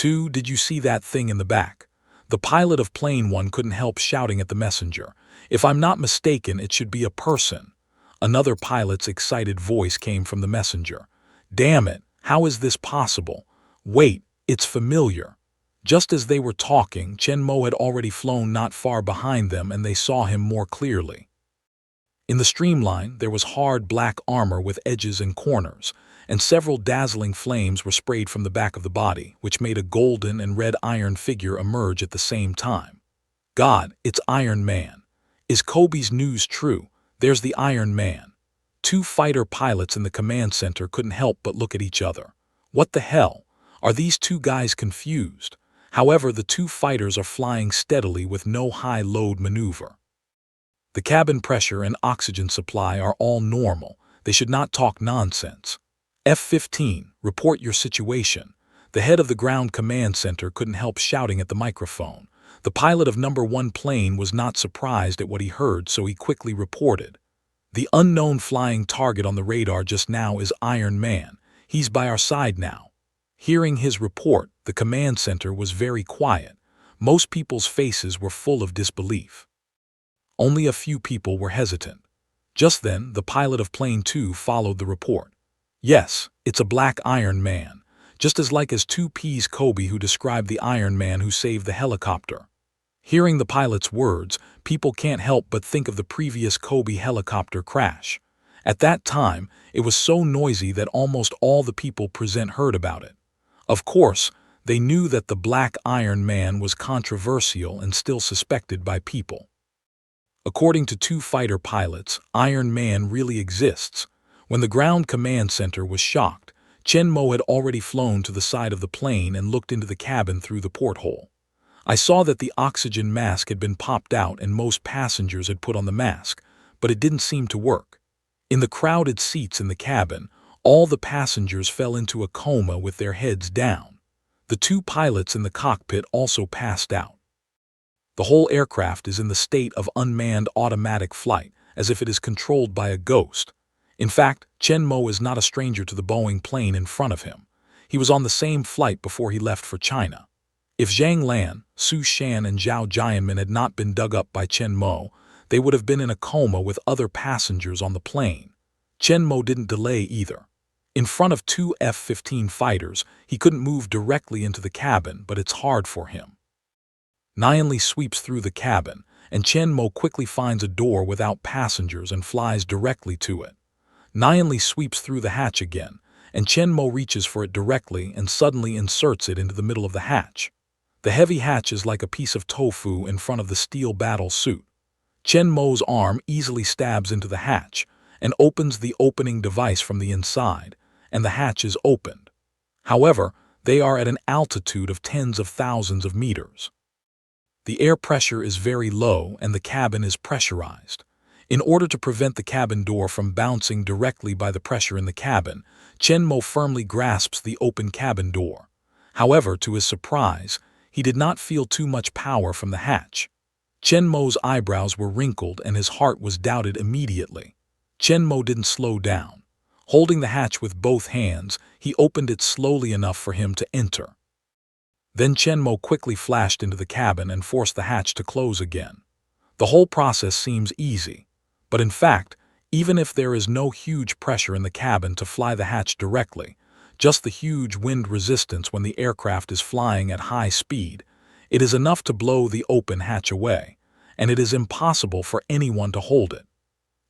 2. Did you see that thing in the back? The pilot of Plane 1 couldn't help shouting at the messenger. If I'm not mistaken, it should be a person. Another pilot's excited voice came from the messenger. Damn it, how is this possible? Wait, it's familiar. Just as they were talking, Chen Mo had already flown not far behind them and they saw him more clearly. In the streamline, there was hard black armor with edges and corners, and several dazzling flames were sprayed from the back of the body, which made a golden and red iron figure emerge at the same time. God, it's Iron Man. Is Kobe's news true? There's the Iron Man. 2 fighter pilots in the command center couldn't help but look at each other. What the hell? Are these 2 guys confused? However, the 2 fighters are flying steadily with no high-load maneuver. The cabin pressure and oxygen supply are all normal. They should not talk nonsense. F-15, report your situation. The head of the ground command center couldn't help shouting at the microphone. The pilot of number 1 plane was not surprised at what he heard, so he quickly reported. The unknown flying target on the radar just now is Iron Man. He's by our side now. Hearing his report, the command center was very quiet. Most people's faces were full of disbelief. Only a few people were hesitant. Just then, the pilot of Plane 2 followed the report. Yes, it's a black Iron Man, just as like as 2P's Kobe who described the Iron Man who saved the helicopter. Hearing the pilot's words, people can't help but think of the previous Kobe helicopter crash. At that time, it was so noisy that almost all the people present heard about it. Of course, they knew that the black Iron Man was controversial and still suspected by people. According to 2 fighter pilots, Iron Man really exists. When the ground command center was shocked, Chen Mo had already flown to the side of the plane and looked into the cabin through the porthole. I saw that the oxygen mask had been popped out and most passengers had put on the mask, but it didn't seem to work. In the crowded seats in the cabin, all the passengers fell into a coma with their heads down. The 2 pilots in the cockpit also passed out. The whole aircraft is in the state of unmanned automatic flight, as if it is controlled by a ghost. In fact, Chen Mo is not a stranger to the Boeing plane in front of him. He was on the same flight before he left for China. If Zhang Lan, Su Shan, and Zhao Jianmin had not been dug up by Chen Mo, they would have been in a coma with other passengers on the plane. Chen Mo didn't delay either. In front of 2 F-15 fighters, he couldn't move directly into the cabin, but it's hard for him. Nianli sweeps through the cabin, and Chen Mo quickly finds a door without passengers and flies directly to it. Nianli sweeps through the hatch again, and Chen Mo reaches for it directly and suddenly inserts it into the middle of the hatch. The heavy hatch is like a piece of tofu in front of the steel battle suit. Chen Mo's arm easily stabs into the hatch and opens the opening device from the inside, and the hatch is opened. However, they are at an altitude of tens of thousands of meters. The air pressure is very low and the cabin is pressurized. In order to prevent the cabin door from bouncing directly by the pressure in the cabin, Chen Mo firmly grasps the open cabin door. However, to his surprise, he did not feel too much power from the hatch. Chen Mo's eyebrows were wrinkled and his heart was doubted immediately. Chen Mo didn't slow down. Holding the hatch with both hands, he opened it slowly enough for him to enter. Then Chen Mo quickly flashed into the cabin and forced the hatch to close again. The whole process seems easy, but in fact, even if there is no huge pressure in the cabin to fly the hatch directly, just the huge wind resistance when the aircraft is flying at high speed, it is enough to blow the open hatch away, and it is impossible for anyone to hold it.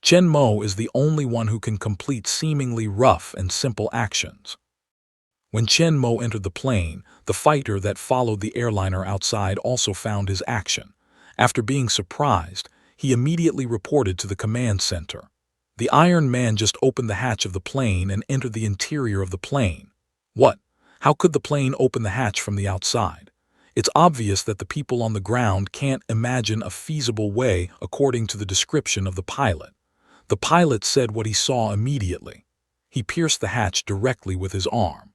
Chen Mo is the only one who can complete seemingly rough and simple actions. When Chen Mo entered the plane, the fighter that followed the airliner outside also found his action. After being surprised, he immediately reported to the command center. The Iron Man just opened the hatch of the plane and entered the interior of the plane. What? How could the plane open the hatch from the outside? It's obvious that the people on the ground can't imagine a feasible way according to the description of the pilot. The pilot said what he saw immediately. He pierced the hatch directly with his arm.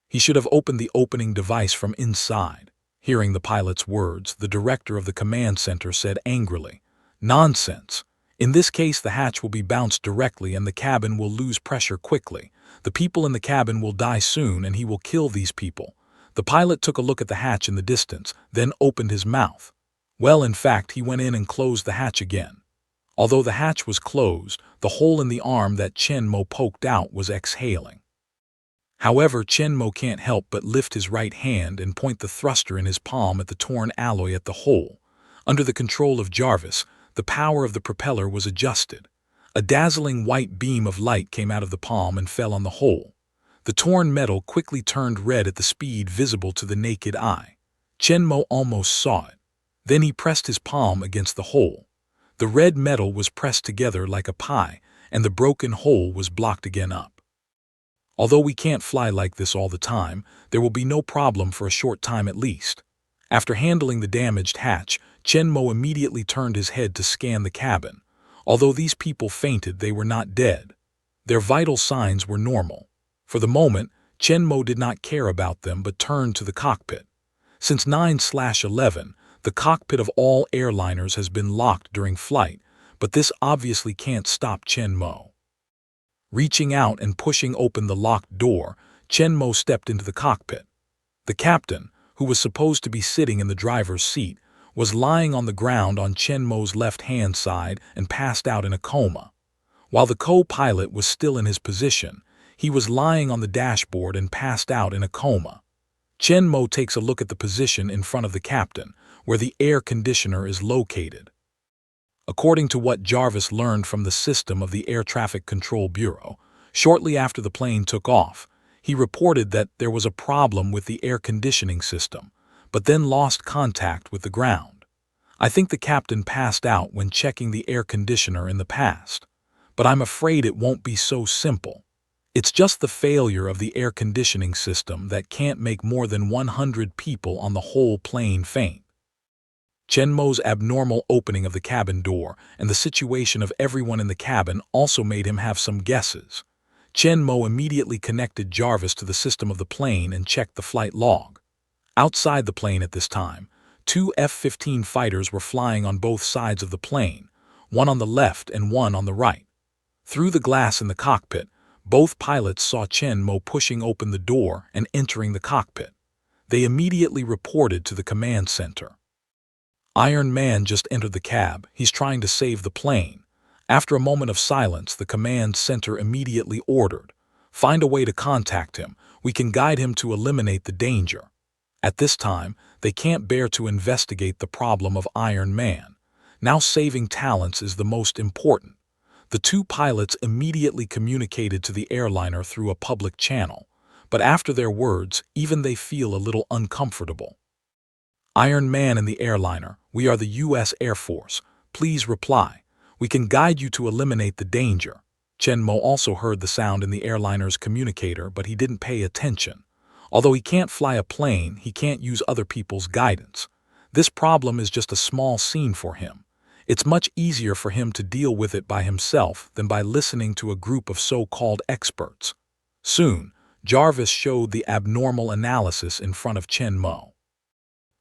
He should have opened the opening device from inside. Hearing the pilot's words, the director of the command center said angrily, "Nonsense. In this case, the hatch will be bounced directly and the cabin will lose pressure quickly. The people in the cabin will die soon and he will kill these people. The pilot took a look at the hatch in the distance, then opened his mouth. Well, in fact, he went in and closed the hatch again. Although the hatch was closed, the hole in the arm that Chen Mo poked out was exhaling. However, Chen Mo can't help but lift his right hand and point the thruster in his palm at the torn alloy at the hole. Under the control of Jarvis, the power of the propeller was adjusted. A dazzling white beam of light came out of the palm and fell on the hole. The torn metal quickly turned red at the speed visible to the naked eye. Chen Mo almost saw it. Then he pressed his palm against the hole. The red metal was pressed together like a pie, and the broken hole was blocked again up. Although we can't fly like this all the time, there will be no problem for a short time at least. After handling the damaged hatch, Chen Mo immediately turned his head to scan the cabin. Although these people fainted, they were not dead. Their vital signs were normal. For the moment, Chen Mo did not care about them but turned to the cockpit. Since 9/11, the cockpit of all airliners has been locked during flight, but this obviously can't stop Chen Mo. Reaching out and pushing open the locked door, Chen Mo stepped into the cockpit. The captain, who was supposed to be sitting in the driver's seat, was lying on the ground on Chen Mo's left-hand side and passed out in a coma. While the co-pilot was still in his position, he was lying on the dashboard and passed out in a coma. Chen Mo takes a look at the position in front of the captain, where the air conditioner is located. According to what Jarvis learned from the system of the Air Traffic Control Bureau, shortly after the plane took off, he reported that there was a problem with the air conditioning system, but then lost contact with the ground. I think the captain passed out when checking the air conditioner in the past, but I'm afraid it won't be so simple. It's just the failure of the air conditioning system that can't make more than 100 people on the whole plane faint. Chen Mo's abnormal opening of the cabin door and the situation of everyone in the cabin also made him have some guesses. Chen Mo immediately connected Jarvis to the system of the plane and checked the flight log. Outside the plane at this time, 2 F-15 fighters were flying on both sides of the plane, one on the left and one on the right. Through the glass in the cockpit, both pilots saw Chen Mo pushing open the door and entering the cockpit. They immediately reported to the command center. Iron Man just entered the cab. He's trying to save the plane. After a moment of silence, the command center immediately ordered, "Find a way to contact him. We can guide him to eliminate the danger." At this time, they can't bear to investigate the problem of Iron Man. Now saving talents is the most important. The two pilots immediately communicated to the airliner through a public channel, but after their words, even they feel a little uncomfortable. Iron Man and the airliner, we are the U.S. Air Force. Please reply. We can guide you to eliminate the danger. Chen Mo also heard the sound in the airliner's communicator, but he didn't pay attention. Although he can't fly a plane, he can't use other people's guidance. This problem is just a small scene for him. It's much easier for him to deal with it by himself than by listening to a group of so-called experts. Soon, Jarvis showed the abnormal analysis in front of Chen Mo.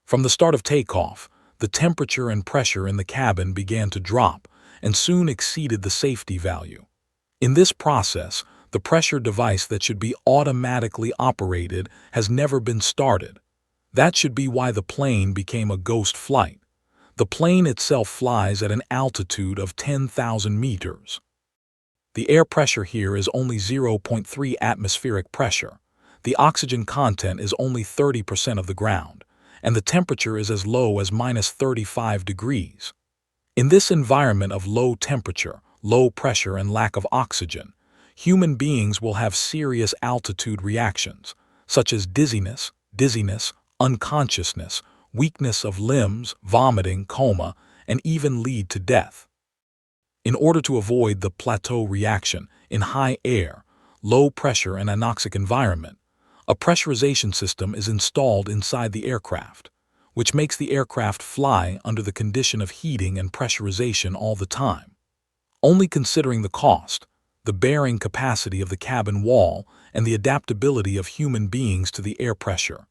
From the start of takeoff, the temperature and pressure in the cabin began to drop and soon exceeded the safety value. In this process, the pressure device that should be automatically operated has never been started. That should be why the plane became a ghost flight. The plane itself flies at an altitude of 10,000 meters. The air pressure here is only 0.3 atmospheric pressure. The oxygen content is only 30% of the ground, and the temperature is as low as -35 degrees. In this environment of low temperature, low pressure, and lack of oxygen, human beings will have serious altitude reactions, such as dizziness, unconsciousness, weakness of limbs, vomiting, coma, and even lead to death. In order to avoid the plateau reaction in high air, low pressure, and anoxic environment, a pressurization system is installed inside the aircraft, which makes the aircraft fly under the condition of heating and pressurization all the time. Only considering the cost, the bearing capacity of the cabin wall, and the adaptability of human beings to the air pressure,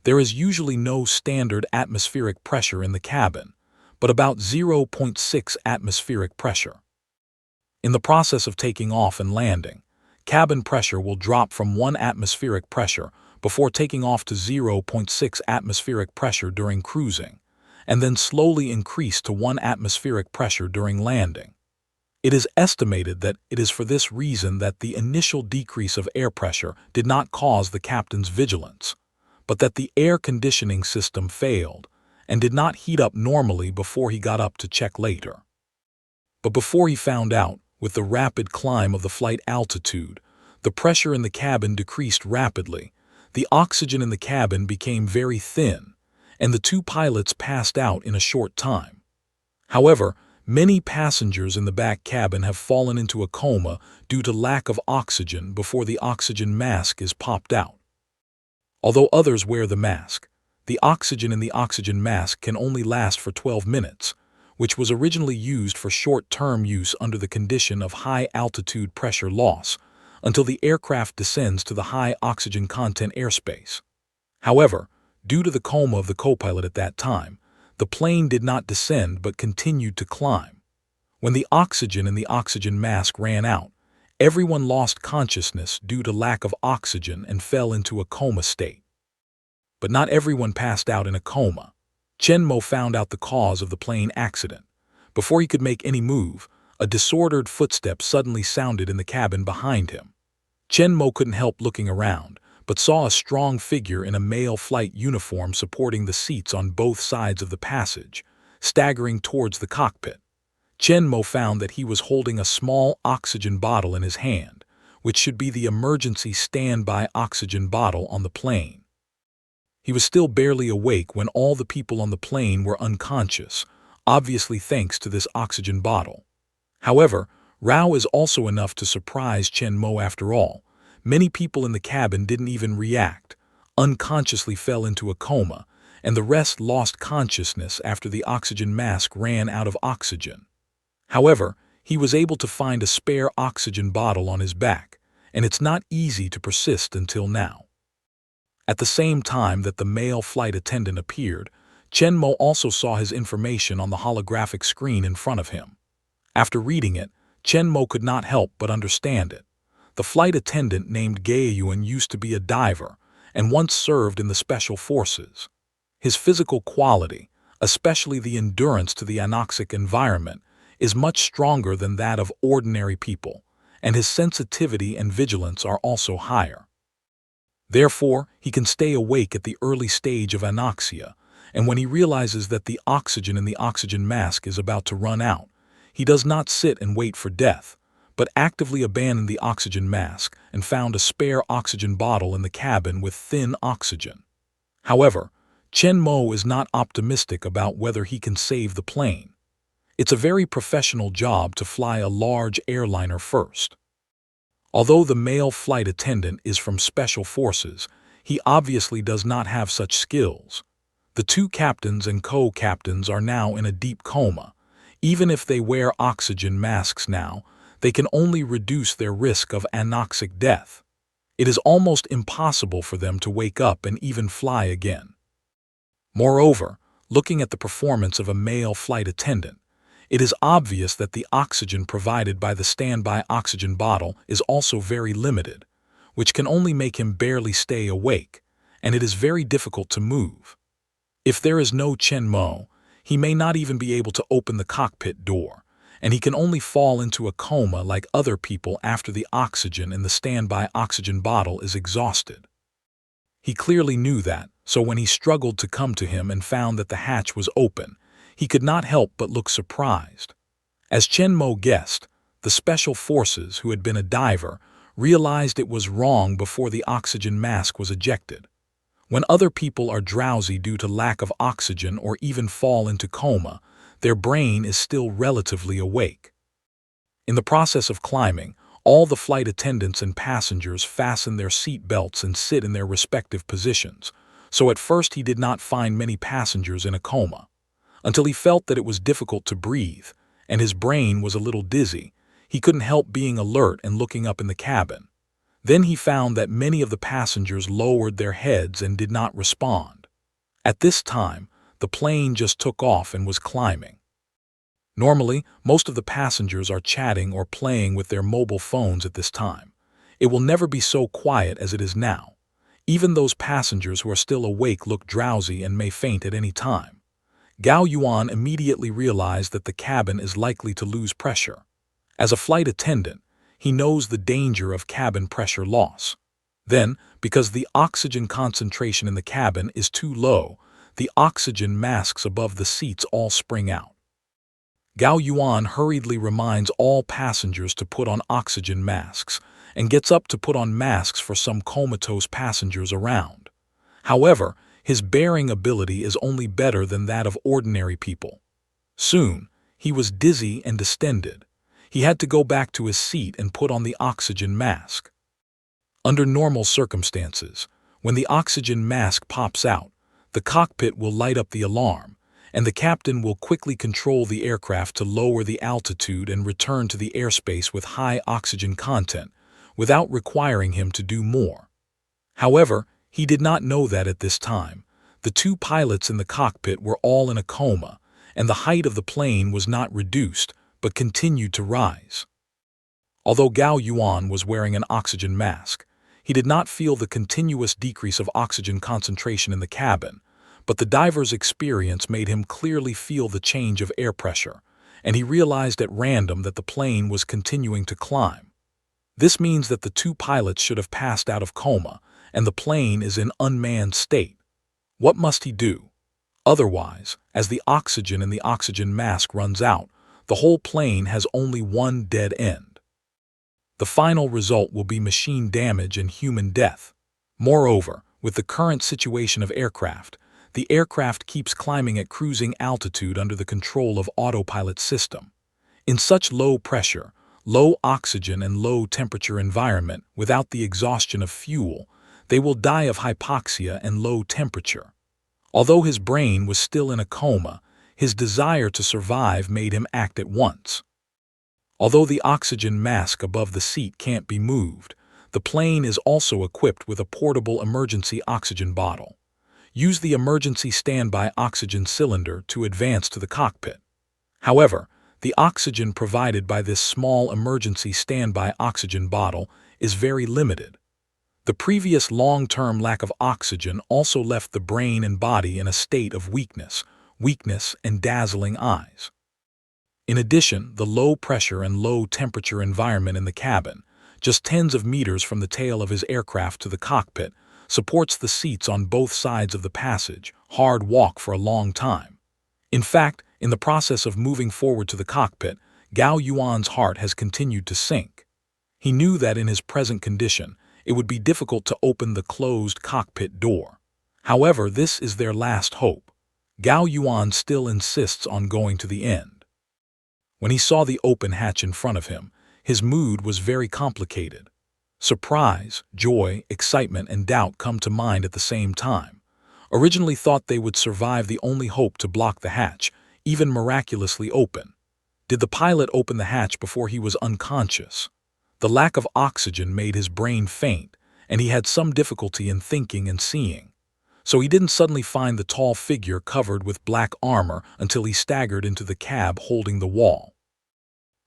there is usually no standard atmospheric pressure in the cabin, but about 0.6 atmospheric pressure. In the process of taking off and landing, cabin pressure will drop from 1 atmospheric pressure before taking off to 0.6 atmospheric pressure during cruising, and then slowly increased to 1 atmospheric pressure during landing. It is estimated that it is for this reason that the initial decrease of air pressure did not cause the captain's vigilance, but that the air conditioning system failed and did not heat up normally before he got up to check later. But before he found out, with the rapid climb of the flight altitude, the pressure in the cabin decreased rapidly, the oxygen in the cabin became very thin, and the two pilots passed out in a short time. However, many passengers in the back cabin have fallen into a coma due to lack of oxygen before the oxygen mask is popped out. Although others wear the mask, the oxygen in the oxygen mask can only last for 12 minutes, which was originally used for short-term use under the condition of high-altitude pressure loss, until the aircraft descends to the high oxygen content airspace. However, due to the coma of the co-pilot at that time, the plane did not descend but continued to climb. When the oxygen in the oxygen mask ran out, everyone lost consciousness due to lack of oxygen and fell into a coma state. But not everyone passed out in a coma. Chen Mo found out the cause of the plane accident. Before he could make any move, a disordered footstep suddenly sounded in the cabin behind him. Chen Mo couldn't help looking around, but saw a strong figure in a male flight uniform supporting the seats on both sides of the passage, staggering towards the cockpit. Chen Mo found that he was holding a small oxygen bottle in his hand, which should be the emergency standby oxygen bottle on the plane. He was still barely awake when all the people on the plane were unconscious, obviously thanks to this oxygen bottle. However, Rao is also enough to surprise Chen Mo after all. Many people in the cabin didn't even react, unconsciously fell into a coma, and the rest lost consciousness after the oxygen mask ran out of oxygen. However, he was able to find a spare oxygen bottle on his back, and it's not easy to persist until now. At the same time that the male flight attendant appeared, Chen Mo also saw his information on the holographic screen in front of him. After reading it, Chen Mo could not help but understand it. The flight attendant named Gaeyuan used to be a diver and once served in the special forces. His physical quality, especially the endurance to the anoxic environment, is much stronger than that of ordinary people, and his sensitivity and vigilance are also higher. Therefore, he can stay awake at the early stage of anoxia, and when he realizes that the oxygen in the oxygen mask is about to run out, he does not sit and wait for death, but actively abandoned the oxygen mask and found a spare oxygen bottle in the cabin with thin oxygen. However, Chen Mo is not optimistic about whether he can save the plane. It's a very professional job to fly a large airliner first. Although the male flight attendant is from special forces, he obviously does not have such skills. The two captains and co-captains are now in a deep coma. Even if they wear oxygen masks now, they can only reduce their risk of anoxic death. It is almost impossible for them to wake up and even fly again. Moreover, looking at the performance of a male flight attendant, it is obvious that the oxygen provided by the standby oxygen bottle is also very limited, which can only make him barely stay awake, and it is very difficult to move. If there is no Chen Mo, he may not even be able to open the cockpit door, and he can only fall into a coma like other people after the oxygen in the standby oxygen bottle is exhausted. He clearly knew that, so when he struggled to come to him and found that the hatch was open, he could not help but look surprised. As Chen Mo guessed, the special forces, who had been a diver, realized it was wrong before the oxygen mask was ejected. When other people are drowsy due to lack of oxygen or even fall into coma, their brain is still relatively awake. In the process of climbing, all the flight attendants and passengers fasten their seat belts and sit in their respective positions, so at first he did not find many passengers in a coma. Until he felt that it was difficult to breathe, and his brain was a little dizzy, he couldn't help being alert and looking up in the cabin. Then he found that many of the passengers lowered their heads and did not respond. At this time, the plane just took off and was climbing. Normally, most of the passengers are chatting or playing with their mobile phones at this time. It will never be so quiet as it is now. Even those passengers who are still awake look drowsy and may faint at any time. Gao Yuan immediately realized that the cabin is likely to lose pressure. As a flight attendant, he knows the danger of cabin pressure loss. Then, because the oxygen concentration in the cabin is too low, the oxygen masks above the seats all spring out. Gao Yuan hurriedly reminds all passengers to put on oxygen masks and gets up to put on masks for some comatose passengers around. However, his bearing ability is only better than that of ordinary people. Soon, he was dizzy and distended. He had to go back to his seat and put on the oxygen mask. Under normal circumstances, when the oxygen mask pops out, the cockpit will light up the alarm, and the captain will quickly control the aircraft to lower the altitude and return to the airspace with high oxygen content, without requiring him to do more. However, he did not know that at this time. The two pilots in the cockpit were all in a coma, and the height of the plane was not reduced, but continued to rise. Although Gao Yuan was wearing an oxygen mask, he did not feel the continuous decrease of oxygen concentration in the cabin, but the diver's experience made him clearly feel the change of air pressure, and he realized at random that the plane was continuing to climb. This means that the two pilots should have passed out of coma, and the plane is in unmanned state. What must he do? Otherwise, as the oxygen in the oxygen mask runs out, the whole plane has only one dead end. The final result will be machine damage and human death. Moreover, with the current situation of aircraft, the aircraft keeps climbing at cruising altitude under the control of autopilot system. In such low pressure, low oxygen and low temperature environment without the exhaustion of fuel, they will die of hypoxia and low temperature. Although his brain was still in a coma, his desire to survive made him act at once. Although the oxygen mask above the seat can't be moved, the plane is also equipped with a portable emergency oxygen bottle. Use the emergency standby oxygen cylinder to advance to the cockpit. However, the oxygen provided by this small emergency standby oxygen bottle is very limited. The previous long-term lack of oxygen also left the brain and body in a state of weakness and dazzling eyes. In addition, the low pressure and low temperature environment in the cabin, just tens of meters from the tail of his aircraft to the cockpit, supports the seats on both sides of the passage, hard walk for a long time. In fact, in the process of moving forward to the cockpit, Gao Yuan's heart has continued to sink. He knew that in his present condition, it would be difficult to open the closed cockpit door. However, this is their last hope. Gao Yuan still insists on going to the end. When he saw the open hatch in front of him, his mood was very complicated. Surprise, joy, excitement, and doubt come to mind at the same time. Originally thought they would survive the only hope to block the hatch, even miraculously open. Did the pilot open the hatch before he was unconscious? The lack of oxygen made his brain faint, and he had some difficulty in thinking and seeing. So he didn't suddenly find the tall figure covered with black armor until he staggered into the cab holding the wall.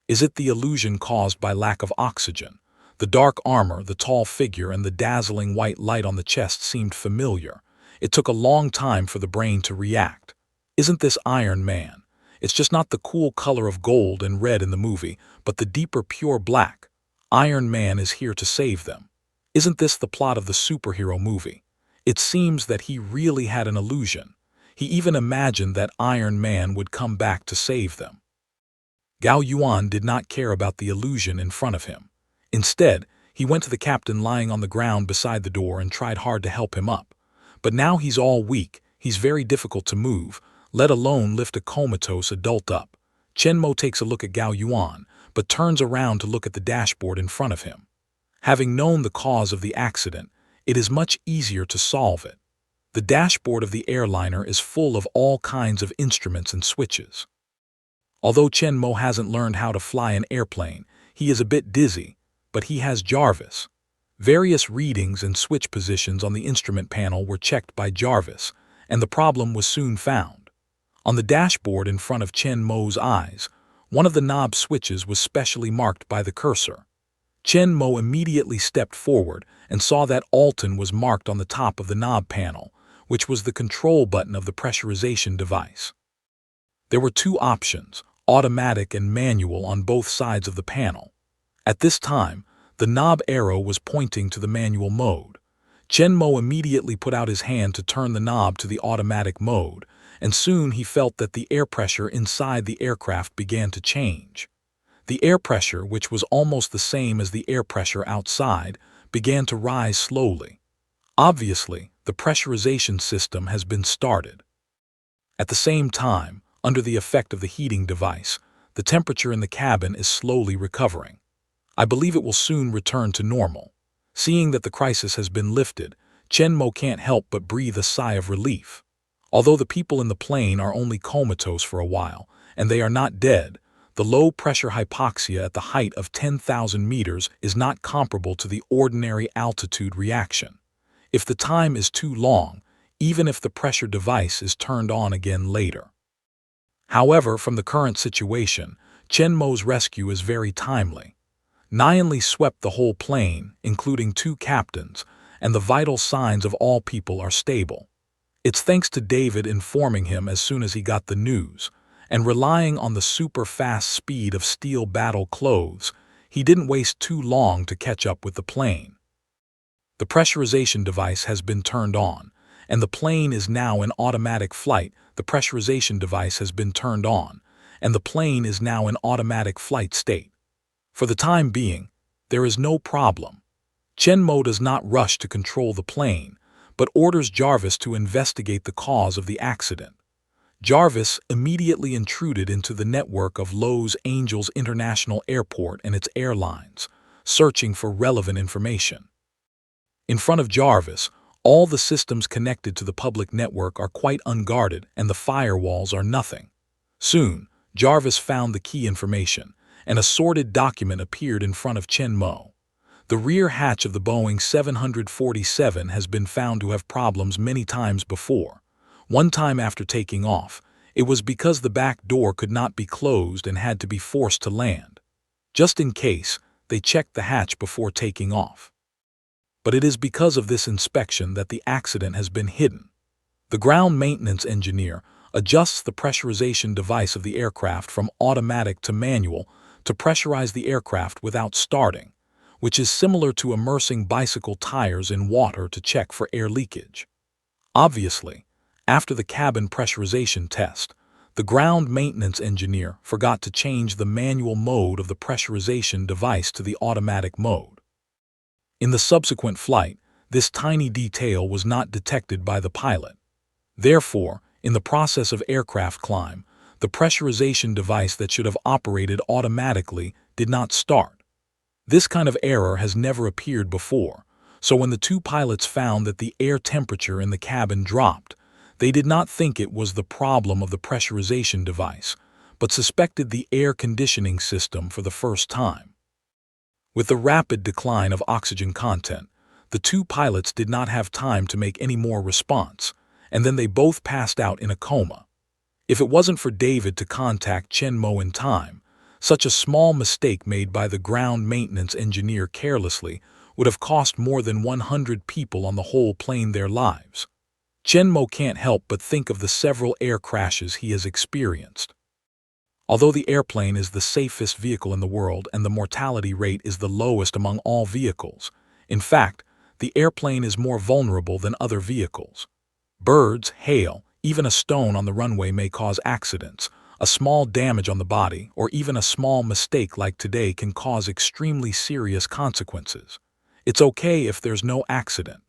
Is it the illusion caused by lack of oxygen? The dark armor, the tall figure, and the dazzling white light on the chest seemed familiar. It took a long time for the brain to react. Isn't this Iron Man? It's just not the cool color of gold and red in the movie, but the deeper pure black. Iron Man is here to save them. Isn't this the plot of the superhero movie? It seems that he really had an illusion. He even imagined that Iron Man would come back to save them. Gao Yuan did not care about the illusion in front of him. Instead, he went to the captain lying on the ground beside the door and tried hard to help him up. But now he's all weak, he's very difficult to move, let alone lift a comatose adult up. Chen Mo takes a look at Gao Yuan, but turns around to look at the dashboard in front of him. Having known the cause of the accident, it is much easier to solve it. The dashboard of the airliner is full of all kinds of instruments and switches. Although Chen Mo hasn't learned how to fly an airplane, he is a bit dizzy, but he has Jarvis. Various readings and switch positions on the instrument panel were checked by Jarvis, and the problem was soon found. On the dashboard in front of Chen Mo's eyes, one of the knob switches was specially marked by the cursor. Chen Mo immediately stepped forward and saw that Alton was marked on the top of the knob panel, which was the control button of the pressurization device. There were two options, automatic and manual, on both sides of the panel. At this time, the knob arrow was pointing to the manual mode. Chen Mo immediately put out his hand to turn the knob to the automatic mode, and soon he felt that the air pressure inside the aircraft began to change. The air pressure, which was almost the same as the air pressure outside, began to rise slowly. Obviously, the pressurization system has been started. At the same time, under the effect of the heating device, the temperature in the cabin is slowly recovering. I believe it will soon return to normal. Seeing that the crisis has been lifted, Chen Mo can't help but breathe a sigh of relief. Although the people in the plane are only comatose for a while, and they are not dead, the low-pressure hypoxia at the height of 10,000 meters is not comparable to the ordinary altitude reaction. If the time is too long, even if the pressure device is turned on again later. However, from the current situation, Chen Mo's rescue is very timely. Nyanli swept the whole plane, including 2 captains, and the vital signs of all people are stable. It's thanks to David informing him as soon as he got the news, and relying on the super-fast speed of steel battle clothes, he didn't waste too long to catch up with the plane. The pressurization device has been turned on, and the plane is now in automatic flight. The pressurization device has been turned on, and the plane is now in automatic flight state. For the time being, there is no problem. Chen Mo does not rush to control the plane, but orders Jarvis to investigate the cause of the accident. Jarvis immediately intruded into the network of Los Angeles International Airport and its airlines, searching for relevant information. In front of Jarvis, all the systems connected to the public network are quite unguarded and the firewalls are nothing. Soon, Jarvis found the key information. An assorted document appeared in front of Chen Mo. The rear hatch of the Boeing 747 has been found to have problems many times before. One time after taking off, it was because the back door could not be closed and had to be forced to land. Just in case, they checked the hatch before taking off. But it is because of this inspection that the accident has been hidden. The ground maintenance engineer adjusts the pressurization device of the aircraft from automatic to manual to pressurize the aircraft without starting, which is similar to immersing bicycle tires in water to check for air leakage. Obviously, after the cabin pressurization test, the ground maintenance engineer forgot to change the manual mode of the pressurization device to the automatic mode. In the subsequent flight, this tiny detail was not detected by the pilot. Therefore, in the process of aircraft climb, the pressurization device that should have operated automatically did not start. This kind of error has never appeared before, so when the 2 pilots found that the air temperature in the cabin dropped, they did not think it was the problem of the pressurization device, but suspected the air conditioning system for the first time. With the rapid decline of oxygen content, the 2 pilots did not have time to make any more response, and then they both passed out in a coma. If it wasn't for David to contact Chen Mo in time, such a small mistake made by the ground maintenance engineer carelessly would have cost more than 100 people on the whole plane their lives. Chen Mo can't help but think of the several air crashes he has experienced. Although the airplane is the safest vehicle in the world and the mortality rate is the lowest among all vehicles, in fact, the airplane is more vulnerable than other vehicles. Birds, hail, even a stone on the runway may cause accidents. A small damage on the body or even a small mistake like today can cause extremely serious consequences. It's okay if there's no accident.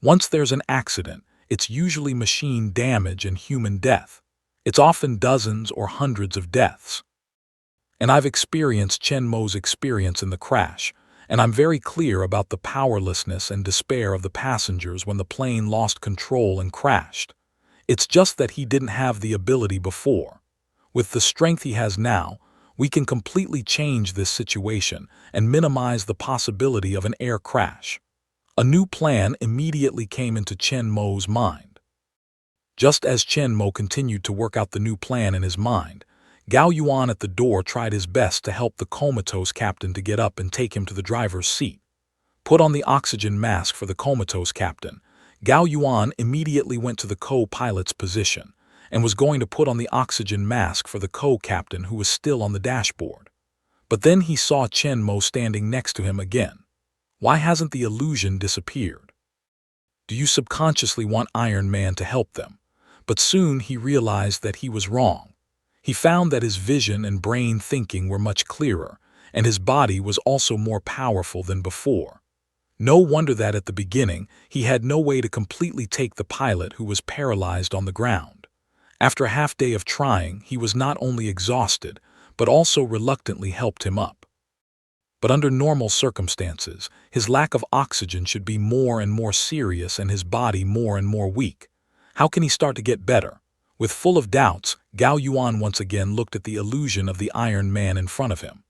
Once there's an accident, it's usually machine damage and human death. It's often dozens or hundreds of deaths. And I've experienced Chen Mo's experience in the crash, and I'm very clear about the powerlessness and despair of the passengers when the plane lost control and crashed. It's just that he didn't have the ability before. With the strength he has now, we can completely change this situation and minimize the possibility of an air crash. A new plan immediately came into Chen Mo's mind. Just as Chen Mo continued to work out the new plan in his mind, Gao Yuan at the door tried his best to help the comatose captain to get up and take him to the driver's seat. Put on the oxygen mask for the comatose captain. Gao Yuan immediately went to the co-pilot's position and was going to put on the oxygen mask for the co-captain who was still on the dashboard. But then he saw Chen Mo standing next to him again. Why hasn't the illusion disappeared? Do you subconsciously want Iron Man to help them? But soon he realized that he was wrong. He found that his vision and brain thinking were much clearer, and his body was also more powerful than before. No wonder that at the beginning he had no way to completely take the pilot who was paralyzed on the ground. After a half-day of trying, he was not only exhausted, but also reluctantly helped him up. But under normal circumstances, his lack of oxygen should be more and more serious and his body more and more weak. How can he start to get better? With full of doubts, Gao Yuan once again looked at the illusion of the Iron Man in front of him.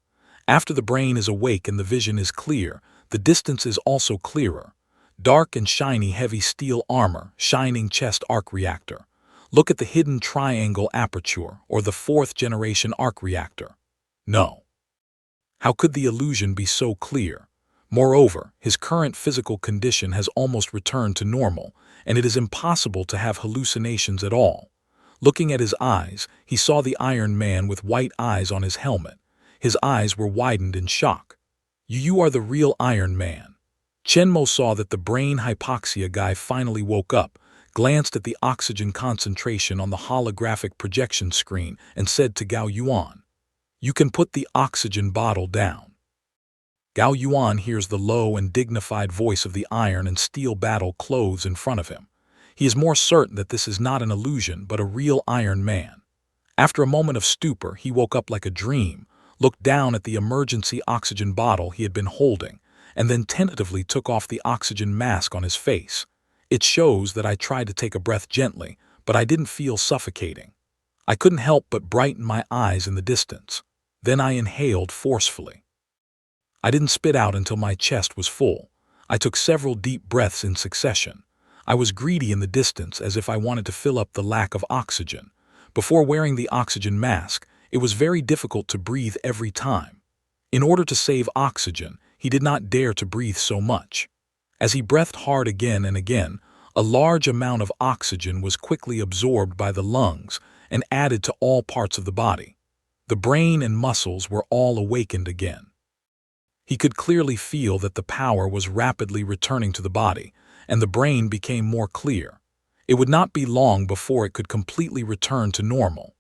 After the brain is awake and the vision is clear, the distance is also clearer. Dark and shiny heavy steel armor, shining chest arc reactor. Look at the hidden triangle aperture or the 4th generation arc reactor. No. How could the illusion be so clear? Moreover, his current physical condition has almost returned to normal, and it is impossible to have hallucinations at all. Looking at his eyes, he saw the Iron Man with white eyes on his helmet. His eyes were widened in shock. You are the real Iron Man. Chen Mo saw that the brain hypoxia guy finally woke up, glanced at the oxygen concentration on the holographic projection screen, and said to Gao Yuan, "You can put the oxygen bottle down." Gao Yuan hears the low and dignified voice of the iron and steel battle clothes in front of him. He is more certain that this is not an illusion but a real Iron Man. After a moment of stupor, he woke up like a dream, looked down at the emergency oxygen bottle he had been holding, and then tentatively took off the oxygen mask on his face. It shows that I tried to take a breath gently, but I didn't feel suffocating. I couldn't help but brighten my eyes in the distance. Then I inhaled forcefully. I didn't spit out until my chest was full. I took several deep breaths in succession. I was greedy in the distance as if I wanted to fill up the lack of oxygen. Before wearing the oxygen mask, it was very difficult to breathe every time. In order to save oxygen, he did not dare to breathe so much. As he breathed hard again and again, a large amount of oxygen was quickly absorbed by the lungs and added to all parts of the body. The brain and muscles were all awakened again. He could clearly feel that the power was rapidly returning to the body, and the brain became more clear. It would not be long before it could completely return to normal.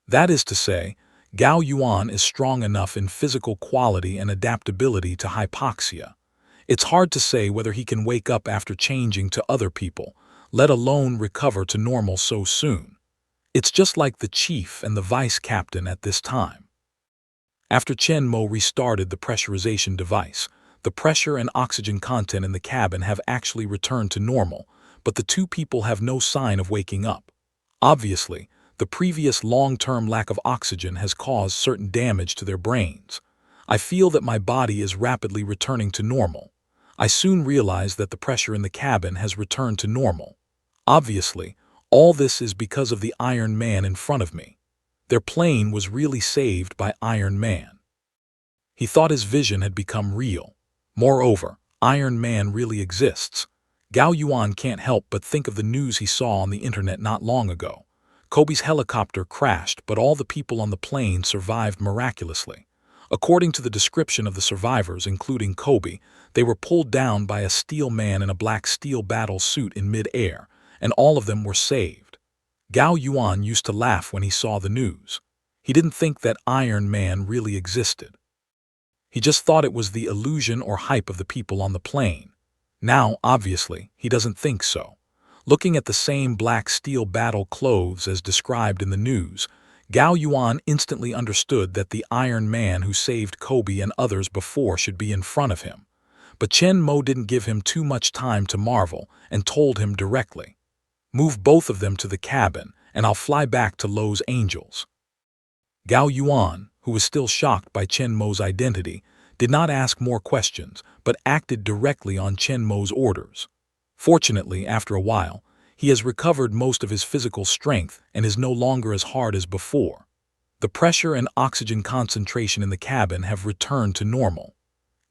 That is to say, Gao Yuan is strong enough in physical quality and adaptability to hypoxia. It's hard to say whether he can wake up after changing to other people, let alone recover to normal so soon. It's just like the chief and the vice captain at this time. After Chen Mo restarted the pressurization device, the pressure and oxygen content in the cabin have actually returned to normal, but the two people have no sign of waking up. Obviously, the previous long-term lack of oxygen has caused certain damage to their brains. I feel that my body is rapidly returning to normal. I soon realized that the pressure in the cabin has returned to normal. Obviously, all this is because of the Iron Man in front of me. Their plane was really saved by Iron Man. He thought his vision had become real. Moreover, Iron Man really exists. Gao Yuan can't help but think of the news he saw on the internet not long ago. Kobe's helicopter crashed, but all the people on the plane survived miraculously. According to the description of the survivors, including Kobe, they were pulled down by a steel man in a black steel battle suit in mid-air, and all of them were saved. Gao Yuan used to laugh when he saw the news. He didn't think that Iron Man really existed. He just thought it was the illusion or hype of the people on the plane. Now, obviously, he doesn't think so. Looking at the same black steel battle clothes as described in the news, Gao Yuan instantly understood that the Iron Man who saved Kobe and others before should be in front of him. But Chen Mo didn't give him too much time to marvel and told him directly, "Move both of them to the cabin, and I'll fly back to Lo's Angels." Gao Yuan, who was still shocked by Chen Mo's identity, did not ask more questions, but acted directly on Chen Mo's orders. Fortunately, after a while, he has recovered most of his physical strength and is no longer as hard as before. The pressure and oxygen concentration in the cabin have returned to normal.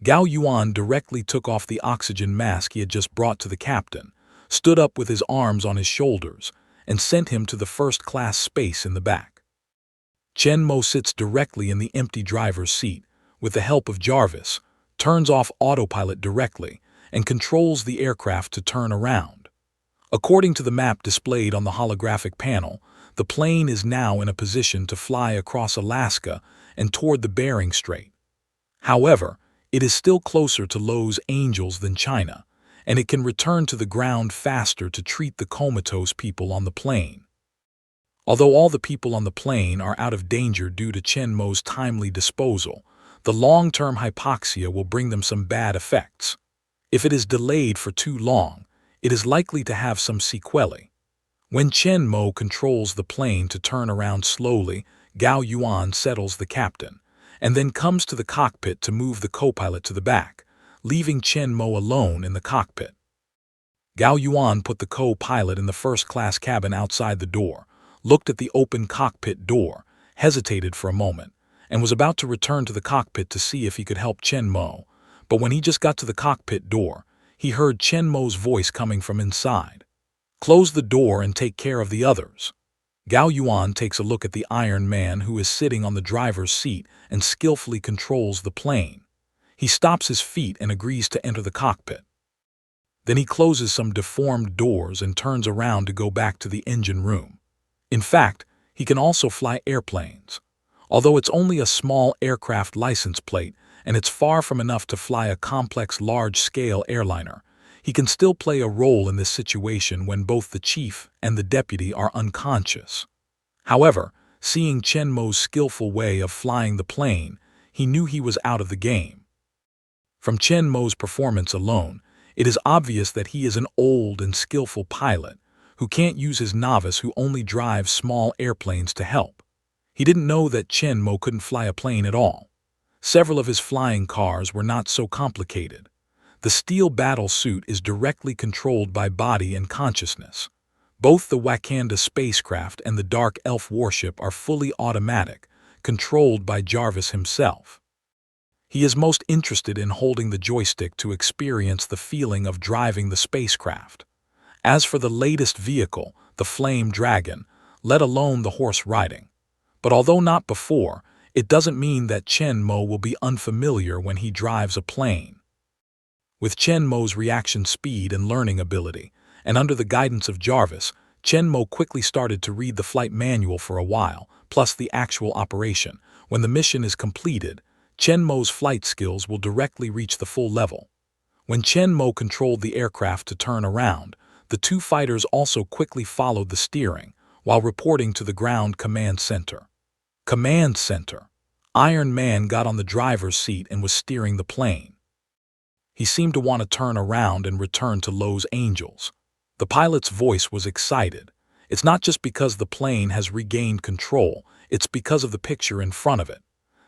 Gao Yuan directly took off the oxygen mask he had just brought to the captain, stood up with his arms on his shoulders, and sent him to the first-class space in the back. Chen Mo sits directly in the empty driver's seat, with the help of Jarvis, turns off autopilot directly, and controls the aircraft to turn around. According to the map displayed on the holographic panel, the plane is now in a position to fly across Alaska and toward the Bering Strait. However, it is still closer to Los Angeles than China, and it can return to the ground faster to treat the comatose people on the plane. Although all the people on the plane are out of danger due to Chen Mo's timely disposal, the long-term hypoxia will bring them some bad effects. If it is delayed for too long, it is likely to have some sequelae. When Chen Mo controls the plane to turn around slowly, Gao Yuan settles the captain, and then comes to the cockpit to move the co-pilot to the back, leaving Chen Mo alone in the cockpit. Gao Yuan put the co-pilot in the first-class cabin outside the door, looked at the open cockpit door, hesitated for a moment, and was about to return to the cockpit to see if he could help Chen Mo, but when he just got to the cockpit door, he heard Chen Mo's voice coming from inside. "Close the door and take care of the others." Gao Yuan takes a look at the Iron Man who is sitting on the driver's seat and skillfully controls the plane. He stops his feet and agrees to enter the cockpit. Then he closes some deformed doors and turns around to go back to the engine room. In fact, he can also fly airplanes. Although it's only a small aircraft license plate and it's far from enough to fly a complex large-scale airliner, he can still play a role in this situation when both the chief and the deputy are unconscious. However, seeing Chen Mo's skillful way of flying the plane, he knew he was out of the game. From Chen Mo's performance alone, it is obvious that he is an old and skillful pilot who can't use his novice who only drives small airplanes to help. He didn't know that Chen Mo couldn't fly a plane at all. Several of his flying cars were not so complicated. The steel battle suit is directly controlled by body and consciousness. Both the Wakanda spacecraft and the Dark Elf warship are fully automatic, controlled by Jarvis himself. He is most interested in holding the joystick to experience the feeling of driving the spacecraft. As for the latest vehicle, the Flame Dragon, let alone the horse riding. But although not before, it doesn't mean that Chen Mo will be unfamiliar when he drives a plane. With Chen Mo's reaction speed and learning ability, and under the guidance of Jarvis, Chen Mo quickly started to read the flight manual for a while, plus the actual operation. When the mission is completed, Chen Mo's flight skills will directly reach the full level. When Chen Mo controlled the aircraft to turn around, the two fighters also quickly followed the steering, while reporting to the ground command center. Command center. Iron Man got on the driver's seat and was steering the plane. He seemed to want to turn around and return to Los Angeles. The pilot's voice was excited. It's not just because the plane has regained control, it's because of the picture in front of it.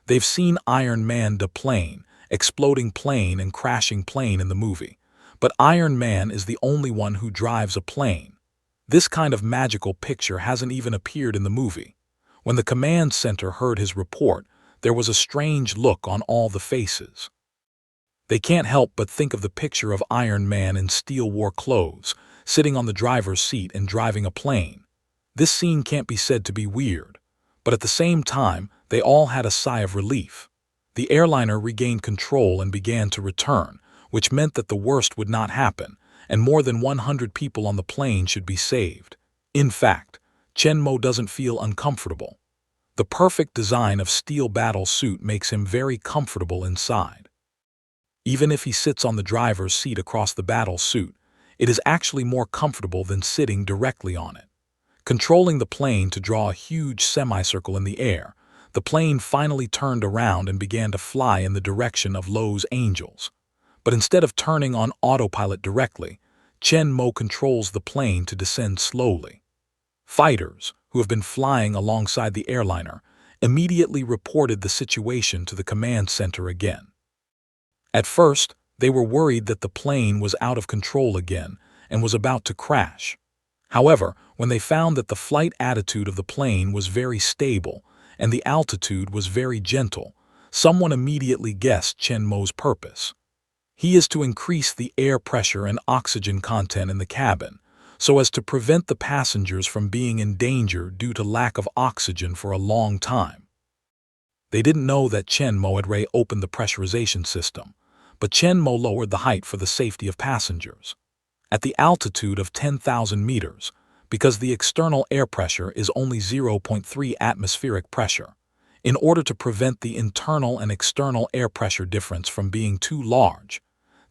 They've seen Iron Man plane, exploding plane and crashing plane in the movie. But Iron Man is the only one who drives a plane. This kind of magical picture hasn't even appeared in the movie. When the command center heard his report, there was a strange look on all the faces. They can't help but think of the picture of Iron Man in steel war clothes, sitting on the driver's seat and driving a plane. This scene can't be said to be weird, but at the same time, they all had a sigh of relief. The airliner regained control and began to return, which meant that the worst would not happen, and more than 100 people on the plane should be saved. In fact, Chen Mo doesn't feel uncomfortable. The perfect design of steel battle suit makes him very comfortable inside. Even if he sits on the driver's seat across the battle suit, it is actually more comfortable than sitting directly on it. Controlling the plane to draw a huge semicircle in the air, the plane finally turned around and began to fly in the direction of Los Angeles. But instead of turning on autopilot directly, Chen Mo controls the plane to descend slowly. Fighters, who have been flying alongside the airliner, immediately reported the situation to the command center again. At first, they were worried that the plane was out of control again and was about to crash. However, when they found that the flight attitude of the plane was very stable and the altitude was very gentle, someone immediately guessed Chen Mo's purpose. He is to increase the air pressure and oxygen content in the cabin, so as to prevent the passengers from being in danger due to lack of oxygen for a long time. They didn't know that Chen Mo had opened the pressurization system, but Chen Mo lowered the height for the safety of passengers. At the altitude of 10,000 meters, because the external air pressure is only 0.3 atmospheric pressure, in order to prevent the internal and external air pressure difference from being too large,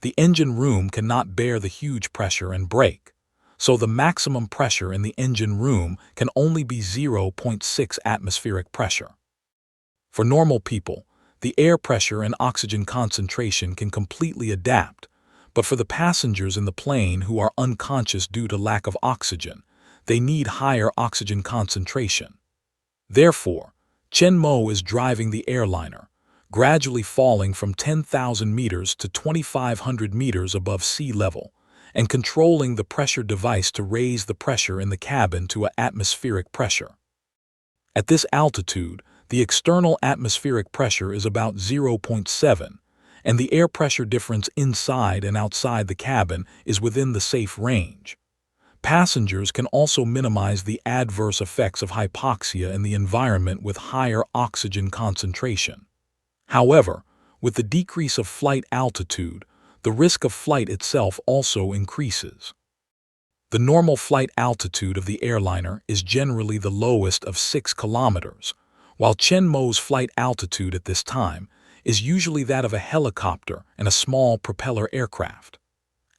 the engine room cannot bear the huge pressure and brake, so the maximum pressure in the engine room can only be 0.6 atmospheric pressure. For normal people, the air pressure and oxygen concentration can completely adapt, but for the passengers in the plane who are unconscious due to lack of oxygen, they need higher oxygen concentration. Therefore, Chen Mo is driving the airliner, gradually falling from 10,000 meters to 2,500 meters above sea level, and controlling the pressure device to raise the pressure in the cabin to an atmospheric pressure. At this altitude, the external atmospheric pressure is about 0.7, and the air pressure difference inside and outside the cabin is within the safe range. Passengers can also minimize the adverse effects of hypoxia in the environment with higher oxygen concentration. However, with the decrease of flight altitude, the risk of flight itself also increases. The normal flight altitude of the airliner is generally the lowest of 6 kilometers, while Chen Mo's flight altitude at this time is usually that of a helicopter and a small propeller aircraft.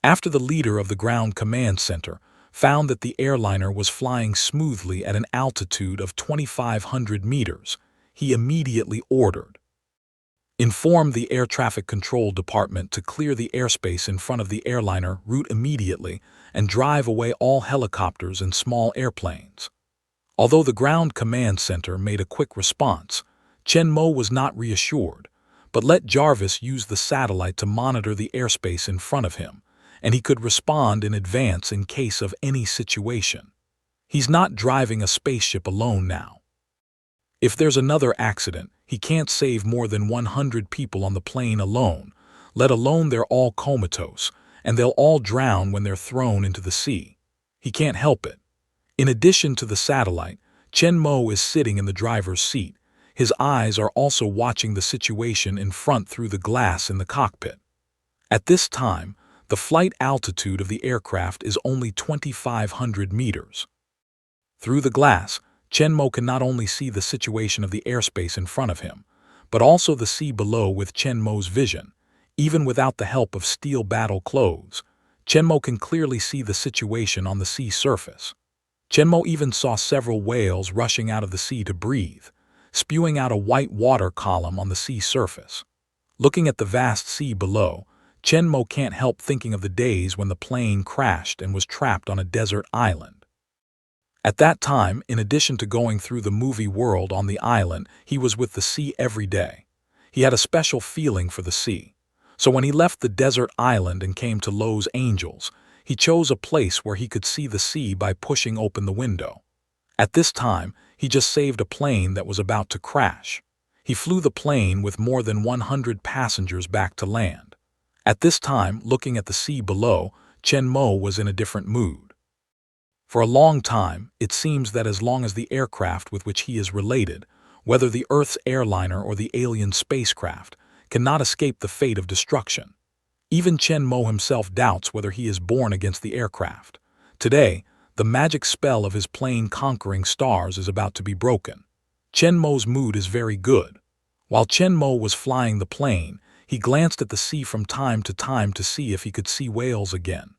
After the leader of the ground command center found that the airliner was flying smoothly at an altitude of 2,500 meters, he immediately ordered, "Inform the Air Traffic Control Department to clear the airspace in front of the airliner route immediately and drive away all helicopters and small airplanes." Although the ground command center made a quick response, Chen Mo was not reassured, but let Jarvis use the satellite to monitor the airspace in front of him, and he could respond in advance in case of any situation. He's not driving a spaceship alone now. If there's another accident, he can't save more than 100 people on the plane alone, let alone they're all comatose, and they'll all drown when they're thrown into the sea. He can't help it. In addition to the satellite, Chen Mo is sitting in the driver's seat. His eyes are also watching the situation in front through the glass in the cockpit. At this time, the flight altitude of the aircraft is only 2,500 meters. Through the glass, Chen Mo can not only see the situation of the airspace in front of him, but also the sea below with Chen Mo's vision. Even without the help of steel battle clothes, Chen Mo can clearly see the situation on the sea surface. Chen Mo even saw several whales rushing out of the sea to breathe, spewing out a white water column on the sea surface. Looking at the vast sea below, Chen Mo can't help thinking of the days when the plane crashed and was trapped on a desert island. At that time, in addition to going through the movie world on the island, he was with the sea every day. He had a special feeling for the sea. So when he left the desert island and came to Los Angeles, he chose a place where he could see the sea by pushing open the window. At this time, he just saved a plane that was about to crash. He flew the plane with more than 100 passengers back to land. At this time, looking at the sea below, Chen Mo was in a different mood. For a long time, it seems that as long as the aircraft with which he is related, whether the Earth's airliner or the alien spacecraft, cannot escape the fate of destruction. Even Chen Mo himself doubts whether he is born against the aircraft. Today, the magic spell of his plane conquering stars is about to be broken. Chen Mo's mood is very good. While Chen Mo was flying the plane, he glanced at the sea from time to see if he could see whales again.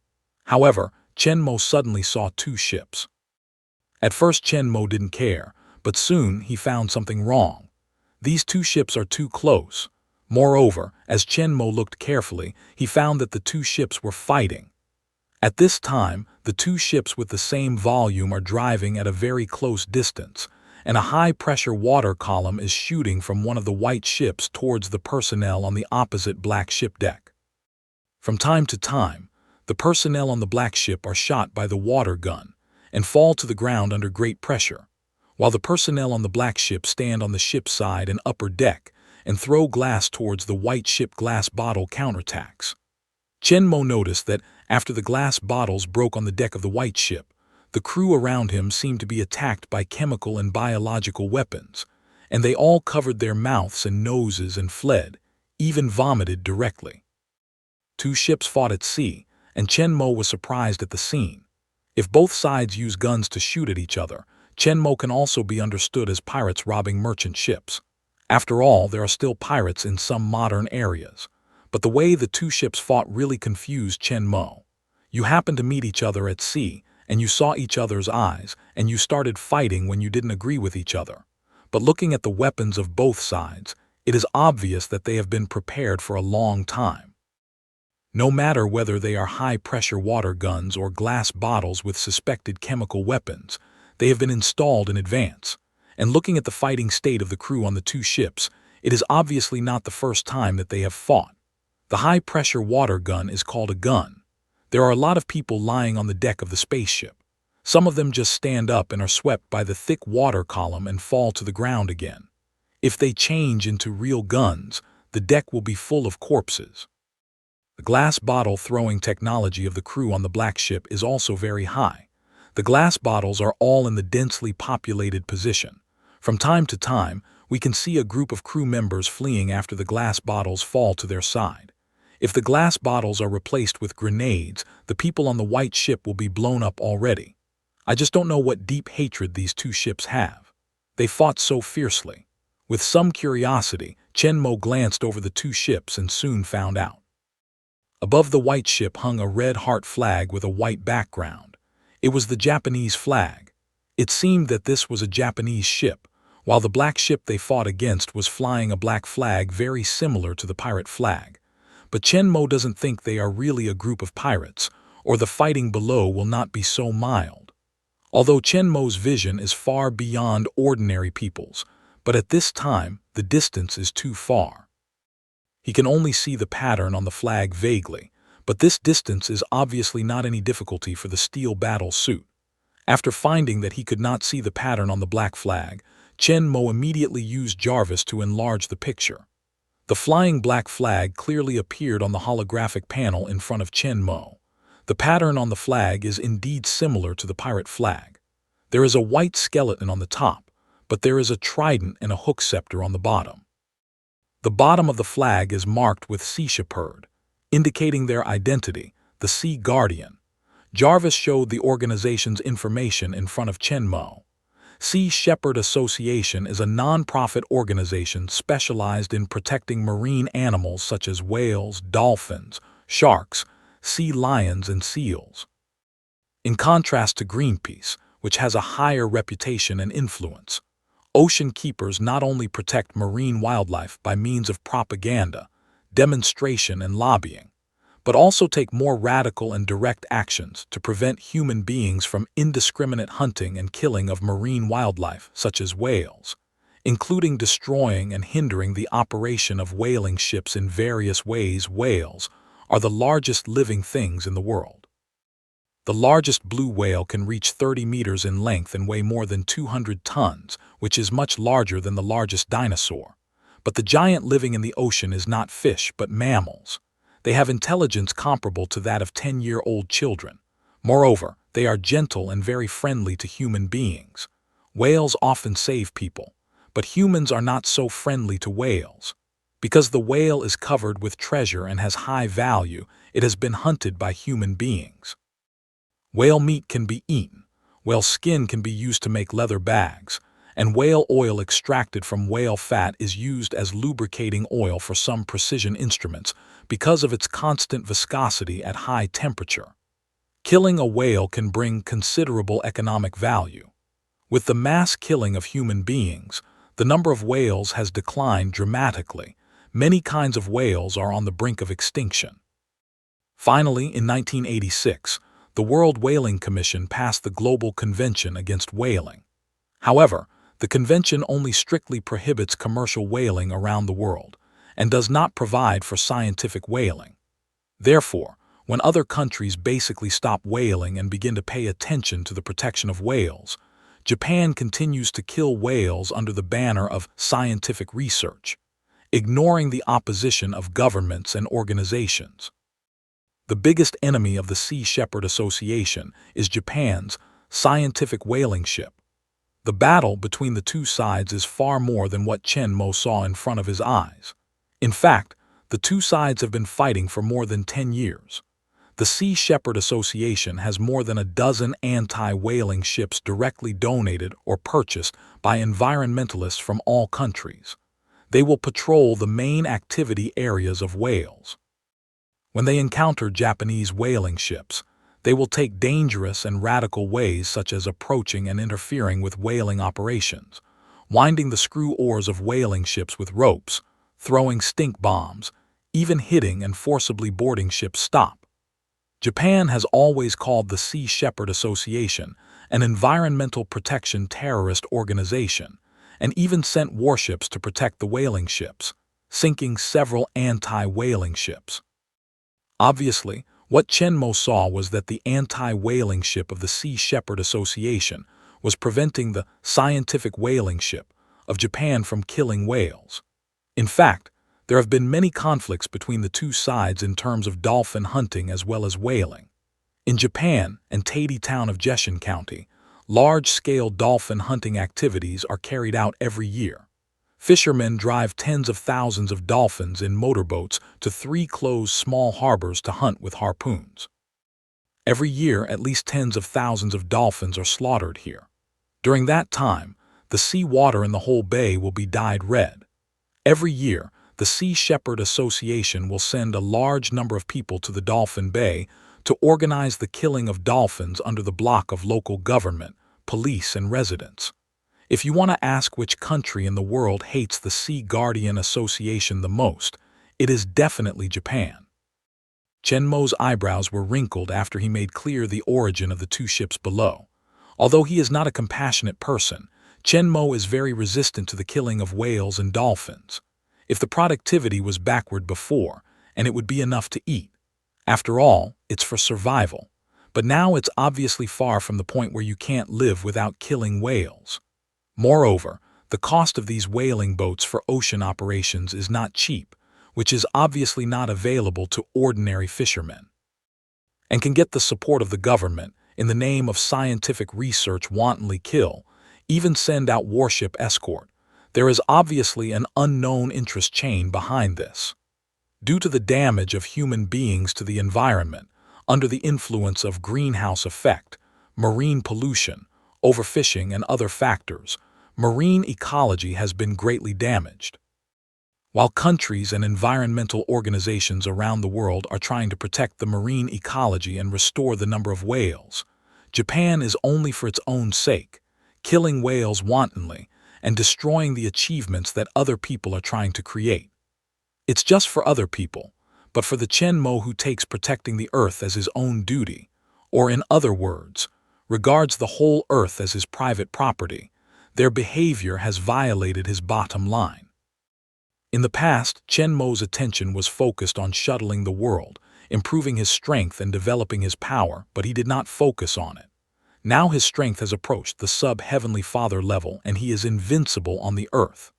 However, Chen Mo suddenly saw 2 ships. At first Chen Mo didn't care, but soon he found something wrong. These 2 ships are too close. Moreover, as Chen Mo looked carefully, he found that the 2 ships were fighting. At this time, the 2 ships with the same volume are driving at a very close distance, and a high-pressure water column is shooting from one of the white ships towards the personnel on the opposite black ship deck. From time to time, the personnel on the black ship are shot by the water gun and fall to the ground under great pressure. while the personnel on the black ship stand on the ship's side and upper deck and throw glass towards the white ship. Glass bottle counterattacks. Chen Mo noticed that after the glass bottles broke on the deck of the white ship, the crew around him seemed to be attacked by chemical and biological weapons, and they all covered their mouths and noses and fled, even vomited directly. Two ships fought at sea, and Chen Mo was surprised at the scene. If both sides use guns to shoot at each other, Chen Mo can also be understood as pirates robbing merchant ships. After all, there are still pirates in some modern areas. But the way the two ships fought really confused Chen Mo. You happened to meet each other at sea, and you saw each other's eyes, and you started fighting when you didn't agree with each other. But looking at the weapons of both sides, it is obvious that they have been prepared for a long time. No matter whether they are high-pressure water guns or glass bottles with suspected chemical weapons, they have been installed in advance. And looking at the fighting state of the crew on the two ships, it is obviously not the first time that they have fought. The high-pressure water gun is called a gun. There are a lot of people lying on the deck of the spaceship. Some of them just stand up and are swept by the thick water column and fall to the ground again. If they change into real guns, the deck will be full of corpses. The glass bottle throwing technology of the crew on the black ship is also very high. The glass bottles are all in the densely populated position. From time to time, we can see a group of crew members fleeing after the glass bottles fall to their side. If the glass bottles are replaced with grenades, the people on the white ship will be blown up already. I just don't know what deep hatred these two ships have. They fought so fiercely. With some curiosity, Chen Mo glanced over the two ships and soon found out. Above the white ship hung a red heart flag with a white background. It was the Japanese flag. It seemed that this was a Japanese ship, while the black ship they fought against was flying a black flag very similar to the pirate flag. But Chen Mo doesn't think they are really a group of pirates, or the fighting below will not be so mild. Although Chen Mo's vision is far beyond ordinary people's, but at this time, the distance is too far. He can only see the pattern on the flag vaguely, but this distance is obviously not any difficulty for the steel battle suit. After finding that he could not see the pattern on the black flag, Chen Mo immediately used Jarvis to enlarge the picture. The flying black flag clearly appeared on the holographic panel in front of Chen Mo. The pattern on the flag is indeed similar to the pirate flag. There is a white skeleton on the top, but there is a trident and a hook scepter on the bottom. The bottom of the flag is marked with Sea Shepherd, indicating their identity, the Sea Guardian. Jarvis showed the organization's information in front of Chen Mo. Sea Shepherd Association is a non-profit organization specialized in protecting marine animals such as whales, dolphins, sharks, sea lions, and seals. In contrast to Greenpeace, which has a higher reputation and influence, Ocean Keepers not only protect marine wildlife by means of propaganda, demonstration, and lobbying, but also take more radical and direct actions to prevent human beings from indiscriminate hunting and killing of marine wildlife, such as whales, including destroying and hindering the operation of whaling ships in various ways. Whales are the largest living things in the world. The largest blue whale can reach 30 meters in length and weigh more than 200 tons, which is much larger than the largest dinosaur. But the giant living in the ocean is not fish, but mammals. They have intelligence comparable to that of 10-year-old children. Moreover, they are gentle and very friendly to human beings. Whales often save people, but humans are not so friendly to whales. Because the whale is covered with treasure and has high value, it has been hunted by human beings. Whale meat can be eaten, whale skin can be used to make leather bags, and whale oil extracted from whale fat is used as lubricating oil for some precision instruments because of its constant viscosity at high temperature. Killing a whale can bring considerable economic value. With the mass killing of human beings, the number of whales has declined dramatically. Many kinds of whales are on the brink of extinction. Finally, in 1986, the World Whaling Commission passed the Global Convention Against Whaling. However, the convention only strictly prohibits commercial whaling around the world and does not provide for scientific whaling. Therefore, when other countries basically stop whaling and begin to pay attention to the protection of whales, Japan continues to kill whales under the banner of scientific research, ignoring the opposition of governments and organizations. The biggest enemy of the Sea Shepherd Association is Japan's scientific whaling ship. The battle between the two sides is far more than what Chen Mo saw in front of his eyes. In fact, the two sides have been fighting for more than 10 years. The Sea Shepherd Association has more than a dozen anti-whaling ships directly donated or purchased by environmentalists from all countries. They will patrol the main activity areas of whales. When they encounter Japanese whaling ships, they will take dangerous and radical ways such as approaching and interfering with whaling operations, winding the screw oars of whaling ships with ropes, throwing stink bombs, even hitting and forcibly boarding ships stop. Japan has always called the Sea Shepherd Association an environmental protection terrorist organization, and even sent warships to protect the whaling ships, sinking several anti-whaling ships. Obviously, what Chen Mo saw was that the anti-whaling ship of the Sea Shepherd Association was preventing the scientific whaling ship of Japan from killing whales. In fact, there have been many conflicts between the two sides in terms of dolphin hunting as well as whaling. In Japan and Taiti town of Jeshin County, large-scale dolphin hunting activities are carried out every year. Fishermen drive tens of thousands of dolphins in motorboats to 3 closed small harbors to hunt with harpoons. Every year, at least tens of thousands of dolphins are slaughtered here. During that time, the sea water in the whole bay will be dyed red. Every year, the Sea Shepherd Association will send a large number of people to the Dolphin Bay to organize the killing of dolphins under the block of local government, police, and residents. If you want to ask which country in the world hates the Sea Guardian Association the most, it is definitely Japan. Chen Mo's eyebrows were wrinkled after he made clear the origin of the two ships below. Although he is not a compassionate person, Chen Mo is very resistant to the killing of whales and dolphins. If the productivity was backward before, and it would be enough to eat. After all, it's for survival. But now it's obviously far from the point where you can't live without killing whales. Moreover, the cost of these whaling boats for ocean operations is not cheap, which is obviously not available to ordinary fishermen. And can get the support of the government, in the name of scientific research, wantonly kill, even send out warship escort. There is obviously an unknown interest chain behind this. Due to the damage of human beings to the environment, under the influence of greenhouse effect, marine pollution, overfishing, and other factors, marine ecology has been greatly damaged. While countries and environmental organizations around the world are trying to protect the marine ecology and restore the number of whales, Japan is only for its own sake, killing whales wantonly and destroying the achievements that other people are trying to create. It's just for other people, but for the Chen Mo who takes protecting the earth as his own duty, or in other words, regards the whole earth as his private property, their behavior has violated his bottom line. In the past, Chen Mo's attention was focused on shuttling the world, improving his strength and developing his power, but he did not focus on it. Now his strength has approached the sub-Heavenly Father level and he is invincible on the earth.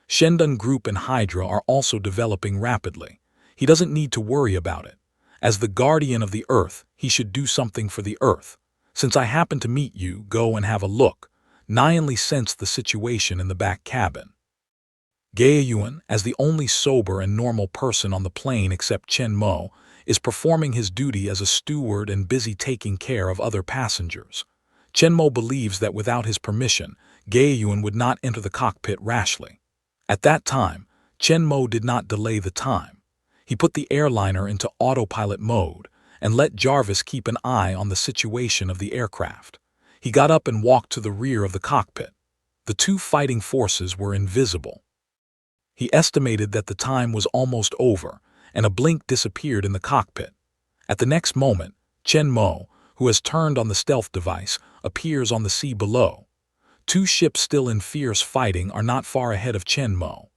Shendun Group and Hydra are also developing rapidly. He doesn't need to worry about it. As the guardian of the earth, he should do something for the earth. Since I happen to meet you, go and have a look. Nyanli sensed the situation in the back cabin. Gaeyuan, as the only sober and normal person on the plane except Chen Mo, is performing his duty as a steward and busy taking care of other passengers. Chen Mo believes that without his permission, Gaeyuan would not enter the cockpit rashly. At that time, Chen Mo did not delay the time. He put the airliner into autopilot mode and let Jarvis keep an eye on the situation of the aircraft. He got up and walked to the rear of the cockpit. The two fighting forces were invisible. He estimated that the time was almost over, and a blink disappeared in the cockpit. At the next moment, Chen Mo, who has turned on the stealth device, appears on the sea below. Two ships still in fierce fighting are not far ahead of Chen Mo.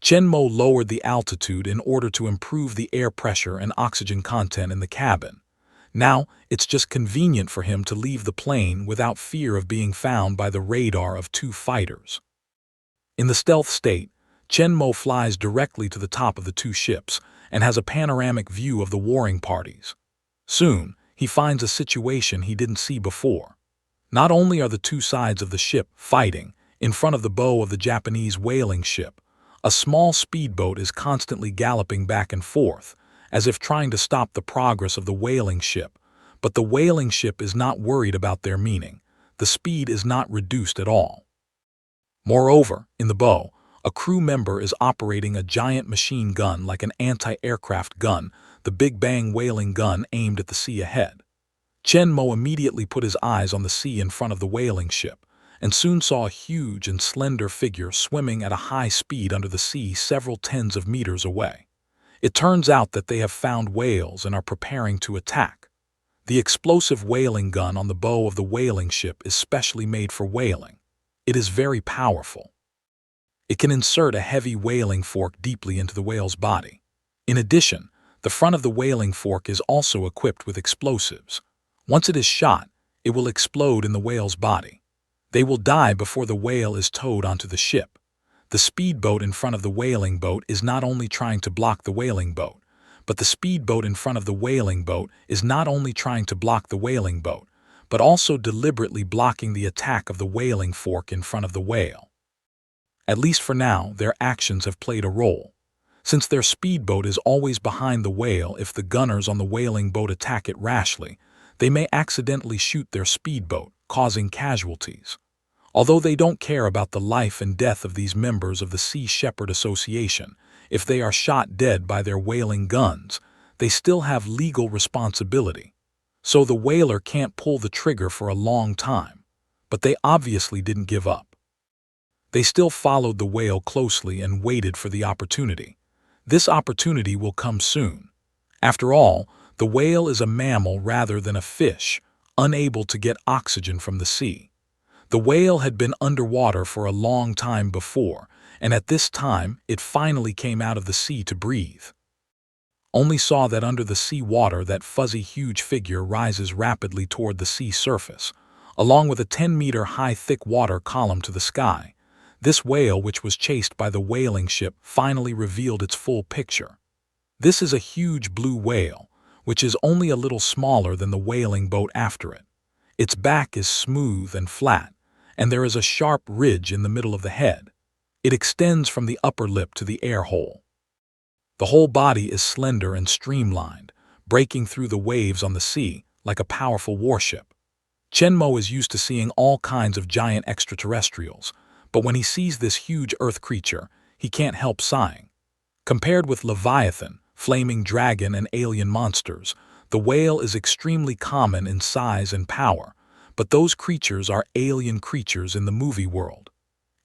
Chen Mo lowered the altitude in order to improve the air pressure and oxygen content in the cabin. Now, it's just convenient for him to leave the plane without fear of being found by the radar of two fighters. In the stealth state, Chen Mo flies directly to the top of the two ships and has a panoramic view of the warring parties. Soon, he finds a situation he didn't see before. Not only are the two sides of the ship fighting, in front of the bow of the Japanese whaling ship, a small speedboat is constantly galloping back and forth, as if trying to stop the progress of the whaling ship, but the whaling ship is not worried about their meaning. The speed is not reduced at all. Moreover, in the bow, a crew member is operating a giant machine gun like an anti-aircraft gun, the Big Bang whaling gun aimed at the sea ahead. Chen Mo immediately put his eyes on the sea in front of the whaling ship, and soon saw a huge and slender figure swimming at a high speed under the sea several tens of meters away. It turns out that they have found whales and are preparing to attack. The explosive whaling gun on the bow of the whaling ship is specially made for whaling. It is very powerful. It can insert a heavy whaling fork deeply into the whale's body. In addition, the front of the whaling fork is also equipped with explosives. Once it is shot, it will explode in the whale's body. They will die before the whale is towed onto the ship. The speedboat in front of the whaling boat is not only trying to block the whaling boat, but the speedboat in front of the whaling boat is not only trying to block the whaling boat, but also deliberately blocking the attack of the whaling fork in front of the whale. At least for now, their actions have played a role. Since their speedboat is always behind the whale, if the gunners on the whaling boat attack it rashly, they may accidentally shoot their speedboat, causing casualties. Although they don't care about the life and death of these members of the Sea Shepherd Association, if they are shot dead by their whaling guns, they still have legal responsibility. So the whaler can't pull the trigger for a long time, but they obviously didn't give up. They still followed the whale closely and waited for the opportunity. This opportunity will come soon. After all, the whale is a mammal rather than a fish, unable to get oxygen from the sea. The whale had been underwater for a long time before, and at this time it finally came out of the sea to breathe. Only saw that under the sea water that fuzzy huge figure rises rapidly toward the sea surface, along with a 10-meter high thick water column to the sky. This whale, which was chased by the whaling ship, finally revealed its full picture. This is a huge blue whale, which is only a little smaller than the whaling boat after it. Its back is smooth and flat, and there is a sharp ridge in the middle of the head. It extends from the upper lip to the air hole. The whole body is slender and streamlined, breaking through the waves on the sea like a powerful warship. Chen Mo is used to seeing all kinds of giant extraterrestrials, but when he sees this huge earth creature, he can't help sighing. Compared with Leviathan, flaming dragon, and alien monsters, the whale is extremely common in size and power, but those creatures are alien creatures in the movie world.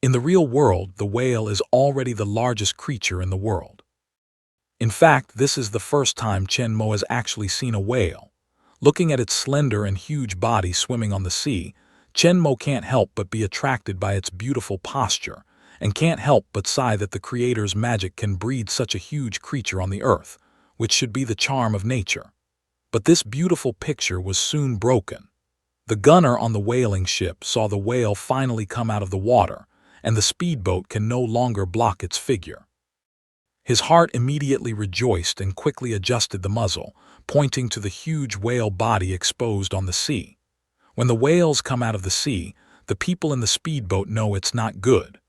In the real world, the whale is already the largest creature in the world. In fact, this is the first time Chen Mo has actually seen a whale. Looking at its slender and huge body swimming on the sea, Chen Mo can't help but be attracted by its beautiful posture, and can't help but sigh that the Creator's magic can breed such a huge creature on the earth, which should be the charm of nature. But this beautiful picture was soon broken. The gunner on the whaling ship saw the whale finally come out of the water, and the speedboat can no longer block its figure. His heart immediately rejoiced and quickly adjusted the muzzle, pointing to the huge whale body exposed on the sea. When the whales come out of the sea, the people in the speedboat know it's not good.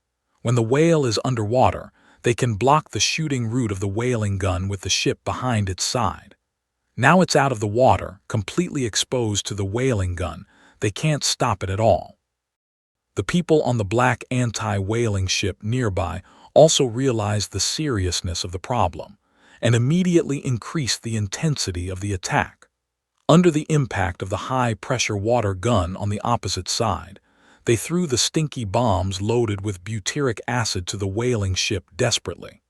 When the whale is underwater, they can block the shooting route of the whaling gun with the ship behind its side. Now it's out of the water, completely exposed to the whaling gun, they can't stop it at all. The people on the black anti-whaling ship nearby also realized the seriousness of the problem, and immediately increased the intensity of the attack. Under the impact of the high-pressure water gun on the opposite side, they threw the stinky bombs loaded with butyric acid to the whaling ship desperately.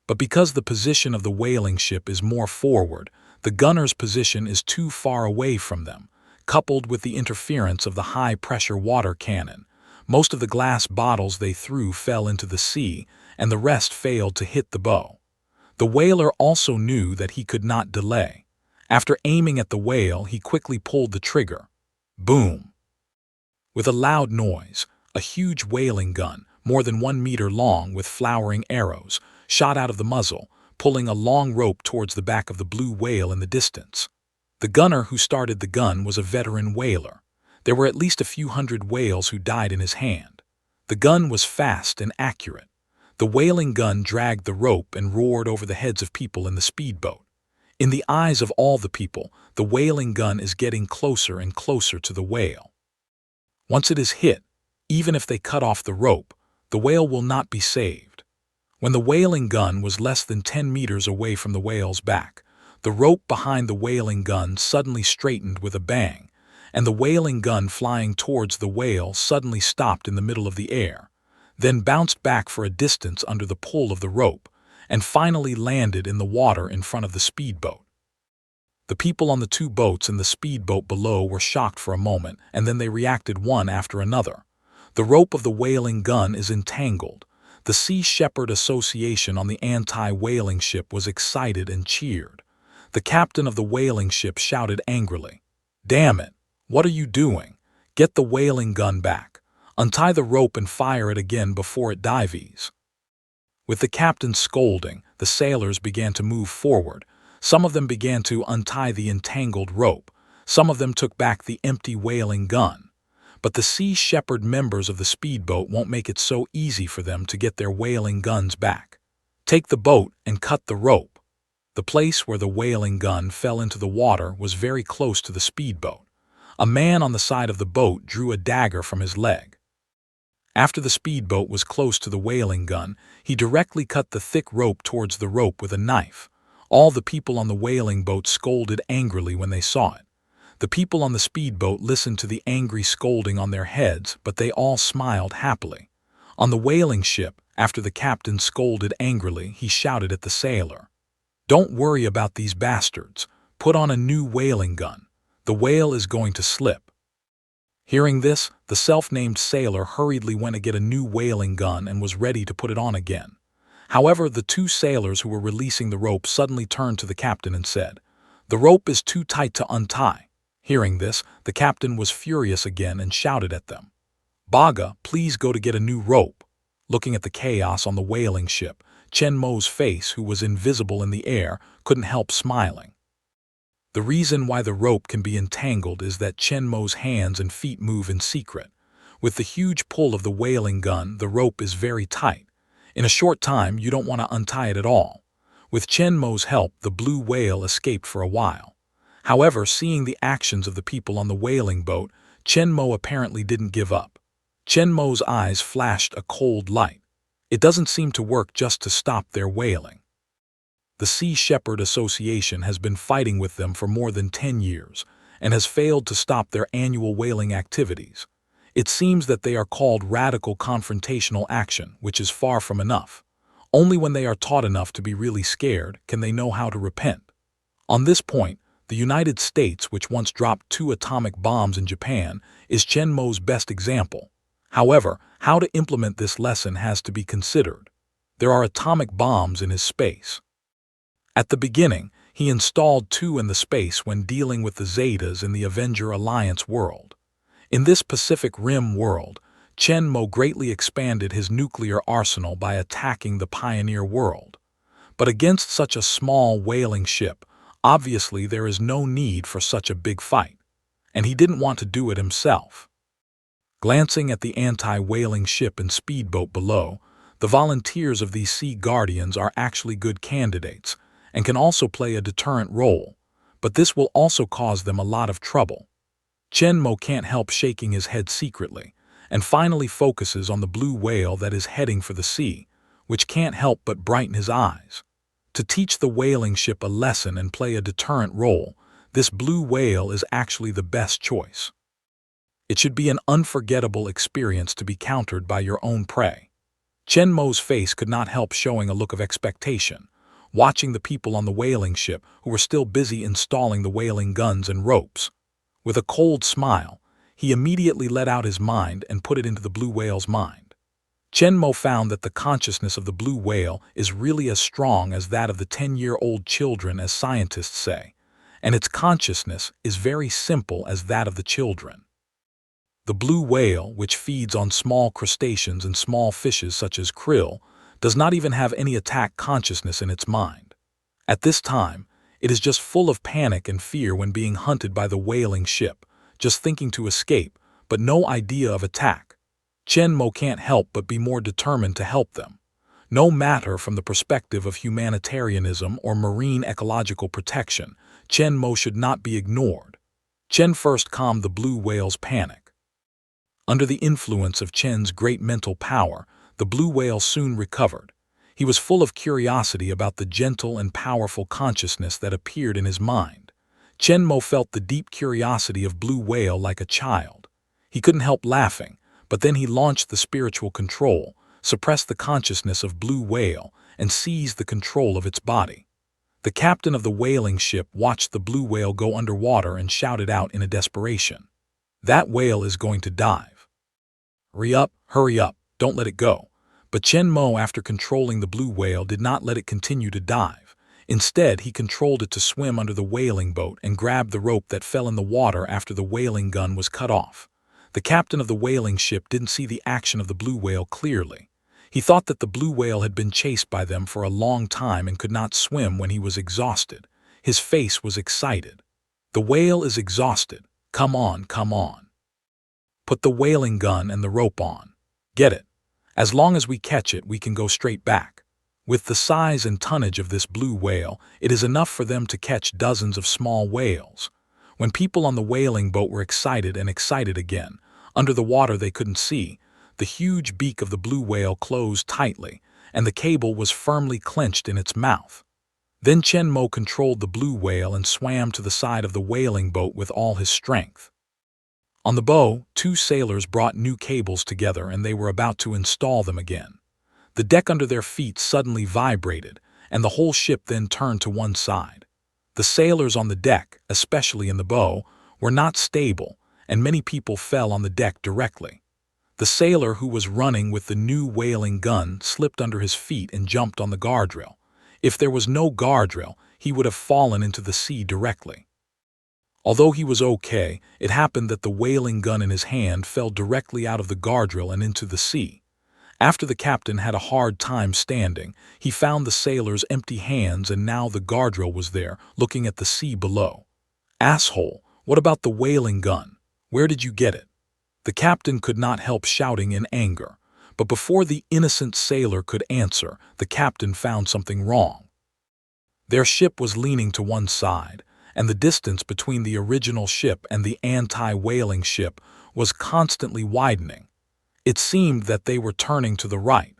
But because the position of the whaling ship is more forward, the gunner's position is too far away from them, coupled with the interference of the high-pressure water cannon. Most of the glass bottles they threw fell into the sea, and the rest failed to hit the bow. The whaler also knew that he could not delay. After aiming at the whale, he quickly pulled the trigger. Boom! With a loud noise, a huge whaling gun, more than 1 meter long with flowering arrows, shot out of the muzzle, pulling a long rope towards the back of the blue whale in the distance. The gunner who started the gun was a veteran whaler. There were at least a few hundred whales who died in his hand. The gun was fast and accurate. The whaling gun dragged the rope and roared over the heads of people in the speedboat. In the eyes of all the people, the whaling gun is getting closer and closer to the whale. Once it is hit, even if they cut off the rope, the whale will not be saved. When the whaling gun was less than 10 meters away from the whale's back, the rope behind the whaling gun suddenly straightened with a bang, and the whaling gun flying towards the whale suddenly stopped in the middle of the air, then bounced back for a distance under the pull of the rope, and finally landed in the water in front of the speedboat. The people on the 2 boats and the speedboat below were shocked for a moment, and then they reacted one after another. The rope of the whaling gun is entangled. The Sea Shepherd Association on the anti-whaling ship was excited and cheered. The captain of the whaling ship shouted angrily, "Damn it! What are you doing? Get the whaling gun back. Untie the rope and fire it again before it dives." With the captain scolding, the sailors began to move forward. Some of them began to untie the entangled rope. Some of them took back the empty whaling gun. But the Sea Shepherd members of the speedboat won't make it so easy for them to get their whaling guns back. Take the boat and cut the rope. The place where the whaling gun fell into the water was very close to the speedboat. A man on the side of the boat drew a dagger from his leg. After the speedboat was close to the whaling gun, he directly cut the thick rope towards the rope with a knife. All the people on the whaling boat scolded angrily when they saw it. The people on the speedboat listened to the angry scolding on their heads, but they all smiled happily. On the whaling ship, after the captain scolded angrily, he shouted at the sailor, "Don't worry about these bastards. Put on a new whaling gun. The whale is going to slip." Hearing this, the self-named sailor hurriedly went to get a new whaling gun and was ready to put it on again. However, the 2 sailors who were releasing the rope suddenly turned to the captain and said, "The rope is too tight to untie." Hearing this, the captain was furious again and shouted at them, "Baga, please go to get a new rope." Looking at the chaos on the whaling ship, Chen Mo's face, who was invisible in the air, couldn't help smiling. The reason why the rope can be entangled is that Chen Mo's hands and feet move in secret. With the huge pull of the whaling gun, the rope is very tight. In a short time, you don't want to untie it at all. With Chen Mo's help, the blue whale escaped for a while. However, seeing the actions of the people on the whaling boat, Chen Mo apparently didn't give up. Chen Mo's eyes flashed a cold light. It doesn't seem to work just to stop their whaling. The Sea Shepherd Association has been fighting with them for more than 10 years and has failed to stop their annual whaling activities. It seems that they are called radical confrontational action, which is far from enough. Only when they are taught enough to be really scared can they know how to repent. On this point, the United States, which once dropped 2 atomic bombs in Japan, is Chen Mo's best example. However, how to implement this lesson has to be considered. There are atomic bombs in his space. At the beginning, he installed 2 in the space when dealing with the Zetas in the Avenger Alliance world. In this Pacific Rim world, Chen Mo greatly expanded his nuclear arsenal by attacking the Pioneer world. But against such a small whaling ship, obviously there is no need for such a big fight, and he didn't want to do it himself. Glancing at the anti-whaling ship and speedboat below, the volunteers of these Sea Guardians are actually good candidates and can also play a deterrent role, but this will also cause them a lot of trouble. Chen Mo can't help shaking his head secretly, and finally focuses on the blue whale that is heading for the sea, which can't help but brighten his eyes. To teach the whaling ship a lesson and play a deterrent role, this blue whale is actually the best choice. It should be an unforgettable experience to be countered by your own prey. Chen Mo's face could not help showing a look of expectation, watching the people on the whaling ship who were still busy installing the whaling guns and ropes. With a cold smile, he immediately let out his mind and put it into the blue whale's mind. Chen Mo found that the consciousness of the blue whale is really as strong as that of the 10-year-old children, as scientists say, and its consciousness is very simple as that of the children. The blue whale, which feeds on small crustaceans and small fishes such as krill, does not even have any attack consciousness in its mind. At this time, it is just full of panic and fear when being hunted by the whaling ship, just thinking to escape, but no idea of attack. Chen Mo can't help but be more determined to help them. No matter from the perspective of humanitarianism or marine ecological protection, Chen Mo should not be ignored. Chen first calmed the blue whale's panic. Under the influence of Chen's great mental power, the blue whale soon recovered. He was full of curiosity about the gentle and powerful consciousness that appeared in his mind. Chen Mo felt the deep curiosity of blue whale like a child. He couldn't help laughing, but then he launched the spiritual control, suppressed the consciousness of blue whale, and seized the control of its body. The captain of the whaling ship watched the blue whale go underwater and shouted out in a desperation, "That whale is going to dive. Hurry up, don't let it go." But Chen Mo, after controlling the blue whale, did not let it continue to dive. Instead, he controlled it to swim under the whaling boat and grabbed the rope that fell in the water after the whaling gun was cut off. The captain of the whaling ship didn't see the action of the blue whale clearly. He thought that the blue whale had been chased by them for a long time and could not swim when he was exhausted. His face was excited. "The whale is exhausted. Come on, come on. Put the whaling gun and the rope on. Get it. As long as we catch it, we can go straight back." With the size and tonnage of this blue whale, it is enough for them to catch dozens of small whales. When people on the whaling boat were excited and excited again, under the water they couldn't see, the huge beak of the blue whale closed tightly, and the cable was firmly clenched in its mouth. Then Chen Mo controlled the blue whale and swam to the side of the whaling boat with all his strength. On the bow, two sailors brought new cables together and they were about to install them again. The deck under their feet suddenly vibrated, and the whole ship then turned to one side. The sailors on the deck, especially in the bow, were not stable, and many people fell on the deck directly. The sailor who was running with the new whaling gun slipped under his feet and jumped on the guardrail. If there was no guardrail, he would have fallen into the sea directly. Although he was okay, it happened that the whaling gun in his hand fell directly out of the guardrail and into the sea. After the captain had a hard time standing, he found the sailor's empty hands, and now the guardrail was there, looking at the sea below. "Asshole, what about the whaling gun? Where did you get it?" The captain could not help shouting in anger, but before the innocent sailor could answer, the captain found something wrong. Their ship was leaning to one side, and the distance between the original ship and the anti-whaling ship was constantly widening. It seemed that they were turning to the right,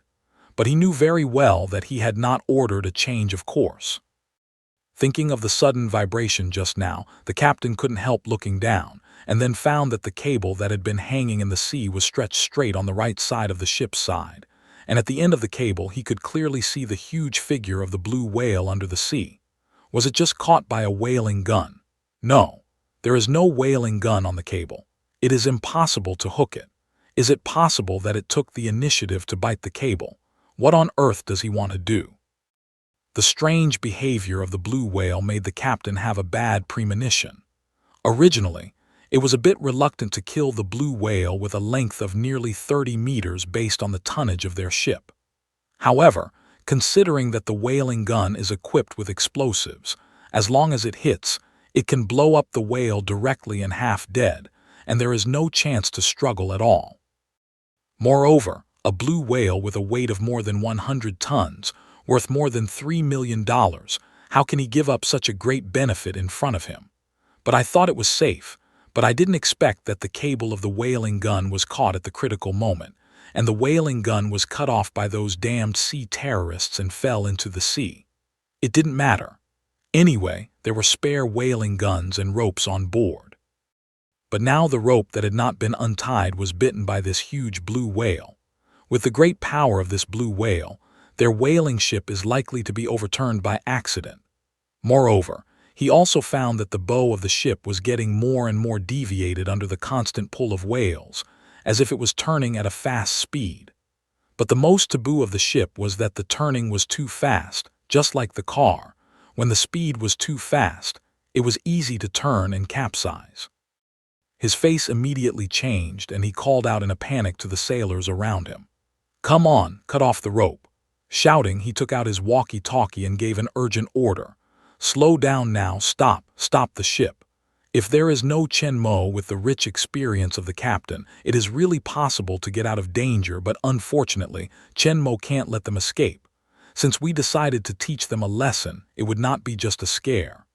but he knew very well that he had not ordered a change of course. Thinking of the sudden vibration just now, the captain couldn't help looking down, and then found that the cable that had been hanging in the sea was stretched straight on the right side of the ship's side, and at the end of the cable he could clearly see the huge figure of the blue whale under the sea. Was it just caught by a whaling gun? No, there is no whaling gun on the cable. It is impossible to hook it. Is it possible that it took the initiative to bite the cable? What on earth does he want to do? The strange behavior of the blue whale made the captain have a bad premonition. Originally, it was a bit reluctant to kill the blue whale with a length of nearly 30 meters based on the tonnage of their ship. However, considering that the whaling gun is equipped with explosives, as long as it hits, it can blow up the whale directly and half dead, and there is no chance to struggle at all. Moreover, a blue whale with a weight of more than 100 tons, worth more than $3 million, how can he give up such a great benefit in front of him? But I thought it was safe, but I didn't expect that the cable of the whaling gun was caught at the critical moment, and the whaling gun was cut off by those damned sea terrorists and fell into the sea. It didn't matter. Anyway, there were spare whaling guns and ropes on board. But now the rope that had not been untied was bitten by this huge blue whale. With the great power of this blue whale, their whaling ship is likely to be overturned by accident. Moreover, he also found that the bow of the ship was getting more and more deviated under the constant pull of whales, as if it was turning at a fast speed. But the most taboo of the ship was that the turning was too fast, just like the car. When the speed was too fast, It was easy to turn and capsize. His face immediately changed, and he called out in a panic to the sailors around him. "Come on, cut off the rope." Shouting, he took out his walkie-talkie and gave an urgent order. "Slow down now, stop the ship." If there is no Chen Mo with the rich experience of the captain, it is really possible to get out of danger, but unfortunately, Chen Mo can't let them escape. Since we decided to teach them a lesson, it would not be just a scare.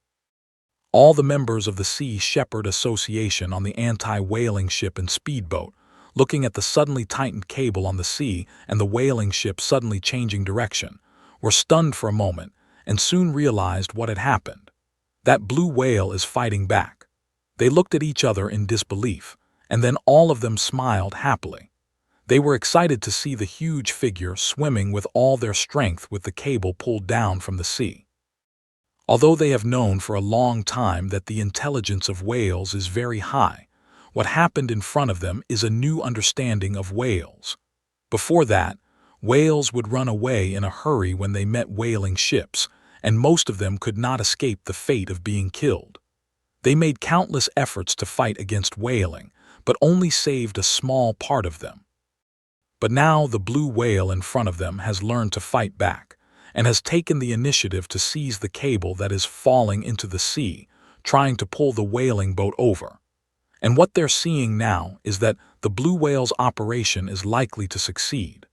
All the members of the Sea Shepherd Association on the anti-whaling ship and speedboat, looking at the suddenly tightened cable on the sea and the whaling ship suddenly changing direction, were stunned for a moment and soon realized what had happened. That blue whale is fighting back. They looked at each other in disbelief, and then all of them smiled happily. They were excited to see the huge figure swimming with all their strength with the cable pulled down from the sea. Although they have known for a long time that the intelligence of whales is very high, what happened in front of them is a new understanding of whales. Before that, whales would run away in a hurry when they met whaling ships, and most of them could not escape the fate of being killed. They made countless efforts to fight against whaling, but only saved a small part of them. But now the blue whale in front of them has learned to fight back, and has taken the initiative to seize the cable that is falling into the sea, trying to pull the whaling boat over. And what they're seeing now is that the blue whale's operation is likely to succeed.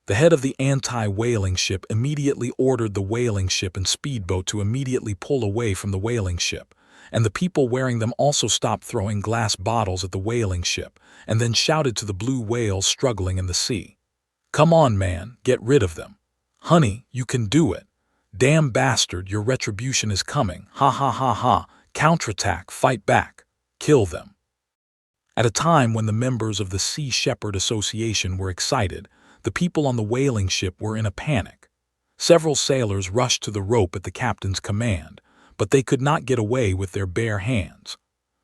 The head of the anti-whaling ship immediately ordered the whaling ship and speedboat to immediately pull away from the whaling ship, and the people wearing them also stopped throwing glass bottles at the whaling ship, and then shouted to the blue whales struggling in the sea. "Come on, man, get rid of them. Honey, you can do it. Damn bastard, your retribution is coming. Ha ha ha ha. Counterattack, fight back. Kill them." At a time when the members of the Sea Shepherd Association were excited, the people on the whaling ship were in a panic. Several sailors rushed to the rope at the captain's command, but they could not get away with their bare hands.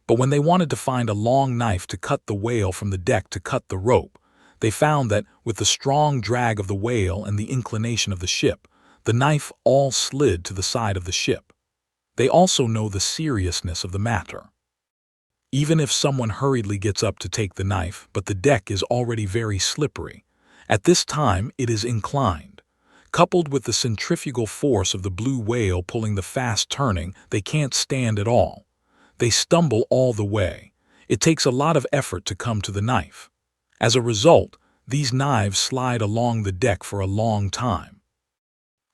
But when they wanted to find a long knife to cut the whale from the deck to cut the rope, they found that, with the strong drag of the whale and the inclination of the ship, the knife all slid to the side of the ship. They also know the seriousness of the matter. Even if someone hurriedly gets up to take the knife, but the deck is already very slippery, at this time it is inclined. Coupled with the centrifugal force of the blue whale pulling the fast turning, they can't stand at all. They stumble all the way. It takes a lot of effort to come to the knife. As a result, these knives slide along the deck for a long time.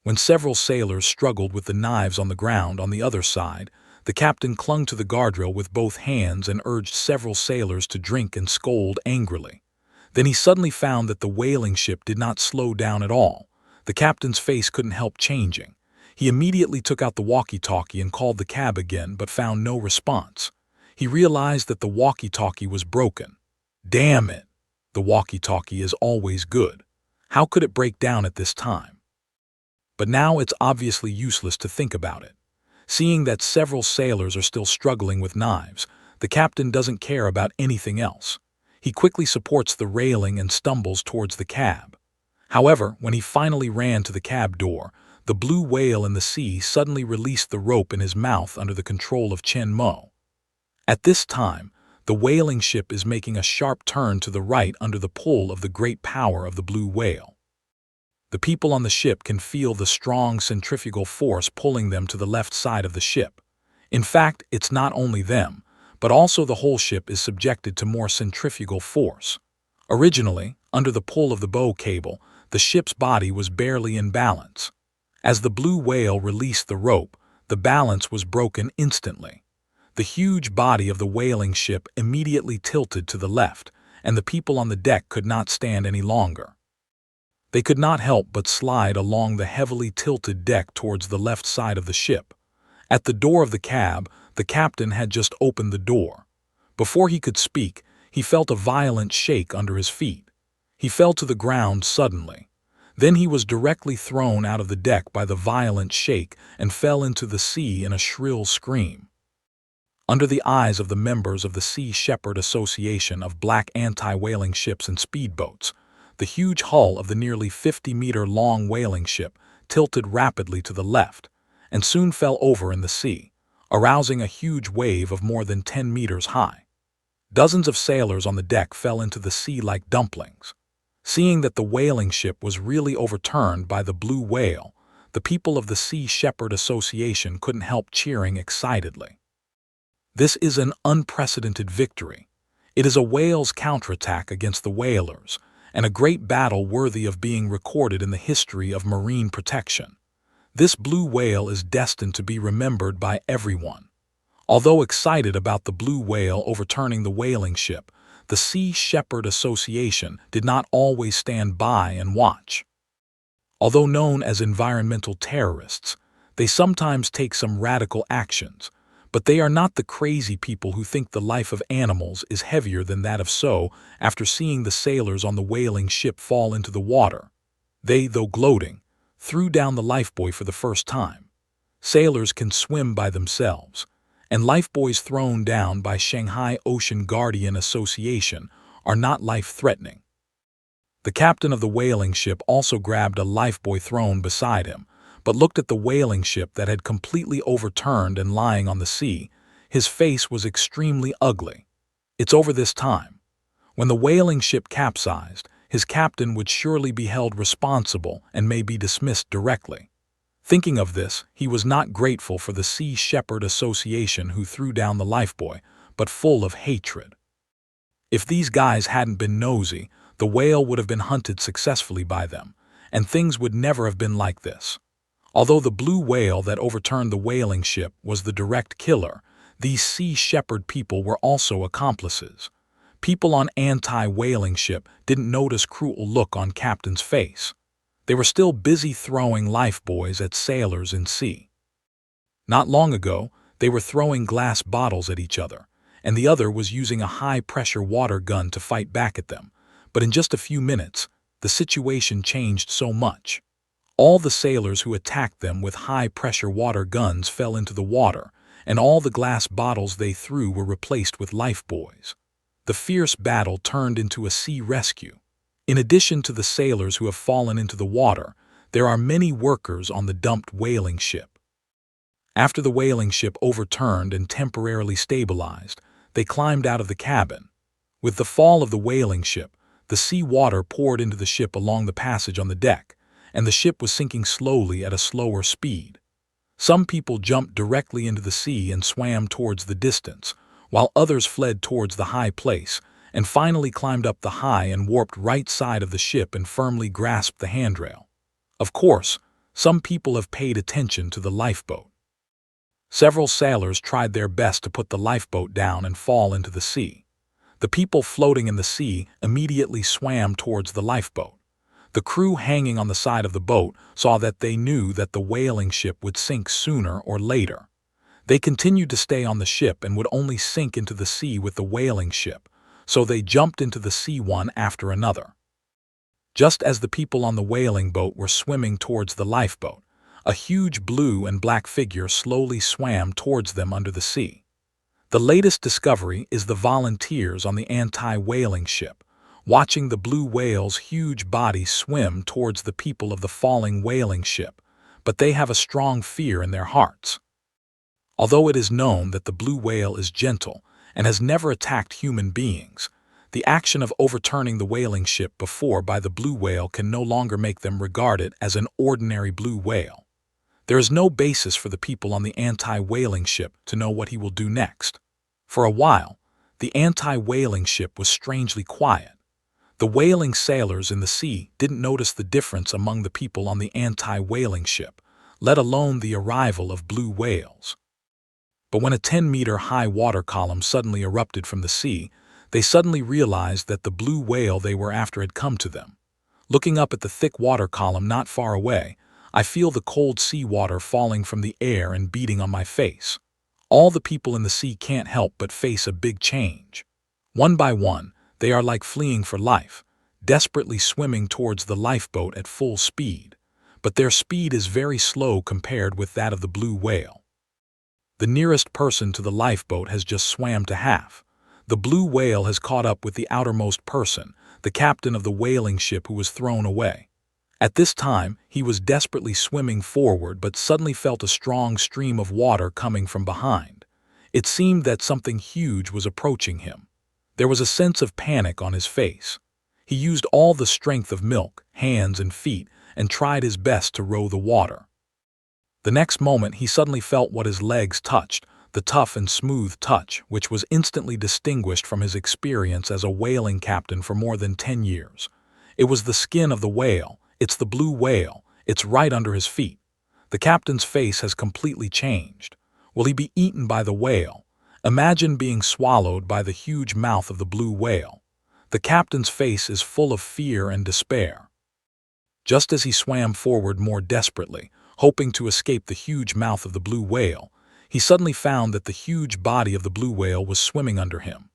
When several sailors struggled with the knives on the ground on the other side, the captain clung to the guardrail with both hands and urged several sailors to drink and scold angrily. Then he suddenly found that the whaling ship did not slow down at all. The captain's face couldn't help changing. He immediately took out the walkie-talkie and called the cab again, but found no response. He realized that the walkie-talkie was broken. Damn it! The walkie-talkie is always good. How could it break down at this time? But now it's obviously useless to think about it. Seeing that several sailors are still struggling with knives, the captain doesn't care about anything else. He quickly supports the railing and stumbles towards the cab. However, when he finally ran to the cab door, the blue whale in the sea suddenly released the rope in his mouth under the control of Chen Mo. At this time, the whaling ship is making a sharp turn to the right under the pull of the great power of the blue whale. The people on the ship can feel the strong centrifugal force pulling them to the left side of the ship. In fact, it's not only them, but also the whole ship is subjected to more centrifugal force. Originally, under the pull of the bow cable, the ship's body was barely in balance. As the blue whale released the rope, the balance was broken instantly. The huge body of the whaling ship immediately tilted to the left, and the people on the deck could not stand any longer. They could not help but slide along the heavily tilted deck towards the left side of the ship. At the door of the cab, the captain had just opened the door. Before he could speak, he felt a violent shake under his feet. He fell to the ground suddenly. Then he was directly thrown out of the deck by the violent shake and fell into the sea in a shrill scream. Under the eyes of the members of the Sea Shepherd Association of black anti-whaling ships and speedboats, the huge hull of the nearly 50-meter-long whaling ship tilted rapidly to the left and soon fell over in the sea, arousing a huge wave of more than 10 meters high. Dozens of sailors on the deck fell into the sea like dumplings. Seeing that the whaling ship was really overturned by the blue whale, the people of the Sea Shepherd Association couldn't help cheering excitedly. This is an unprecedented victory. It is a whale's counterattack against the whalers, and a great battle worthy of being recorded in the history of marine protection. This blue whale is destined to be remembered by everyone. Although excited about the blue whale overturning the whaling ship, the Sea Shepherd Association did not always stand by and watch. Although known as environmental terrorists, they sometimes take some radical actions, but they are not the crazy people who think the life of animals is heavier than that of so. After seeing the sailors on the whaling ship fall into the water, they, though gloating, threw down the lifebuoy for the first time. Sailors can swim by themselves, and lifebuoys thrown down by Shanghai Ocean Guardian Association are not life-threatening. The captain of the whaling ship also grabbed a lifebuoy thrown beside him, but looked at the whaling ship that had completely overturned and lying on the sea. His face was extremely ugly. It's over this time. When the whaling ship capsized, his captain would surely be held responsible and may be dismissed directly. Thinking of this, he was not grateful for the Sea Shepherd Association who threw down the lifebuoy, but full of hatred. If these guys hadn't been nosy, the whale would have been hunted successfully by them, and things would never have been like this. Although the blue whale that overturned the whaling ship was the direct killer, these Sea Shepherd people were also accomplices. People on anti-whaling ship didn't notice cruel look on captain's face. They were still busy throwing lifebuoys at sailors in sea. Not long ago, they were throwing glass bottles at each other, and the other was using a high-pressure water gun to fight back at them. But in just a few minutes, the situation changed so much. All the sailors who attacked them with high-pressure water guns fell into the water, and all the glass bottles they threw were replaced with lifebuoys. The fierce battle turned into a sea rescue. In addition to the sailors who have fallen into the water, there are many workers on the dumped whaling ship. After the whaling ship overturned and temporarily stabilized, they climbed out of the cabin. With the fall of the whaling ship, the sea water poured into the ship along the passage on the deck, and the ship was sinking slowly at a slower speed. Some people jumped directly into the sea and swam towards the distance, while others fled towards the high place, and finally climbed up the high and warped right side of the ship and firmly grasped the handrail. Of course, some people have paid attention to the lifeboat. Several sailors tried their best to put the lifeboat down and fall into the sea. The people floating in the sea immediately swam towards the lifeboat. The crew hanging on the side of the boat saw that they knew that the whaling ship would sink sooner or later. They continued to stay on the ship and would only sink into the sea with the whaling ship, so they jumped into the sea one after another. Just as the people on the whaling boat were swimming towards the lifeboat, a huge blue and black figure slowly swam towards them under the sea. The latest discovery is the volunteers on the anti-whaling ship, watching the blue whale's huge body swim towards the people of the falling whaling ship, but they have a strong fear in their hearts. Although it is known that the blue whale is gentle and has never attacked human beings, the action of overturning the whaling ship before by the blue whale can no longer make them regard it as an ordinary blue whale. There is no basis for the people on the anti-whaling ship to know what he will do next. For a while, the anti-whaling ship was strangely quiet. The whaling sailors in the sea didn't notice the difference among the people on the anti-whaling ship, let alone the arrival of blue whales. But when a 10-meter high water column suddenly erupted from the sea, they suddenly realized that the blue whale they were after had come to them. Looking up at the thick water column not far away, I feel the cold sea water falling from the air and beating on my face. All the people in the sea can't help but face a big change. One by one, they are like fleeing for life, desperately swimming towards the lifeboat at full speed, but their speed is very slow compared with that of the blue whale. The nearest person to the lifeboat has just swam to half. The blue whale has caught up with the outermost person, the captain of the whaling ship who was thrown away. At this time, he was desperately swimming forward but suddenly felt a strong stream of water coming from behind. It seemed that something huge was approaching him. There was a sense of panic on his face. He used all the strength of milk, hands and feet, and tried his best to row the water. The next moment he suddenly felt what his legs touched, the tough and smooth touch, which was instantly distinguished from his experience as a whaling captain for more than 10 years. It was the skin of the whale. It's the blue whale. It's right under his feet. The captain's face has completely changed. Will he be eaten by the whale? Imagine being swallowed by the huge mouth of the blue whale. The captain's face is full of fear and despair. Just as he swam forward more desperately, hoping to escape the huge mouth of the blue whale, he suddenly found that the huge body of the blue whale was swimming under him.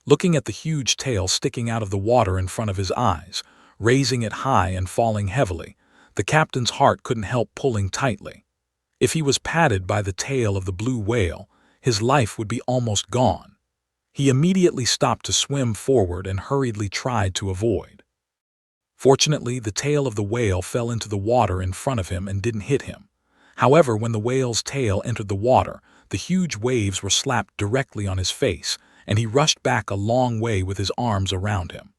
Looking at the huge tail sticking out of the water in front of his eyes, raising it high and falling heavily, the captain's heart couldn't help pulling tightly. If he was patted by the tail of the blue whale, his life would be almost gone. He immediately stopped to swim forward and hurriedly tried to avoid. Fortunately, the tail of the whale fell into the water in front of him and didn't hit him. However, when the whale's tail entered the water, the huge waves were slapped directly on his face, and he rushed back a long way with his arms around him.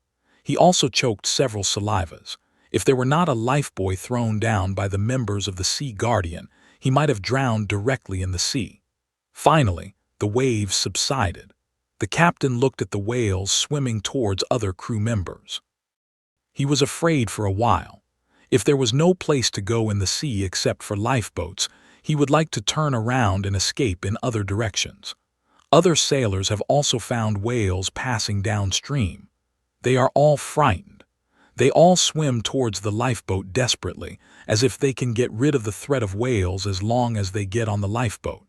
He also choked several salivas. If there were not a lifebuoy thrown down by the members of the Sea Guardian, he might have drowned directly in the sea. Finally, the waves subsided. The captain looked at the whales swimming towards other crew members. He was afraid for a while. If there was no place to go in the sea except for lifeboats, he would like to turn around and escape in other directions. Other sailors have also found whales passing downstream. They are all frightened. They all swim towards the lifeboat desperately, as if they can get rid of the threat of whales as long as they get on the lifeboat.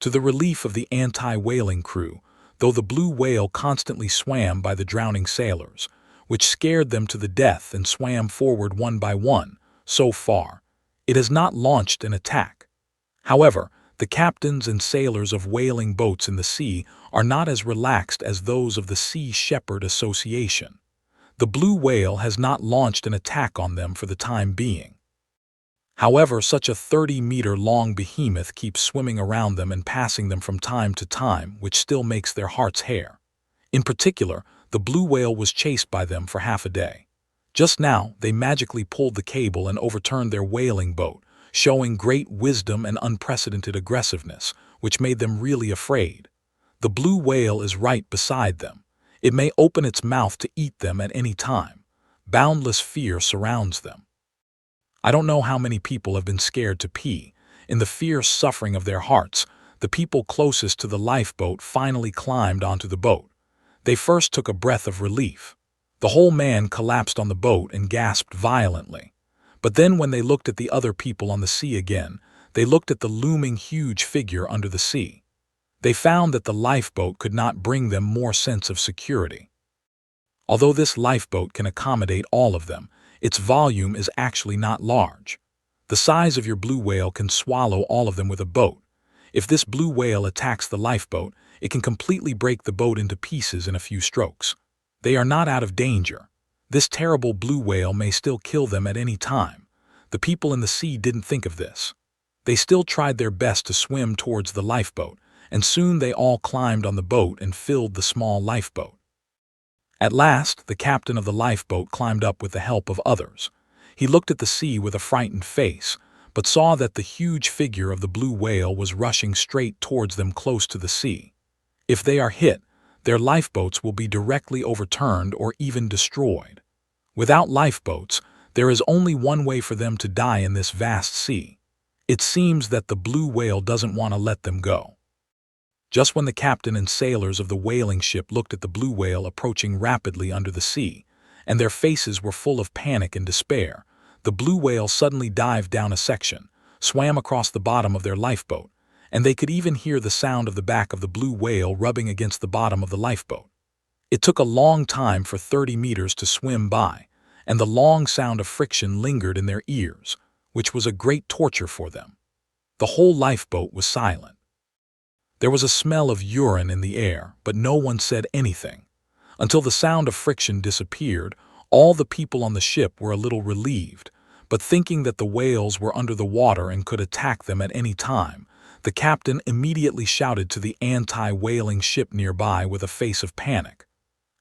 To the relief of the anti-whaling crew, though the blue whale constantly swam by the drowning sailors, which scared them to the death and swam forward one by one, so far, it has not launched an attack. However, the captains and sailors of whaling boats in the sea are not as relaxed as those of the Sea Shepherd Association. The blue whale has not launched an attack on them for the time being. However, such a 30-meter-long behemoth keeps swimming around them and passing them from time to time, which still makes their hearts hair. In particular, the blue whale was chased by them for half a day. Just now, they magically pulled the cable and overturned their whaling boat, showing great wisdom and unprecedented aggressiveness, which made them really afraid. The blue whale is right beside them. It may open its mouth to eat them at any time. Boundless fear surrounds them. I don't know how many people have been scared to pee. In the fierce suffering of their hearts, the people closest to the lifeboat finally climbed onto the boat. They first took a breath of relief. The whole man collapsed on the boat and gasped violently. But then when they looked at the other people on the sea again, they looked at the looming huge figure under the sea. They found that the lifeboat could not bring them more sense of security. Although this lifeboat can accommodate all of them, its volume is actually not large. The size of your blue whale can swallow all of them with a boat. If this blue whale attacks the lifeboat, it can completely break the boat into pieces in a few strokes. They are not out of danger. This terrible blue whale may still kill them at any time. The people in the sea didn't think of this. They still tried their best to swim towards the lifeboat, and soon they all climbed on the boat and filled the small lifeboat. At last, the captain of the lifeboat climbed up with the help of others. He looked at the sea with a frightened face, but saw that the huge figure of the blue whale was rushing straight towards them close to the sea. If they are hit, their lifeboats will be directly overturned or even destroyed. Without lifeboats, there is only one way for them to die in this vast sea. It seems that the blue whale doesn't want to let them go. Just when the captain and sailors of the whaling ship looked at the blue whale approaching rapidly under the sea, and their faces were full of panic and despair, the blue whale suddenly dived down a section, swam across the bottom of their lifeboat, and they could even hear the sound of the back of the blue whale rubbing against the bottom of the lifeboat. It took a long time for 30 meters to swim by, and the long sound of friction lingered in their ears, which was a great torture for them. The whole lifeboat was silent. There was a smell of urine in the air, but no one said anything. Until the sound of friction disappeared, All the people on the ship were a little relieved, but thinking that the whales were under the water and could attack them at any time, the captain immediately shouted to the anti-whaling ship nearby with a face of panic,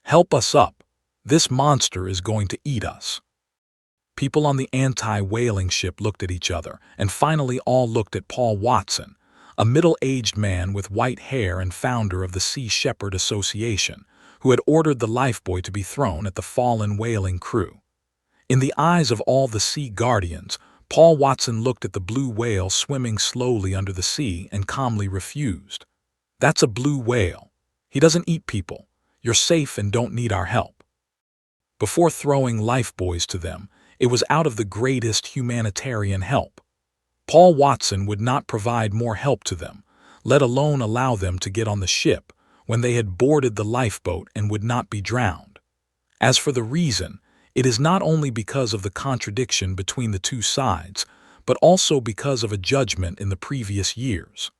"Help us up! This monster is going to eat us!" People on the anti-whaling ship looked at each other, and finally all looked at Paul Watson, a middle-aged man with white hair and founder of the Sea Shepherd Association, who had ordered the lifebuoy to be thrown at the fallen whaling crew. In the eyes of all the sea guardians, Paul Watson looked at the blue whale swimming slowly under the sea and calmly refused. "That's a blue whale. He doesn't eat people. You're safe and don't need our help." Before throwing lifebuoys to them, it was out of the greatest humanitarian help. Paul Watson would not provide more help to them, let alone allow them to get on the ship when they had boarded the lifeboat and would not be drowned. As for the reason, it is not only because of the contradiction between the two sides, but also because of a judgment in the previous years.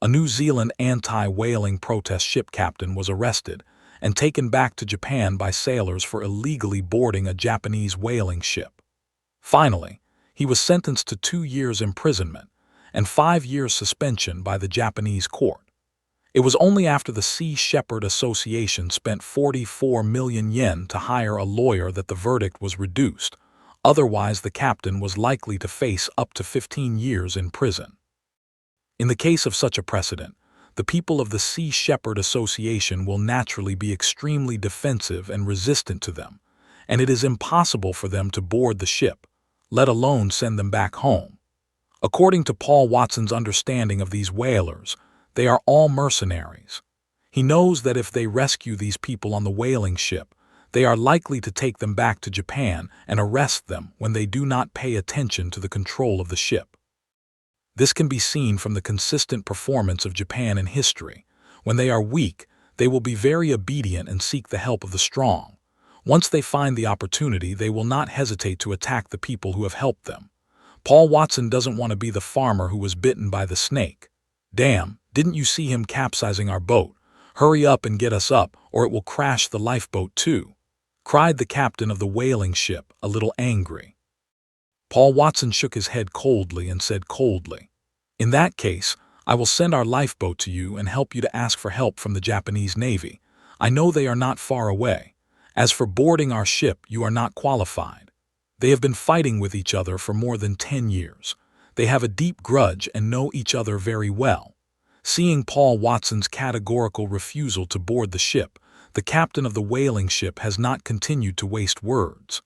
A New Zealand anti-whaling protest ship captain was arrested and taken back to Japan by sailors for illegally boarding a Japanese whaling ship. Finally, he was sentenced to 2 years imprisonment and 5 years suspension by the Japanese court. It was only after the Sea Shepherd Association spent 44 million yen to hire a lawyer that the verdict was reduced. Otherwise, the captain was likely to face up to 15 years in prison. In the case of such a precedent, the people of the Sea Shepherd Association will naturally be extremely defensive and resistant to them, and it is impossible for them to board the ship, let alone send them back home. According to Paul Watson's understanding of these whalers, they are all mercenaries. He knows that if they rescue these people on the whaling ship, they are likely to take them back to Japan and arrest them when they do not pay attention to the control of the ship. This can be seen from the consistent performance of Japan in history. When they are weak, they will be very obedient and seek the help of the strong. Once they find the opportunity, they will not hesitate to attack the people who have helped them. Paul Watson doesn't want to be the farmer who was bitten by the snake. "Damn, didn't you see him capsizing our boat? Hurry up and get us up, or it will crash the lifeboat too," cried the captain of the whaling ship, a little angry. Paul Watson shook his head coldly and said coldly, "In that case, I will send our lifeboat to you and help you to ask for help from the Japanese Navy. I know they are not far away. As for boarding our ship, you are not qualified. They have been fighting with each other for more than 10 years. They have a deep grudge and know each other very well." Seeing Paul Watson's categorical refusal to board the ship, the captain of the whaling ship has not continued to waste words.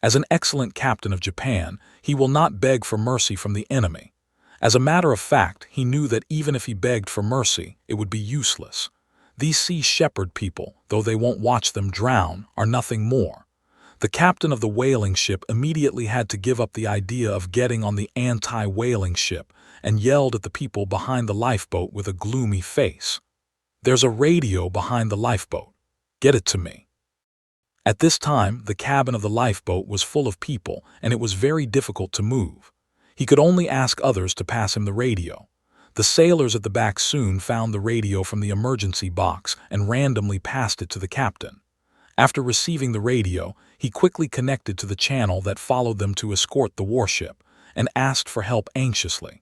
As an excellent captain of Japan, he will not beg for mercy from the enemy. As a matter of fact, he knew that even if he begged for mercy, it would be useless. These Sea Shepherd people, though they won't watch them drown, are nothing more. The captain of the whaling ship immediately had to give up the idea of getting on the anti-whaling ship and yelled at the people behind the lifeboat with a gloomy face, "There's a radio behind the lifeboat. Get it to me." At this time, the cabin of the lifeboat was full of people, and it was very difficult to move. He could only ask others to pass him the radio. The sailors at the back soon found the radio from the emergency box and randomly passed it to the captain. After receiving the radio, he quickly connected to the channel that followed them to escort the warship and asked for help anxiously.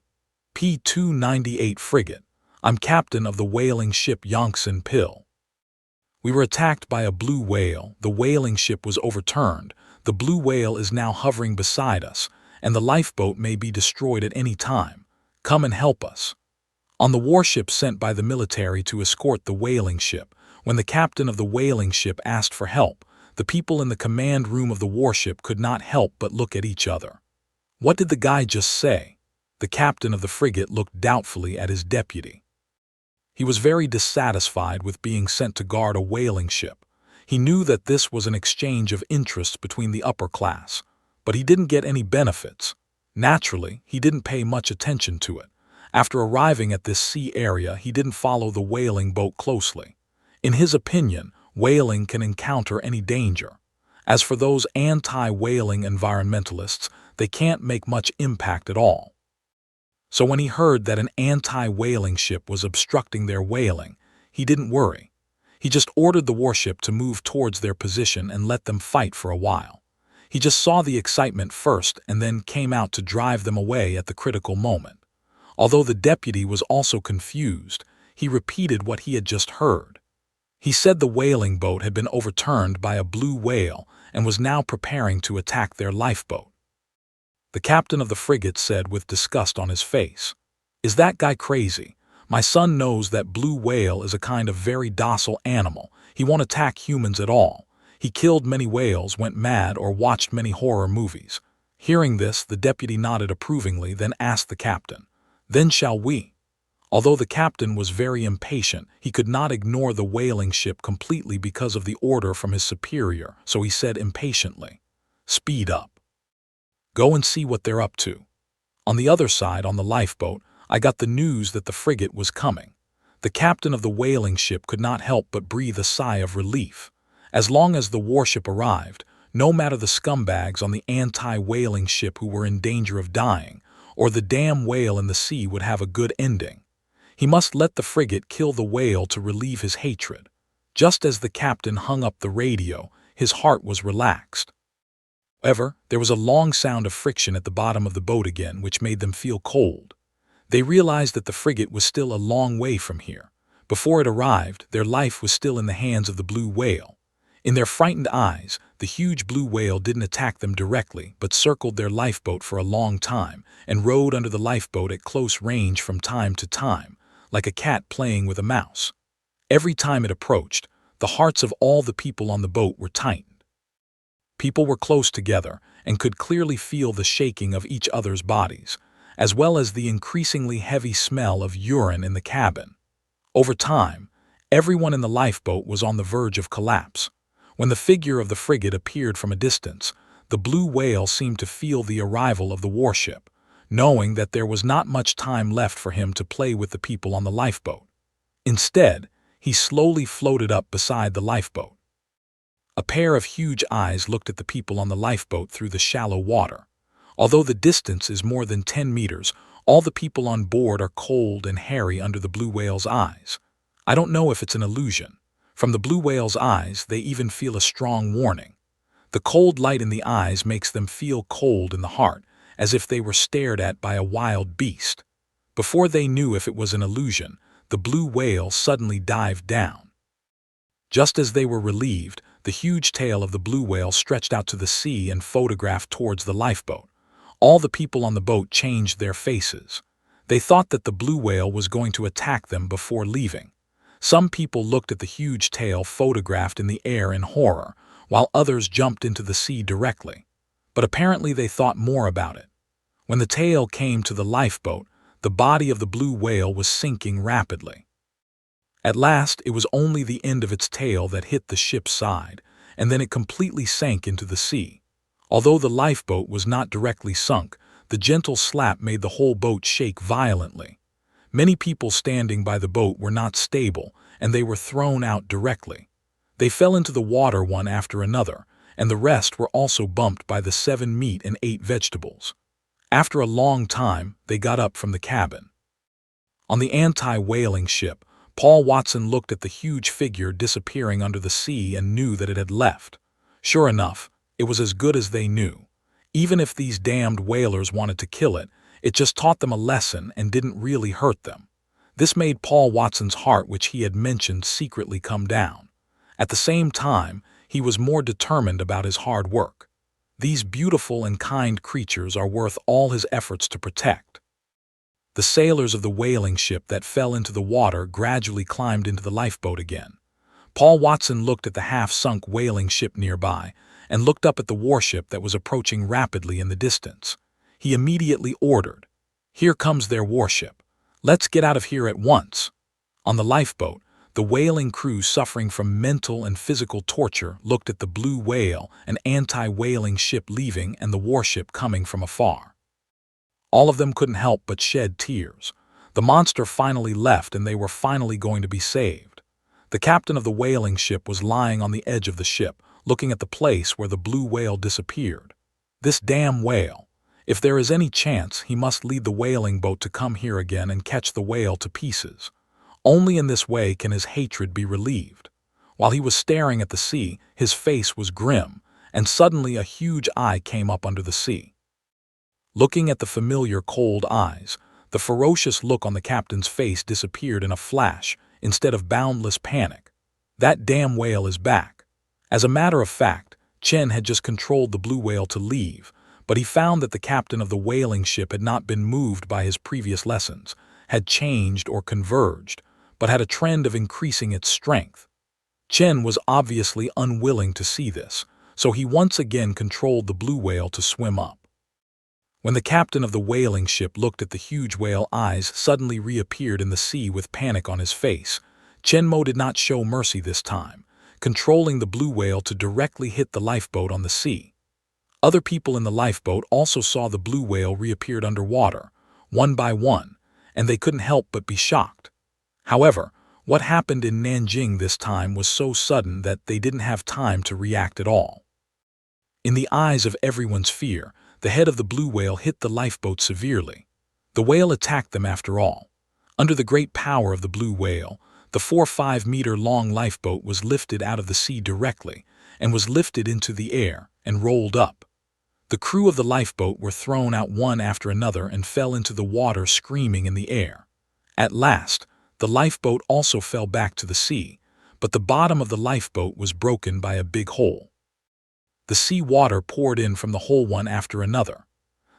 "P-298 frigate. I'm captain of the whaling ship Yongsan Pill. We were attacked by a blue whale. The whaling ship was overturned. The blue whale is now hovering beside us, and the lifeboat may be destroyed at any time. Come and help us." On the warship sent by the military to escort the whaling ship, when the captain of the whaling ship asked for help, the people in the command room of the warship could not help but look at each other. What did the guy just say? The captain of the frigate looked doubtfully at his deputy. He was very dissatisfied with being sent to guard a whaling ship. He knew that this was an exchange of interests between the upper class, but he didn't get any benefits. Naturally, he didn't pay much attention to it. After arriving at this sea area, he didn't follow the whaling boat closely. In his opinion, whaling can encounter any danger. As for those anti-whaling environmentalists, they can't make much impact at all. So when he heard that an anti-whaling ship was obstructing their whaling, he didn't worry. He just ordered the warship to move towards their position and let them fight for a while. He just saw the excitement first and then came out to drive them away at the critical moment. Although the deputy was also confused, he repeated what he had just heard. He said the whaling boat had been overturned by a blue whale and was now preparing to attack their lifeboat. The captain of the frigate said with disgust on his face, "Is that guy crazy? My son knows that blue whale is a kind of very docile animal. He won't attack humans at all. He killed many whales, went mad, or watched many horror movies." Hearing this, the deputy nodded approvingly, then asked the captain, "Then shall we?" Although the captain was very impatient, he could not ignore the whaling ship completely because of the order from his superior, so he said impatiently, "Speed up. Go and see what they're up to." On the other side, on the lifeboat, I got the news that the frigate was coming. The captain of the whaling ship could not help but breathe a sigh of relief. As long as the warship arrived, no matter the scumbags on the anti-whaling ship who were in danger of dying, or the damn whale in the sea would have a good ending. He must let the frigate kill the whale to relieve his hatred. Just as the captain hung up the radio, his heart was relaxed. However, there was a long sound of friction at the bottom of the boat again, which made them feel cold. They realized that the frigate was still a long way from here. Before it arrived, their life was still in the hands of the blue whale. In their frightened eyes, the huge blue whale didn't attack them directly, but circled their lifeboat for a long time and rode under the lifeboat at close range from time to time, like a cat playing with a mouse. Every time it approached, the hearts of all the people on the boat were tightened. People were close together and could clearly feel the shaking of each other's bodies, as well as the increasingly heavy smell of urine in the cabin. Over time, everyone in the lifeboat was on the verge of collapse. When the figure of the frigate appeared from a distance, the blue whale seemed to feel the arrival of the warship, knowing that there was not much time left for him to play with the people on the lifeboat. Instead, he slowly floated up beside the lifeboat. A pair of huge eyes looked at the people on the lifeboat through the shallow water. Although the distance is more than 10 meters, all the people on board are cold and hairy under the blue whale's eyes. I don't know if it's an illusion. From the blue whale's eyes, they even feel a strong warning. The cold light in the eyes makes them feel cold in the heart, as if they were stared at by a wild beast. Before they knew if it was an illusion, the blue whale suddenly dived down. Just as they were relieved, the huge tail of the blue whale stretched out to the sea and photographed towards the lifeboat. All the people on the boat changed their faces. They thought that the blue whale was going to attack them before leaving. Some people looked at the huge tail photographed in the air in horror, while others jumped into the sea directly. But apparently they thought more about it. When the tail came to the lifeboat, the body of the blue whale was sinking rapidly. At last, it was only the end of its tail that hit the ship's side, and then it completely sank into the sea. Although the lifeboat was not directly sunk, the gentle slap made the whole boat shake violently. Many people standing by the boat were not stable, and they were thrown out directly. They fell into the water one after another, and the rest were also bumped by the 7 meat and 8 vegetables. After a long time, they got up from the cabin. On the anti-whaling ship, Paul Watson looked at the huge figure disappearing under the sea and knew that it had left. Sure enough, it was as good as they knew. Even if these damned whalers wanted to kill it, it just taught them a lesson and didn't really hurt them. This made Paul Watson's heart, which he had mentioned, secretly come down. At the same time, he was more determined about his hard work. These beautiful and kind creatures are worth all his efforts to protect. The sailors of the whaling ship that fell into the water gradually climbed into the lifeboat again. Paul Watson looked at the half-sunk whaling ship nearby and looked up at the warship that was approaching rapidly in the distance. He immediately ordered, "Here comes their warship. Let's get out of here at once." On the lifeboat, the whaling crew, suffering from mental and physical torture, looked at the blue whale, an anti-whaling ship leaving, and the warship coming from afar. All of them couldn't help but shed tears. The monster finally left and they were finally going to be saved. The captain of the whaling ship was lying on the edge of the ship, looking at the place where the blue whale disappeared. This damn whale. If there is any chance, he must lead the whaling boat to come here again and catch the whale to pieces. Only in this way can his hatred be relieved. While he was staring at the sea, his face was grim, and suddenly a huge eye came up under the sea. Looking at the familiar cold eyes, the ferocious look on the captain's face disappeared in a flash instead of boundless panic. That damn whale is back. As a matter of fact, Chen had just controlled the blue whale to leave, but he found that the captain of the whaling ship had not been moved by his previous lessons, had changed or converged, but had a trend of increasing its strength. Chen was obviously unwilling to see this, so he once again controlled the blue whale to swim up. When the captain of the whaling ship looked at the huge whale, eyes suddenly reappeared in the sea with panic on his face. Chen Mo did not show mercy this time, controlling the blue whale to directly hit the lifeboat on the sea. Other people in the lifeboat also saw the blue whale reappeared underwater, one by one, and they couldn't help but be shocked. However, what happened in Nanjing this time was so sudden that they didn't have time to react at all. In the eyes of everyone's fear, the head of the blue whale hit the lifeboat severely. The whale attacked them after all. Under the great power of the blue whale, the 4-5-meter-long lifeboat was lifted out of the sea directly and was lifted into the air and rolled up. The crew of the lifeboat were thrown out one after another and fell into the water screaming in the air. At last, the lifeboat also fell back to the sea, but the bottom of the lifeboat was broken by a big hole. The sea water poured in from the hole one after another.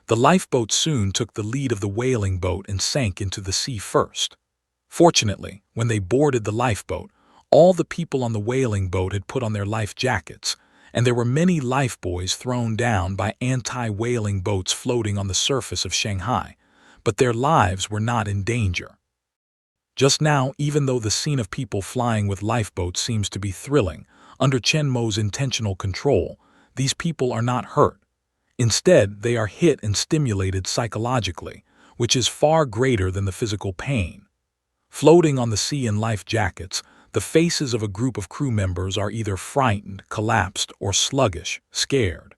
The lifeboat soon took the lead of the whaling boat and sank into the sea first. Fortunately, when they boarded the lifeboat, all the people on the whaling boat had put on their life jackets, and there were many lifebuoys thrown down by anti-whaling boats floating on the surface of Shanghai, but their lives were not in danger. Just now, even though the scene of people flying with lifeboats seems to be thrilling, under Chen Mo's intentional control, these people are not hurt. Instead, they are hit and stimulated psychologically, which is far greater than the physical pain. Floating on the sea in life jackets, the faces of a group of crew members are either frightened, collapsed, or sluggish, scared.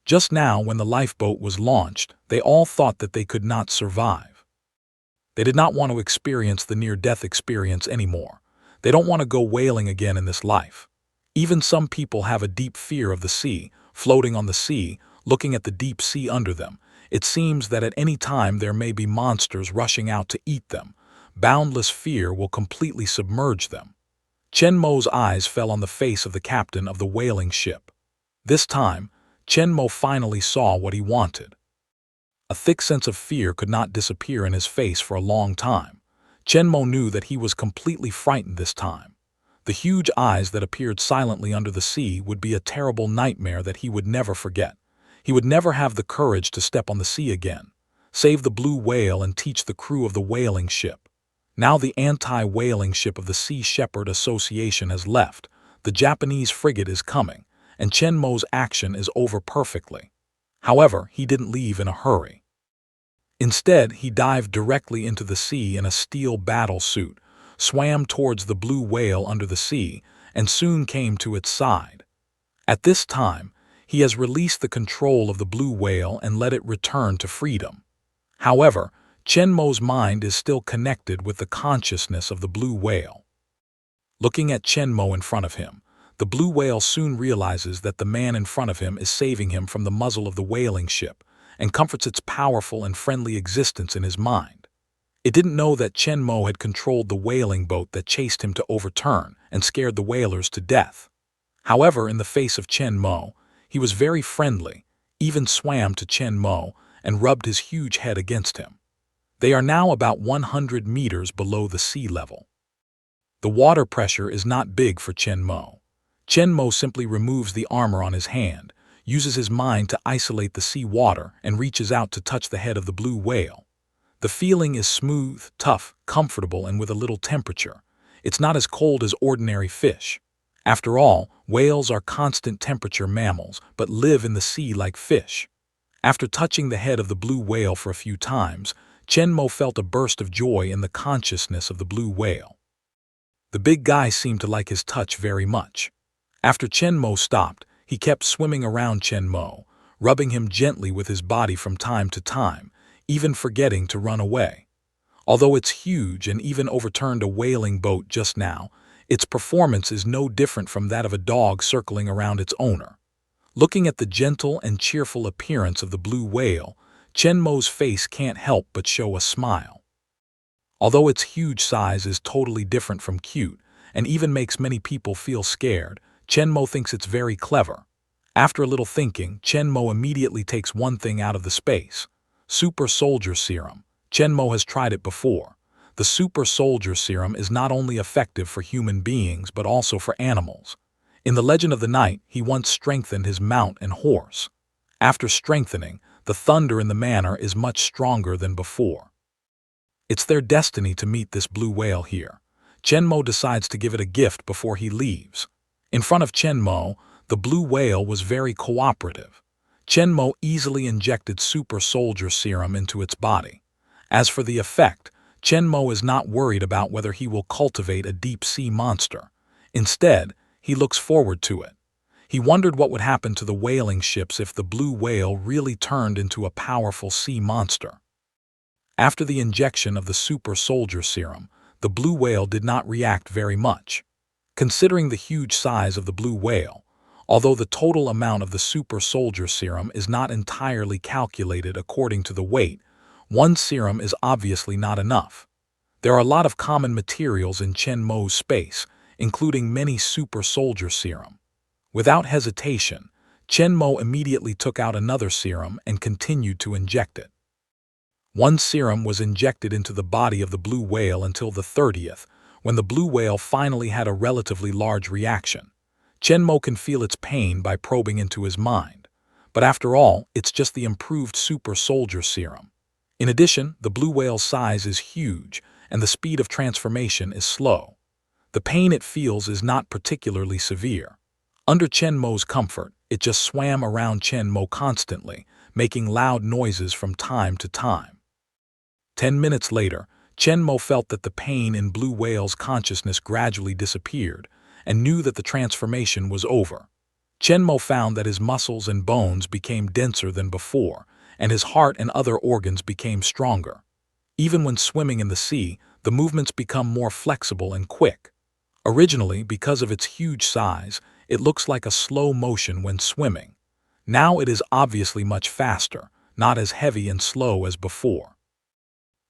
Just now, when the lifeboat was launched, they all thought that they could not survive. They did not want to experience the near-death experience anymore. They don't want to go whaling again in this life. Even some people have a deep fear of the sea, floating on the sea, looking at the deep sea under them. It seems that at any time there may be monsters rushing out to eat them. Boundless fear will completely submerge them. Chen Mo's eyes fell on the face of the captain of the whaling ship. This time, Chen Mo finally saw what he wanted. A thick sense of fear could not disappear in his face for a long time. Chen Mo knew that he was completely frightened this time. The huge eyes that appeared silently under the sea would be a terrible nightmare that he would never forget. He would never have the courage to step on the sea again, save the blue whale and teach the crew of the whaling ship. Now the anti-whaling ship of the Sea Shepherd Association has left, the Japanese frigate is coming, and Chen Mo's action is over perfectly. However, he didn't leave in a hurry. Instead, he dived directly into the sea in a steel battle suit, swam towards the blue whale under the sea, and soon came to its side. At this time, he has released the control of the blue whale and let it return to freedom. However, Chen Mo's mind is still connected with the consciousness of the blue whale. Looking at Chen Mo in front of him, the blue whale soon realizes that the man in front of him is saving him from the muzzle of the whaling ship and comforts its powerful and friendly existence in his mind. It didn't know that Chen Mo had controlled the whaling boat that chased him to overturn and scared the whalers to death. However, in the face of Chen Mo, he was very friendly, even swam to Chen Mo and rubbed his huge head against him. They are now about 100 meters below the sea level. The water pressure is not big for Chen Mo. Chen Mo simply removes the armor on his hand, uses his mind to isolate the sea water, and reaches out to touch the head of the blue whale. The feeling is smooth, tough, comfortable, and with a little temperature. It's not as cold as ordinary fish. After all, whales are constant temperature mammals, but live in the sea like fish. After touching the head of the blue whale for a few times, Chen Mo felt a burst of joy in the consciousness of the blue whale. The big guy seemed to like his touch very much. After Chen Mo stopped, he kept swimming around Chen Mo, rubbing him gently with his body from time to time, even forgetting to run away. Although it's huge and even overturned a whaling boat just now, Its performance is no different from that of a dog circling around its owner. Looking at the gentle and cheerful appearance of the blue whale, Chenmo's face can't help but show a smile. Although its huge size is totally different from cute, and even makes many people feel scared, Chenmo thinks it's very clever. After a little thinking, Chenmo immediately takes one thing out of the space. Super Soldier Serum. Chenmo has tried it before. The Super Soldier Serum is not only effective for human beings but also for animals. In The Legend of the Night, he once strengthened his mount and horse. After strengthening, the thunder in the manor is much stronger than before. It's their destiny to meet this blue whale here. Chenmo decides to give it a gift before he leaves. In front of Chenmo, the blue whale was very cooperative. Chenmo easily injected Super Soldier Serum into its body. As for the effect, Chenmo is not worried about whether he will cultivate a deep-sea monster. Instead, he looks forward to it. He wondered what would happen to the whaling ships if the blue whale really turned into a powerful sea monster. After the injection of the Super Soldier Serum, the blue whale did not react very much. Considering the huge size of the blue whale, although the total amount of the Super Soldier Serum is not entirely calculated according to the weight, one serum is obviously not enough. There are a lot of common materials in Chenmo's space, including many Super Soldier Serum. Without hesitation, Chenmo immediately took out another serum and continued to inject it. One serum was injected into the body of the blue whale until the 30th, when the blue whale finally had a relatively large reaction. Chenmo can feel its pain by probing into his mind. But after all, it's just the improved Super Soldier Serum. In addition, the blue whale's size is huge, and the speed of transformation is slow. The pain it feels is not particularly severe. Under Chenmo's comfort, it just swam around Chenmo constantly, making loud noises from time to time. 10 minutes later, Chenmo felt that the pain in blue whale's consciousness gradually disappeared, and knew that the transformation was over. Chenmo found that his muscles and bones became denser than before, and his heart and other organs became stronger. Even when swimming in the sea, the movements become more flexible and quick. Originally, because of its huge size, it looks like a slow motion when swimming. Now it is obviously much faster, not as heavy and slow as before.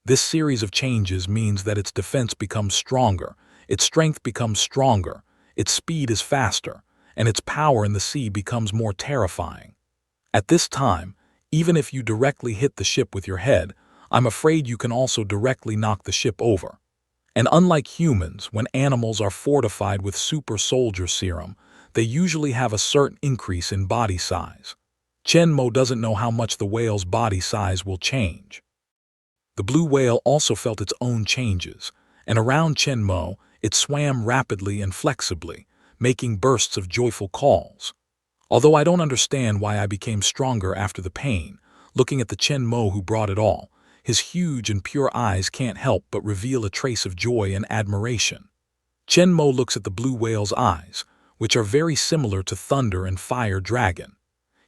This series of changes means that its defense becomes stronger, its strength becomes stronger, its speed is faster, and its power in the sea becomes more terrifying. At this time, even if you directly hit the ship with your head, I'm afraid you can also directly knock the ship over. And unlike humans, when animals are fortified with Super Soldier Serum, they usually have a certain increase in body size. Chenmo doesn't know how much the whale's body size will change. The blue whale also felt its own changes, and around Chenmo, it swam rapidly and flexibly, making bursts of joyful calls. Although I don't understand why I became stronger after the pain, looking at the Chenmo who brought it all, his huge and pure eyes can't help but reveal a trace of joy and admiration. Chenmo looks at the blue whale's eyes, which are very similar to Thunder and Fire Dragon.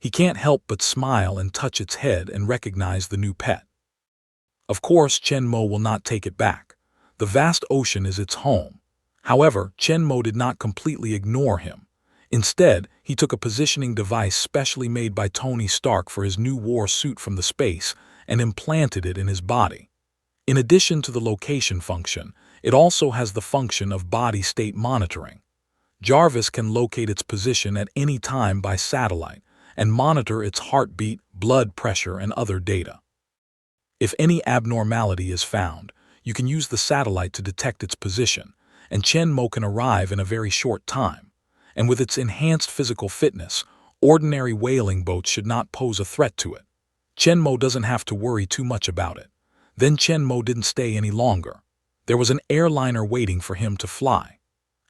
He can't help but smile and touch its head and recognize the new pet. Of course, Chenmo will not take it back. The vast ocean is its home. However, Chenmo did not completely ignore him. Instead, he took a positioning device specially made by Tony Stark for his new war suit from the space and implanted it in his body. In addition to the location function, it also has the function of body state monitoring. Jarvis can locate its position at any time by satellite and monitor its heartbeat, blood pressure, and other data. If any abnormality is found, you can use the satellite to detect its position, and Chenmo can arrive in a very short time. And with its enhanced physical fitness, ordinary whaling boats should not pose a threat to it. Chenmo doesn't have to worry too much about it. Then Chenmo didn't stay any longer. There was an airliner waiting for him to fly.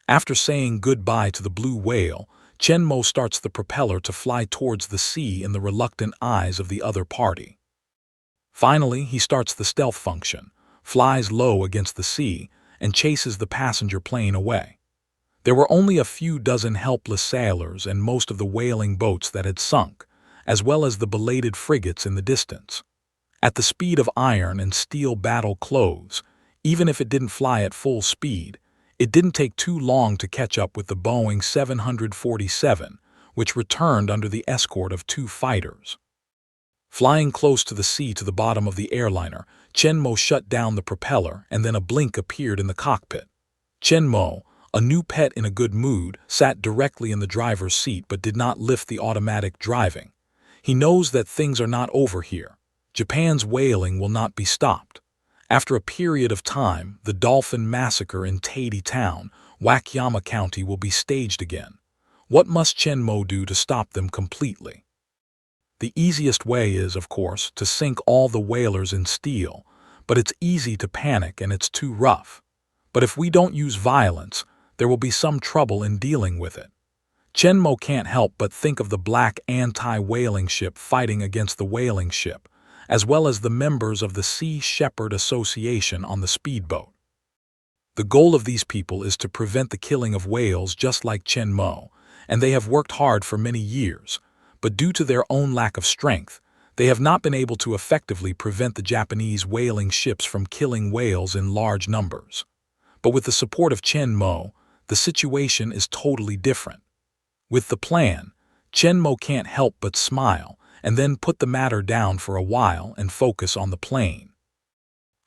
After saying goodbye to the blue whale, Chenmo starts the propeller to fly towards the sea in the reluctant eyes of the other party. Finally, he starts the stealth function, flies low against the sea, and chases the passenger plane away. There were only a few dozen helpless sailors and most of the whaling boats that had sunk, as well as the belated frigates in the distance. At the speed of iron and steel battle clothes, even if it didn't fly at full speed, It didn't take too long to catch up with the Boeing 747, which returned under the escort of 2 fighters. Flying close to the sea to the bottom of the airliner, Chen Mo shut down the propeller and then a blink appeared in the cockpit. Chen Mo, a new pet in a good mood, sat directly in the driver's seat but did not lift the automatic driving. He knows that things are not over here. Japan's whaling will not be stopped. After a period of time, the dolphin massacre in Taiti Town, Wakayama County will be staged again. What must Chen Mo do to stop them completely? The easiest way is, of course, to sink all the whalers in steel, but it's easy to panic and it's too rough. But if we don't use violence, there will be some trouble in dealing with it. Chen Mo can't help but think of the black anti-whaling ship fighting against the whaling ship, as well as the members of the Sea Shepherd Association on the speedboat. The goal of these people is to prevent the killing of whales just like Chen Mo, and they have worked hard for many years, but due to their own lack of strength, they have not been able to effectively prevent the Japanese whaling ships from killing whales in large numbers. But with the support of Chen Mo, the situation is totally different. With the plan, Chen Mo can't help but smile and then put the matter down for a while and focus on the plane.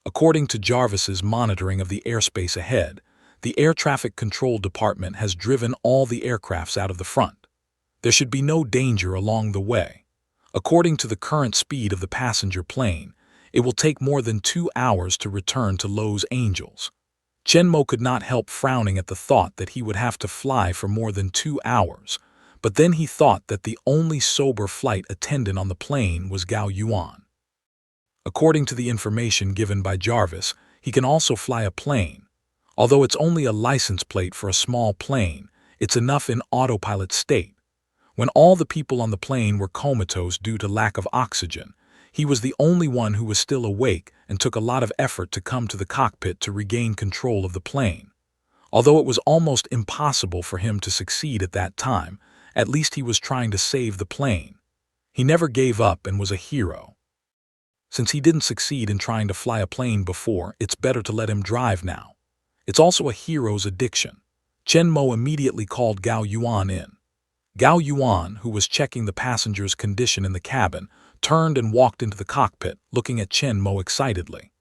According to Jarvis's monitoring of the airspace ahead, the Air Traffic Control Department has driven all the aircrafts out of the front. There should be no danger along the way. According to the current speed of the passenger plane, it will take more than 2 hours to return to Los Angeles. Chen Mo could not help frowning at the thought that he would have to fly for more than 2 hours, but then he thought that the only sober flight attendant on the plane was Gao Yuan. According to the information given by Jarvis, he can also fly a plane. Although it's only a license plate for a small plane, it's enough in autopilot state. When all the people on the plane were comatose due to lack of oxygen, he was the only one who was still awake and took a lot of effort to come to the cockpit to regain control of the plane. Although it was almost impossible for him to succeed at that time, at least he was trying to save the plane. He never gave up and was a hero. Since he didn't succeed in trying to fly a plane before, it's better to let him drive now. It's also a hero's addiction. Chen Mo immediately called Gao Yuan in. Gao Yuan, who was checking the passenger's condition in the cabin, turned and walked into the cockpit, looking at Chen Mo excitedly.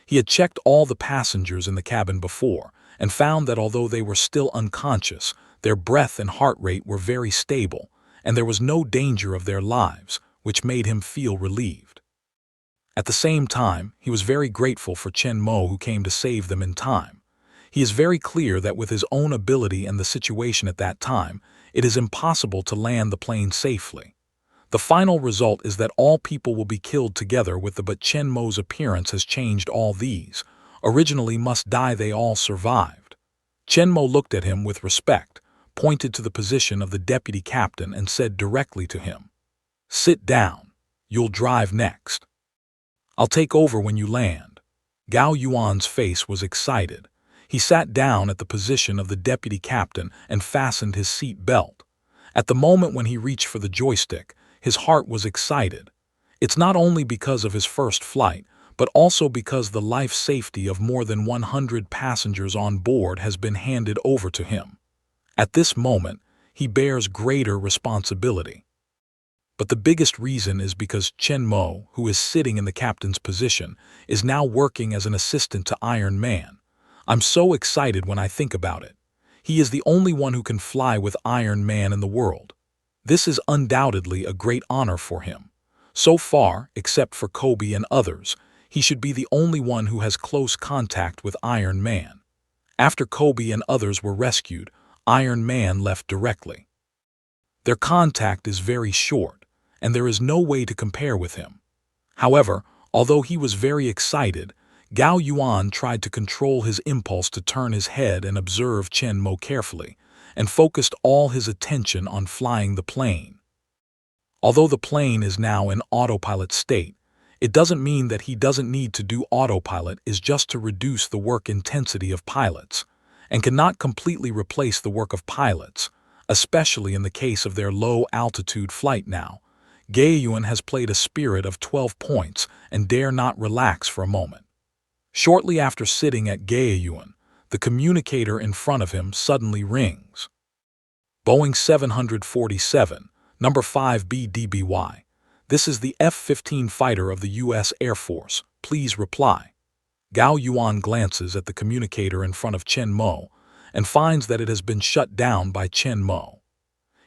He had checked all the passengers in the cabin before and found that although they were still unconscious, their breath and heart rate were very stable, and there was no danger of their lives, which made him feel relieved. At the same time, he was very grateful for Chen Mo who came to save them in time. He is very clear that with his own ability and the situation at that time, it is impossible to land the plane safely. The final result is that all people will be killed together but Chen Mo's appearance has changed all these. Originally must die they all survived. Chen Mo looked at him with respect, pointed to the position of the deputy captain and said directly to him, "Sit down. You'll drive next. I'll take over when you land." Gao Yuan's face was excited. He sat down at the position of the deputy captain and fastened his seat belt. At the moment when he reached for the joystick, his heart was excited. It's not only because of his first flight, but also because the life safety of more than 100 passengers on board has been handed over to him. At this moment, he bears greater responsibility. But the biggest reason is because Chen Mo, who is sitting in the captain's position, is now working as an assistant to Iron Man. I'm so excited when I think about it. He is the only one who can fly with Iron Man in the world. This is undoubtedly a great honor for him. So far, except for Kobe and others, he should be the only one who has close contact with Iron Man. After Kobe and others were rescued, Iron Man left directly. Their contact is very short, and there is no way to compare with him. However, although he was very excited, Gao Yuan tried to control his impulse to turn his head and observe Chen Mo carefully, and focused all his attention on flying the plane. Although the plane is now in autopilot state, it doesn't mean that he doesn't need to do autopilot is just to reduce the work intensity of pilots, and cannot completely replace the work of pilots, especially in the case of their low-altitude flight now. Gao Yuan has played a spirit of 12 points and dare not relax for a moment. Shortly after sitting at Gao Yuan, the communicator in front of him suddenly rings. Boeing 747, number 5BDBY. This is the F-15 fighter of the U.S. Air Force. Please reply. Gao Yuan glances at the communicator in front of Chen Mo and finds that it has been shut down by Chen Mo.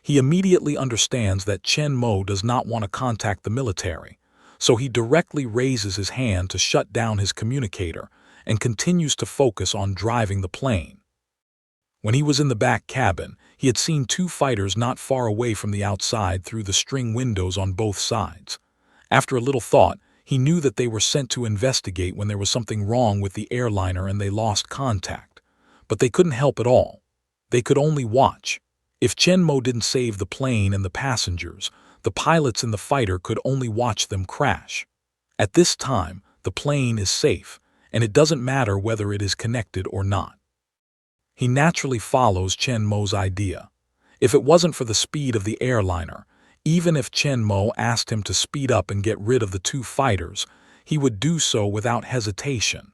He immediately understands that Chen Mo does not want to contact the military, so he directly raises his hand to shut down his communicator and continues to focus on driving the plane. When he was in the back cabin, he had seen two fighters not far away from the outside through the string windows on both sides. After a little thought, he knew that they were sent to investigate when there was something wrong with the airliner and they lost contact. But they couldn't help at all. They could only watch. If Chen Mo didn't save the plane and the passengers, the pilots and the fighter could only watch them crash. At this time, the plane is safe, and it doesn't matter whether it is connected or not. He naturally follows Chen Mo's idea. If it wasn't for the speed of the airliner, even if Chen Mo asked him to speed up and get rid of the two fighters, he would do so without hesitation.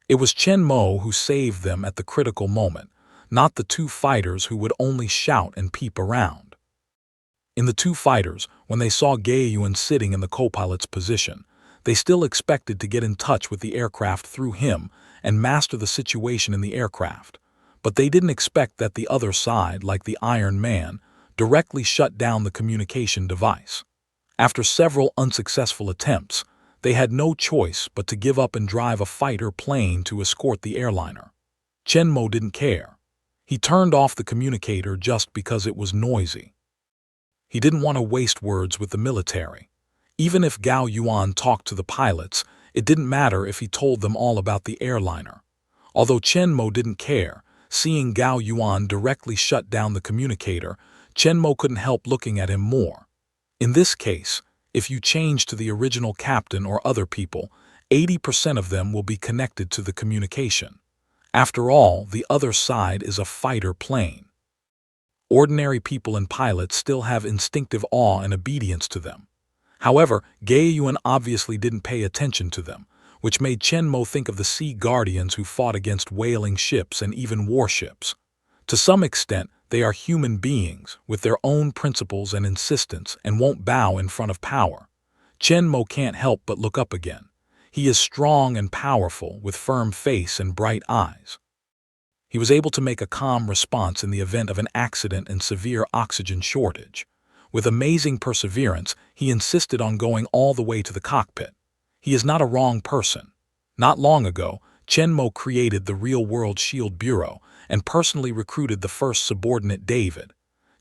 It was Chen Mo who saved them at the critical moment, not the two fighters who would only shout and peep around. In the two fighters, when they saw Gaoyuan sitting in the co-pilot's position, they still expected to get in touch with the aircraft through him and master the situation in the aircraft. But they didn't expect that the other side, like the Iron Man, directly shut down the communication device. After several unsuccessful attempts, they had no choice but to give up and drive a fighter plane to escort the airliner. Chen Mo didn't care. He turned off the communicator just because it was noisy. He didn't want to waste words with the military. Even if Gao Yuan talked to the pilots, it didn't matter if he told them all about the airliner. Although Chen Mo didn't care, seeing Gao Yuan directly shut down the communicator, Chen Mo couldn't help looking at him more. In this case, if you change to the original captain or other people, 80% of them will be connected to the communication. After all, the other side is a fighter plane. Ordinary people and pilots still have instinctive awe and obedience to them. However, Gaoyuan obviously didn't pay attention to them, which made Chen Mo think of the sea guardians who fought against whaling ships and even warships. To some extent, they are human beings with their own principles and insistence and won't bow in front of power. Chen Mo can't help but look up again. He is strong and powerful with firm face and bright eyes. He was able to make a calm response in the event of an accident and severe oxygen shortage. With amazing perseverance, he insisted on going all the way to the cockpit. He is not a wrong person. Not long ago, Chen Mo created the Real-World Shield Bureau and personally recruited the first subordinate David.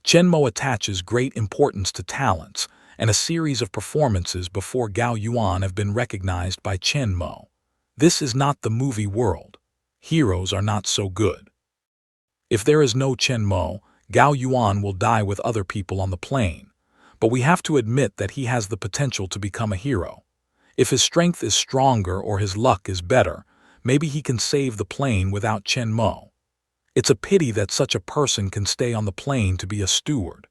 Chen Mo attaches great importance to talents, and a series of performances before Gao Yuan have been recognized by Chen Mo. This is not the movie world. Heroes are not so good. If there is no Chen Mo, Gao Yuan will die with other people on the plane. But we have to admit that he has the potential to become a hero. If his strength is stronger or his luck is better, maybe he can save the plane without Chen Mo. It's a pity that such a person can stay on the plane to be a steward.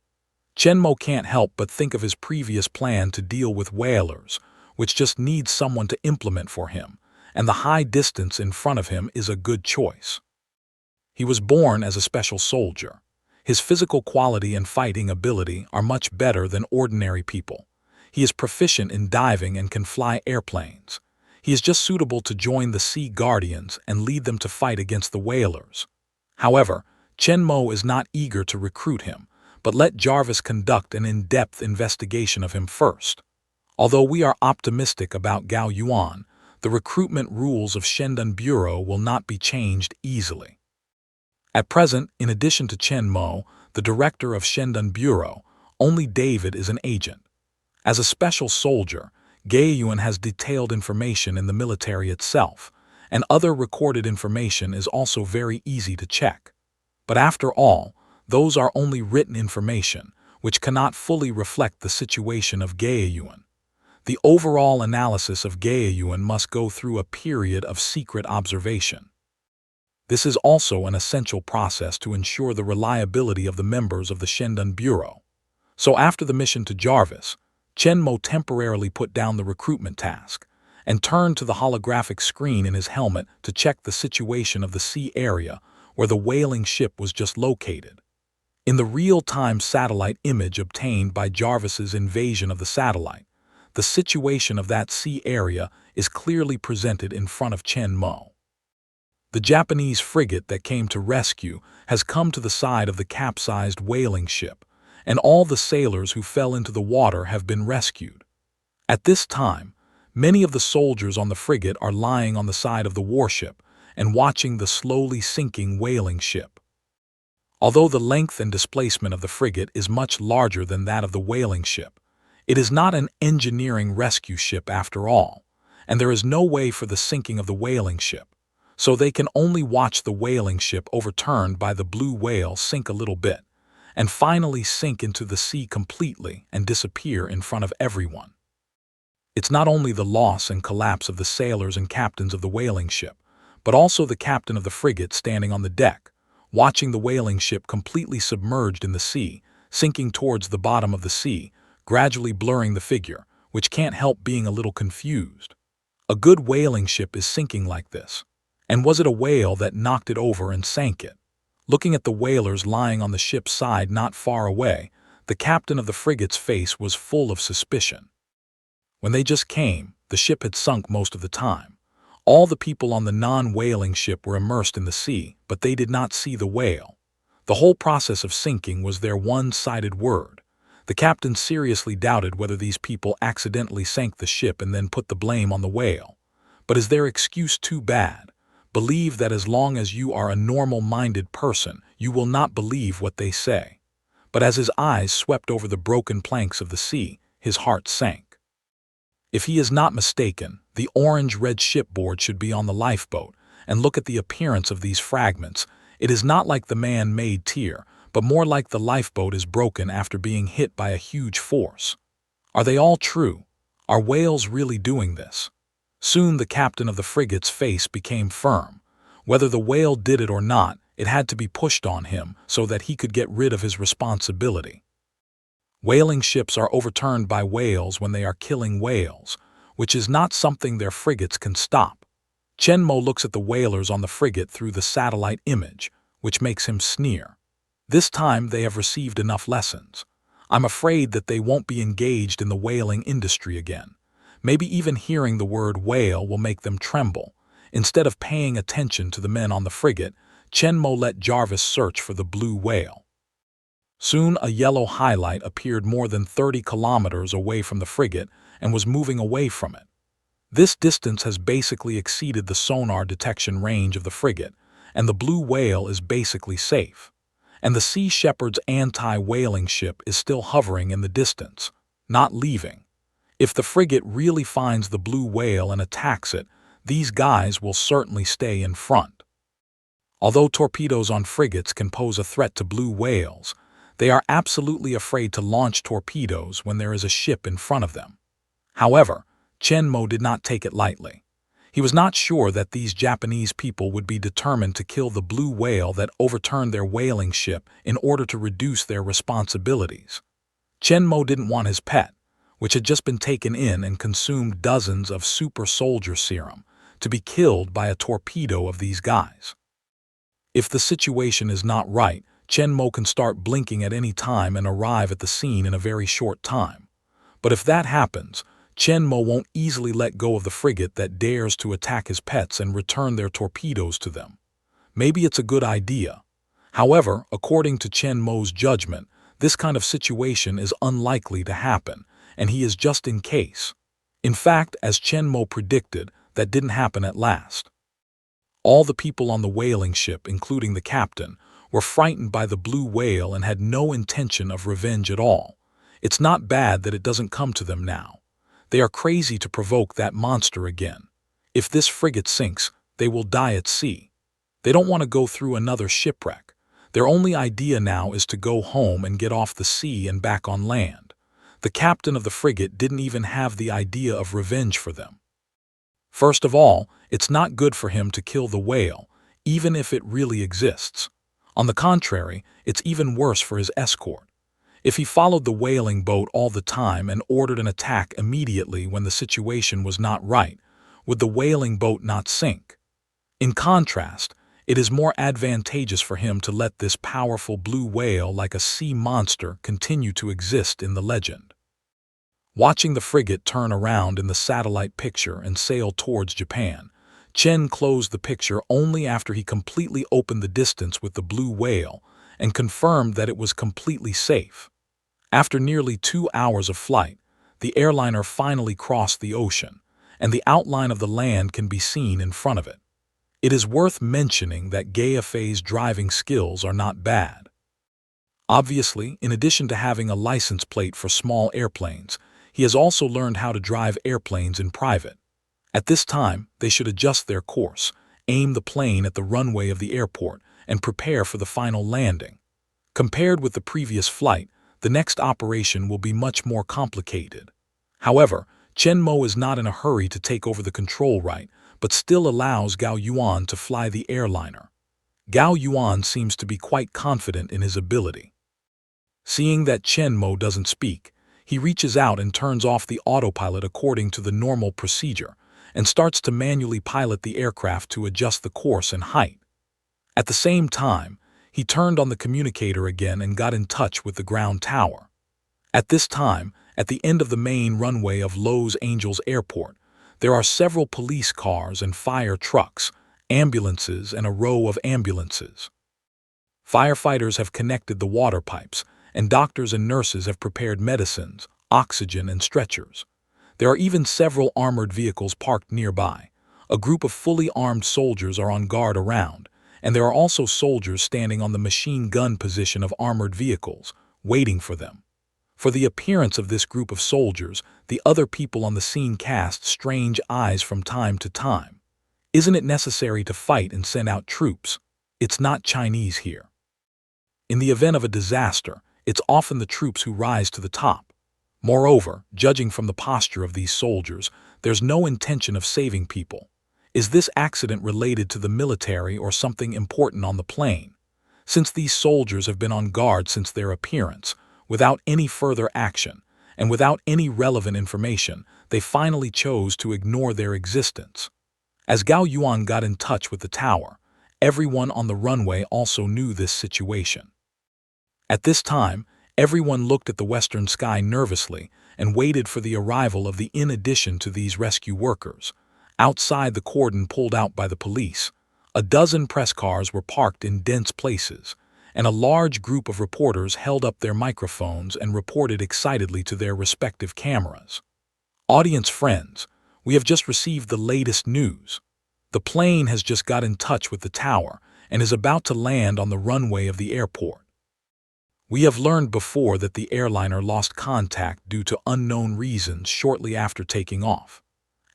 Chen Mo can't help but think of his previous plan to deal with whalers, which just needs someone to implement for him, and the high distance in front of him is a good choice. He was born as a special soldier. His physical quality and fighting ability are much better than ordinary people. He is proficient in diving and can fly airplanes. He is just suitable to join the Sea Guardians and lead them to fight against the whalers. However, Chen Mo is not eager to recruit him, but let Jarvis conduct an in-depth investigation of him first. Although we are optimistic about Gao Yuan, the recruitment rules of Shendan Bureau will not be changed easily. At present, in addition to Chen Mo, the director of Shendan Bureau, only David is an agent. As a special soldier, Gaoyuan has detailed information in the military itself, and other recorded information is also very easy to check. But after all, those are only written information, which cannot fully reflect the situation of Gaoyuan. The overall analysis of Gaoyuan must go through a period of secret observation. This is also an essential process to ensure the reliability of the members of the Shendan Bureau. So after the mission to Jarvis, Chen Mo temporarily put down the recruitment task, and turned to the holographic screen in his helmet to check the situation of the sea area where the whaling ship was just located. In the real-time satellite image obtained by Jarvis's invasion of the satellite, the situation of that sea area is clearly presented in front of Chen Mo. The Japanese frigate that came to rescue has come to the side of the capsized whaling ship, and all the sailors who fell into the water have been rescued. At this time, many of the soldiers on the frigate are lying on the side of the warship and watching the slowly sinking whaling ship. Although the length and displacement of the frigate is much larger than that of the whaling ship, it is not an engineering rescue ship after all, and there is no way for the sinking of the whaling ship, so they can only watch the whaling ship overturned by the blue whale sink a little bit, and finally sink into the sea completely and disappear in front of everyone. It's not only the loss and collapse of the sailors and captains of the whaling ship, but also the captain of the frigate standing on the deck, watching the whaling ship completely submerged in the sea, sinking towards the bottom of the sea, gradually blurring the figure, which can't help being a little confused. A good whaling ship is sinking like this. And was it a whale that knocked it over and sank it? Looking at the whalers lying on the ship's side not far away, the captain of the frigate's face was full of suspicion. When they just came, the ship had sunk most of the time. All the people on the non-whaling ship were immersed in the sea, but they did not see the whale. The whole process of sinking was their one-sided word. The captain seriously doubted whether these people accidentally sank the ship and then put the blame on the whale. But is their excuse too bad? Believe that as long as you are a normal-minded person, you will not believe what they say. But as his eyes swept over the broken planks of the sea, his heart sank. If he is not mistaken, the orange-red shipboard should be on the lifeboat, and look at the appearance of these fragments. It is not like the man-made tier, but more like the lifeboat is broken after being hit by a huge force. Are they all true? Are whales really doing this? Soon the captain of the frigate's face became firm. Whether the whale did it or not, it had to be pushed on him so that he could get rid of his responsibility. Whaling ships are overturned by whales when they are killing whales, which is not something their frigates can stop. Chen Mo looks at the whalers on the frigate through the satellite image, which makes him sneer. This time they have received enough lessons. I'm afraid that they won't be engaged in the whaling industry again. Maybe even hearing the word whale will make them tremble. Instead of paying attention to the men on the frigate, Chen Mo let Jarvis search for the blue whale. Soon a yellow highlight appeared more than 30 kilometers away from the frigate and was moving away from it. This distance has basically exceeded the sonar detection range of the frigate, and the blue whale is basically safe. And the Sea Shepherd's anti-whaling ship is still hovering in the distance, not leaving. If the frigate really finds the blue whale and attacks it, these guys will certainly stay in front. Although torpedoes on frigates can pose a threat to blue whales, they are absolutely afraid to launch torpedoes when there is a ship in front of them. However, Chen Mo did not take it lightly. He was not sure that these Japanese people would be determined to kill the blue whale that overturned their whaling ship in order to reduce their responsibilities. Chen Mo didn't want his pet, which had just been taken in and consumed dozens of super soldier serum, to be killed by a torpedo of these guys. If the situation is not right, Chen Mo can start blinking at any time and arrive at the scene in a very short time. But if that happens, Chen Mo won't easily let go of the frigate that dares to attack his pets and return their torpedoes to them. Maybe it's a good idea. However, according to Chen Mo's judgment, this kind of situation is unlikely to happen, and he is just in case. In fact, as Chen Mo predicted, that didn't happen at last. All the people on the whaling ship, including the captain, were frightened by the blue whale and had no intention of revenge at all. It's not bad that it doesn't come to them now. They are crazy to provoke that monster again. If this frigate sinks, they will die at sea. They don't want to go through another shipwreck. Their only idea now is to go home and get off the sea and back on land. The captain of the frigate didn't even have the idea of revenge for them. First of all, it's not good for him to kill the whale, even if it really exists. On the contrary, it's even worse for his escort. If he followed the whaling boat all the time and ordered an attack immediately when the situation was not right, would the whaling boat not sink? In contrast, it is more advantageous for him to let this powerful blue whale like a sea monster continue to exist in the legend. Watching the frigate turn around in the satellite picture and sail towards Japan, Chen closed the picture only after he completely opened the distance with the blue whale and confirmed that it was completely safe. After nearly 2 hours of flight, the airliner finally crossed the ocean, and the outline of the land can be seen in front of it. It is worth mentioning that Gaofei's driving skills are not bad. Obviously, in addition to having a license plate for small airplanes, he has also learned how to drive airplanes in private. At this time, they should adjust their course, aim the plane at the runway of the airport, and prepare for the final landing. Compared with the previous flight, the next operation will be much more complicated. However, Chen Mo is not in a hurry to take over the control right, but still allows Gao Yuan to fly the airliner. Gao Yuan seems to be quite confident in his ability. Seeing that Chen Mo doesn't speak, he reaches out and turns off the autopilot according to the normal procedure, and starts to manually pilot the aircraft to adjust the course and height. At the same time, he turned on the communicator again and got in touch with the ground tower. At this time, at the end of the main runway of Los Angeles Airport, there are several police cars and fire trucks, ambulances, and a row of ambulances. Firefighters have connected the water pipes, and doctors and nurses have prepared medicines, oxygen, and stretchers. There are even several armored vehicles parked nearby. A group of fully armed soldiers are on guard around, and there are also soldiers standing on the machine gun position of armored vehicles, waiting for them. For the appearance of this group of soldiers, the other people on the scene cast strange eyes from time to time. Isn't it necessary to fight and send out troops? It's not Chinese here. In the event of a disaster, it's often the troops who rise to the top. Moreover, judging from the posture of these soldiers, there's no intention of saving people. Is this accident related to the military or something important on the plane? Since these soldiers have been on guard since their appearance, without any further action, and without any relevant information, they finally chose to ignore their existence. As Gao Yuan got in touch with the tower, everyone on the runway also knew this situation. At this time, everyone looked at the western sky nervously and waited for the arrival of the in addition to these rescue workers. Outside the cordon pulled out by the police, a dozen press cars were parked in dense places, and a large group of reporters held up their microphones and reported excitedly to their respective cameras. Audience friends, we have just received the latest news. The plane has just got in touch with the tower and is about to land on the runway of the airport. We have learned before that the airliner lost contact due to unknown reasons shortly after taking off.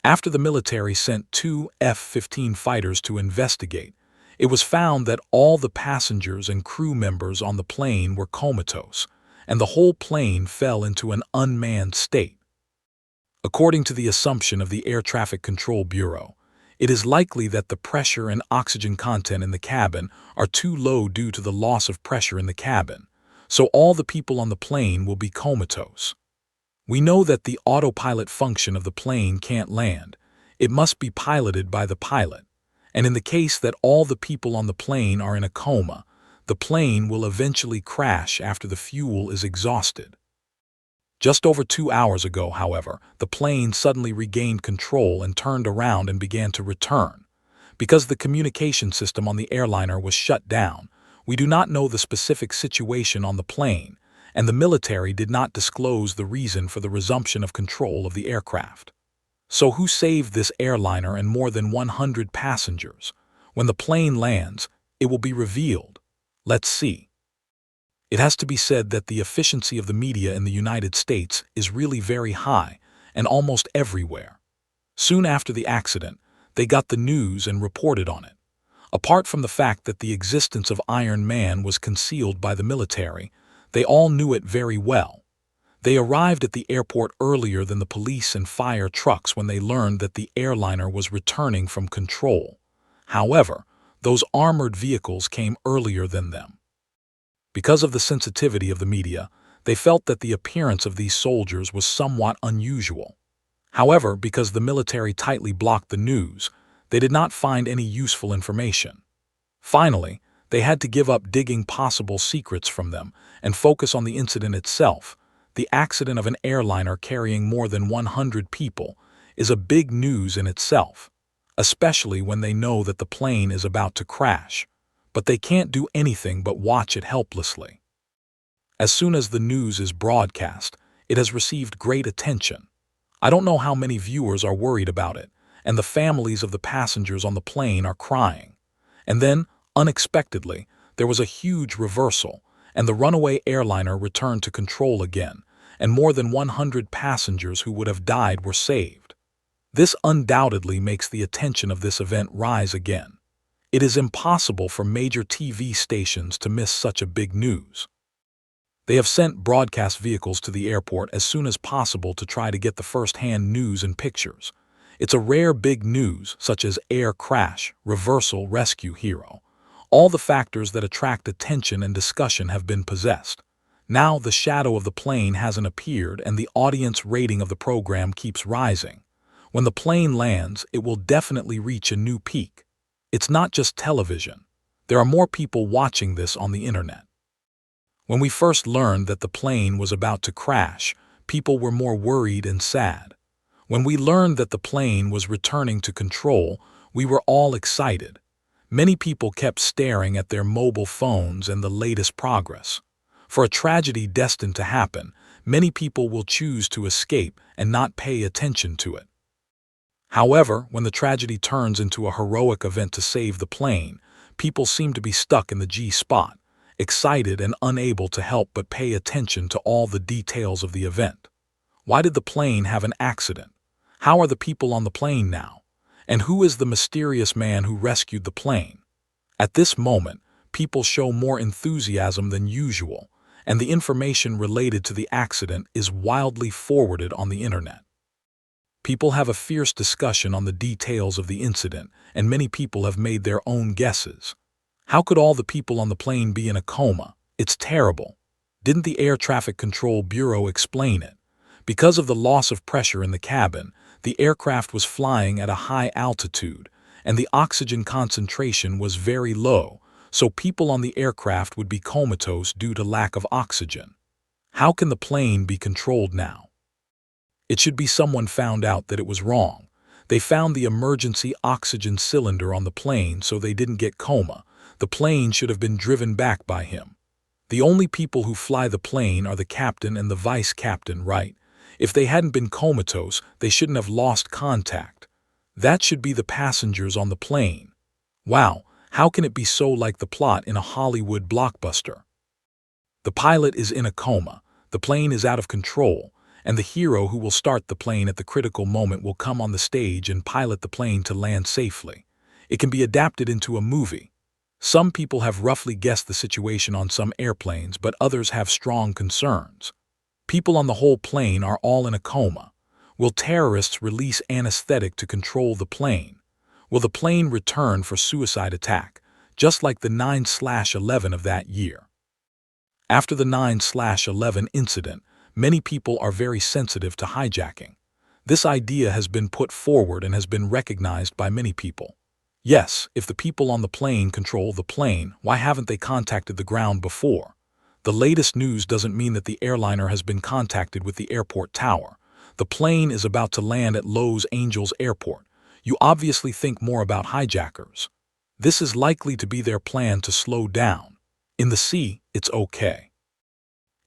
After the military sent 2 F-15 fighters to investigate, it was found that all the passengers and crew members on the plane were comatose, and the whole plane fell into an unmanned state. According to the assumption of the Air Traffic Control Bureau, it is likely that the pressure and oxygen content in the cabin are too low due to the loss of pressure in the cabin, so all the people on the plane will be comatose. We know that the autopilot function of the plane can't land. It must be piloted by the pilot. And in the case that all the people on the plane are in a coma, the plane will eventually crash after the fuel is exhausted. Just over 2 hours ago, however, the plane suddenly regained control and turned around and began to return. Because the communication system on the airliner was shut down, we do not know the specific situation on the plane, and the military did not disclose the reason for the resumption of control of the aircraft. So who saved this airliner and more than 100 passengers? When the plane lands, it will be revealed. Let's see. It has to be said that the efficiency of the media in the United States is really very high and almost everywhere. Soon after the accident, they got the news and reported on it. Apart from the fact that the existence of Iron Man was concealed by the military, they all knew it very well. They arrived at the airport earlier than the police and fire trucks when they learned that the airliner was returning from control. However, those armored vehicles came earlier than them. Because of the sensitivity of the media, they felt that the appearance of these soldiers was somewhat unusual. However, because the military tightly blocked the news, they did not find any useful information. Finally, they had to give up digging possible secrets from them and focus on the incident itself. The accident of an airliner carrying more than 100 people is a big news in itself, especially when they know that the plane is about to crash. But they can't do anything but watch it helplessly. As soon as the news is broadcast, it has received great attention. I don't know how many viewers are worried about it, and the families of the passengers on the plane are crying. And then, unexpectedly, there was a huge reversal, and the runaway airliner returned to control again, and more than 100 passengers who would have died were saved. This undoubtedly makes the attention of this event rise again. It is impossible for major TV stations to miss such a big news. They have sent broadcast vehicles to the airport as soon as possible to try to get the first-hand news and pictures. It's a rare big news, such as air crash, reversal, rescue hero. All the factors that attract attention and discussion have been possessed. Now the shadow of the plane hasn't appeared and the audience rating of the program keeps rising. When the plane lands, it will definitely reach a new peak. It's not just television. There are more people watching this on the internet. When we first learned that the plane was about to crash, people were more worried and sad. When we learned that the plane was returning to control, we were all excited. Many people kept staring at their mobile phones and the latest progress. For a tragedy destined to happen, many people will choose to escape and not pay attention to it. However, when the tragedy turns into a heroic event to save the plane, people seem to be stuck in the G-spot, excited and unable to help but pay attention to all the details of the event. Why did the plane have an accident? How are the people on the plane now? And who is the mysterious man who rescued the plane? At this moment, people show more enthusiasm than usual, and the information related to the accident is wildly forwarded on the internet. People have a fierce discussion on the details of the incident, and many people have made their own guesses. How could all the people on the plane be in a coma? It's terrible. Didn't the Air Traffic Control Bureau explain it? Because of the loss of pressure in the cabin, the aircraft was flying at a high altitude, and the oxygen concentration was very low, so people on the aircraft would be comatose due to lack of oxygen. How can the plane be controlled now? It should be someone found out that it was wrong. They found the emergency oxygen cylinder on the plane so they didn't get coma. The plane should have been driven back by him. The only people who fly the plane are the captain and the vice captain, right? If they hadn't been comatose, they shouldn't have lost contact. That should be the passengers on the plane. Wow, how can it be so like the plot in a Hollywood blockbuster? The pilot is in a coma, the plane is out of control, and the hero who will start the plane at the critical moment will come on the stage and pilot the plane to land safely. It can be adapted into a movie. Some people have roughly guessed the situation on some airplanes, but others have strong concerns. People on the whole plane are all in a coma. Will terrorists release anesthetic to control the plane? Will the plane return for suicide attack, just like the 9/11 of that year? After the 9/11 incident, many people are very sensitive to hijacking. This idea has been put forward and has been recognized by many people. Yes, if the people on the plane control the plane, why haven't they contacted the ground before? The latest news doesn't mean that the airliner has been contacted with the airport tower. The plane is about to land at Los Angeles Airport. You obviously think more about hijackers. This is likely to be their plan to slow down. In the sea, it's okay.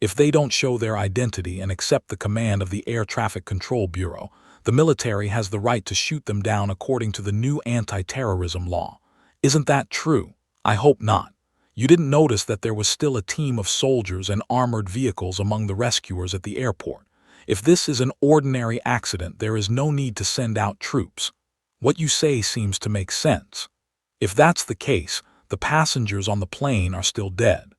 If they don't show their identity and accept the command of the Air Traffic Control Bureau, the military has the right to shoot them down according to the new anti-terrorism law. Isn't that true? I hope not. You didn't notice that there was still a team of soldiers and armored vehicles among the rescuers at the airport. If this is an ordinary accident, there is no need to send out troops. What you say seems to make sense. If that's the case, the passengers on the plane are still dead.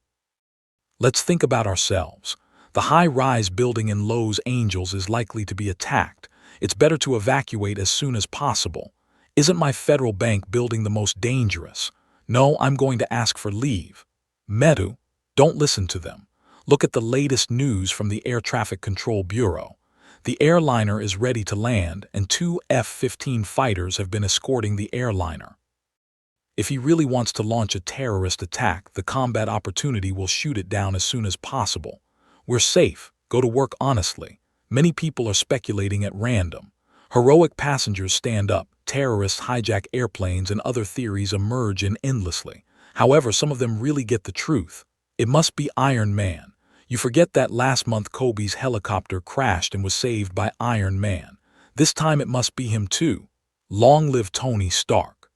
Let's think about ourselves. The high-rise building in Los Angeles is likely to be attacked. It's better to evacuate as soon as possible. Isn't my federal bank building the most dangerous? No, I'm going to ask for leave. Medu, don't listen to them. Look at the latest news from the Air Traffic Control Bureau. The airliner is ready to land, and two F-15 fighters have been escorting the airliner. If he really wants to launch a terrorist attack, the combat opportunity will shoot it down as soon as possible. We're safe. Go to work honestly. Many people are speculating at random. Heroic passengers stand up. Terrorists hijack airplanes, and other theories emerge endlessly. However, some of them really get the truth. It must be Iron Man. You forget that last month Kobe's helicopter crashed and was saved by Iron Man. This time it must be him too. Long live Tony Stark.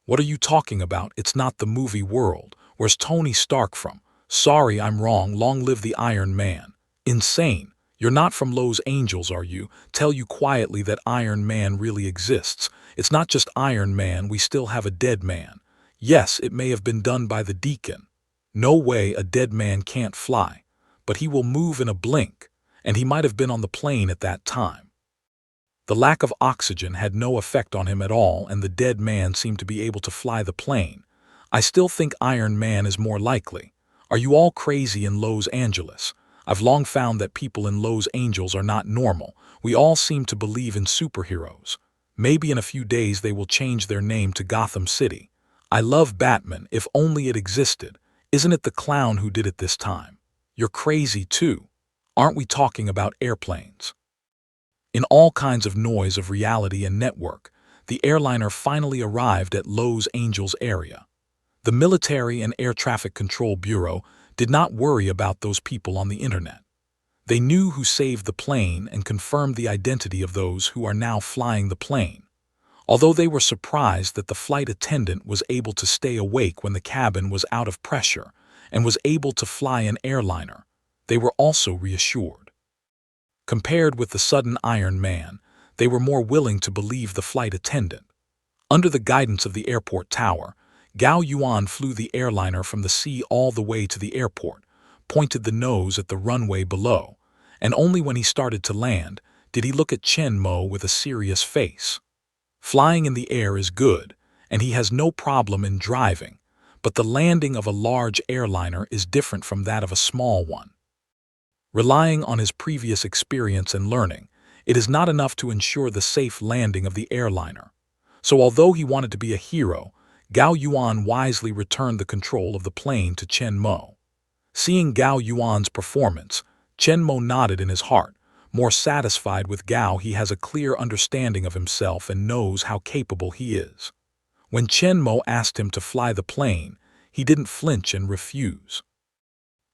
What are you talking about? It's not the movie world. Where's Tony Stark from? Sorry, I'm wrong. Long live the Iron Man. Insane. You're not from Los Angeles, are you? Tell you quietly that Iron Man really exists. It's not just Iron Man, we still have a dead man. Yes, it may have been done by the deacon. No way, a dead man can't fly. But he will move in a blink, and he might have been on the plane at that time. The lack of oxygen had no effect on him at all, and the dead man seemed to be able to fly the plane. I still think Iron Man is more likely. Are you all crazy in Los Angeles? I've long found that people in Los Angeles are not normal. We all seem to believe in superheroes. Maybe in a few days they will change their name to Gotham City. I love Batman, if only it existed. Isn't it the clown who did it this time? You're crazy too. Aren't we talking about airplanes? In all kinds of noise of reality and network, the airliner finally arrived at Los Angeles area. The Military and Air Traffic Control Bureau did not worry about those people on the internet. They knew who saved the plane and confirmed the identity of those who are now flying the plane. Although they were surprised that the flight attendant was able to stay awake when the cabin was out of pressure and was able to fly an airliner, they were also reassured. Compared with the sudden Iron Man, they were more willing to believe the flight attendant. Under the guidance of the airport tower, Gao Yuan flew the airliner from the sea all the way to the airport, pointed the nose at the runway below, and only when he started to land did he look at Chen Mo with a serious face. Flying in the air is good, and he has no problem in driving, but the landing of a large airliner is different from that of a small one. Relying on his previous experience and learning, it is not enough to ensure the safe landing of the airliner. So although he wanted to be a hero, Gao Yuan wisely returned the control of the plane to Chen Mo. Seeing Gao Yuan's performance, Chen Mo nodded in his heart. More satisfied with Gao, he has a clear understanding of himself and knows how capable he is. When Chen Mo asked him to fly the plane, he didn't flinch and refuse.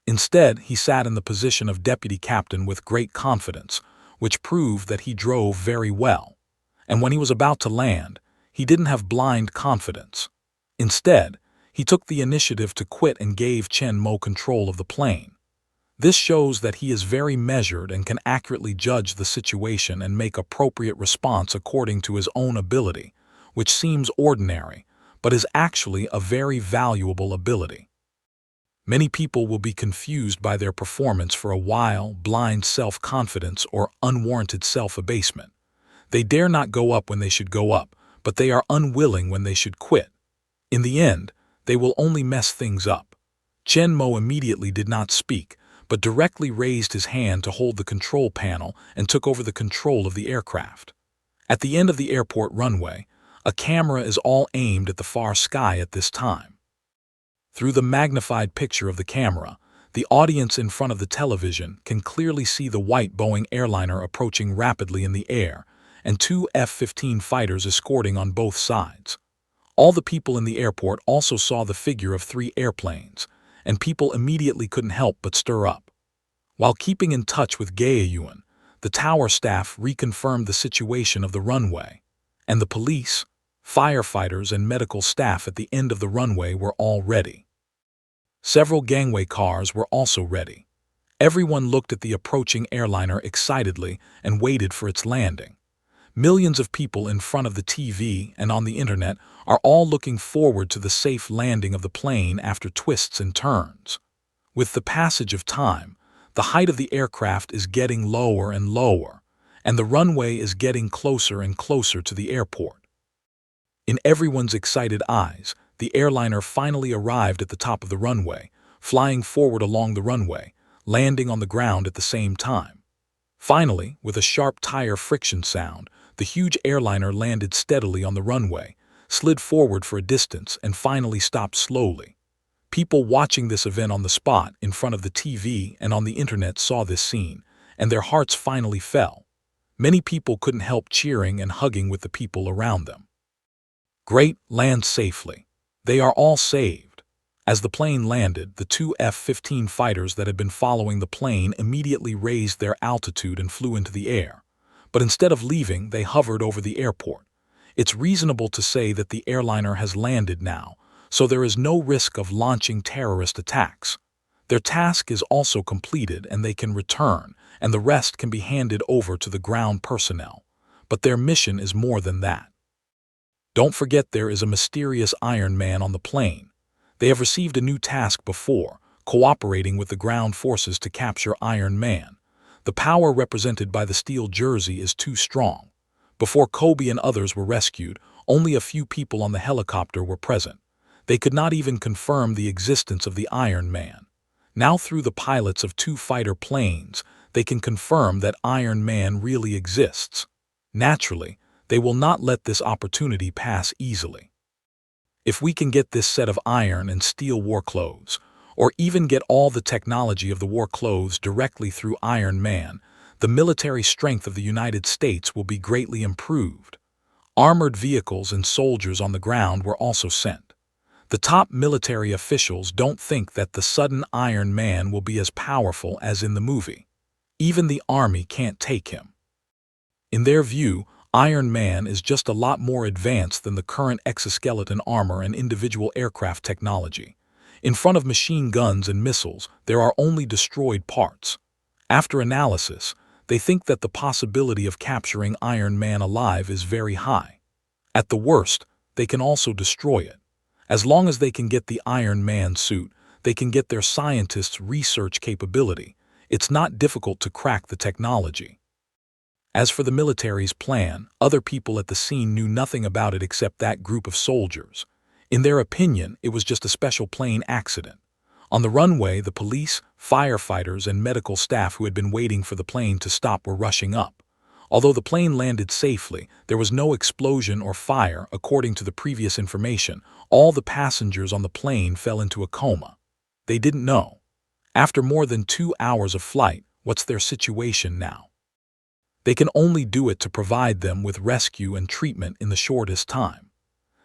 Instead, he sat in the position of deputy captain with great confidence, which proved that he drove very well. And when he was about to land, he didn't have blind confidence. Instead, he took the initiative to quit and gave Chen Mo control of the plane. This shows that he is very measured and can accurately judge the situation and make appropriate response according to his own ability, which seems ordinary, but is actually a very valuable ability. Many people will be confused by their performance for a while, blind self-confidence or unwarranted self-abasement. They dare not go up when they should go up, but they are unwilling when they should quit. In the end, they will only mess things up. Chen Mo immediately did not speak, but directly raised his hand to hold the control panel and took over the control of the aircraft. At the end of the airport runway, a camera is all aimed at the far sky at this time. Through the magnified picture of the camera, the audience in front of the television can clearly see the white Boeing airliner approaching rapidly in the air and two F-15 fighters escorting on both sides. All the people in the airport also saw the figure of 3 airplanes, and people immediately couldn't help but stir up. While keeping in touch with Gaeyuan, the tower staff reconfirmed the situation of the runway, and the police, firefighters, and medical staff at the end of the runway were all ready. Several gangway cars were also ready. Everyone looked at the approaching airliner excitedly and waited for its landing. Millions of people in front of the TV and on the internet are all looking forward to the safe landing of the plane after twists and turns. With the passage of time, the height of the aircraft is getting lower and lower, and the runway is getting closer and closer to the airport. In everyone's excited eyes, the airliner finally arrived at the top of the runway, flying forward along the runway, landing on the ground at the same time. Finally, with a sharp tire friction sound, the huge airliner landed steadily on the runway, slid forward for a distance, and finally stopped slowly. People watching this event on the spot, in front of the TV and on the internet, saw this scene, and their hearts finally fell. Many people couldn't help cheering and hugging with the people around them. Great, land safely. They are all saved. As the plane landed, the two F-15 fighters that had been following the plane immediately raised their altitude and flew into the air. But instead of leaving, they hovered over the airport. It's reasonable to say that the airliner has landed now, so there is no risk of launching terrorist attacks. Their task is also completed and they can return, and the rest can be handed over to the ground personnel. But their mission is more than that. Don't forget there is a mysterious Iron Man on the plane. They have received a new task before, cooperating with the ground forces to capture Iron Man. The power represented by the steel jersey is too strong. Before Kobe and others were rescued, only a few people on the helicopter were present. They could not even confirm the existence of the Iron Man. Now, through the pilots of two fighter planes, they can confirm that Iron Man really exists. Naturally, they will not let this opportunity pass easily. If we can get this set of iron and steel war clothes, or even get all the technology of the war clothes directly through Iron Man, the military strength of the United States will be greatly improved. Armored vehicles and soldiers on the ground were also sent. The top military officials don't think that the sudden Iron Man will be as powerful as in the movie. Even the army can't take him. In their view, Iron Man is just a lot more advanced than the current exoskeleton armor and individual aircraft technology. In front of machine guns and missiles, there are only destroyed parts. After analysis, they think that the possibility of capturing Iron Man alive is very high. At the worst, they can also destroy it. As long as they can get the Iron Man suit, they can get their scientists' research capability. It's not difficult to crack the technology. As for the military's plan, other people at the scene knew nothing about it except that group of soldiers. In their opinion, it was just a special plane accident. On the runway, the police, firefighters, and medical staff who had been waiting for the plane to stop were rushing up. Although the plane landed safely, there was no explosion or fire. According to the previous information, all the passengers on the plane fell into a coma. They didn't know. After more than 2 hours of flight, what's their situation now? They can only do it to provide them with rescue and treatment in the shortest time.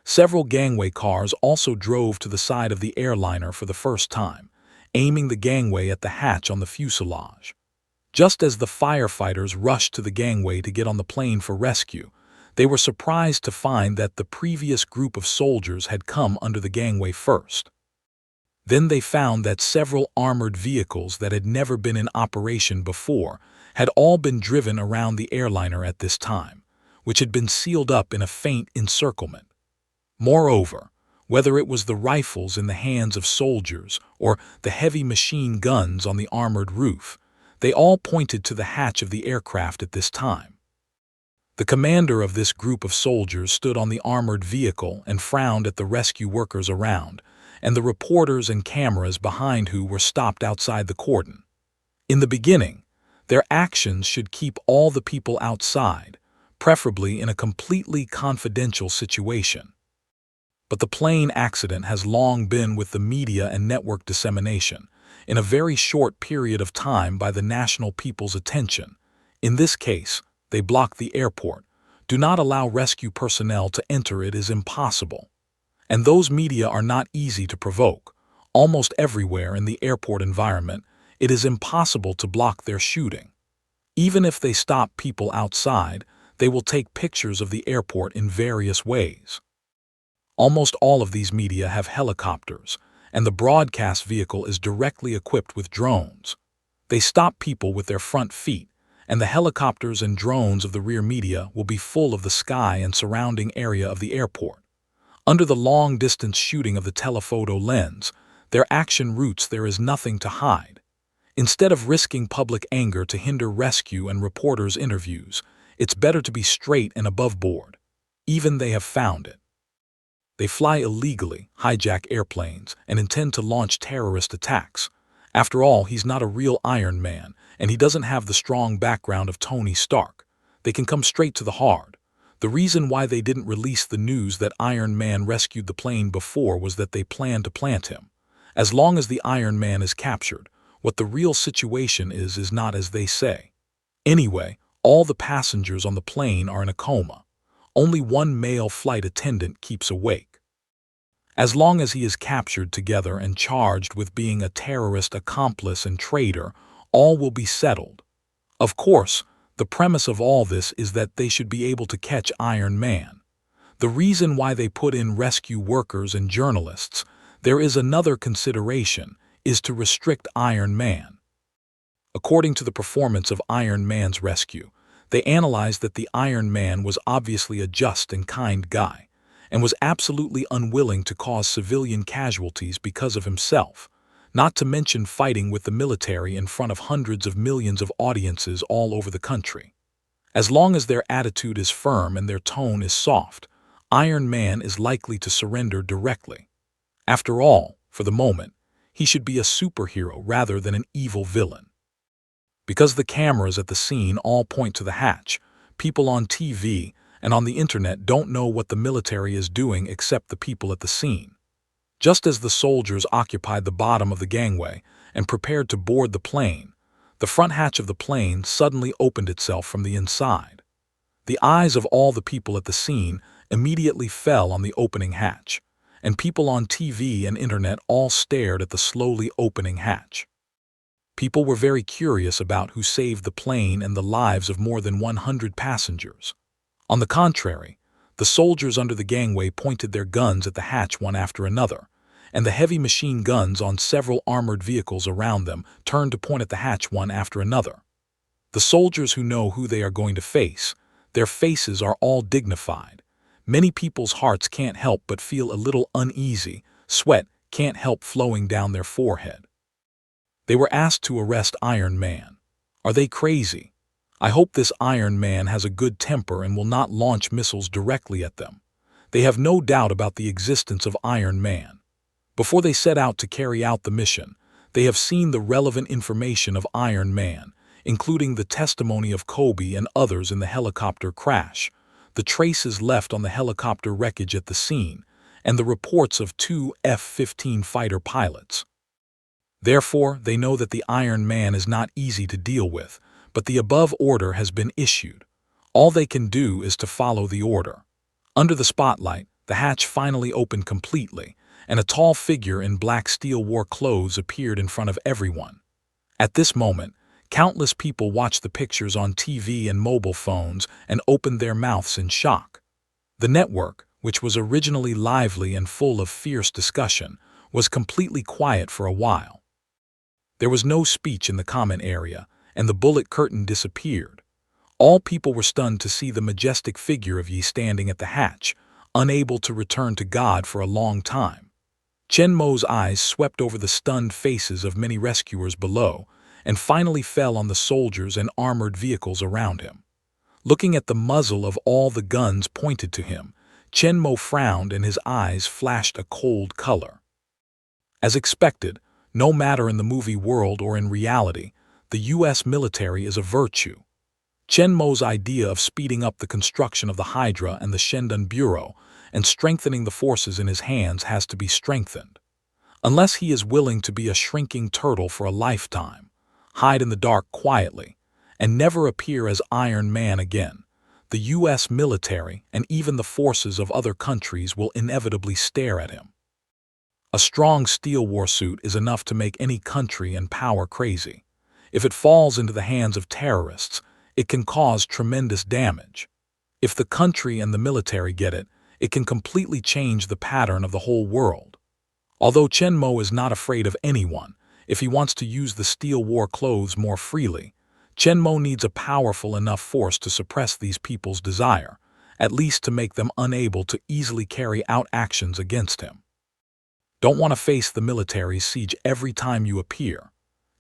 Several gangway cars also drove to the side of the airliner for the first time, aiming the gangway at the hatch on the fuselage. Just as the firefighters rushed to the gangway to get on the plane for rescue, they were surprised to find that the previous group of soldiers had come under the gangway first. Then they found that several armored vehicles that had never been in operation before had all been driven around the airliner at this time, which had been sealed up in a faint encirclement. Moreover, whether it was the rifles in the hands of soldiers or the heavy machine guns on the armored roof, they all pointed to the hatch of the aircraft at this time. The commander of this group of soldiers stood on the armored vehicle and frowned at the rescue workers around, and the reporters and cameras behind who were stopped outside the cordon. In the beginning, their actions should keep all the people outside, preferably in a completely confidential situation. But the plane accident has long been with the media and network dissemination, in a very short period of time by the national people's attention. In this case, they block the airport. Do not allow rescue personnel to enter. It is impossible. And those media are not easy to provoke. Almost everywhere in the airport environment, it is impossible to block their shooting. Even if they stop people outside, they will take pictures of the airport in various ways. Almost all of these media have helicopters, and the broadcast vehicle is directly equipped with drones. They stop people with their front feet, and the helicopters and drones of the rear media will be full of the sky and surrounding area of the airport. Under the long-distance shooting of the telephoto lens, their action routes, there is nothing to hide. Instead of risking public anger to hinder rescue and reporters' interviews, it's better to be straight and above board. Even they have found it. They fly illegally, hijack airplanes, and intend to launch terrorist attacks. After all, he's not a real Iron Man, and he doesn't have the strong background of Tony Stark. They can come straight to the heart. The reason why they didn't release the news that Iron Man rescued the plane before was that they planned to plant him. As long as the Iron Man is captured, what the real situation is not as they say. Anyway, all the passengers on the plane are in a coma. Only one male flight attendant keeps awake. As long as he is captured together and charged with being a terrorist accomplice and traitor, all will be settled. Of course, the premise of all this is that they should be able to catch Iron Man. The reason why they put in rescue workers and journalists, there is another consideration, is to restrict Iron Man. According to the performance of Iron Man's rescue, they analyzed that the Iron Man was obviously a just and kind guy, and was absolutely unwilling to cause civilian casualties because of himself, not to mention fighting with the military in front of hundreds of millions of audiences all over the country. As long as their attitude is firm and their tone is soft, Iron Man is likely to surrender directly. After all, for the moment, he should be a superhero rather than an evil villain. Because the cameras at the scene all point to the hatch, people on TV and on the internet don't know what the military is doing except the people at the scene. Just as the soldiers occupied the bottom of the gangway and prepared to board the plane, the front hatch of the plane suddenly opened itself from the inside. The eyes of all the people at the scene immediately fell on the opening hatch, and people on TV and internet all stared at the slowly opening hatch. People were very curious about who saved the plane and the lives of more than 100 passengers. On the contrary, the soldiers under the gangway pointed their guns at the hatch one after another, and the heavy machine guns on several armored vehicles around them turned to point at the hatch one after another. The soldiers who know who they are going to face, their faces are all dignified. Many people's hearts can't help but feel a little uneasy, sweat can't help flowing down their forehead. They were asked to arrest Iron Man. Are they crazy? I hope this Iron Man has a good temper and will not launch missiles directly at them. They have no doubt about the existence of Iron Man. Before they set out to carry out the mission, they have seen the relevant information of Iron Man, including the testimony of Kobe and others in the helicopter crash, the traces left on the helicopter wreckage at the scene, and the reports of 2 F-15 fighter pilots. Therefore, they know that the Iron Man is not easy to deal with, but the above order has been issued. All they can do is to follow the order. Under the spotlight, the hatch finally opened completely, and a tall figure in black steel war clothes appeared in front of everyone. At this moment, countless people watched the pictures on TV and mobile phones and opened their mouths in shock. The network, which was originally lively and full of fierce discussion, was completely quiet for a while. There was no speech in the comment area, and the bullet curtain disappeared. All people were stunned to see the majestic figure of Yi standing at the hatch, unable to return to God for a long time. Chen Mo's eyes swept over the stunned faces of many rescuers below, and finally fell on the soldiers and armored vehicles around him. Looking at the muzzle of all the guns pointed to him, Chen Mo frowned and his eyes flashed a cold color. As expected, no matter in the movie world or in reality, the U.S. military is a virtue. Chen Mo's idea of speeding up the construction of the Hydra and the Shendun Bureau and strengthening the forces in his hands has to be strengthened. Unless he is willing to be a shrinking turtle for a lifetime, hide in the dark quietly, and never appear as Iron Man again, the U.S. military and even the forces of other countries will inevitably stare at him. A strong steel war suit is enough to make any country and power crazy. If it falls into the hands of terrorists, it can cause tremendous damage. If the country and the military get it, it can completely change the pattern of the whole world. Although Chen Mo is not afraid of anyone, if he wants to use the steel war clothes more freely, Chen Mo needs a powerful enough force to suppress these people's desire, at least to make them unable to easily carry out actions against him. Don't want to face the military's siege every time you appear.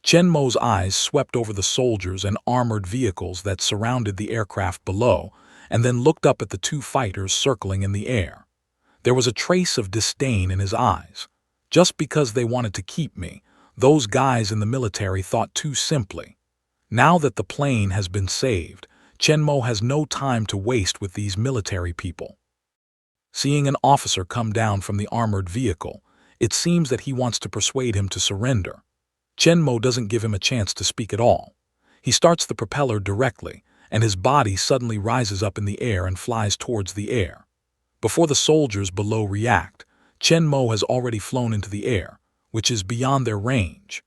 Chen Mo's eyes swept over the soldiers and armored vehicles that surrounded the aircraft below, and then looked up at the two fighters circling in the air. There was a trace of disdain in his eyes. Just because they wanted to keep me, those guys in the military thought too simply. Now that the plane has been saved, Chen Mo has no time to waste with these military people. Seeing an officer come down from the armored vehicle, it seems that he wants to persuade him to surrender. Chen Mo doesn't give him a chance to speak at all. He starts the propeller directly, and his body suddenly rises up in the air and flies towards the air. Before the soldiers below react, Chen Mo has already flown into the air, which is beyond their range.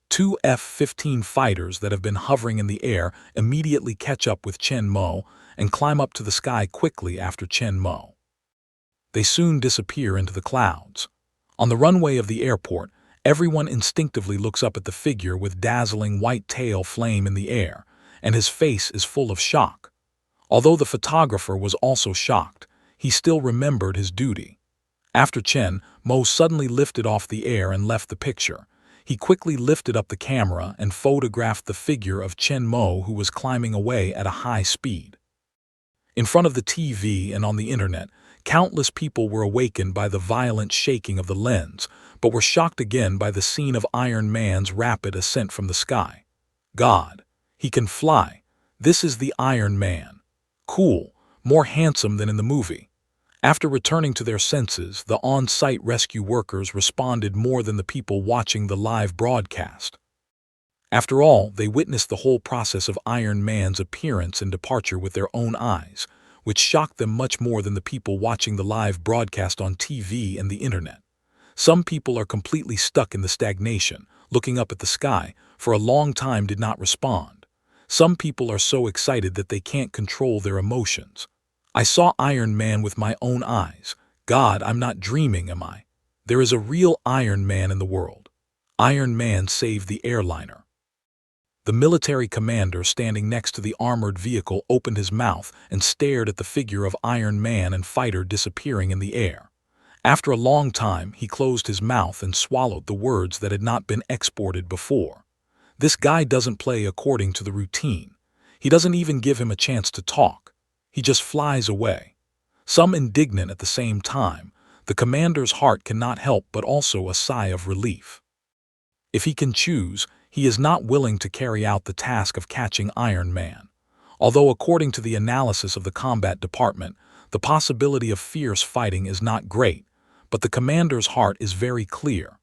Two F-15 fighters that have been hovering in the air immediately catch up with Chen Mo and climb up to the sky quickly after Chen Mo. They soon disappear into the clouds. On the runway of the airport, everyone instinctively looks up at the figure with dazzling white tail flame in the air, and his face is full of shock. Although the photographer was also shocked, he still remembered his duty. After Chen Mo suddenly lifted off the air and left the picture, he quickly lifted up the camera and photographed the figure of Chen Mo, who was climbing away at a high speed. In front of the TV and on the internet, countless people were awakened by the violent shaking of the lens, but were shocked again by the scene of Iron Man's rapid ascent from the sky. God, he can fly. This is the Iron Man. Cool, more handsome than in the movie. After returning to their senses, the on-site rescue workers responded more than the people watching the live broadcast. After all, they witnessed the whole process of Iron Man's appearance and departure with their own eyes, which shocked them much more than the people watching the live broadcast on TV and the internet. Some people are completely stuck in the stagnation, looking up at the sky, for a long time did not respond. Some people are so excited that they can't control their emotions. I saw Iron Man with my own eyes. God, I'm not dreaming, am I? There is a real Iron Man in the world. Iron Man saved the airliner. The military commander standing next to the armored vehicle opened his mouth and stared at the figure of Iron Man and fighter disappearing in the air. After a long time, he closed his mouth and swallowed the words that had not been exported before. This guy doesn't play according to the routine. He doesn't even give him a chance to talk. He just flies away. Some indignant at the same time, the commander's heart cannot help but also a sigh of relief. If he can choose, he is not willing to carry out the task of catching Iron Man. Although according to the analysis of the combat department, the possibility of fierce fighting is not great, but the commander's heart is very clear.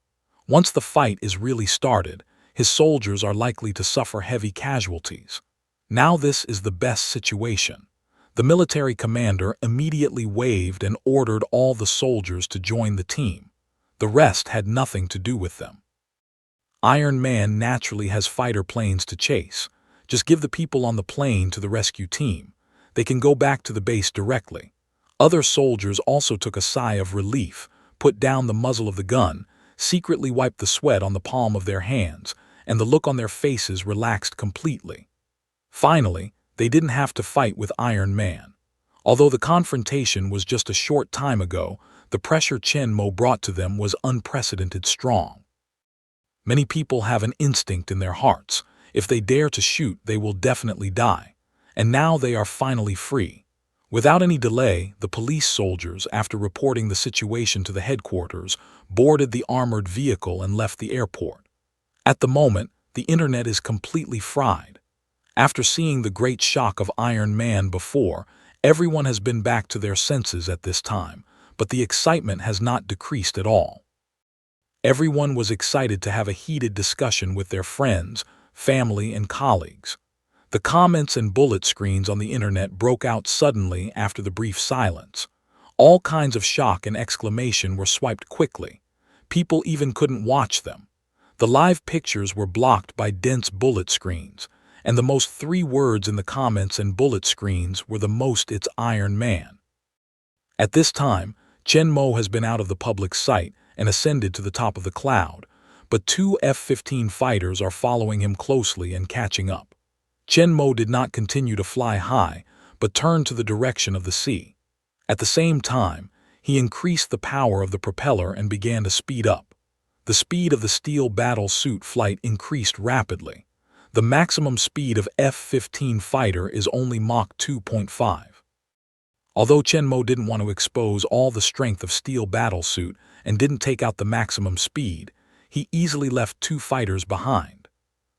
Once the fight is really started, his soldiers are likely to suffer heavy casualties. Now this is the best situation. The military commander immediately waved and ordered all the soldiers to join the team. The rest had nothing to do with them. Iron Man naturally has fighter planes to chase. Just give the people on the plane to the rescue team. They can go back to the base directly. Other soldiers also took a sigh of relief, put down the muzzle of the gun, secretly wiped the sweat on the palm of their hands, and the look on their faces relaxed completely. Finally, they didn't have to fight with Iron Man. Although the confrontation was just a short time ago, the pressure Chen Mo brought to them was unprecedented strong. Many people have an instinct in their hearts. If they dare to shoot, they will definitely die. And now they are finally free. Without any delay, the police soldiers, after reporting the situation to the headquarters, boarded the armored vehicle and left the airport. At the moment, the internet is completely fried. After seeing the great shock of Iron Man before, everyone has been back to their senses at this time, but the excitement has not decreased at all. Everyone was excited to have a heated discussion with their friends, family, and colleagues. The comments and bullet screens on the internet broke out suddenly after the brief silence. All kinds of shock and exclamation were swiped quickly. People even couldn't watch them. The live pictures were blocked by dense bullet screens, and the most 3 words in the comments and bullet screens were the most "It's Iron Man." At this time, Chen Mo has been out of the public sight and ascended to the top of the cloud, but 2 F-15 fighters are following him closely and catching up. Chen Mo did not continue to fly high, but turned to the direction of the sea. At the same time, he increased the power of the propeller and began to speed up. The speed of the steel battle suit flight increased rapidly. The maximum speed of F-15 fighter is only Mach 2.5. Although Chen Mo didn't want to expose all the strength of steel battlesuit and didn't take out the maximum speed, he easily left 2 fighters behind.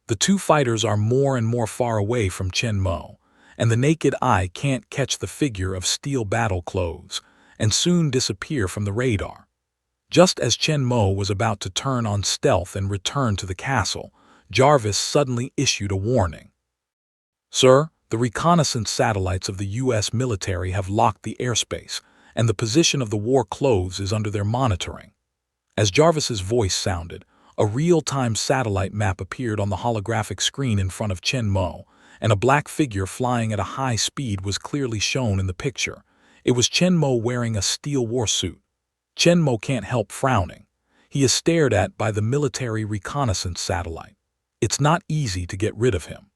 The two fighters are more and more far away from Chen Mo, and the naked eye can't catch the figure of steel battle clothes, and soon disappear from the radar. Just as Chen Mo was about to turn on stealth and return to the castle, Jarvis suddenly issued a warning. "Sir, the reconnaissance satellites of the U.S. military have locked the airspace, and the position of the war clothes is under their monitoring." As Jarvis's voice sounded, a real-time satellite map appeared on the holographic screen in front of Chen Mo, and a black figure flying at a high speed was clearly shown in the picture. It was Chen Mo wearing a steel war suit. Chen Mo can't help frowning. He is stared at by the military reconnaissance satellite. It's not easy to get rid of him.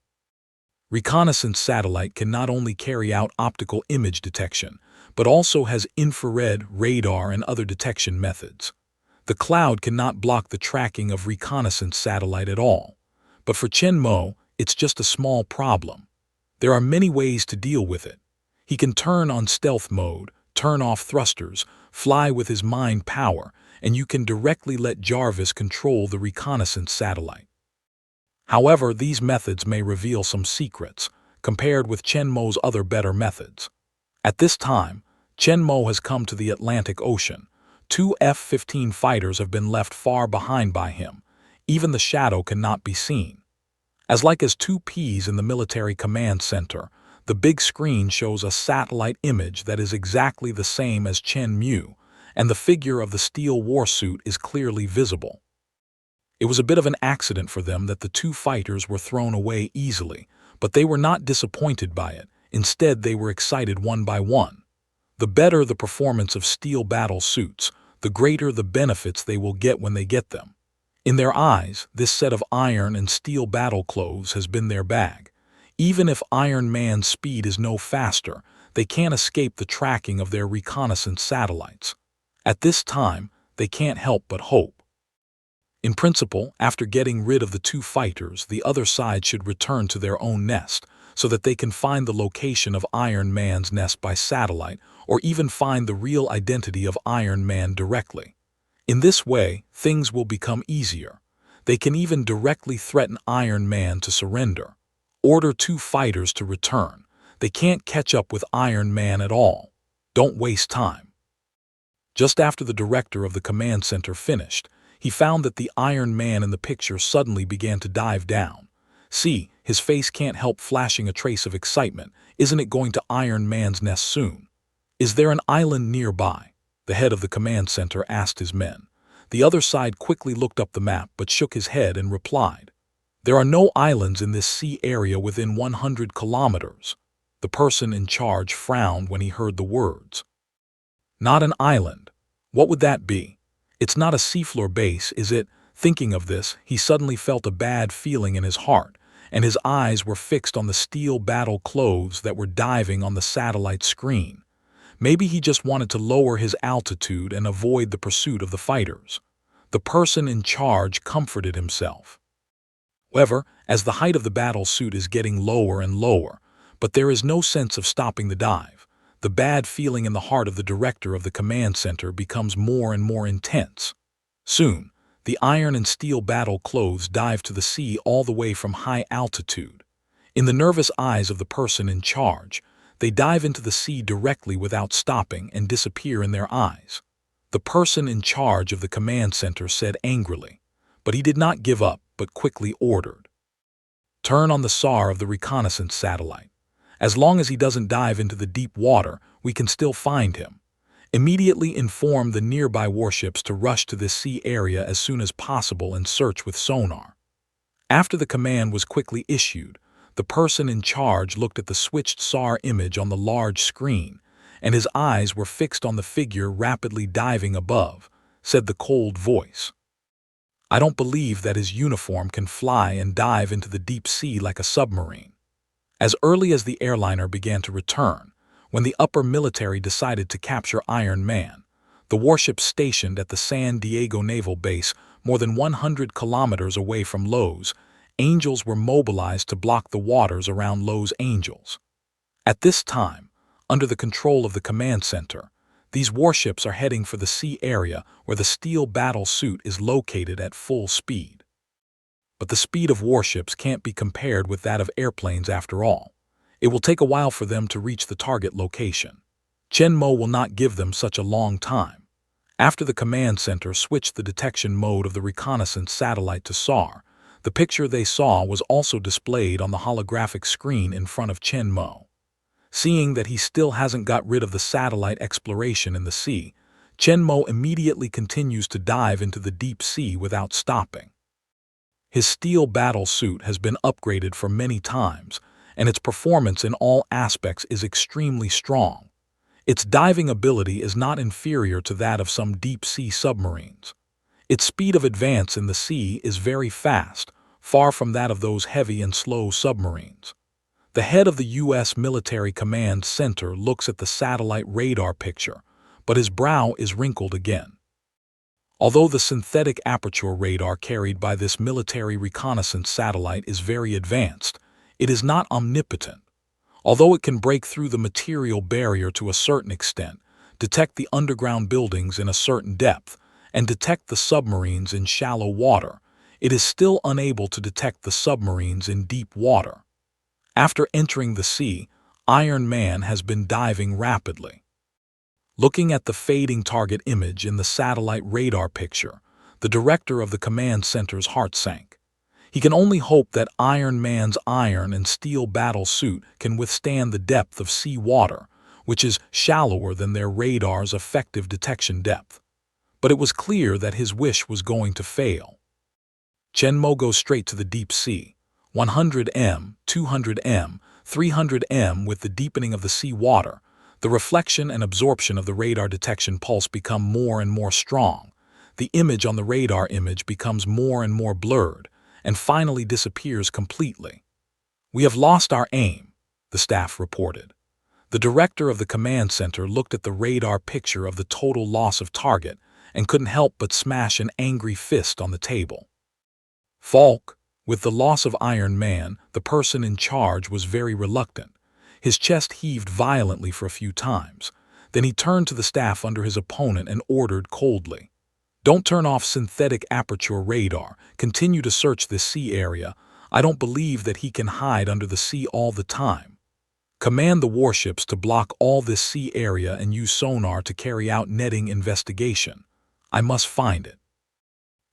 Reconnaissance satellite can not only carry out optical image detection, but also has infrared, radar, and other detection methods. The cloud cannot block the tracking of reconnaissance satellite at all. But for Chen Mo, it's just a small problem. There are many ways to deal with it. He can turn on stealth mode, turn off thrusters, fly with his mind power, and you can directly let Jarvis control the reconnaissance satellite. However, these methods may reveal some secrets, compared with Chen Mo's other better methods. At this time, Chen Mo has come to the Atlantic Ocean. Two F-15 fighters have been left far behind by him. Even the shadow cannot be seen. As like as two peas in the military command center, the big screen shows a satellite image that is exactly the same as Chen Mu, and the figure of the steel war suit is clearly visible. It was a bit of an accident for them that the two fighters were thrown away easily, but they were not disappointed by it. Instead, they were excited one by one. The better the performance of steel battle suits, the greater the benefits they will get when they get them. In their eyes, this set of iron and steel battle clothes has been their bag. Even if Iron Man's speed is no faster, they can't escape the tracking of their reconnaissance satellites. At this time, they can't help but hope. In principle, after getting rid of the two fighters, the other side should return to their own nest, so that they can find the location of Iron Man's nest by satellite, or even find the real identity of Iron Man directly. In this way, things will become easier. They can even directly threaten Iron Man to surrender. Order two fighters to return. They can't catch up with Iron Man at all. Don't waste time. Just after the director of the command center finished, he found that the Iron Man in the picture suddenly began to dive down. See, his face can't help flashing a trace of excitement. Isn't it going to Iron Man's nest soon? Is there an island nearby? The head of the command center asked his men. The other side quickly looked up the map but shook his head and replied, "There are no islands in this sea area within 100 kilometers." The person in charge frowned when he heard the words. Not an island. What would that be? It's not a seafloor base, is it? Thinking of this, he suddenly felt a bad feeling in his heart, and his eyes were fixed on the steel battle clothes that were diving on the satellite screen. Maybe he just wanted to lower his altitude and avoid the pursuit of the fighters. The person in charge comforted himself. However, as the height of the battle suit is getting lower and lower, but there is no sense of stopping the dive, the bad feeling in the heart of the director of the command center becomes more and more intense. Soon, the iron and steel battle clothes dive to the sea all the way from high altitude. In the nervous eyes of the person in charge, they dive into the sea directly without stopping and disappear in their eyes. The person in charge of the command center said angrily, but he did not give up but quickly ordered, "Turn on the SAR of the reconnaissance satellite. As long as he doesn't dive into the deep water, we can still find him. Immediately inform the nearby warships to rush to this sea area as soon as possible and search with sonar." After the command was quickly issued, the person in charge looked at the switched SAR image on the large screen, and his eyes were fixed on the figure rapidly diving above, said the cold voice. "I don't believe that his uniform can fly and dive into the deep sea like a submarine." As early as the airliner began to return, when the upper military decided to capture Iron Man, the warships stationed at the San Diego Naval Base more than 100 kilometers away from Los Angeles were mobilized to block the waters around Los Angeles. At this time, under the control of the command center, these warships are heading for the sea area where the steel battle suit is located at full speed. But the speed of warships can't be compared with that of airplanes after all. It will take a while for them to reach the target location. Chen Mo will not give them such a long time. After the command center switched the detection mode of the reconnaissance satellite to SAR, the picture they saw was also displayed on the holographic screen in front of Chen Mo. Seeing that he still hasn't got rid of the satellite exploration in the sea, Chen Mo immediately continues to dive into the deep sea without stopping. His steel battle suit has been upgraded for many times, and its performance in all aspects is extremely strong. Its diving ability is not inferior to that of some deep-sea submarines. Its speed of advance in the sea is very fast, far from that of those heavy and slow submarines. The head of the U.S. Military Command Center looks at the satellite radar picture, but his brow is wrinkled again. Although the synthetic aperture radar carried by this military reconnaissance satellite is very advanced, it is not omnipotent. Although it can break through the material barrier to a certain extent, detect the underground buildings in a certain depth, and detect the submarines in shallow water, it is still unable to detect the submarines in deep water. After entering the sea, Iron Man has been diving rapidly. Looking at the fading target image in the satellite radar picture, the director of the command center's heart sank. He can only hope that Iron Man's iron and steel battle suit can withstand the depth of sea water, which is shallower than their radar's effective detection depth. But it was clear that his wish was going to fail. Chen Mo goes straight to the deep sea. 100 m, 200 m, 300 m. With the deepening of the sea water, the reflection and absorption of the radar detection pulse become more and more strong. The image on the radar image becomes more and more blurred, and finally disappears completely. "We have lost our aim," the staff reported. The director of the command center looked at the radar picture of the total loss of target and couldn't help but smash an angry fist on the table. Falk, with the loss of Iron Man, the person in charge was very reluctant. His chest heaved violently for a few times. Then he turned to the staff under his opponent and ordered coldly, "Don't turn off synthetic aperture radar. Continue to search this sea area. I don't believe that he can hide under the sea all the time. Command the warships to block all this sea area and use sonar to carry out netting investigation. I must find it."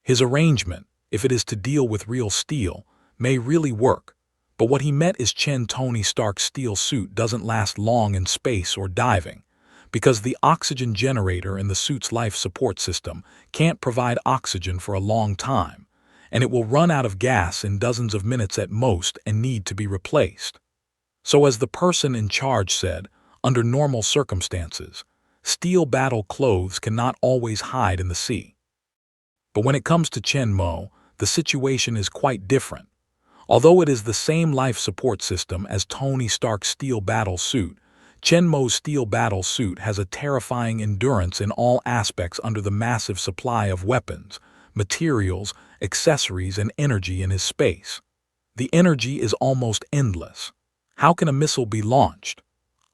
His arrangement, if it is to deal with real steel, may really work, but what he meant is Tony Stark's steel suit doesn't last long in space or diving, because the oxygen generator in the suit's life support system can't provide oxygen for a long time, and it will run out of gas in dozens of minutes at most and need to be replaced. So as the person in charge said, under normal circumstances, steel battle clothes cannot always hide in the sea. But when it comes to Chen Mo, the situation is quite different. Although it is the same life support system as Tony Stark's steel battle suit, Chen Mo's steel battle suit has a terrifying endurance in all aspects under the massive supply of weapons, materials, accessories, and energy in his space. The energy is almost endless. How can a missile be launched?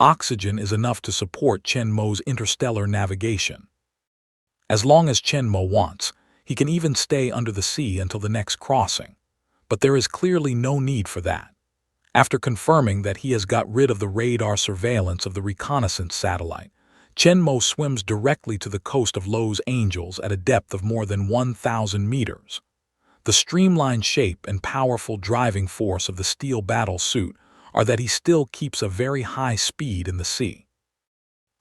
Oxygen is enough to support Chen Mo's interstellar navigation. As long as Chen Mo wants, he can even stay under the sea until the next crossing. But there is clearly no need for that. After confirming that he has got rid of the radar surveillance of the reconnaissance satellite, Chen Mo swims directly to the coast of Los Angeles at a depth of more than 1,000 meters. The streamlined shape and powerful driving force of the steel battle suit are that he still keeps a very high speed in the sea.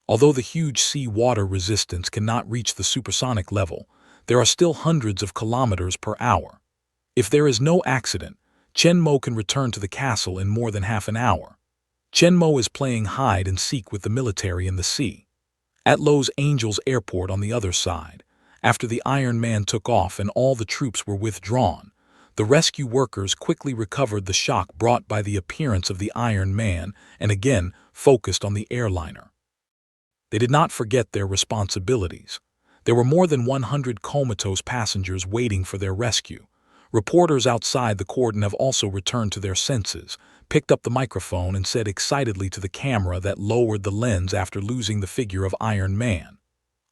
Although the huge sea water resistance cannot reach the supersonic level, there are still hundreds of kilometers per hour. If there is no accident, Chen Mo can return to the castle in more than half an hour. Chen Mo is playing hide and seek with the military in the sea. At Los Angeles Airport on the other side, after the Iron Man took off and all the troops were withdrawn, the rescue workers quickly recovered the shock brought by the appearance of the Iron Man and again focused on the airliner. They did not forget their responsibilities. There were more than 100 comatose passengers waiting for their rescue. Reporters outside the cordon have also returned to their senses, picked up the microphone and said excitedly to the camera that lowered the lens after losing the figure of Iron Man,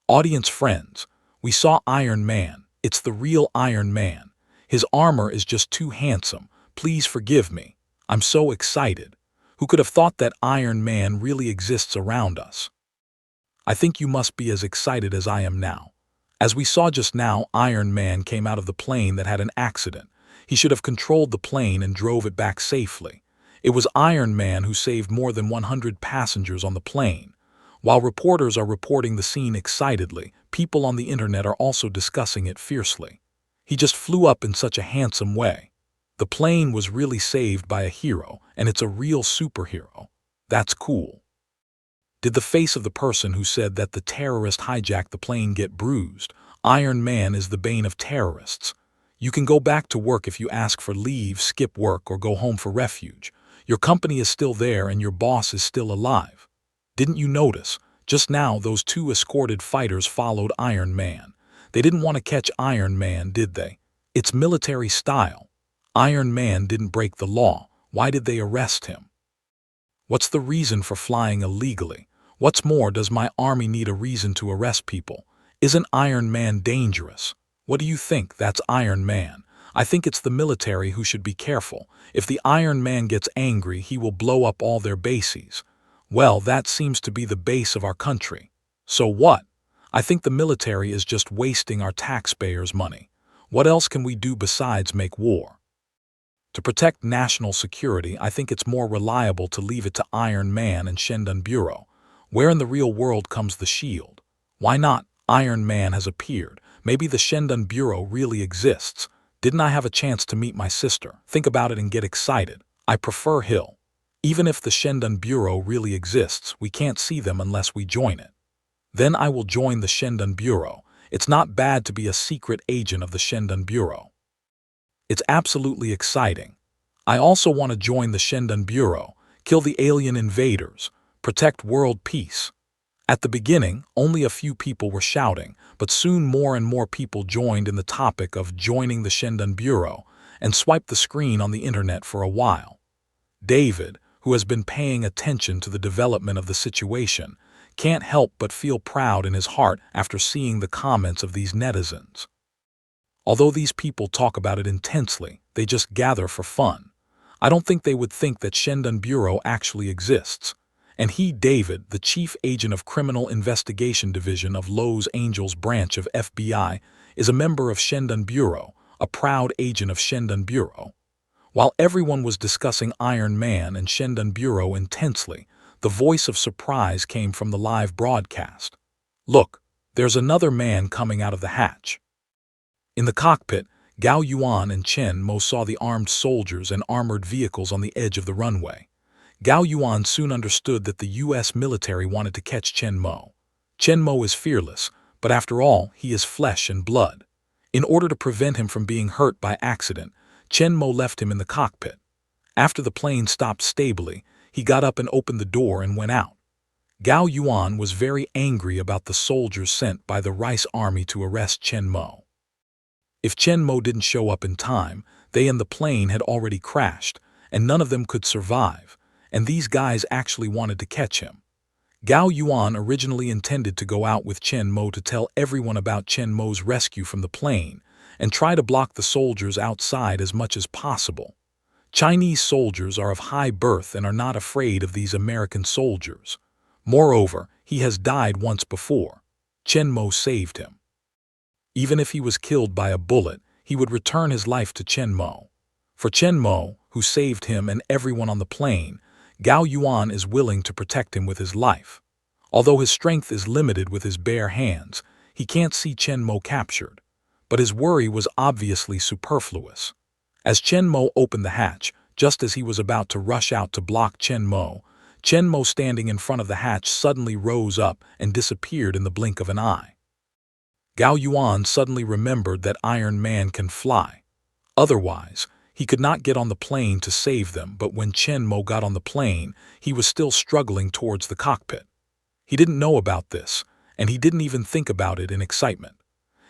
"Audience friends, we saw Iron Man. It's the real Iron Man. His armor is just too handsome. Please forgive me. I'm so excited. Who could have thought that Iron Man really exists around us? I think you must be as excited as I am now. As we saw just now, Iron Man came out of the plane that had an accident. He should have controlled the plane and drove it back safely. It was Iron Man who saved more than 100 passengers on the plane. While reporters are reporting the scene excitedly, people on the internet are also discussing it fiercely. He just flew up in such a handsome way. The plane was really saved by a hero, and it's a real superhero. That's cool. Did the face of the person who said that the terrorist hijacked the plane get bruised? Iron Man is the bane of terrorists. You can go back to work if you ask for leave, skip work, or go home for refuge. Your company is still there and your boss is still alive. Didn't you notice? Just now, those two escorted fighters followed Iron Man. They didn't want to catch Iron Man, did they? It's military style. Iron Man didn't break the law. Why did they arrest him? What's the reason for flying illegally? What's more, does my army need a reason to arrest people? Isn't Iron Man dangerous? What do you think? That's Iron Man. I think it's the military who should be careful. If the Iron Man gets angry, he will blow up all their bases. Well, that seems to be the base of our country. So what? I think the military is just wasting our taxpayers' money. What else can we do besides make war? To protect national security, I think it's more reliable to leave it to Iron Man and Shendun Bureau. Where in the real world comes the shield? Why not? Iron Man has appeared. Maybe the Shendun Bureau really exists. Didn't I have a chance to meet my sister? Think about it and get excited. I prefer Hill. Even if the Shendun Bureau really exists, we can't see them unless we join it. Then I will join the Shendun Bureau. It's not bad to be a secret agent of the Shendun Bureau. It's absolutely exciting. I also want to join the Shendun Bureau, kill the alien invaders, protect world peace. At the beginning, only a few people were shouting, but soon more and more people joined in the topic of joining the Shendun Bureau and swiped the screen on the internet for a while. David, who has been paying attention to the development of the situation, can't help but feel proud in his heart after seeing the comments of these netizens. Although these people talk about it intensely, they just gather for fun. I don't think they would think that Shendun Bureau actually exists. And he, David, the chief agent of Criminal Investigation Division of Los Angeles branch of FBI, is a member of Shendun Bureau, a proud agent of Shendun Bureau. While everyone was discussing Iron Man and Shendun Bureau intensely, the voice of surprise came from the live broadcast. Look, there's another man coming out of the hatch. In the cockpit, Gao Yuan and Chen Mo saw the armed soldiers and armored vehicles on the edge of the runway. Gao Yuan soon understood that the U.S. military wanted to catch Chen Mo. Chen Mo is fearless, but after all, he is flesh and blood. In order to prevent him from being hurt by accident, Chen Mo left him in the cockpit. After the plane stopped stably, he got up and opened the door and went out. Gao Yuan was very angry about the soldiers sent by the Rice Army to arrest Chen Mo. If Chen Mo didn't show up in time, they and the plane had already crashed, and none of them could survive, and these guys actually wanted to catch him. Gao Yuan originally intended to go out with Chen Mo to tell everyone about Chen Mo's rescue from the plane and try to block the soldiers outside as much as possible. Chinese soldiers are of high birth and are not afraid of these American soldiers. Moreover, he has died once before. Chen Mo saved him. Even if he was killed by a bullet, he would return his life to Chen Mo. For Chen Mo, who saved him and everyone on the plane, Gao Yuan is willing to protect him with his life. Although his strength is limited with his bare hands, he can't see Chen Mo captured. But his worry was obviously superfluous. As Chen Mo opened the hatch, just as he was about to rush out to block Chen Mo standing in front of the hatch suddenly rose up and disappeared in the blink of an eye. Gao Yuan suddenly remembered that Iron Man can fly. Otherwise, he could not get on the plane to save them, but when Chen Mo got on the plane, he was still struggling towards the cockpit. He didn't know about this, and he didn't even think about it in excitement.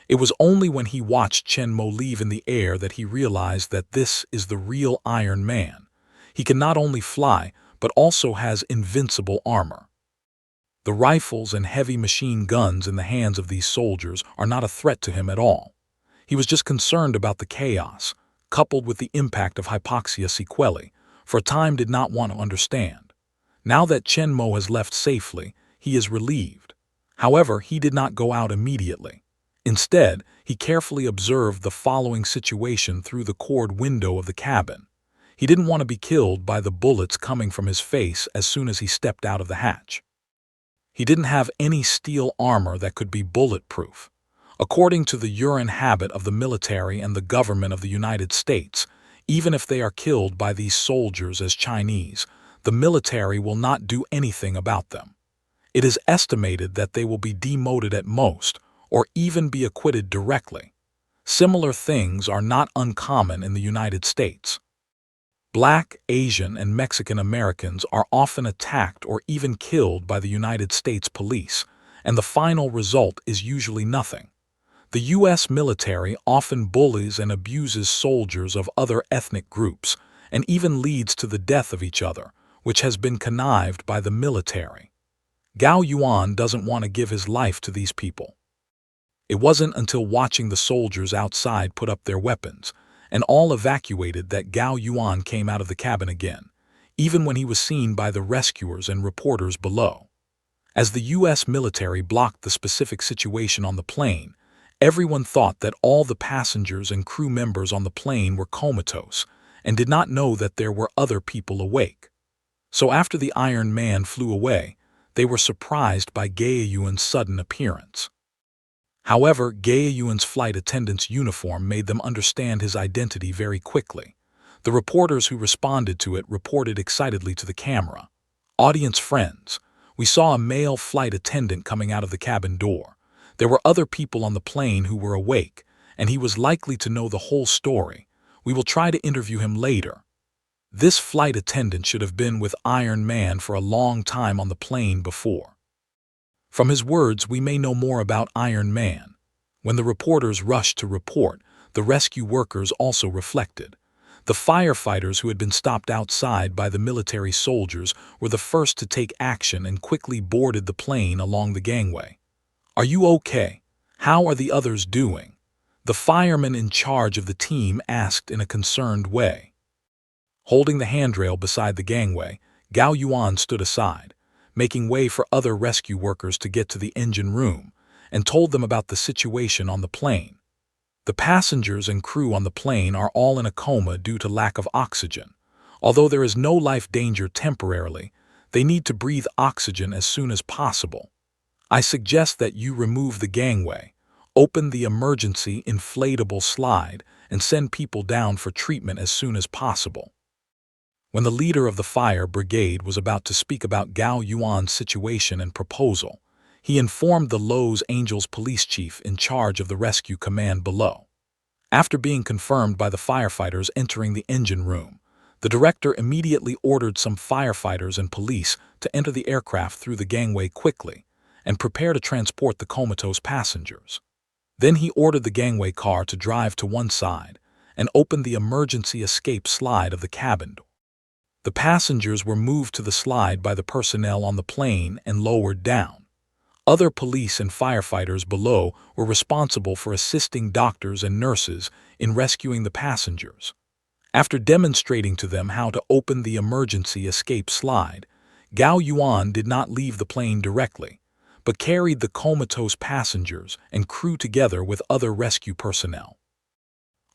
It was only when he watched Chen Mo leave in the air that he realized that this is the real Iron Man. He can not only fly, but also has invincible armor. The rifles and heavy machine guns in the hands of these soldiers are not a threat to him at all. He was just concerned about the chaos, coupled with the impact of hypoxia sequelae, for a time did not want to understand. Now that Chen Mo has left safely, he is relieved. However, he did not go out immediately. Instead, he carefully observed the following situation through the cord window of the cabin. He didn't want to be killed by the bullets coming from his face as soon as he stepped out of the hatch. He didn't have any steel armor that could be bulletproof. According to the urine habit of the military and the government of the United States, even if they are killed by these soldiers as Chinese, the military will not do anything about them. It is estimated that they will be demoted at most, or even be acquitted directly. Similar things are not uncommon in the United States. Black, Asian, and Mexican Americans are often attacked or even killed by the United States police, and the final result is usually nothing. The U.S. military often bullies and abuses soldiers of other ethnic groups, and even leads to the death of each other, which has been connived by the military. Gao Yuan doesn't want to give his life to these people. It wasn't until watching the soldiers outside put up their weapons and all evacuated that Gao Yuan came out of the cabin again, even when he was seen by the rescuers and reporters below. As the U.S. military blocked the specific situation on the plane, everyone thought that all the passengers and crew members on the plane were comatose and did not know that there were other people awake. So after the Iron Man flew away, they were surprised by Gaoyuan's sudden appearance. However, Gaoyuan's flight attendant's uniform made them understand his identity very quickly. The reporters who responded to it reported excitedly to the camera. "Audience friends, we saw a male flight attendant coming out of the cabin door. There were other people on the plane who were awake, and he was likely to know the whole story. We will try to interview him later." This flight attendant should have been with Iron Man for a long time on the plane before. From his words, we may know more about Iron Man. When the reporters rushed to report, the rescue workers also reflected. The firefighters who had been stopped outside by the military soldiers were the first to take action and quickly boarded the plane along the gangway. "Are you okay? How are the others doing?" the fireman in charge of the team asked in a concerned way. Holding the handrail beside the gangway, Gao Yuan stood aside, making way for other rescue workers to get to the engine room, and told them about the situation on the plane. The passengers and crew on the plane are all in a coma due to lack of oxygen. Although there is no life danger temporarily, they need to breathe oxygen as soon as possible. I suggest that you remove the gangway, open the emergency inflatable slide, and send people down for treatment as soon as possible. When the leader of the fire brigade was about to speak about Gao Yuan's situation and proposal, he informed the Los Angeles police chief in charge of the rescue command below. After being confirmed by the firefighters entering the engine room, the director immediately ordered some firefighters and police to enter the aircraft through the gangway quickly and prepare to transport the comatose passengers. Then he ordered the gangway car to drive to one side and opened the emergency escape slide of the cabin door. The passengers were moved to the slide by the personnel on the plane and lowered down. Other police and firefighters below were responsible for assisting doctors and nurses in rescuing the passengers. After demonstrating to them how to open the emergency escape slide, Gao Yuan did not leave the plane directly, but carried the comatose passengers and crew together with other rescue personnel.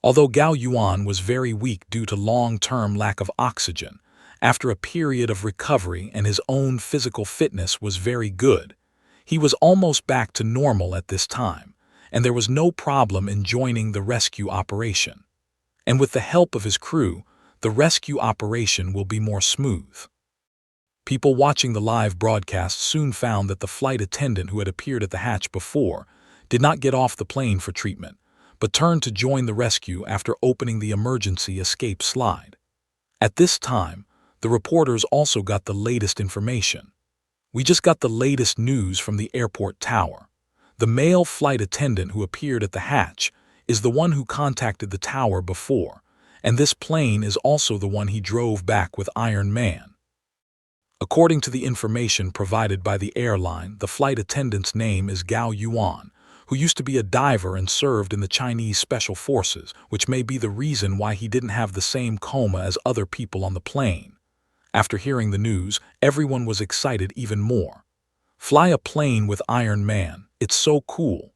Although Gao Yuan was very weak due to long-term lack of oxygen, after a period of recovery and his own physical fitness was very good, he was almost back to normal at this time, and there was no problem in joining the rescue operation. And with the help of his crew, the rescue operation will be more smooth. People watching the live broadcast soon found that the flight attendant who had appeared at the hatch before did not get off the plane for treatment, but turned to join the rescue after opening the emergency escape slide. At this time, the reporters also got the latest information. "We just got the latest news from the airport tower. The male flight attendant who appeared at the hatch is the one who contacted the tower before, and this plane is also the one he drove back with Iron Man." According to the information provided by the airline, the flight attendant's name is Gao Yuan, who used to be a diver and served in the Chinese Special Forces, which may be the reason why he didn't have the same coma as other people on the plane. After hearing the news, everyone was excited even more. Fly a plane with Iron Man. It's so cool.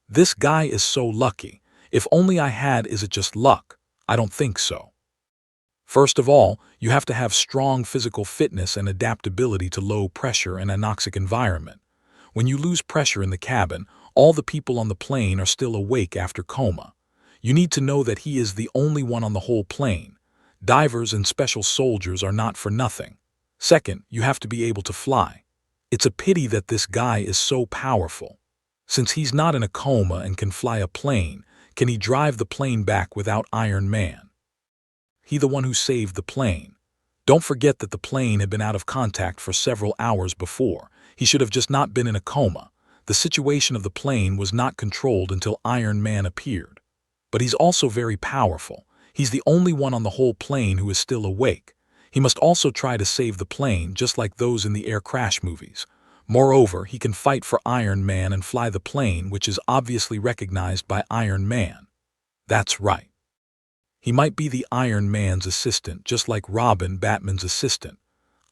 This guy is so lucky. If only I had. Is it just luck? I don't think so. First of all, you have to have strong physical fitness and adaptability to low pressure and anoxic environment. When you lose pressure in the cabin, all the people on the plane are still awake after coma. You need to know that he is the only one on the whole plane. Divers and special soldiers are not for nothing. Second, you have to be able to fly. It's a pity that this guy is so powerful. Since he's not in a coma and can fly a plane, can he drive the plane back without Iron Man? He the one who saved the plane. Don't forget that the plane had been out of contact for several hours before. He should have just not been in a coma. The situation of the plane was not controlled until Iron Man appeared. But he's also very powerful. He's the only one on the whole plane who is still awake. He must also try to save the plane, just like those in the air crash movies. Moreover, he can fight for Iron Man and fly the plane, which is obviously recognized by Iron Man. That's right. He might be the Iron Man's assistant, just like Robin, Batman's assistant.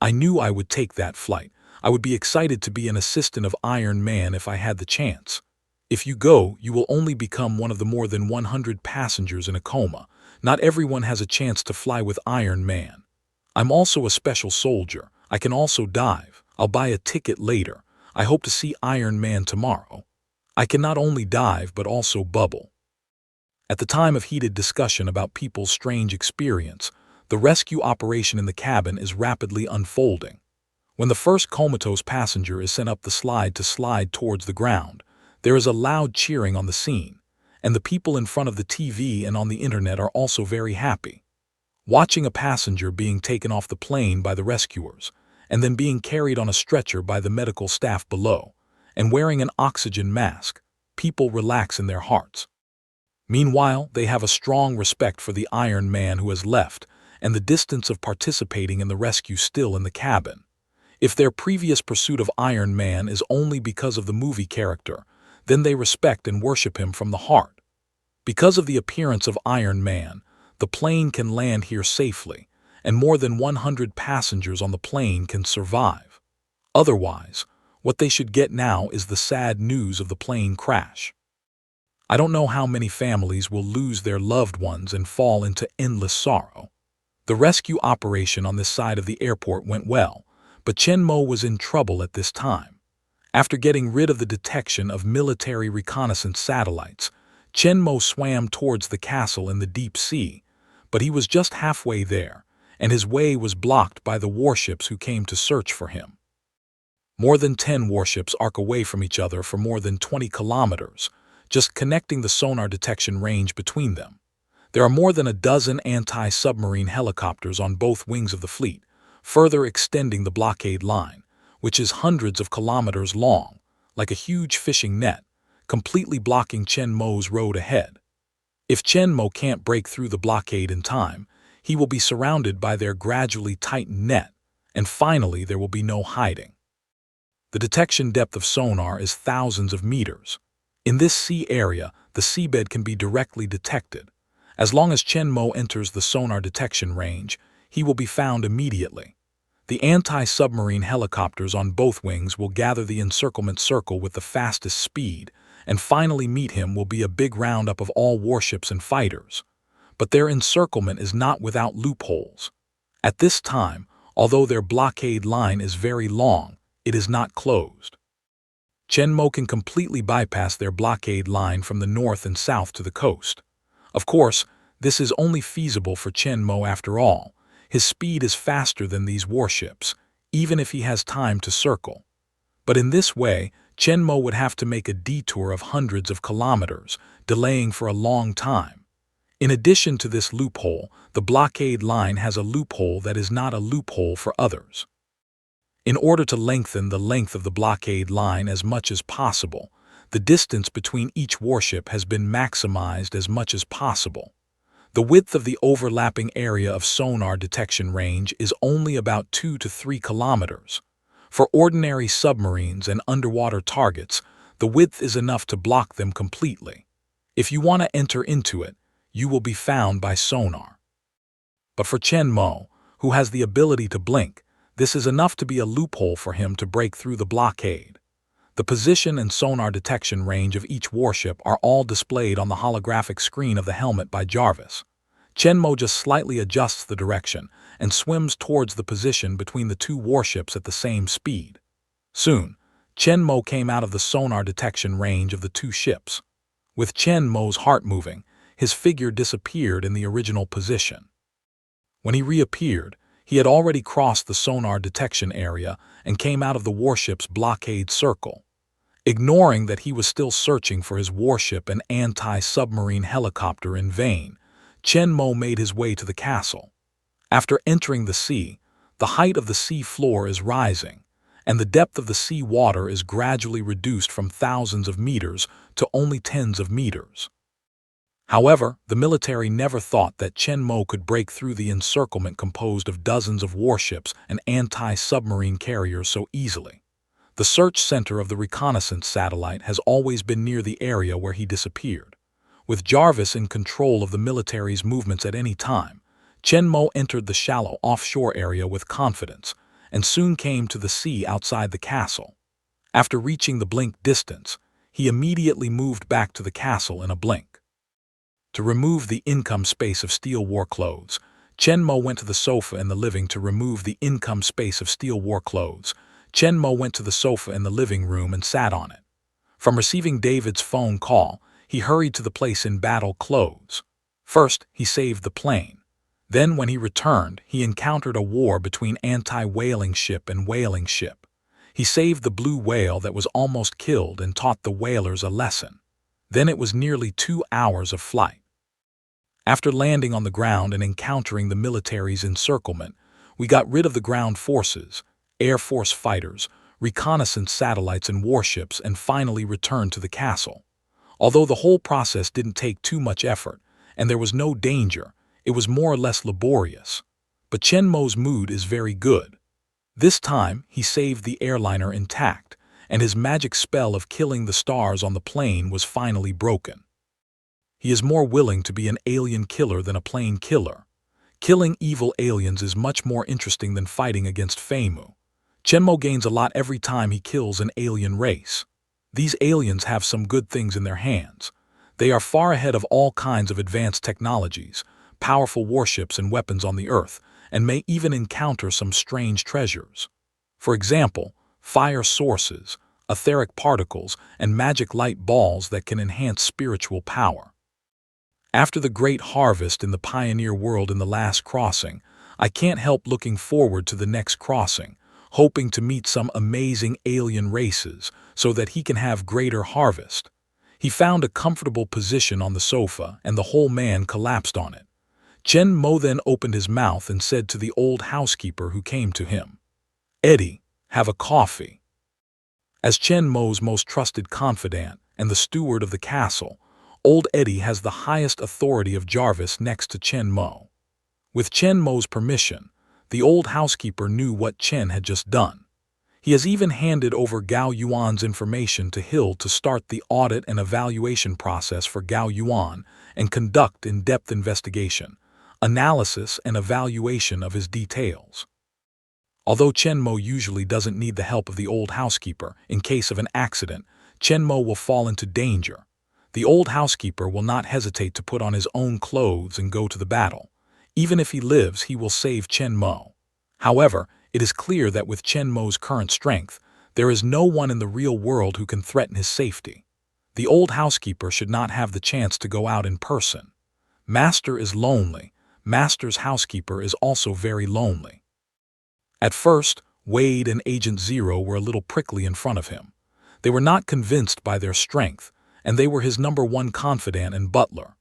I knew I would take that flight. I would be excited to be an assistant of Iron Man if I had the chance. If you go, you will only become one of the more than 100 passengers in a coma. Not everyone has a chance to fly with Iron Man. I'm also a special soldier. I can also dive. I'll buy a ticket later. I hope to see Iron Man tomorrow. I can not only dive but also bubble. At the time of heated discussion about people's strange experience, the rescue operation in the cabin is rapidly unfolding. When the first comatose passenger is sent up the slide to slide towards the ground, there is a loud cheering on the scene, and the people in front of the TV and on the internet are also very happy. Watching a passenger being taken off the plane by the rescuers, and then being carried on a stretcher by the medical staff below, and wearing an oxygen mask, people relax in their hearts. Meanwhile, they have a strong respect for the Iron Man who has left, and the distance of participating in the rescue still in the cabin. If their previous pursuit of Iron Man is only because of the movie character, then they respect and worship him from the heart. Because of the appearance of Iron Man, the plane can land here safely, and more than 100 passengers on the plane can survive. Otherwise, what they should get now is the sad news of the plane crash. I don't know how many families will lose their loved ones and fall into endless sorrow. The rescue operation on this side of the airport went well, but Chen Mo was in trouble at this time. After getting rid of the detection of military reconnaissance satellites, Chen Mo swam towards the castle in the deep sea, but he was just halfway there, and his way was blocked by the warships who came to search for him. More than 10 warships arc away from each other for more than 20 kilometers, just connecting the sonar detection range between them. There are more than a dozen anti-submarine helicopters on both wings of the fleet, further extending the blockade line, which is hundreds of kilometers long, like a huge fishing net, completely blocking Chen Mo's road ahead. If Chen Mo can't break through the blockade in time, he will be surrounded by their gradually tightened net, and finally there will be no hiding. The detection depth of sonar is thousands of meters. In this sea area, the seabed can be directly detected. As long as Chen Mo enters the sonar detection range, he will be found immediately. The anti-submarine helicopters on both wings will gather the encirclement circle with the fastest speed, and finally meet him will be a big roundup of all warships and fighters. But their encirclement is not without loopholes. At this time, although their blockade line is very long, it is not closed. Chen Mo can completely bypass their blockade line from the north and south to the coast. Of course, this is only feasible for Chen Mo after all. His speed is faster than these warships, even if he has time to circle. But in this way, Chen Mo would have to make a detour of hundreds of kilometers, delaying for a long time. In addition to this loophole, the blockade line has a loophole that is not a loophole for others. In order to lengthen the length of the blockade line as much as possible, the distance between each warship has been maximized as much as possible. The width of the overlapping area of sonar detection range is only about 2 to 3 kilometers. For ordinary submarines and underwater targets, The width is enough to block them completely. If you want to enter into it, you will be found by sonar. But for Chen Mo, who has the ability to blink, this is enough to be a loophole for him to break through the blockade. The position and sonar detection range of each warship are all displayed on the holographic screen of the helmet by Jarvis. Chen Mo just slightly adjusts the direction and swims towards the position between the two warships at the same speed. Soon, Chen Mo came out of the sonar detection range of the two ships. With Chen Mo's heart moving, his figure disappeared in the original position. When he reappeared, he had already crossed the sonar detection area and came out of the warship's blockade circle. Ignoring that he was still searching for his warship and anti-submarine helicopter in vain, Chen Mo made his way to the castle. After entering the sea, the height of the sea floor is rising, and the depth of the sea water is gradually reduced from thousands of meters to only tens of meters. However, the military never thought that Chen Mo could break through the encirclement composed of dozens of warships and anti-submarine carriers so easily. The search center of the reconnaissance satellite has always been near the area where he disappeared. With Jarvis in control of the military's movements at any time, Chen Mo entered the shallow offshore area with confidence and soon came to the sea outside the castle. After reaching the blink distance, he immediately moved back to the castle in a blink. To remove the income space of steel war clothes, Chen Mo went to the sofa in the living to remove the income space of steel war clothes. Chen Mo went to the sofa in the living room and sat on it. From receiving David's phone call, he hurried to the place in battle clothes. First, he saved the plane. Then, when he returned, he encountered a war between anti-whaling ship and whaling ship. He saved the blue whale that was almost killed and taught the whalers a lesson. Then it was nearly 2 hours of flight. After landing on the ground and encountering the military's encirclement, we got rid of the ground forces, Air Force fighters, reconnaissance satellites and warships, and finally returned to the castle. Although the whole process didn't take too much effort, and there was no danger, it was more or less laborious. But Chen Mo's mood is very good. This time, he saved the airliner intact, and his magic spell of killing the stars on the plane was finally broken. He is more willing to be an alien killer than a plane killer. Killing evil aliens is much more interesting than fighting against Feimu. Chen Mo gains a lot every time he kills an alien race. These aliens have some good things in their hands. They are far ahead of all kinds of advanced technologies, powerful warships and weapons on the Earth, and may even encounter some strange treasures. For example, fire sources, etheric particles, and magic light balls that can enhance spiritual power. After the great harvest in the pioneer world in the last crossing, I can't help looking forward to the next crossing, hoping to meet some amazing alien races so that he can have greater harvest. He found a comfortable position on the sofa and the whole man collapsed on it. Chen Mo then opened his mouth and said to the old housekeeper who came to him, "Eddie, have a coffee." As Chen Mo's most trusted confidant and the steward of the castle, old Eddie has the highest authority of Jarvis next to Chen Mo. With Chen Mo's permission, the old housekeeper knew what Chen had just done. He has even handed over Gao Yuan's information to Hill to start the audit and evaluation process for Gao Yuan and conduct in-depth investigation, analysis, and evaluation of his details. Although Chen Mo usually doesn't need the help of the old housekeeper in case of an accident, Chen Mo will fall into danger. The old housekeeper will not hesitate to put on his own clothes and go to the battle. Even if he lives, he will save Chen Mo. However, it is clear that with Chen Mo's current strength, there is no one in the real world who can threaten his safety. The old housekeeper should not have the chance to go out in person. Master is lonely. Master's housekeeper is also very lonely. At first, Wade and Agent Zero were a little prickly in front of him. They were not convinced by their strength, and they were his #1 confidant and butler.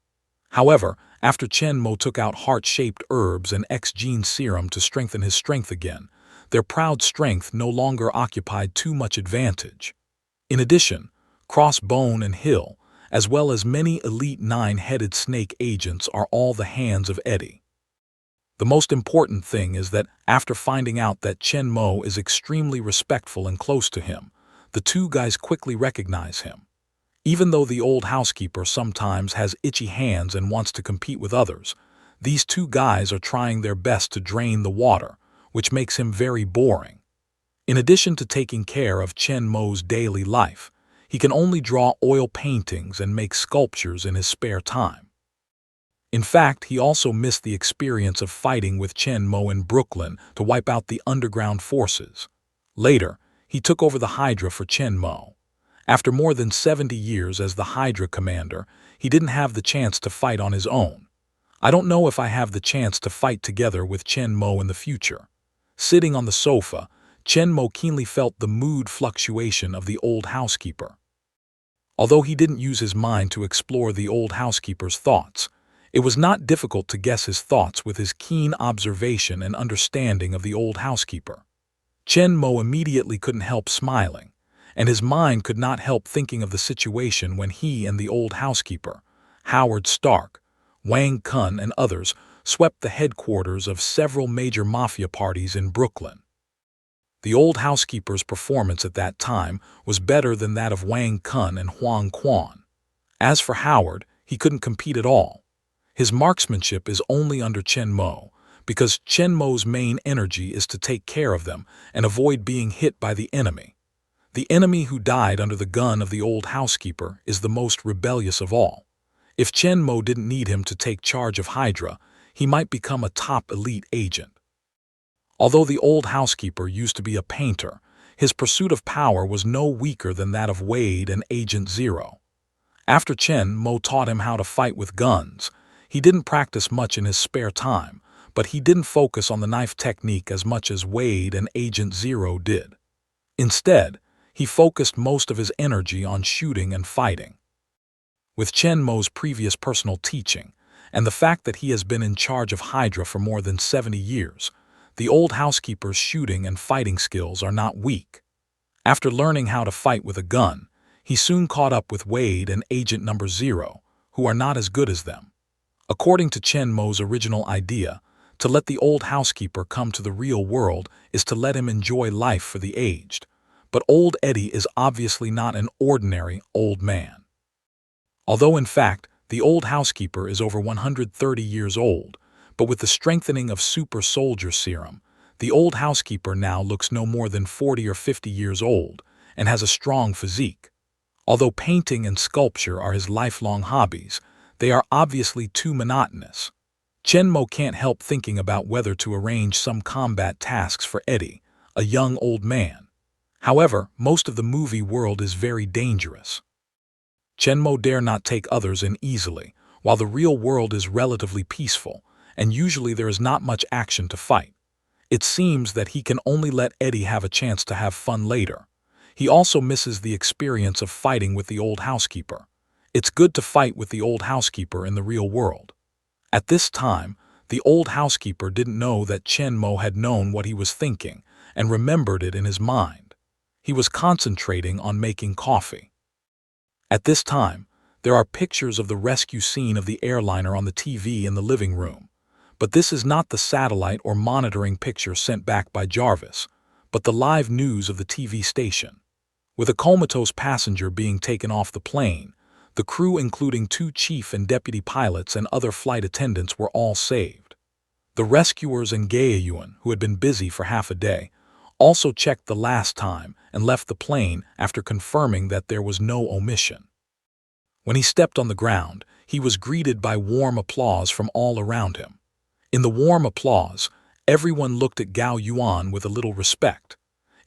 However, after Chen Mo took out heart-shaped herbs and X-gene serum to strengthen his strength again, their proud strength no longer occupied too much advantage. In addition, Crossbone and Hill, as well as many elite 9-headed snake agents, are all the hands of Eddie. The most important thing is that after finding out that Chen Mo is extremely respectful and close to him, the two guys quickly recognize him. Even though the old housekeeper sometimes has itchy hands and wants to compete with others, these two guys are trying their best to drain the water, which makes him very boring. In addition to taking care of Chen Mo's daily life, he can only draw oil paintings and make sculptures in his spare time. In fact, he also missed the experience of fighting with Chen Mo in Brooklyn to wipe out the underground forces. Later, he took over the Hydra for Chen Mo. After more than 70 years as the Hydra commander, he didn't have the chance to fight on his own. I don't know if I have the chance to fight together with Chen Mo in the future. Sitting on the sofa, Chen Mo keenly felt the mood fluctuation of the old housekeeper. Although he didn't use his mind to explore the old housekeeper's thoughts, it was not difficult to guess his thoughts with his keen observation and understanding of the old housekeeper. Chen Mo immediately couldn't help smiling, and his mind could not help thinking of the situation when he and the old housekeeper, Howard Stark, Wang Kun, and others swept the headquarters of several major mafia parties in Brooklyn. The old housekeeper's performance at that time was better than that of Wang Kun and Huang Quan. As for Howard, he couldn't compete at all. His marksmanship is only under Chen Mo, because Chen Mo's main energy is to take care of them and avoid being hit by the enemy. The enemy who died under the gun of the old housekeeper is the most rebellious of all. If Chen Mo didn't need him to take charge of Hydra, he might become a top elite agent. Although the old housekeeper used to be a painter, his pursuit of power was no weaker than that of Wade and Agent Zero. After Chen Mo taught him how to fight with guns, he didn't practice much in his spare time, but he didn't focus on the knife technique as much as Wade and Agent Zero did. Instead, he focused most of his energy on shooting and fighting. With Chen Mo's previous personal teaching, and the fact that he has been in charge of Hydra for more than 70 years, the old housekeeper's shooting and fighting skills are not weak. After learning how to fight with a gun, he soon caught up with Wade and Agent Number Zero, who are not as good as them. According to Chen Mo's original idea, to let the old housekeeper come to the real world is to let him enjoy life for the aged. But old Eddie is obviously not an ordinary old man. Although in fact, the old housekeeper is over 130 years old, but with the strengthening of super soldier serum, the old housekeeper now looks no more than 40 or 50 years old and has a strong physique. Although painting and sculpture are his lifelong hobbies, they are obviously too monotonous. Chen Mo can't help thinking about whether to arrange some combat tasks for Eddie, a young old man. However, most of the movie world is very dangerous. Chen Mo dare not take others in easily, while the real world is relatively peaceful, and usually there is not much action to fight. It seems that he can only let Eddie have a chance to have fun later. He also misses the experience of fighting with the old housekeeper. It's good to fight with the old housekeeper in the real world. At this time, the old housekeeper didn't know that Chen Mo had known what he was thinking and remembered it in his mind. He was concentrating on making coffee. At this time, there are pictures of the rescue scene of the airliner on the TV in the living room. But this is not the satellite or monitoring picture sent back by Jarvis, but the live news of the TV station. With a comatose passenger being taken off the plane, the crew, including 2 chief and deputy pilots and other flight attendants, were all saved. The rescuers and Gaeyuan, who had been busy for half a day, also checked the last time and left the plane after confirming that there was no omission. When he stepped on the ground, he was greeted by warm applause from all around him. In the warm applause, everyone looked at Gao Yuan with a little respect.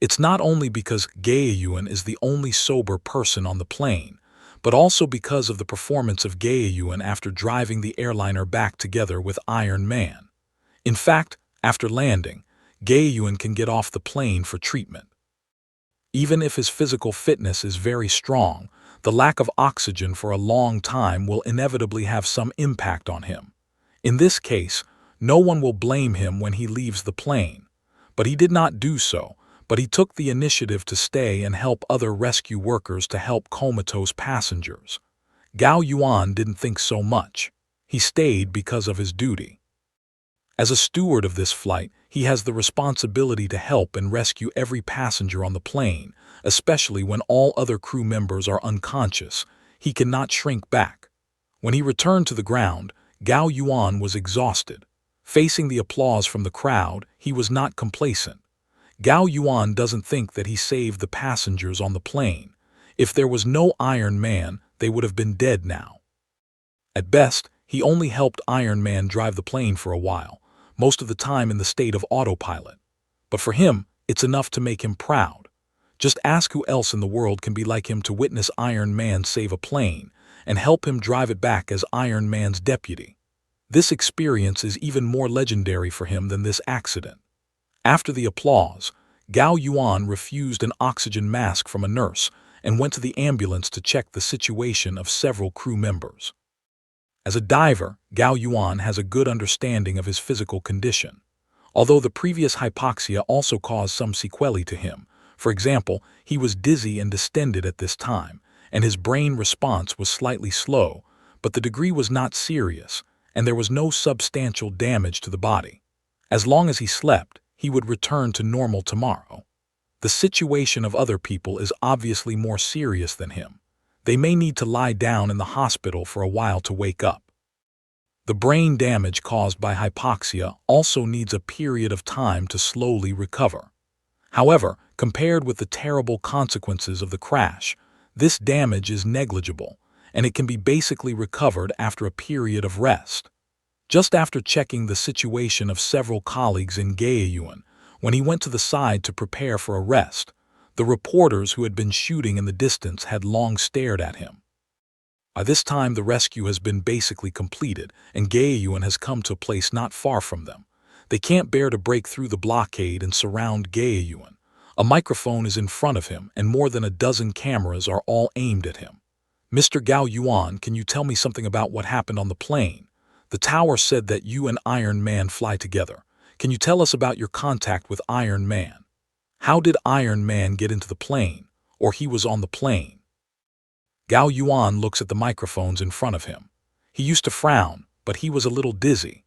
It's not only because Gaeyuan is the only sober person on the plane, but also because of the performance of Gaeyuan after driving the airliner back together with Iron Man. In fact, after landing, Gaeyuan can get off the plane for treatment. Even if his physical fitness is very strong, the lack of oxygen for a long time will inevitably have some impact on him. In this case, no one will blame him when he leaves the plane. But he did not do so, but he took the initiative to stay and help other rescue workers to help comatose passengers. Gao Yuan didn't think so much. He stayed because of his duty. As a steward of this flight, he has the responsibility to help and rescue every passenger on the plane, especially when all other crew members are unconscious. He cannot shrink back. When he returned to the ground, Gao Yuan was exhausted. Facing the applause from the crowd, he was not complacent. Gao Yuan doesn't think that he saved the passengers on the plane. If there was no Iron Man, they would have been dead now. At best, he only helped Iron Man drive the plane for a while, most of the time in the state of autopilot. But for him, it's enough to make him proud. Just ask who else in the world can be like him to witness Iron Man save a plane and help him drive it back as Iron Man's deputy. This experience is even more legendary for him than this accident. After the applause, Gao Yuan refused an oxygen mask from a nurse and went to the ambulance to check the situation of several crew members. As a diver, Gao Yuan has a good understanding of his physical condition. Although the previous hypoxia also caused some sequelae to him, for example, he was dizzy and distended at this time, and his brain response was slightly slow, but the degree was not serious, and there was no substantial damage to the body. As long as he slept, he would return to normal tomorrow. The situation of other people is obviously more serious than him. They may need to lie down in the hospital for a while to wake up. The brain damage caused by hypoxia also needs a period of time to slowly recover. However, compared with the terrible consequences of the crash, this damage is negligible, and it can be basically recovered after a period of rest. Just after checking the situation of several colleagues in Gaeyuan, when he went to the side to prepare for a rest, the reporters who had been shooting in the distance had long stared at him. By this time, the rescue has been basically completed, and Gaeyuan has come to a place not far from them. They can't bear to break through the blockade and surround Gaeyuan. A microphone is in front of him, and more than a dozen cameras are all aimed at him. "Mr. Gao Yuan, can you tell me something about what happened on the plane? The tower said that you and Iron Man fly together. Can you tell us about your contact with Iron Man? How did Iron Man get into the plane, or he was on the plane?" Gao Yuan looks at the microphones in front of him. He used to frown, but he was a little dizzy.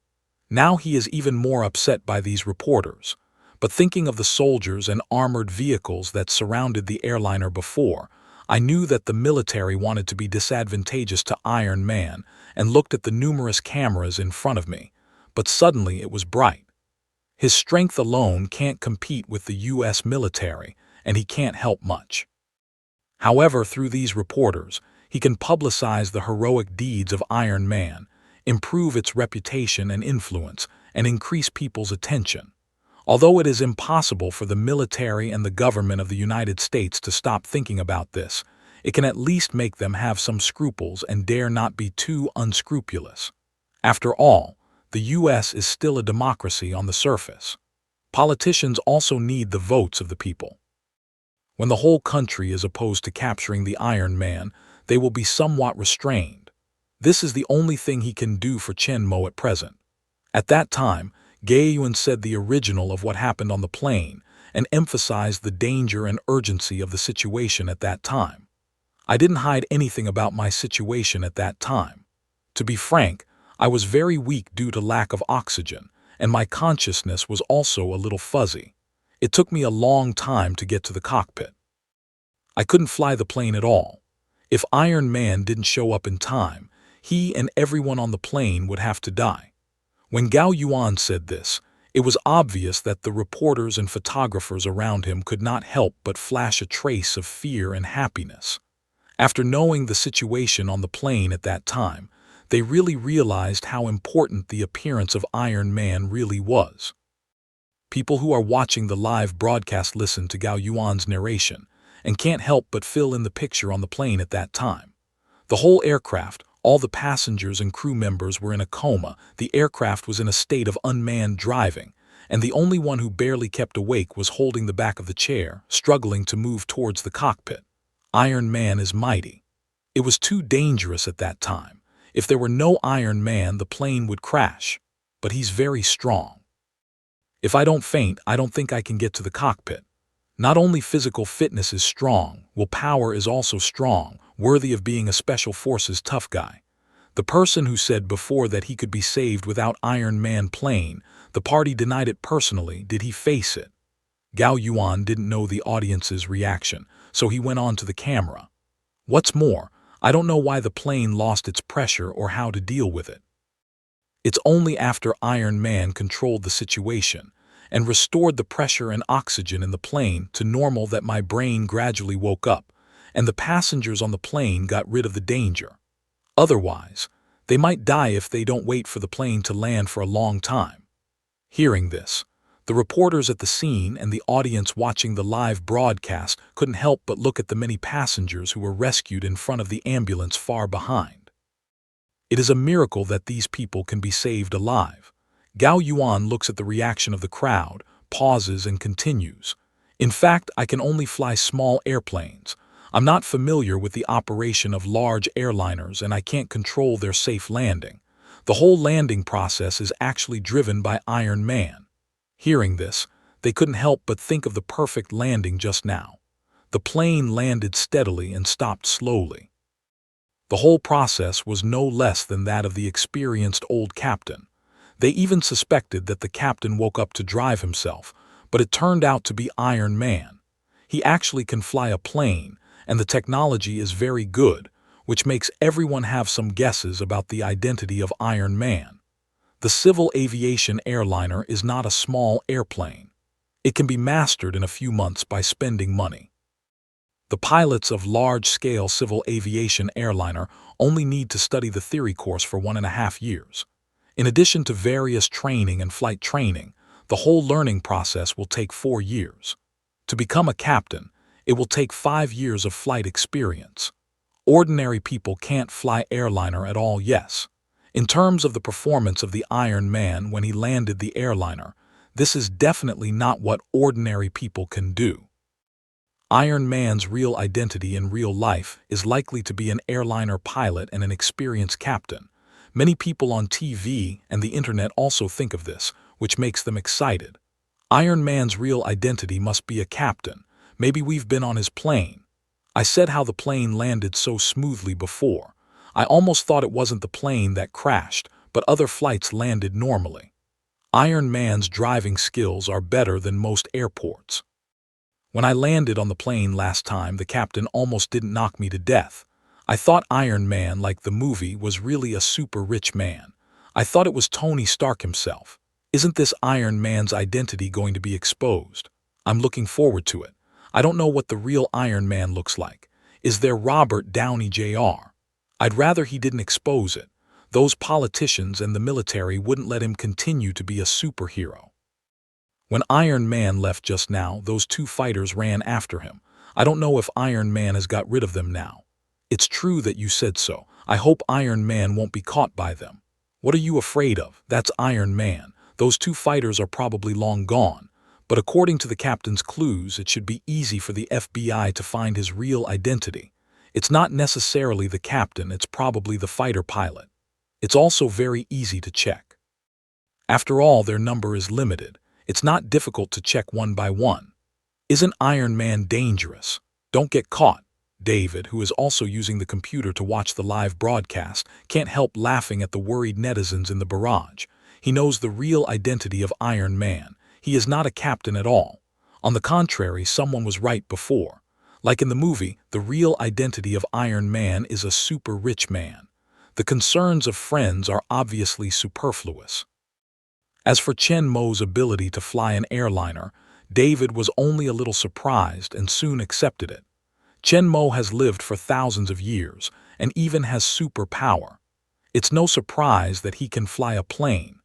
Now he is even more upset by these reporters. But thinking of the soldiers and armored vehicles that surrounded the airliner before, I knew that the military wanted to be disadvantageous to Iron Man and looked at the numerous cameras in front of me. But suddenly it was bright. His strength alone can't compete with the US military, and he can't help much. However, through these reporters, he can publicize the heroic deeds of Iron Man, improve its reputation and influence, and increase people's attention. Although it is impossible for the military and the government of the United States to stop thinking about this, it can at least make them have some scruples and dare not be too unscrupulous. After all, the US is still a democracy on the surface. Politicians also need the votes of the people. When the whole country is opposed to capturing the Iron Man, they will be somewhat restrained. This is the only thing he can do for Chen Mo at present. At that time, Gaeyuan said the original of what happened on the plane and emphasized the danger and urgency of the situation at that time. I didn't hide anything about my situation at that time. To be frank, I was very weak due to lack of oxygen, and my consciousness was also a little fuzzy. It took me a long time to get to the cockpit. I couldn't fly the plane at all. If Iron Man didn't show up in time, he and everyone on the plane would have to die. When Gao Yuan said this, it was obvious that the reporters and photographers around him could not help but flash a trace of fear and happiness. After knowing the situation on the plane at that time, they really realized how important the appearance of Iron Man really was. People who are watching the live broadcast listen to Gao Yuan's narration and can't help but fill in the picture on the plane at that time. The whole aircraft, all the passengers and crew members were in a coma, the aircraft was in a state of unmanned driving, and the only one who barely kept awake was holding the back of the chair, struggling to move towards the cockpit. Iron Man is mighty. It was too dangerous at that time. If there were no Iron Man, the plane would crash. But he's very strong. If I don't faint, I don't think I can get to the cockpit. Not only physical fitness is strong, willpower is also strong, worthy of being a special forces tough guy. The person who said before that he could be saved without Iron Man plane, the party denied it personally. Did he face it? Gao Yuan didn't know the audience's reaction, so he went on to the camera. What's more, I don't know why the plane lost its pressure or how to deal with it. It's only after Iron Man controlled the situation and restored the pressure and oxygen in the plane to normal that my brain gradually woke up, and the passengers on the plane got rid of the danger. Otherwise, they might die if they don't wait for the plane to land for a long time. Hearing this, the reporters at the scene and the audience watching the live broadcast couldn't help but look at the many passengers who were rescued in front of the ambulance far behind. It is a miracle that these people can be saved alive. Gao Yuan looks at the reaction of the crowd, pauses, and continues. In fact, I can only fly small airplanes. I'm not familiar with the operation of large airliners and I can't control their safe landing. The whole landing process is actually driven by Iron Man. Hearing this, they couldn't help but think of the perfect landing just now. The plane landed steadily and stopped slowly. The whole process was no less than that of the experienced old captain. They even suspected that the captain woke up to drive himself, but it turned out to be Iron Man. He actually can fly a plane, and the technology is very good, which makes everyone have some guesses about the identity of Iron Man. The civil aviation airliner is not a small airplane. It can be mastered in a few months by spending money. The pilots of large-scale civil aviation airliner only need to study the theory course for 1.5 years. In addition to various training and flight training, the whole learning process will take 4 years. To become a captain, it will take 5 years of flight experience. Ordinary people can't fly airliner at all, yes. In terms of the performance of the Iron Man when he landed the airliner, this is definitely not what ordinary people can do. Iron Man's real identity in real life is likely to be an airliner pilot and an experienced captain. Many people on TV and the internet also think of this, which makes them excited. Iron Man's real identity must be a captain. Maybe we've been on his plane. I said how the plane landed so smoothly before. I almost thought it wasn't the plane that crashed, but other flights landed normally. Iron Man's driving skills are better than most airports. When I landed on the plane last time, the captain almost didn't knock me to death. I thought Iron Man, like the movie, was really a super rich man. I thought it was Tony Stark himself. Isn't this Iron Man's identity going to be exposed? I'm looking forward to it. I don't know what the real Iron Man looks like. Is there Robert Downey Jr.? I'd rather he didn't expose it. Those politicians and the military wouldn't let him continue to be a superhero. When Iron Man left just now, those 2 fighters ran after him. I don't know if Iron Man has got rid of them now. It's true that you said so. I hope Iron Man won't be caught by them. What are you afraid of? That's Iron Man. Those 2 fighters are probably long gone. But according to the captain's clues, it should be easy for the FBI to find his real identity. It's not necessarily the captain, it's probably the fighter pilot. It's also very easy to check. After all, their number is limited. It's not difficult to check one by one. Isn't Iron Man dangerous? Don't get caught. David, who is also using the computer to watch the live broadcast, can't help laughing at the worried netizens in the barrage. He knows the real identity of Iron Man. He is not a captain at all. On the contrary, someone was right before. Like in the movie, the real identity of Iron Man is a super rich man. The concerns of friends are obviously superfluous. As for Chen Mo's ability to fly an airliner, David was only a little surprised and soon accepted it. Chen Mo has lived for thousands of years and even has superpower. It's no surprise that he can fly a plane.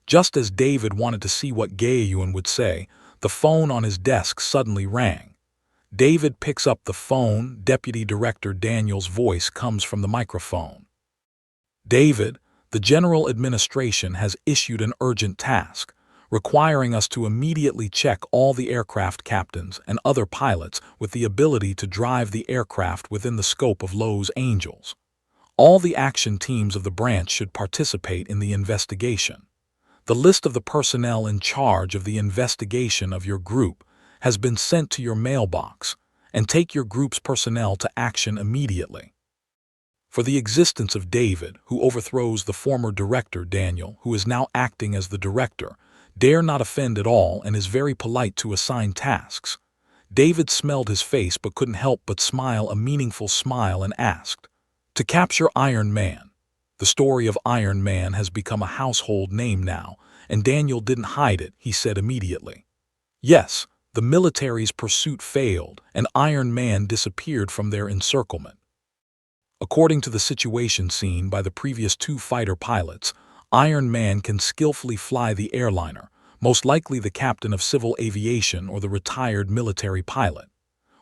Just as David wanted to see what Gaeyuan would say, the phone on his desk suddenly rang. David picks up the phone. Deputy Director Daniel's voice comes from the microphone. David, the General Administration has issued an urgent task, requiring us to immediately check all the aircraft captains and other pilots with the ability to drive the aircraft within the scope of Los Angeles. All the action teams of the branch should participate in the investigation. The list of the personnel in charge of the investigation of your group has been sent to your mailbox, and take your group's personnel to action immediately. for the existence of David, who overthrows the former director Daniel, who is now acting as the director, dare not offend at all and is very polite to assign tasks. David smelled his face but couldn't help but smile a meaningful smile and asked, "To capture Iron Man." The story of Iron Man has become a household name now, and Daniel didn't hide it, he said immediately. Yes, the military's pursuit failed, and Iron Man disappeared from their encirclement. According to the situation seen by the previous two fighter pilots, Iron Man can skillfully fly the airliner, most likely the captain of civil aviation or the retired military pilot.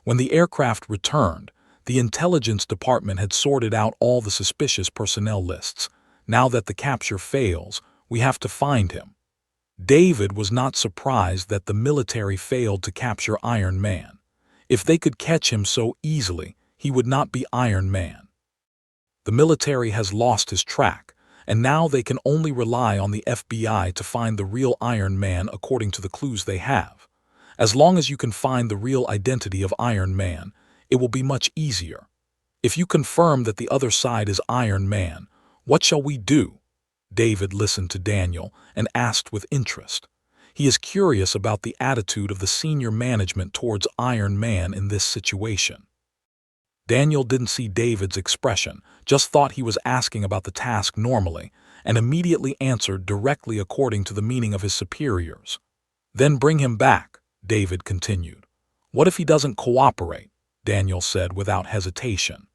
When the aircraft returned, the intelligence department had sorted out all the suspicious personnel lists. Now that the capture fails, we have to find him. David was not surprised that the military failed to capture Iron Man. If they could catch him so easily, he would not be Iron Man. The military has lost his track, and now they can only rely on the FBI to find the real Iron Man according to the clues they have. As long as you can find the real identity of Iron Man, it will be much easier. If you confirm that the other side is Iron Man, what shall we do? David listened to Daniel and asked with interest. He is curious about the attitude of the senior management towards Iron Man in this situation. Daniel didn't see David's expression, just thought he was asking about the task normally, and immediately answered directly according to the meaning of his superiors. "Then bring him back," David continued. "What if he doesn't cooperate?" Daniel said without hesitation.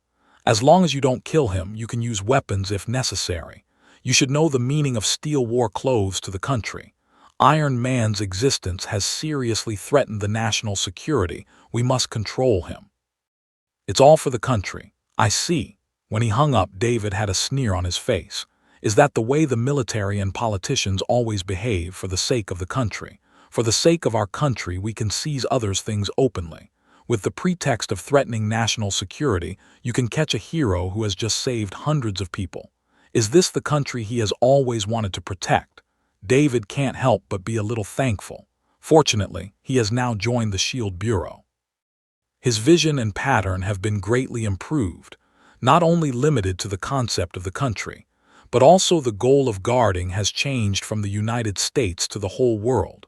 "As long as you don't kill him, you can use weapons if necessary. You should know the meaning of steel war clothes to the country. Iron Man's existence has seriously threatened the national security. We must control him." "It's all for the country. I see." When he hung up, David had a sneer on his face. Is that the way the military and politicians always behave for the sake of the country? For the sake of our country, we can seize others' things openly. With the pretext of threatening national security, you can catch a hero who has just saved hundreds of people. Is this the country he has always wanted to protect? David can't help but be a little thankful. Fortunately, he has now joined the Shield Bureau. His vision and pattern have been greatly improved, not only limited to the concept of the country, but also the goal of guarding has changed from the United States to the whole world.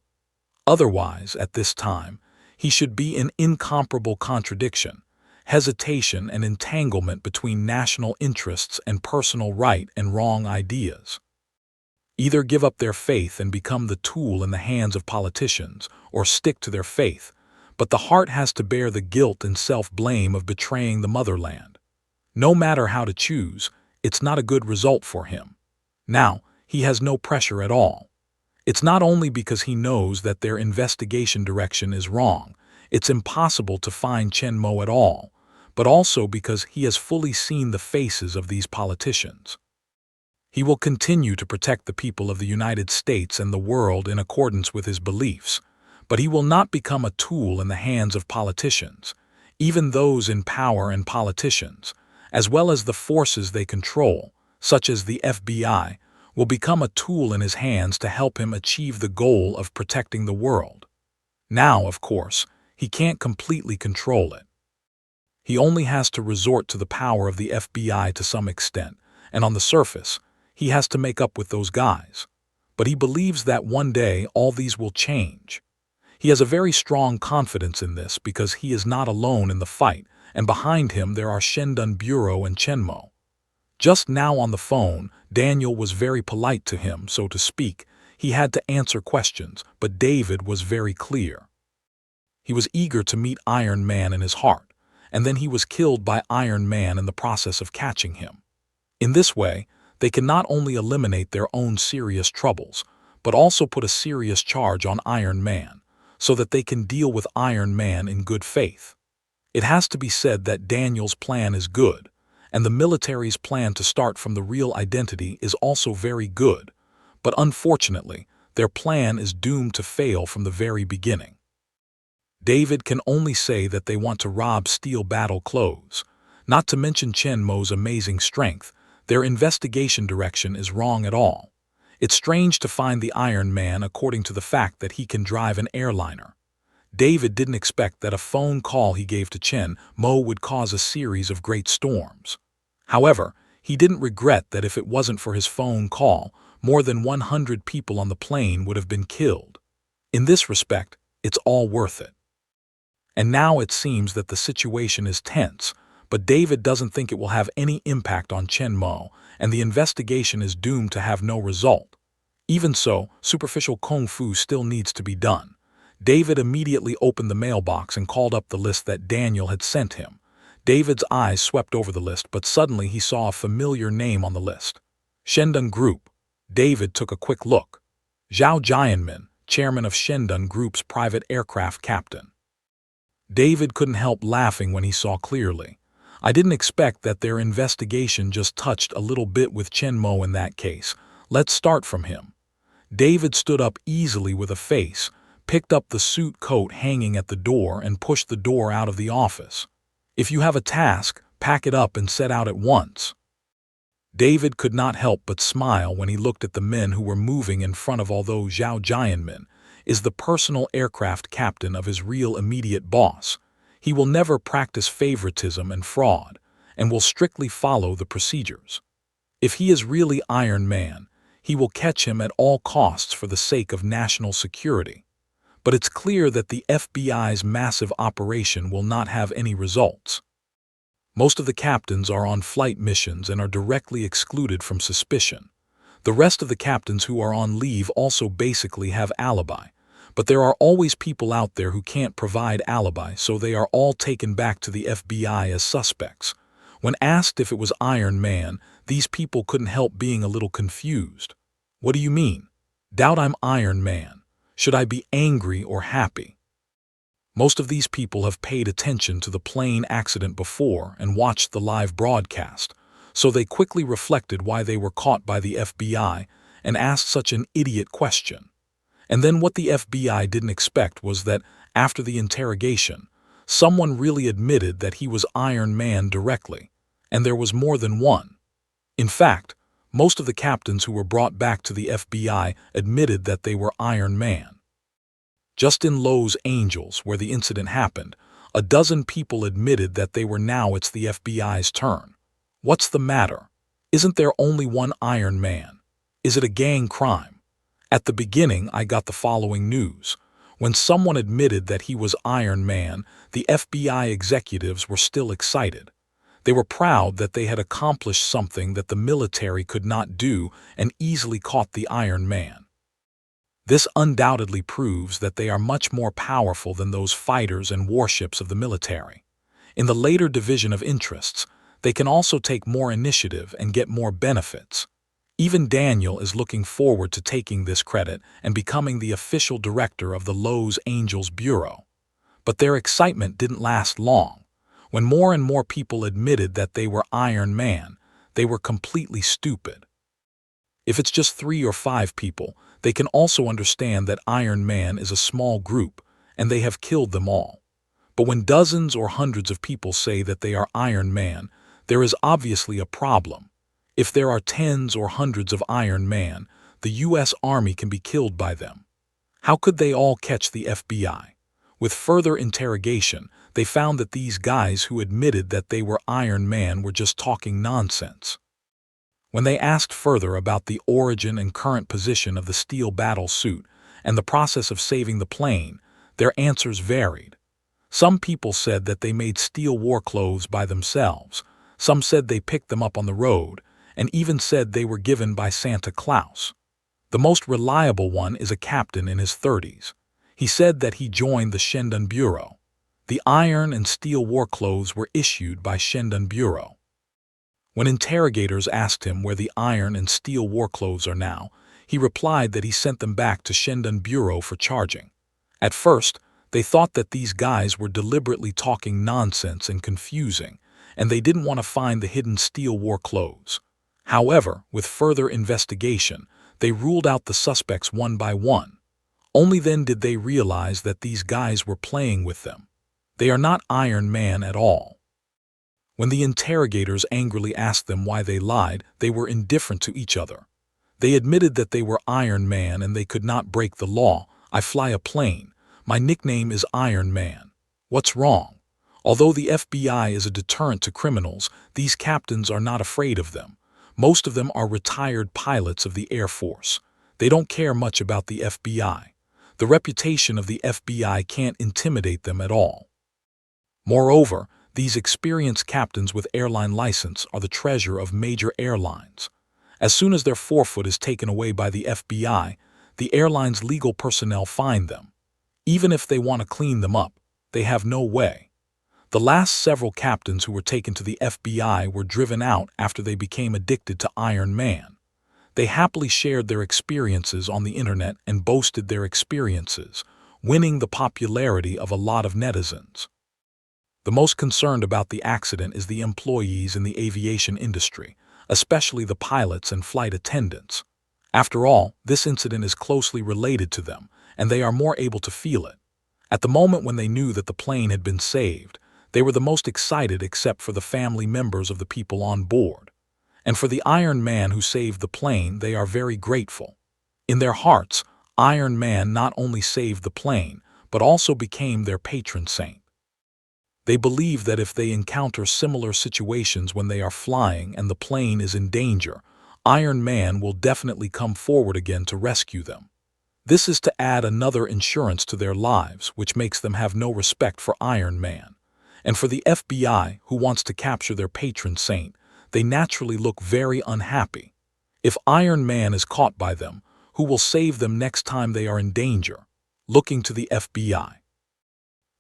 Otherwise, at this time, he should be in incomparable contradiction, hesitation and entanglement between national interests and personal right and wrong ideas. Either give up their faith and become the tool in the hands of politicians, or stick to their faith, but the heart has to bear the guilt and self-blame of betraying the motherland. No matter how to choose, it's not a good result for him. Now, he has no pressure at all. It's not only because he knows that their investigation direction is wrong, it's impossible to find Chen Mo at all, but also because he has fully seen the faces of these politicians. He will continue to protect the people of the United States and the world in accordance with his beliefs, but he will not become a tool in the hands of politicians, even those in power and politicians, as well as the forces they control, such as the FBI, will become a tool in his hands to help him achieve the goal of protecting the world. Now, of course, he can't completely control it. He only has to resort to the power of the FBI to some extent, and on the surface, he has to make up with those guys. But he believes that one day all these will change. He has a very strong confidence in this because he is not alone in the fight, and behind him there are Shendun Bureau and Chen Mo. Just now on the phone, Daniel was very polite to him, so to speak. He had to answer questions, but David was very clear. He was eager to meet Iron Man in his heart, and then he was killed by Iron Man in the process of catching him. In this way, they can not only eliminate their own serious troubles, but also put a serious charge on Iron Man, so that they can deal with Iron Man in good faith. It has to be said that Daniel's plan is good, and the military's plan to start from the real identity is also very good, but unfortunately, their plan is doomed to fail from the very beginning. David can only say that they want to rob steel battle clothes. Not to mention Chen Mo's amazing strength, their investigation direction is wrong at all. It's strange to find the Iron Man according to the fact that he can drive an airliner. David didn't expect that a phone call he gave to Chen Mo would cause a series of great storms. However, He didn't regret that if it wasn't for his phone call, more than 100 people on the plane would have been killed. In this respect, it's all worth it. And now it seems that the situation is tense, but David doesn't think it will have any impact on Chen Mo, and the investigation is doomed to have no result. Even so, superficial kung fu still needs to be done. David immediately opened the mailbox and called up the list that Daniel had sent him. David's eyes swept over the list, but suddenly he saw a familiar name on the list. Shendun Group. David took a quick look. Zhao Jianmin, chairman of Shendun Group's private aircraft captain. David couldn't help laughing when he saw clearly. I didn't expect that their investigation just touched a little bit with Chen Mo in that case. Let's start from him. David stood up easily with a face, picked up the suit coat hanging at the door and pushed the door out of the office. If you have a task, pack it up and set out at once. David could not help but smile when he looked at the men who were moving in front of, although Zhao Jianmin is the personal aircraft captain of his real immediate boss. He will never practice favoritism and fraud, and will strictly follow the procedures. If he is really Iron Man, he will catch him at all costs for the sake of national security. But it's clear that the FBI's massive operation will not have any results. Most of the captains are on flight missions and are directly excluded from suspicion. The rest of the captains who are on leave also basically have alibi. But there are always people out there who can't provide alibi, so they are all taken back to the FBI as suspects. When asked if it was Iron Man, these people couldn't help being a little confused. What do you mean? Doubt I'm Iron Man. Should I be angry or happy? Most of these people have paid attention to the plane accident before and watched the live broadcast, so they quickly reflected why they were caught by the FBI and asked such an idiot question. And then what the FBI didn't expect was that, after the interrogation, someone really admitted that he was Iron Man directly, and there was more than one. In fact, most of the captains who were brought back to the FBI admitted that they were Iron Man. Just in Los Angeles, where the incident happened, a dozen people admitted that they were. Now it's the FBI's turn. What's the matter? Isn't there only one Iron Man? Is it a gang crime? At the beginning, I got the following news. When someone admitted that he was Iron Man, the FBI executives were still excited. They were proud that they had accomplished something that the military could not do and easily caught the Iron Man. This undoubtedly proves that they are much more powerful than those fighters and warships of the military. In the later division of interests, they can also take more initiative and get more benefits. Even Daniel is looking forward to taking this credit and becoming the official director of the Los Angeles Bureau. But their excitement didn't last long. When more and more people admitted that they were Iron Man, they were completely stupid. If it's just 3 or 5 people, they can also understand that Iron Man is a small group, and they have killed them all. But when dozens or hundreds of people say that they are Iron Man, there is obviously a problem. If there are tens or hundreds of Iron Man, the U.S. Army can be killed by them. How could they all catch the FBI? With further interrogation, they found that these guys who admitted that they were Iron Man were just talking nonsense. When they asked further about the origin and current position of the steel battle suit and the process of saving the plane, their answers varied. Some people said that they made steel war clothes by themselves, some said they picked them up on the road, and even said they were given by Santa Claus. The most reliable one is a captain in his 30s. He said that he joined the Shendun Bureau. The iron and steel war clothes were issued by Shendun Bureau. When interrogators asked him where the iron and steel war clothes are now, he replied that he sent them back to Shendun Bureau for charging. At first, they thought that these guys were deliberately talking nonsense and confusing, and they didn't want to find the hidden steel war clothes. However, with further investigation, they ruled out the suspects one by one. Only then did they realize that these guys were playing with them. They are not Iron Man at all. When the interrogators angrily asked them why they lied, they were indifferent to each other. They admitted that they were Iron Man and they could not break the law. I fly a plane. My nickname is Iron Man. What's wrong? Although the FBI is a deterrent to criminals, these captains are not afraid of them. Most of them are retired pilots of the Air Force. They don't care much about the FBI. The reputation of the FBI can't intimidate them at all. Moreover, these experienced captains with airline license are the treasure of major airlines. As soon as their forefoot is taken away by the FBI, the airline's legal personnel find them. Even if they want to clean them up, they have no way. The last several captains who were taken to the FBI were driven out after they became addicted to Iron Man. They happily shared their experiences on the internet and boasted their experiences, winning the popularity of a lot of netizens. The most concerned about the accident is the employees in the aviation industry, especially the pilots and flight attendants. After all, this incident is closely related to them, and they are more able to feel it. At the moment when they knew that the plane had been saved, they were the most excited except for the family members of the people on board. And for the Iron Man who saved the plane, they are very grateful. In their hearts, Iron Man not only saved the plane, but also became their patron saint. They believe that if they encounter similar situations when they are flying and the plane is in danger, Iron Man will definitely come forward again to rescue them. This is to add another insurance to their lives, which makes them have no respect for Iron Man. And for the FBI, who wants to capture their patron saint, they naturally look very unhappy. If Iron Man is caught by them, who will save them next time they are in danger? Looking to the FBI.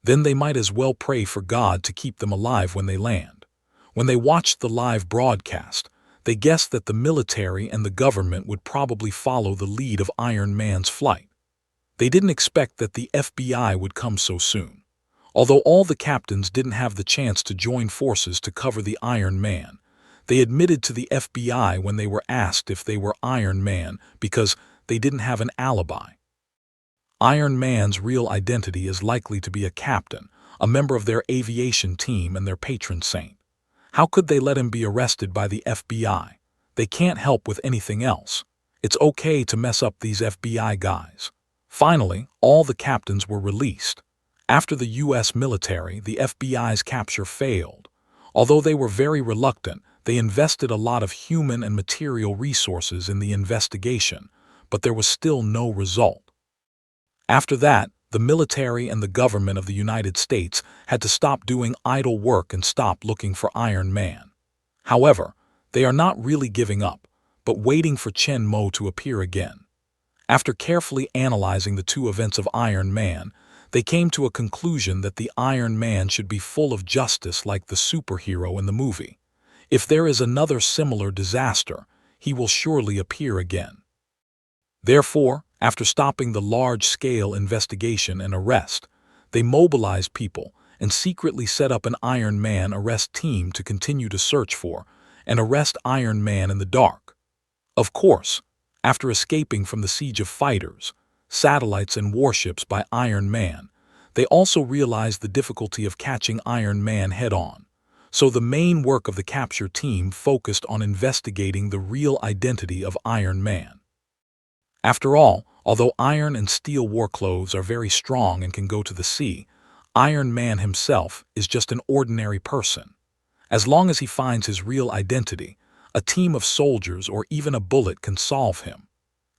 Then they might as well pray for God to keep them alive when they land. When they watched the live broadcast, they guessed that the military and the government would probably follow the lead of Iron Man's flight. They didn't expect that the FBI would come so soon. Although all the captains didn't have the chance to join forces to cover the Iron Man, they admitted to the FBI when they were asked if they were Iron Man because they didn't have an alibi. Iron Man's real identity is likely to be a captain, a member of their aviation team and their patron saint. How could they let him be arrested by the FBI? They can't help with anything else. It's okay to mess up these FBI guys. Finally, all the captains were released. After the U.S. military, the FBI's capture failed. Although they were very reluctant, they invested a lot of human and material resources in the investigation, but there was still no result. After that, the military and the government of the United States had to stop doing idle work and stop looking for Iron Man. However, they are not really giving up, but waiting for Chen Mo to appear again. After carefully analyzing the two events of Iron Man, they came to a conclusion that the Iron Man should be full of justice like the superhero in the movie. If there is another similar disaster, he will surely appear again. Therefore, after stopping the large-scale investigation and arrest, they mobilized people and secretly set up an Iron Man arrest team to continue to search for and arrest Iron Man in the dark. Of course, after escaping from the siege of fighters, satellites and warships by Iron Man, they also realized the difficulty of catching Iron Man head-on. So the main work of the capture team focused on investigating the real identity of Iron Man. After all, although iron and steel war clothes are very strong and can go to the sea, Iron Man himself is just an ordinary person. As long as he finds his real identity, a team of soldiers or even a bullet can solve him.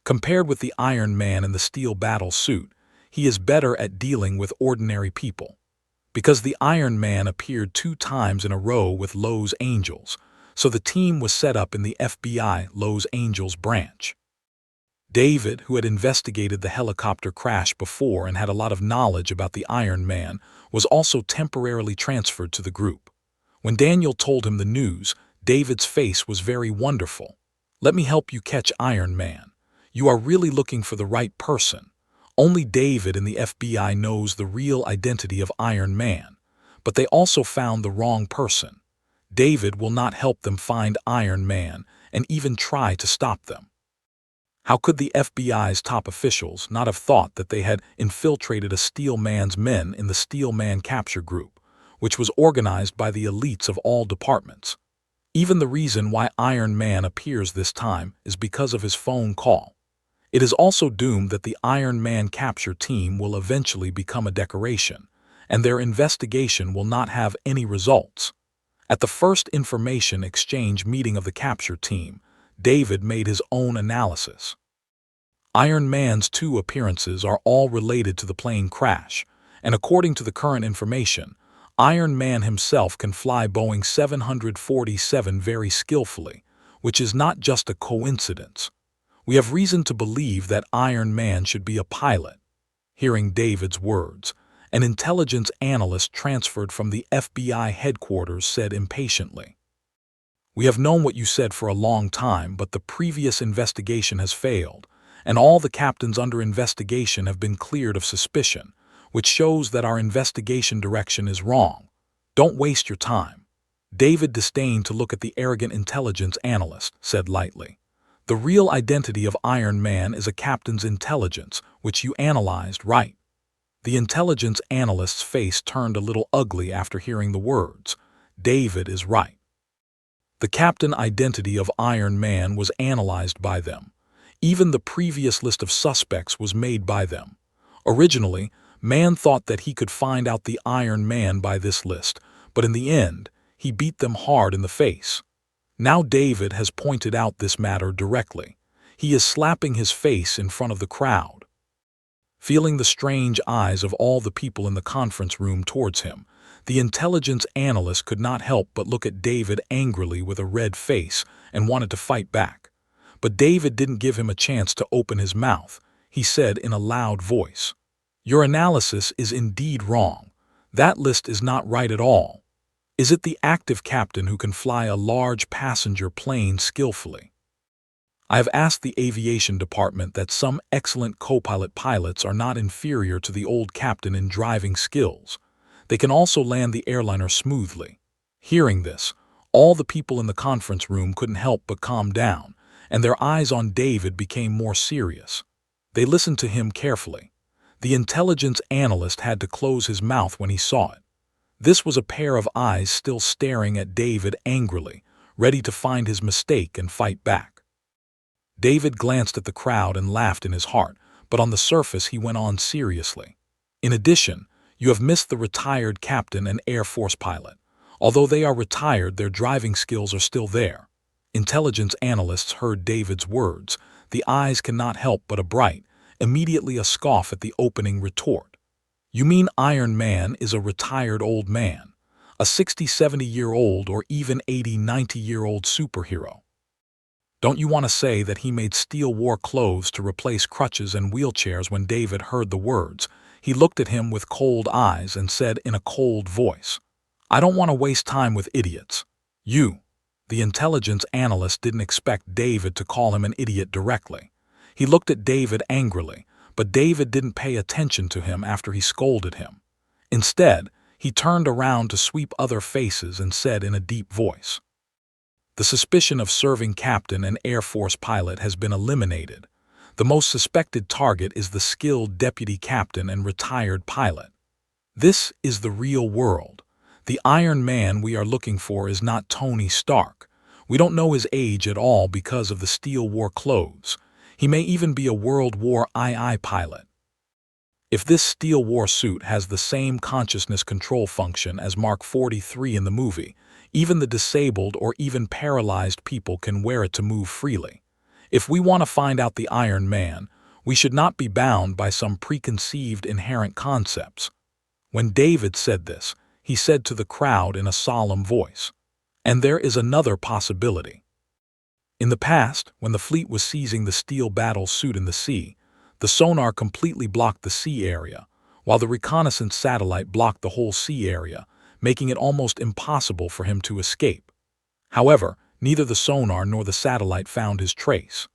Compared with the Iron Man in the steel battle suit, he is better at dealing with ordinary people. Because the Iron Man appeared 2 times in a row with Lowe's Angels, so the team was set up in the FBI Lowe's Angels branch. David, who had investigated the helicopter crash before and had a lot of knowledge about the Iron Man, was also temporarily transferred to the group. When Daniel told him the news, David's face was very wonderful. "Let me help you catch Iron Man. You are really looking for the right person." Only David in the FBI knows the real identity of Iron Man, but they also found the wrong person. David will not help them find Iron Man and even try to stop them. How could the FBI's top officials not have thought that they had infiltrated a Steel Man's men in the Steel Man capture group, which was organized by the elites of all departments? Even the reason why Iron Man appears this time is because of his phone call. It is also doomed that the Iron Man capture team will eventually become a decoration, and their investigation will not have any results. At the first information exchange meeting of the capture team, David made his own analysis. Iron Man's 2 appearances are all related to the plane crash, and according to the current information, Iron Man himself can fly Boeing 747 very skillfully, which is not just a coincidence. We have reason to believe that Iron Man should be a pilot. Hearing David's words, an intelligence analyst transferred from the FBI headquarters said impatiently, "We have known what you said for a long time, but the previous investigation has failed, and all the captains under investigation have been cleared of suspicion, which shows that our investigation direction is wrong. Don't waste your time." David disdained to look at the arrogant intelligence analyst, said lightly, "The real identity of Iron Man is a captain's intelligence, which you analyzed right." The intelligence analyst's face turned a little ugly after hearing the words. David is right. The captain identity of Iron Man was analyzed by them. Even the previous list of suspects was made by them. Originally, Man thought that he could find out the Iron Man by this list, but in the end, he beat them hard in the face. Now David has pointed out this matter directly. He is slapping his face in front of the crowd. Feeling the strange eyes of all the people in the conference room towards him, the intelligence analyst could not help but look at David angrily with a red face and wanted to fight back. But David didn't give him a chance to open his mouth. He said in a loud voice, "Your analysis is indeed wrong. That list is not right at all. Is it the active captain who can fly a large passenger plane skillfully? I have asked the aviation department that some excellent co-pilot pilots are not inferior to the old captain in driving skills. They can also land the airliner smoothly." Hearing this, all the people in the conference room couldn't help but calm down, and their eyes on David became more serious. They listened to him carefully. The intelligence analyst had to close his mouth when he saw it. This was a pair of eyes still staring at David angrily, ready to find his mistake and fight back. David glanced at the crowd and laughed in his heart, but on the surface he went on seriously. "In addition, you have missed the retired captain and Air Force pilot. Although they are retired, their driving skills are still there." Intelligence analysts heard David's words. The eyes cannot help but a bright, immediately a scoff at the opening retort. "You mean Iron Man is a retired old man, a 60-70-year-old or even 80-90-year-old superhero? Don't you want to say that he made steel war clothes to replace crutches and wheelchairs?" When David heard the words, he looked at him with cold eyes and said in a cold voice, "I don't want to waste time with idiots. You." The intelligence analyst didn't expect David to call him an idiot directly. He looked at David angrily, but David didn't pay attention to him after he scolded him. Instead, he turned around to sweep other faces and said in a deep voice, "The suspicion of serving captain and Air Force pilot has been eliminated. The most suspected target is the skilled deputy captain and retired pilot. This is the real world. The Iron Man we are looking for is not Tony Stark. We don't know his age at all because of the steel war clothes. He may even be a World War II pilot. If this steel war suit has the same consciousness control function as Mark 43 in the movie, even the disabled or even paralyzed people can wear it to move freely. If we want to find out the Iron Man, we should not be bound by some preconceived inherent concepts." When David said this, he said to the crowd in a solemn voice, "And there is another possibility. In the past, when the fleet was seizing the steel battle suit in the sea, the sonar completely blocked the sea area, while the reconnaissance satellite blocked the whole sea area, making it almost impossible for him to escape. However, neither the sonar nor the satellite found his trace.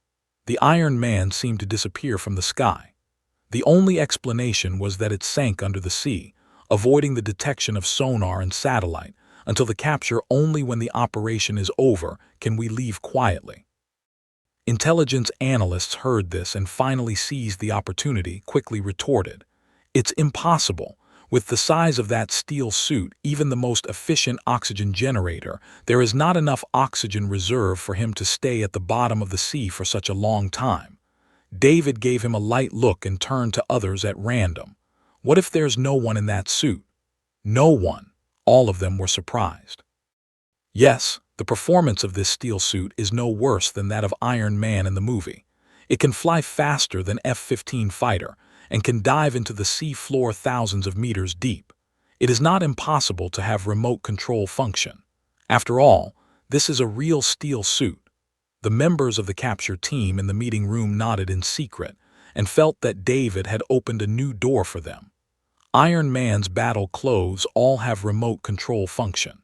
The Iron Man seemed to disappear from the sky. The only explanation was that it sank under the sea, avoiding the detection of sonar and satellite, until the capture. Only when the operation is over can we leave quietly." Intelligence analysts heard this and finally seized the opportunity, quickly retorted, "It's impossible. With the size of that steel suit, even the most efficient oxygen generator, there is not enough oxygen reserve for him to stay at the bottom of the sea for such a long time." David gave him a light look and turned to others at random. "What if there's no one in that suit? No one, all of them were surprised. Yes, the performance of this steel suit is no worse than that of Iron Man in the movie. It can fly faster than F-15 fighter and can dive into the sea floor thousands of meters deep. It is not impossible to have remote control function. After all, this is a real steel suit. The members of the capture team in the meeting room nodded in secret and felt that David had opened a new door for them. Iron Man's battle clothes all have remote control function.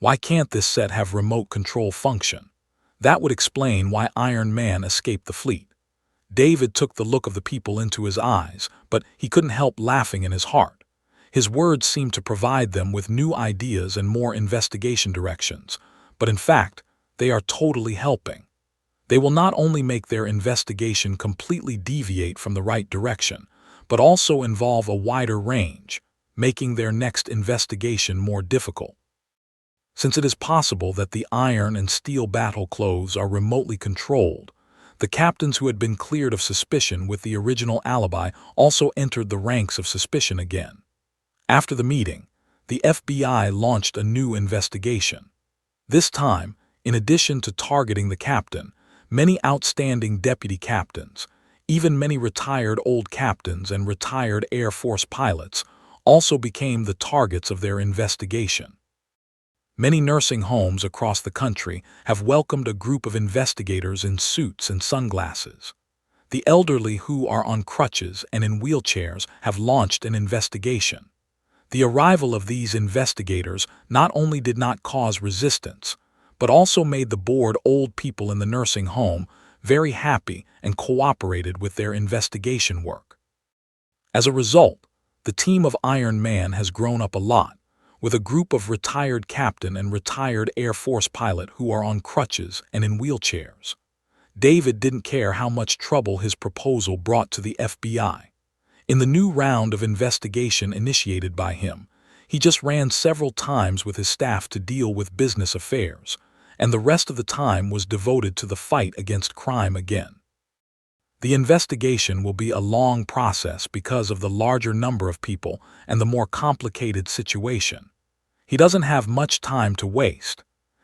Why can't this set have remote control function? That would explain why Iron Man escaped the fleet. David took the look of the people into his eyes, but he couldn't help laughing in his heart. His words seemed to provide them with new ideas and more investigation directions, but in fact, they are totally helping. They will not only make their investigation completely deviate from the right direction, but also involve a wider range, making their next investigation more difficult. Since it is possible that the iron and steel battle clothes are remotely controlled, the captains who had been cleared of suspicion with the original alibi also entered the ranks of suspicion again. After the meeting, the FBI launched a new investigation. This time, in addition to targeting the captain, many outstanding deputy captains, even many retired old captains and retired Air Force pilots, also became the targets of their investigation. Many nursing homes across the country have welcomed a group of investigators in suits and sunglasses. The elderly who are on crutches and in wheelchairs have launched an investigation. The arrival of these investigators not only did not cause resistance, but also made the bored old people in the nursing home very happy and cooperated with their investigation work. As a result, the team of Iron Man has grown up a lot, with a group of retired captain and retired Air Force pilot who are on crutches and in wheelchairs. David didn't care how much trouble his proposal brought to the FBI. In the new round of investigation initiated by him, he just ran several times with his staff to deal with business affairs, and the rest of the time was devoted to the fight against crime again. The investigation will be a long process because of the larger number of people and the more complicated situation. He doesn't have much time to waste.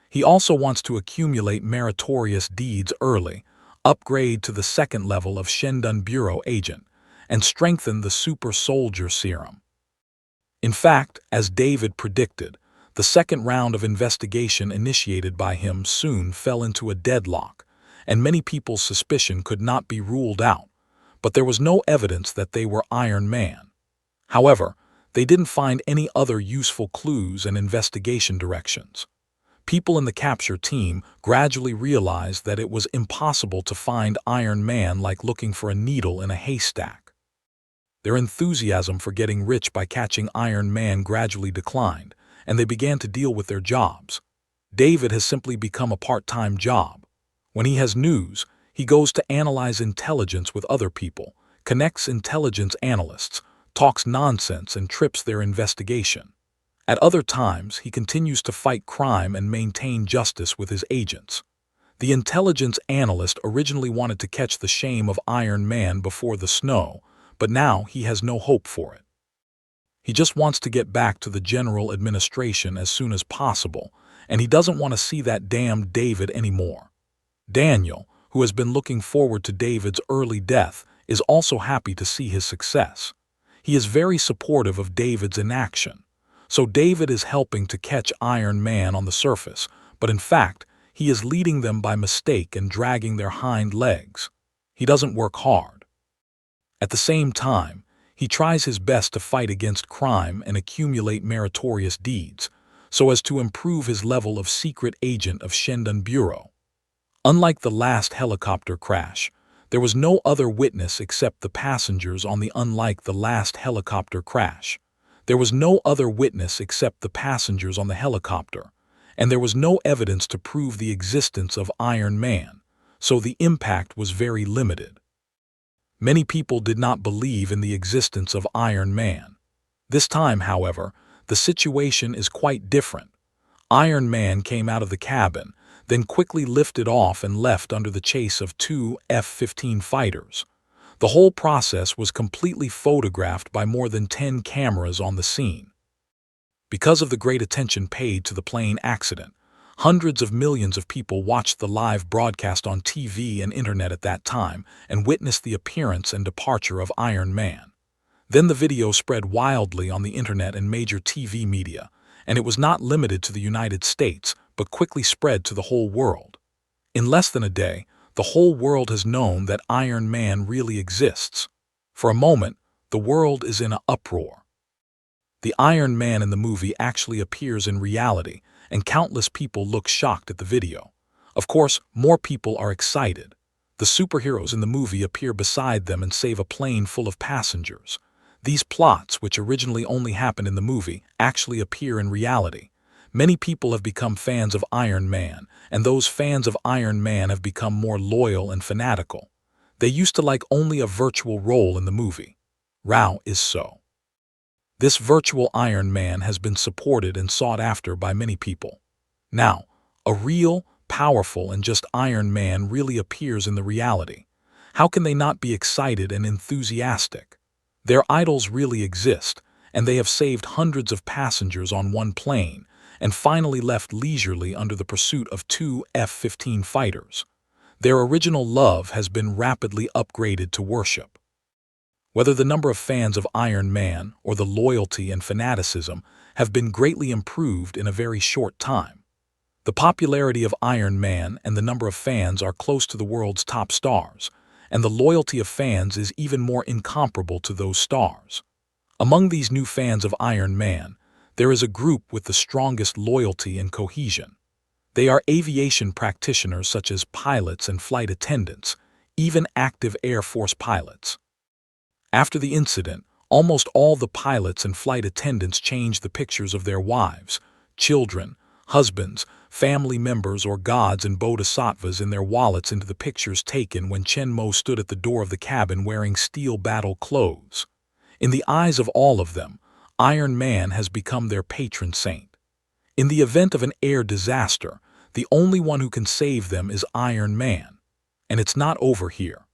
He also wants to accumulate meritorious deeds early, upgrade to the second level of Shendan Bureau agent, and strengthen the super soldier serum. In fact, as David predicted, the second round of investigation initiated by him soon fell into a deadlock, and many people's suspicion could not be ruled out, but there was no evidence that they were Iron Man. However, they didn't find any other useful clues and investigation directions. People in the capture team gradually realized that it was impossible to find Iron Man like looking for a needle in a haystack. Their enthusiasm for getting rich by catching Iron Man gradually declined, and they began to deal with their jobs. David has simply become a part-time job. When he has news, he goes to analyze intelligence with other people, connects intelligence analysts, talks nonsense and trips their investigation. At other times, he continues to fight crime and maintain justice with his agents. The intelligence analyst originally wanted to catch the shame of Iron Man before the snow, but now he has no hope for it. He just wants to get back to the general administration as soon as possible, and he doesn't want to see that damned David anymore. Daniel, who has been looking forward to David's early death, is also happy to see his success. He is very supportive of David's inaction. So David is helping to catch Iron Man on the surface, but in fact, he is leading them by mistake and dragging their hind legs. He doesn't work hard. At the same time, he tries his best to fight against crime and accumulate meritorious deeds, so as to improve his level of secret agent of Shendan Bureau. Unlike the last helicopter crash, there was no other witness except the passengers on the There was no other witness except the passengers on the helicopter, and there was no evidence to prove the existence of Iron Man, so the impact was very limited. Many people did not believe in the existence of Iron Man. This time, however, the situation is quite different. Iron Man came out of the cabin, then quickly lifted off and left under the chase of two F-15 fighters. The whole process was completely photographed by more than 10 cameras on the scene. Because of the great attention paid to the plane accident, hundreds of millions of people watched the live broadcast on TV and internet at that time and witnessed the appearance and departure of Iron Man. Then the video spread wildly on the internet and major TV media, and it was not limited to the United States, but quickly spread to the whole world. In less than a day, the whole world has known that Iron Man really exists. For a moment, the world is in an uproar. The Iron Man in the movie actually appears in reality, and countless people look shocked at the video. Of course, more people are excited. The superheroes in the movie appear beside them and save a plane full of passengers. These plots, which originally only happened in the movie, actually appear in reality. Many people have become fans of Iron Man, and those fans of Iron Man have become more loyal and fanatical. They used to like only a virtual role in the movie. Now is so. This virtual Iron Man has been supported and sought after by many people. Now, a real, powerful, and just Iron Man really appears in the reality. How can they not be excited and enthusiastic? Their idols really exist, and they have saved hundreds of passengers on one plane, and finally left leisurely under the pursuit of two F-15 fighters. Their original love has been rapidly upgraded to worship. Whether the number of fans of Iron Man or the loyalty and fanaticism have been greatly improved in a very short time. The popularity of Iron Man and the number of fans are close to the world's top stars, and the loyalty of fans is even more incomparable to those stars. Among these new fans of Iron Man, there is a group with the strongest loyalty and cohesion. They are aviation practitioners such as pilots and flight attendants, even active Air Force pilots. After the incident, almost all the pilots and flight attendants changed the pictures of their wives, children, husbands, family members, or gods and bodhisattvas in their wallets into the pictures taken when Chen Mo stood at the door of the cabin wearing steel battle clothes. In the eyes of all of them, Iron Man has become their patron saint. In the event of an air disaster, the only one who can save them is Iron Man. And it's not over here.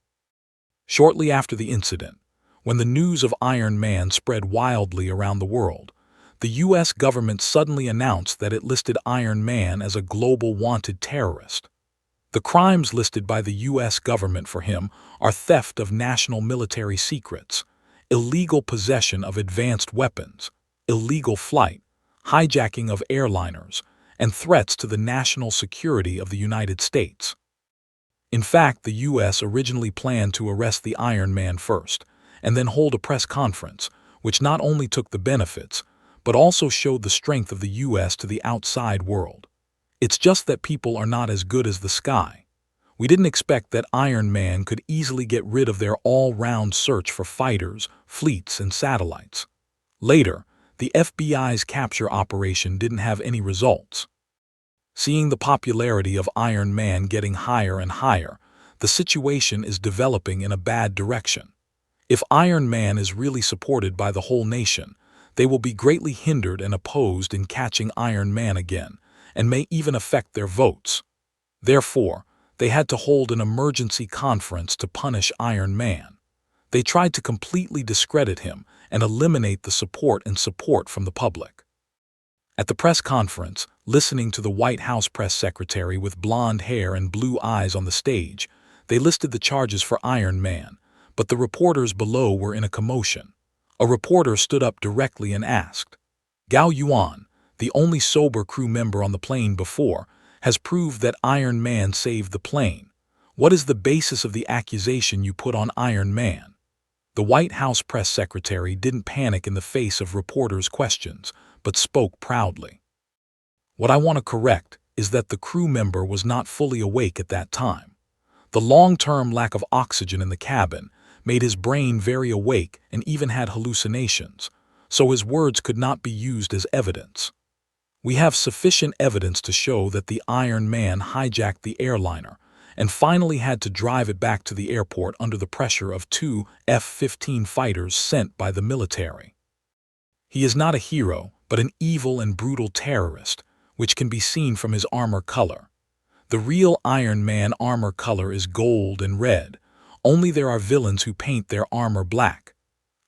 Shortly after the incident, when the news of Iron Man spread wildly around the world, the U.S. government suddenly announced that it listed Iron Man as a global wanted terrorist. The crimes listed by the U.S. government for him are theft of national military secrets, illegal possession of advanced weapons, illegal flight, hijacking of airliners, and threats to the national security of the United States. In fact, the U.S. originally planned to arrest the Iron Man first, and then hold a press conference, which not only took the benefits, but also showed the strength of the U.S. to the outside world. It's just that people are not as good as the sky. We didn't expect that Iron Man could easily get rid of their all-round search for fighters, fleets, and satellites. Later, the FBI's capture operation didn't have any results. Seeing the popularity of Iron Man getting higher and higher, the situation is developing in a bad direction. If Iron Man is really supported by the whole nation, they will be greatly hindered and opposed in catching Iron Man again, and may even affect their votes. Therefore, they had to hold an emergency conference to punish Iron Man. They tried to completely discredit him and eliminate the support from the public. At the press conference, listening to the White House press secretary with blonde hair and blue eyes on the stage, they listed the charges for Iron Man, but the reporters below were in a commotion. A reporter stood up directly and asked, "Gao Yuan, the only sober crew member on the plane before, has proved that Iron Man saved the plane. What is the basis of the accusation you put on Iron Man?" The White House press secretary didn't panic in the face of reporters' questions, but spoke proudly. "What I want to correct is that the crew member was not fully awake at that time. The long-term lack of oxygen in the cabin made his brain very awake and even had hallucinations, so his words could not be used as evidence. We have sufficient evidence to show that the Iron Man hijacked the airliner and finally had to drive it back to the airport under the pressure of two F-15 fighters sent by the military. He is not a hero, but an evil and brutal terrorist, which can be seen from his armor color. The real Iron Man armor color is gold and red. Only there are villains who paint their armor black."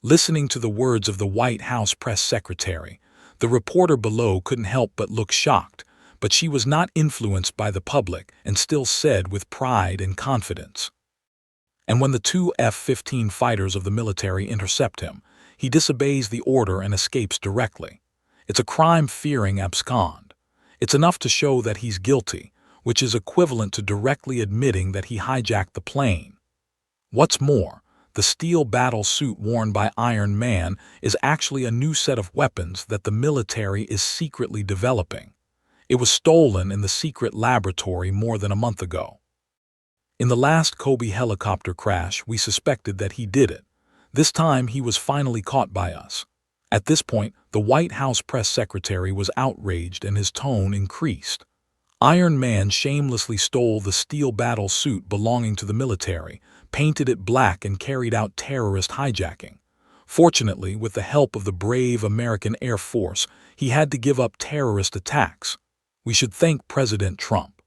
Listening to the words of the White House press secretary, The reporter below couldn't help but look shocked, but she was not influenced by the public and still said with pride and confidence. And when the two F-15 fighters of the military intercept him, he disobeys the order and escapes directly. It's a crime-fearing abscond. It's enough to show that he's guilty, which is equivalent to directly admitting that he hijacked the plane. What's more, the steel battle suit worn by Iron Man is actually a new set of weapons that the military is secretly developing. It was stolen in the secret laboratory more than a month ago. In the last Kobe helicopter crash, we suspected that he did it. This time, he was finally caught by us. At this point, the White House press secretary was outraged and his tone increased. Iron Man shamelessly stole the steel battle suit belonging to the military, painted it black and carried out terrorist hijacking. Fortunately, with the help of the brave American Air Force, he had to give up terrorist attacks. We should thank President Trump.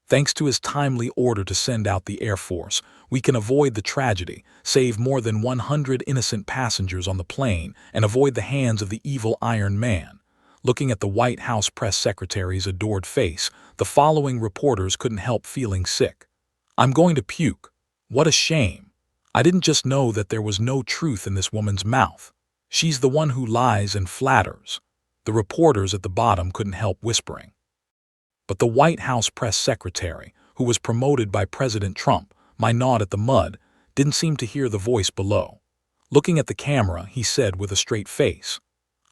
Thanks to his timely order to send out the Air Force, we can avoid the tragedy, save more than 100 innocent passengers on the plane, and avoid the hands of the evil Iron Man. Looking at the White House press secretary's adored face, the following reporters couldn't help feeling sick. "I'm going to puke. What a shame. I didn't just know that there was no truth in this woman's mouth. She's the one who lies and flatters." The reporters at the bottom couldn't help whispering. But the White House press secretary, who was promoted by President Trump, my nod at the mud, didn't seem to hear the voice below. Looking at the camera, he said with a straight face,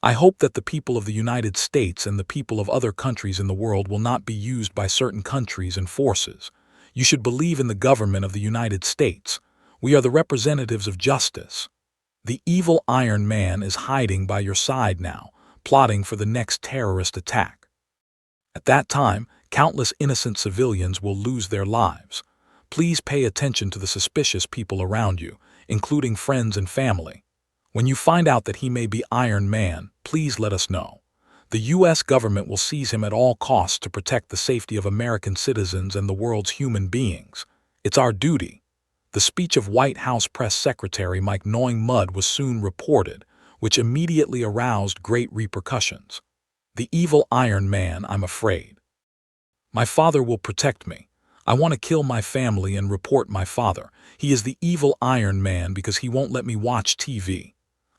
"I hope that the people of the United States and the people of other countries in the world will not be used by certain countries and forces. You should believe in the government of the United States. We are the representatives of justice. The evil Iron Man is hiding by your side now, plotting for the next terrorist attack. At that time, countless innocent civilians will lose their lives. Please pay attention to the suspicious people around you, including friends and family. When you find out that he may be Iron Man, please let us know. The U.S. government will seize him at all costs to protect the safety of American citizens and the world's human beings. It's our duty." The speech of White House Press Secretary Mike Gnawing Mud was soon reported, which immediately aroused great repercussions. "The evil Iron Man, I'm afraid. My father will protect me. I want to kill my family and report my father. He is the evil Iron Man because he won't let me watch TV.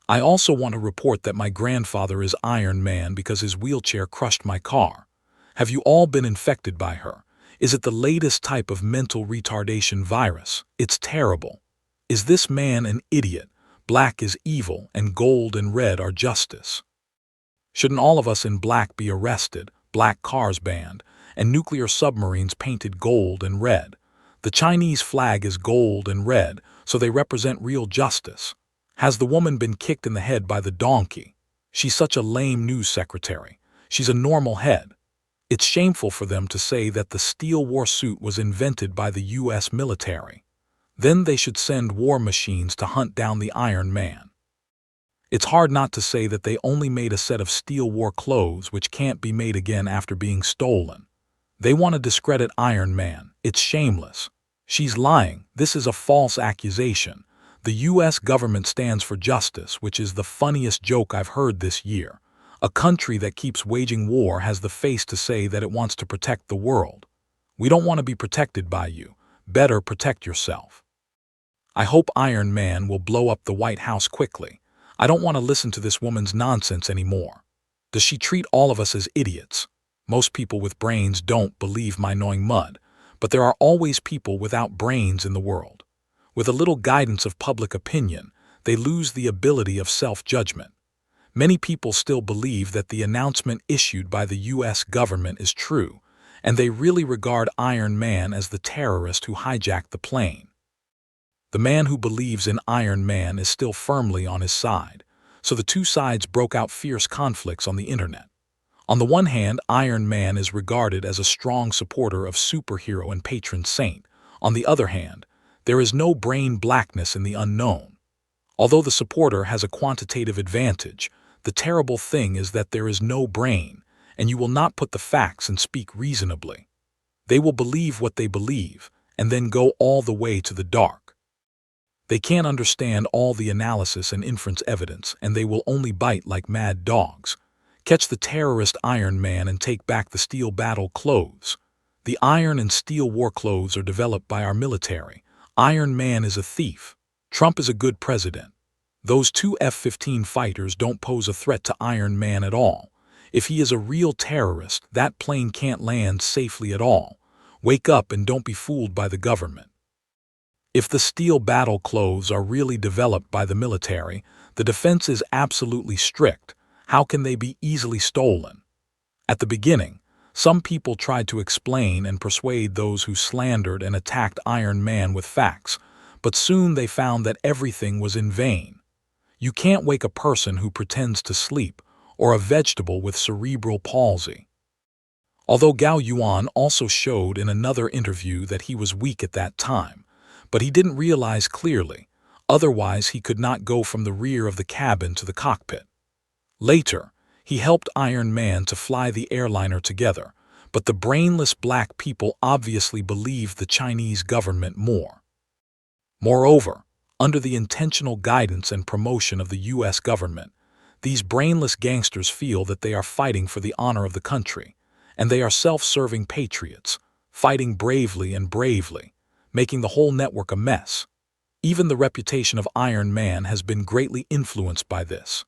I also want to report that my grandfather is Iron Man because his wheelchair crushed my car. Have you all been infected by her? Is it the latest type of mental retardation virus? It's terrible. Is this man an idiot? Black is evil and gold and red are justice. Shouldn't all of us in black be arrested, black cars banned, and nuclear submarines painted gold and red? The Chinese flag is gold and red, so they represent real justice. Has the woman been kicked in the head by the donkey? She's such a lame news secretary. She's a normal head. It's shameful for them to say that the steel war suit was invented by the U.S. military. Then they should send war machines to hunt down the Iron Man. It's hard not to say that they only made a set of steel war clothes which can't be made again after being stolen. They want to discredit Iron Man. It's shameless. She's lying. This is a false accusation. The U.S. government stands for justice, which is the funniest joke I've heard this year. A country that keeps waging war has the face to say that it wants to protect the world. We don't want to be protected by you. Better protect yourself. I hope Iron Man will blow up the White House quickly. I don't want to listen to this woman's nonsense anymore. Does she treat all of us as idiots? Most people with brains don't believe my gnawing mud, but there are always people without brains in the world. With a little guidance of public opinion, they lose the ability of self-judgment. Many people still believe that the announcement issued by the U.S. government is true, and they really regard Iron Man as the terrorist who hijacked the plane. The man who believes in Iron Man is still firmly on his side, so the two sides broke out fierce conflicts on the internet. On the one hand, Iron Man is regarded as a strong supporter of superhero and patron saint. On the other hand, there is no brain blackness in the unknown. Although the supporter has a quantitative advantage, the terrible thing is that there is no brain, and you will not put the facts and speak reasonably. They will believe what they believe, and then go all the way to the dark. They can't understand all the analysis and inference evidence, and they will only bite like mad dogs. Catch the terrorist Iron Man and take back the steel battle clothes. The iron and steel war clothes are developed by our military. Iron Man is a thief. Trump is a good president. Those two F-15 fighters don't pose a threat to Iron Man at all. If he is a real terrorist, that plane can't land safely at all. Wake up and don't be fooled by the government. If the steel battle clothes are really developed by the military, the defense is absolutely strict. How can they be easily stolen? At the beginning, some people tried to explain and persuade those who slandered and attacked Iron Man with facts, but soon they found that everything was in vain. You can't wake a person who pretends to sleep, or a vegetable with cerebral palsy. Although Gao Yuan also showed in another interview that he was weak at that time, but he didn't realize clearly, otherwise he could not go from the rear of the cabin to the cockpit. Later, he helped Iron Man to fly the airliner together, but the brainless black people obviously believed the Chinese government more. Moreover, under the intentional guidance and promotion of the U.S. government, these brainless gangsters feel that they are fighting for the honor of the country, and they are self-serving patriots, fighting bravely and bravely, making the whole network a mess. Even the reputation of Iron Man has been greatly influenced by this.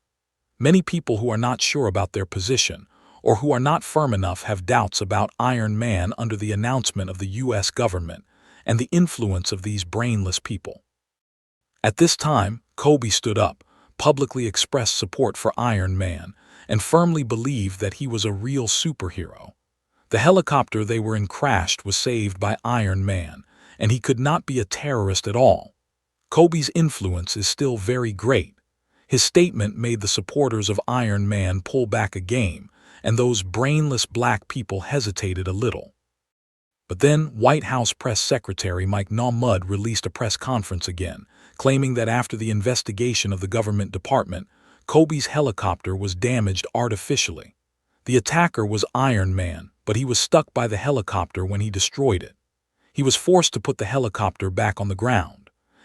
Many people who are not sure about their position, or who are not firm enough, have doubts about Iron Man under the announcement of the U.S. government and the influence of these brainless people. At this time, Kobe stood up, publicly expressed support for Iron Man, and firmly believed that he was a real superhero. The helicopter they were in crashed was saved by Iron Man, and he could not be a terrorist at all. Kobe's influence is still very great. His statement made the supporters of Iron Man pull back a game, and those brainless black people hesitated a little. But then White House Press Secretary Mike Mudd released a press conference again, claiming that after the investigation of the government department, Kobe's helicopter was damaged artificially. The attacker was Iron Man, but he was stuck by the helicopter when he destroyed it. He was forced to put the helicopter back on the ground,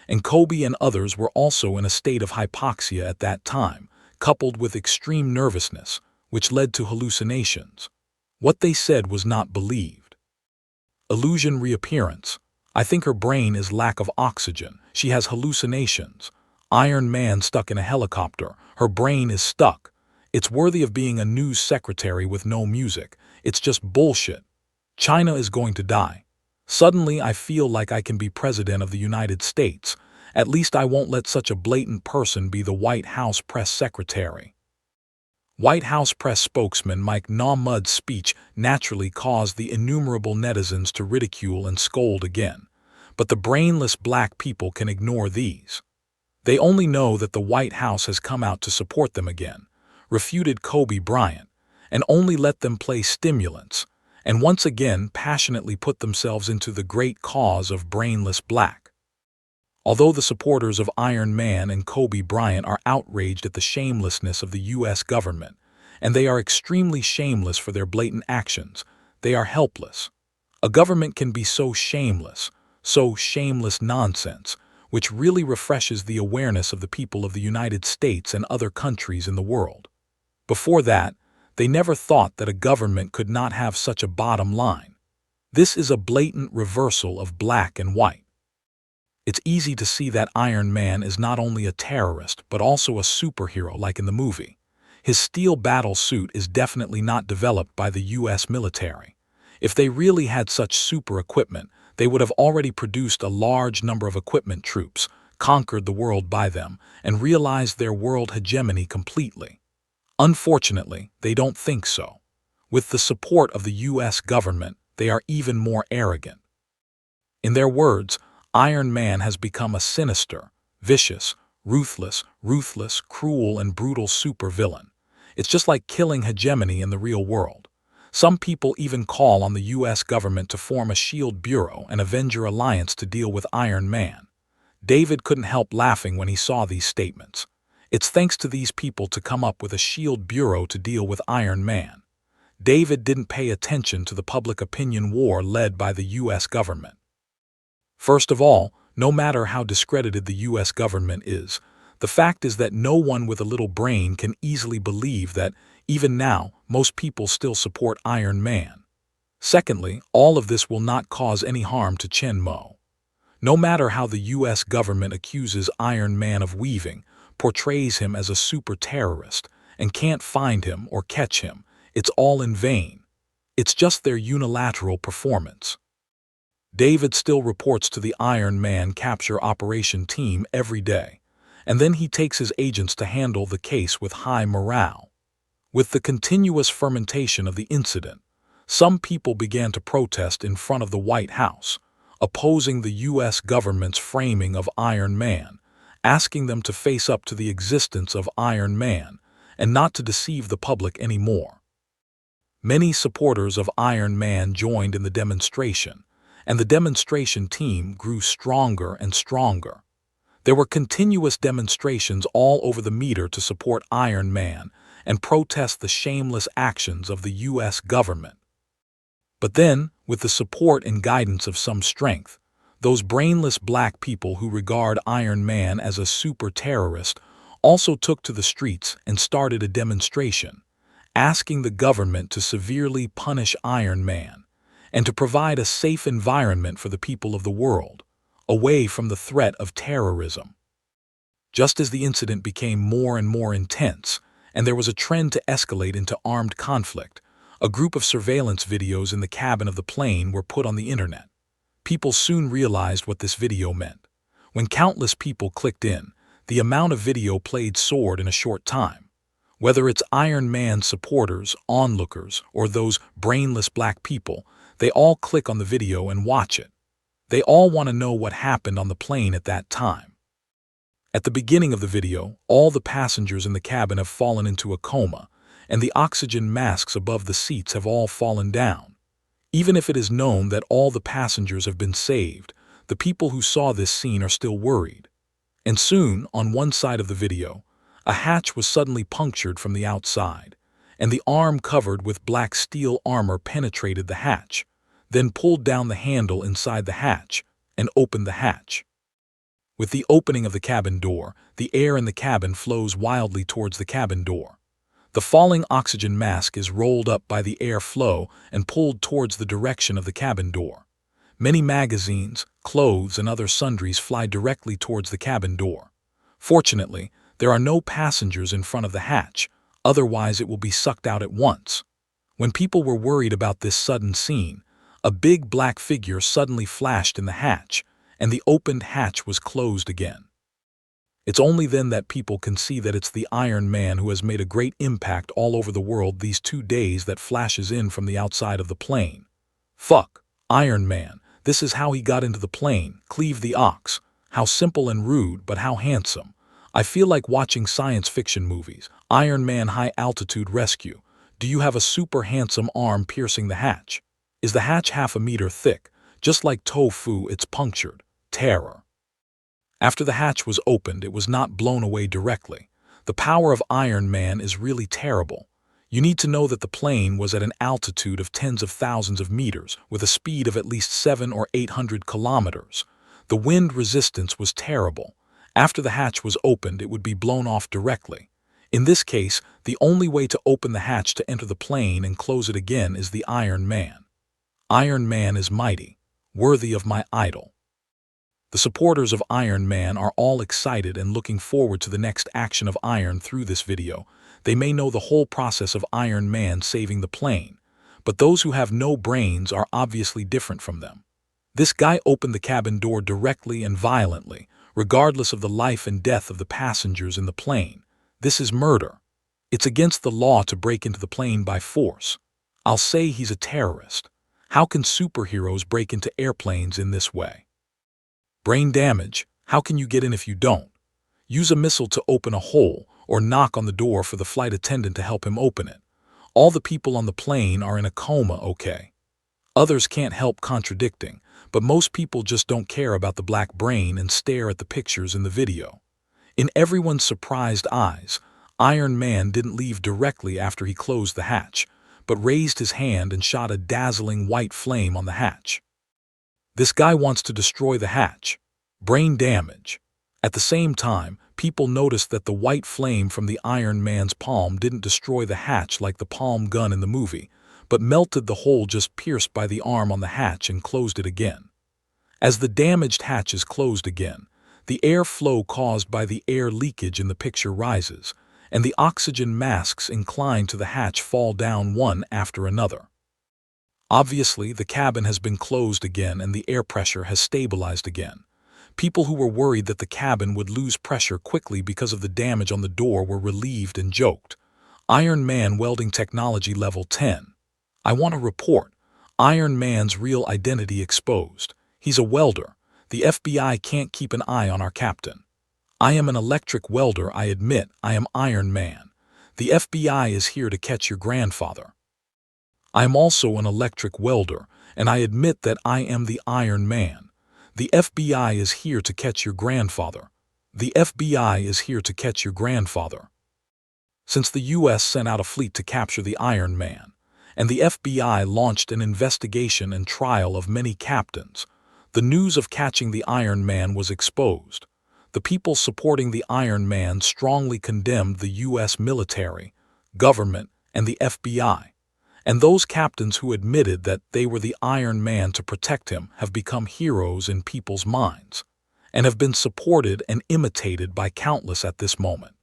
and Kobe and others were also in a state of hypoxia at that time, coupled with extreme nervousness, which led to hallucinations. What they said was not believed. Illusion reappearance. I think her brain is lack of oxygen. She has hallucinations. Iron Man stuck in a helicopter. Her brain is stuck. It's worthy of being a news secretary with no music. It's just bullshit. China is going to die. Suddenly I feel like I can be president of the United States. At least I won't let such a blatant person be the White House press secretary. White House press spokesman Mike Mudd's speech naturally caused the innumerable netizens to ridicule and scold again. But the brainless black people can ignore these. They only know that the White House has come out to support them again, refuted Kobe Bryant, and only let them play stimulants, and once again passionately put themselves into the great cause of brainless black. Although the supporters of Iron Man and Kobe Bryant are outraged at the shamelessness of the U.S. government, and they are extremely shameless for their blatant actions, they are helpless. A government can be so shameless nonsense, which really refreshes the awareness of the people of the United States and other countries in the world. Before that, they never thought that a government could not have such a bottom line. This is a blatant reversal of black and white. It's easy to see that Iron Man is not only a terrorist but also a superhero like in the movie. His steel battle suit is definitely not developed by the U.S. military. If they really had such super equipment, they would have already produced a large number of equipment troops, conquered the world by them, and realized their world hegemony completely. Unfortunately, they don't think so. With the support of the U.S. government, they are even more arrogant. In their words, Iron Man has become a sinister, vicious, ruthless, cruel, and brutal supervillain. It's just like killing hegemony in the real world. Some people even call on the U.S. government to form a shield bureau and Avenger alliance to deal with Iron Man. David couldn't help laughing when he saw these statements. It's thanks to these people to come up with a shield bureau to deal with Iron Man. David didn't pay attention to the public opinion war led by the U.S. government. First of all, no matter how discredited the U.S. government is, The fact is that no one with a little brain can easily believe that, even now, most people still support Iron Man. Secondly, all of this will not cause any harm to Chen Mo. No matter how the US government accuses Iron Man of weaving, portrays him as a super terrorist, and can't find him or catch him, it's all in vain. It's just their unilateral performance. David still reports to the Iron Man capture operation team every day, and then he takes his agents to handle the case with high morale. With the continuous fermentation of the incident, some people began to protest in front of the White House, opposing the US government's framing of Iron Man, asking them to face up to the existence of Iron Man and not to deceive the public anymore. Many supporters of Iron Man joined in the demonstration, and the demonstration team grew stronger and stronger. There were continuous demonstrations all over the meter to support Iron Man and protest the shameless actions of the US government. But then, with the support and guidance of some strength, those brainless black people who regard Iron Man as a super terrorist also took to the streets and started a demonstration, asking the government to severely punish Iron Man and to provide a safe environment for the people of the world, away from the threat of terrorism. Just as the incident became more and more intense, and there was a trend to escalate into armed conflict, a group of surveillance videos in the cabin of the plane were put on the internet. People soon realized what this video meant. When countless people clicked in, the amount of video played soared in a short time. Whether it's Iron Man supporters, onlookers, or those brainless black people, they all click on the video and watch it. They all want to know what happened on the plane at that time. At the beginning of the video, all the passengers in the cabin have fallen into a coma, and the oxygen masks above the seats have all fallen down. Even if it is known that all the passengers have been saved, the people who saw this scene are still worried. And soon, on one side of the video, a hatch was suddenly punctured from the outside, and the arm covered with black steel armor penetrated the hatch, then pulled down the handle inside the hatch and opened the hatch. With the opening of the cabin door, the air in the cabin flows wildly towards the cabin door. The falling oxygen mask is rolled up by the air flow and pulled towards the direction of the cabin door. Many magazines, clothes, and other sundries fly directly towards the cabin door. Fortunately, there are no passengers in front of the hatch, otherwise it will be sucked out at once. When people were worried about this sudden scene, a big black figure suddenly flashed in the hatch, and the opened hatch was closed again. It's only then that people can see that it's the Iron Man who has made a great impact all over the world these 2 days that flashes in from the outside of the plane. Fuck, Iron Man, this is how he got into the plane, cleave the ox. How simple and rude, but how handsome. I feel like watching science fiction movies. Iron Man high altitude rescue. Do you have a super handsome arm piercing the hatch? Is the hatch half a meter thick? Just like tofu, it's punctured. Terror. After the hatch was opened, it was not blown away directly. The power of Iron Man is really terrible. You need to know that the plane was at an altitude of tens of thousands of meters, with a speed of at least 700 or 800 kilometers. The wind resistance was terrible. After the hatch was opened, it would be blown off directly. In this case, the only way to open the hatch to enter the plane and close it again is the Iron Man. Iron Man is mighty, worthy of my idol. The supporters of Iron Man are all excited and looking forward to the next action of Iron through this video. They may know the whole process of Iron Man saving the plane, but those who have no brains are obviously different from them. This guy opened the cabin door directly and violently, regardless of the life and death of the passengers in the plane. This is murder. It's against the law to break into the plane by force. I'll say he's a terrorist. How can superheroes break into airplanes in this way? Brain damage. How can you get in if you don't? Use a missile to open a hole or knock on the door for the flight attendant to help him open it. All the people on the plane are in a coma, okay? Others can't help contradicting, but most people just don't care about the black brain and stare at the pictures in the video. In everyone's surprised eyes, Iron Man didn't leave directly after he closed the hatch, but raised his hand and shot a dazzling white flame on the hatch. This guy wants to destroy the hatch. Brain damage. At the same time, people noticed that the white flame from the Iron Man's palm didn't destroy the hatch like the palm gun in the movie, but melted the hole just pierced by the arm on the hatch and closed it again. As the damaged hatch is closed again, the air flow caused by the air leakage in the picture rises, and the oxygen masks inclined to the hatch fall down one after another. Obviously, the cabin has been closed again and the air pressure has stabilized again. People who were worried that the cabin would lose pressure quickly because of the damage on the door were relieved and joked. Iron Man welding technology level 10. I want to report. Iron Man's real identity exposed. He's a welder. The FBI can't keep an eye on our captain. I am an electric welder, I admit. I am Iron Man. The FBI is here to catch your grandfather. I am also an electric welder, and I admit that I am the Iron Man. The FBI is here to catch your grandfather. The FBI is here to catch your grandfather. Since the U.S. sent out a fleet to capture the Iron Man, and the FBI launched an investigation and trial of many captains, the news of catching the Iron Man was exposed. The people supporting the Iron Man strongly condemned the U.S. military, government, and the FBI. And those captains who admitted that they were the Iron Man to protect him have become heroes in people's minds, and have been supported and imitated by countless at this moment.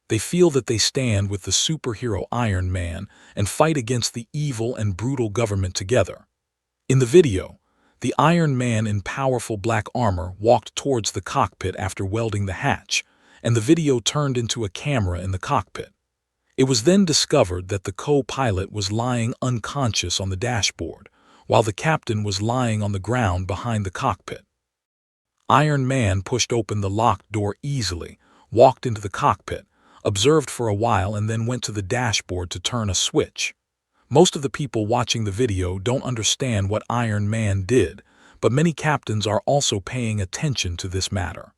They feel that they stand with the superhero Iron Man and fight against the evil and brutal government together. In the video, the Iron Man in powerful black armor walked towards the cockpit after welding the hatch, and the video turned into a camera in the cockpit. It was then discovered that the co-pilot was lying unconscious on the dashboard, while the captain was lying on the ground behind the cockpit. Iron Man pushed open the locked door easily, walked into the cockpit, observed for a while, and then went to the dashboard to turn a switch. Most of the people watching the video don't understand what Iron Man did, but many captains are also paying attention to this matter.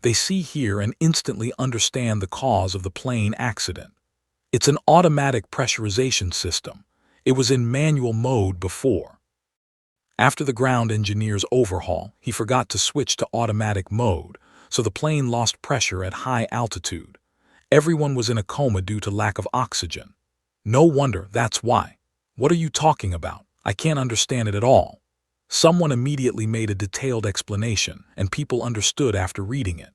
They see here and instantly understand the cause of the plane accident. It's an automatic pressurization system. It was in manual mode before. After the ground engineer's overhaul, he forgot to switch to automatic mode, so the plane lost pressure at high altitude. Everyone was in a coma due to lack of oxygen. No wonder, that's why. What are you talking about? I can't understand it at all. Someone immediately made a detailed explanation, and people understood after reading it.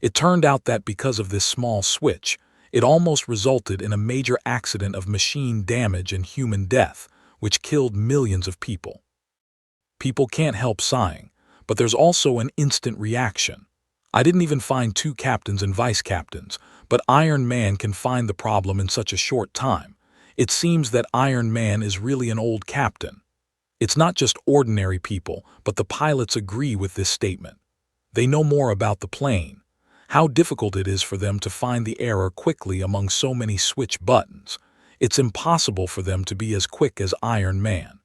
It turned out that because of this small switch, it almost resulted in a major accident of machine damage and human death, which killed millions of people. People can't help sighing, but there's also an instant reaction. I didn't even find two captains and vice captains, but Iron Man can find the problem in such a short time. It seems that Iron Man is really an old captain. It's not just ordinary people, but the pilots agree with this statement. They know more about the plane, how difficult it is for them to find the error quickly among so many switch buttons. It's impossible for them to be as quick as Iron Man.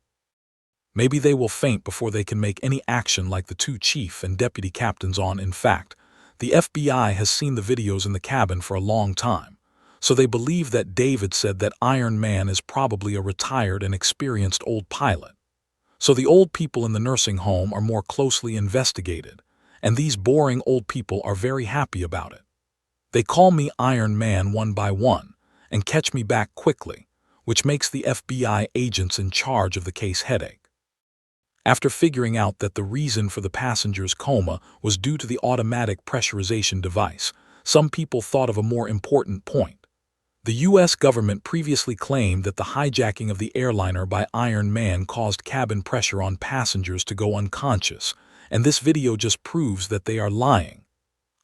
Maybe they will faint before they can make any action like the two chief and deputy captains on. In fact, the FBI has seen the videos in the cabin for a long time, so they believe that David said that Iron Man is probably a retired and experienced old pilot. So the old people in the nursing home are more closely investigated, and these boring old people are very happy about it. They call me Iron Man one by one and catch me back quickly, which makes the FBI agents in charge of the case headache. After figuring out that the reason for the passenger's coma was due to the automatic pressurization device, some people thought of a more important point. The U.S. government previously claimed that the hijacking of the airliner by Iron Man caused cabin pressure on passengers to go unconscious, and this video just proves that they are lying.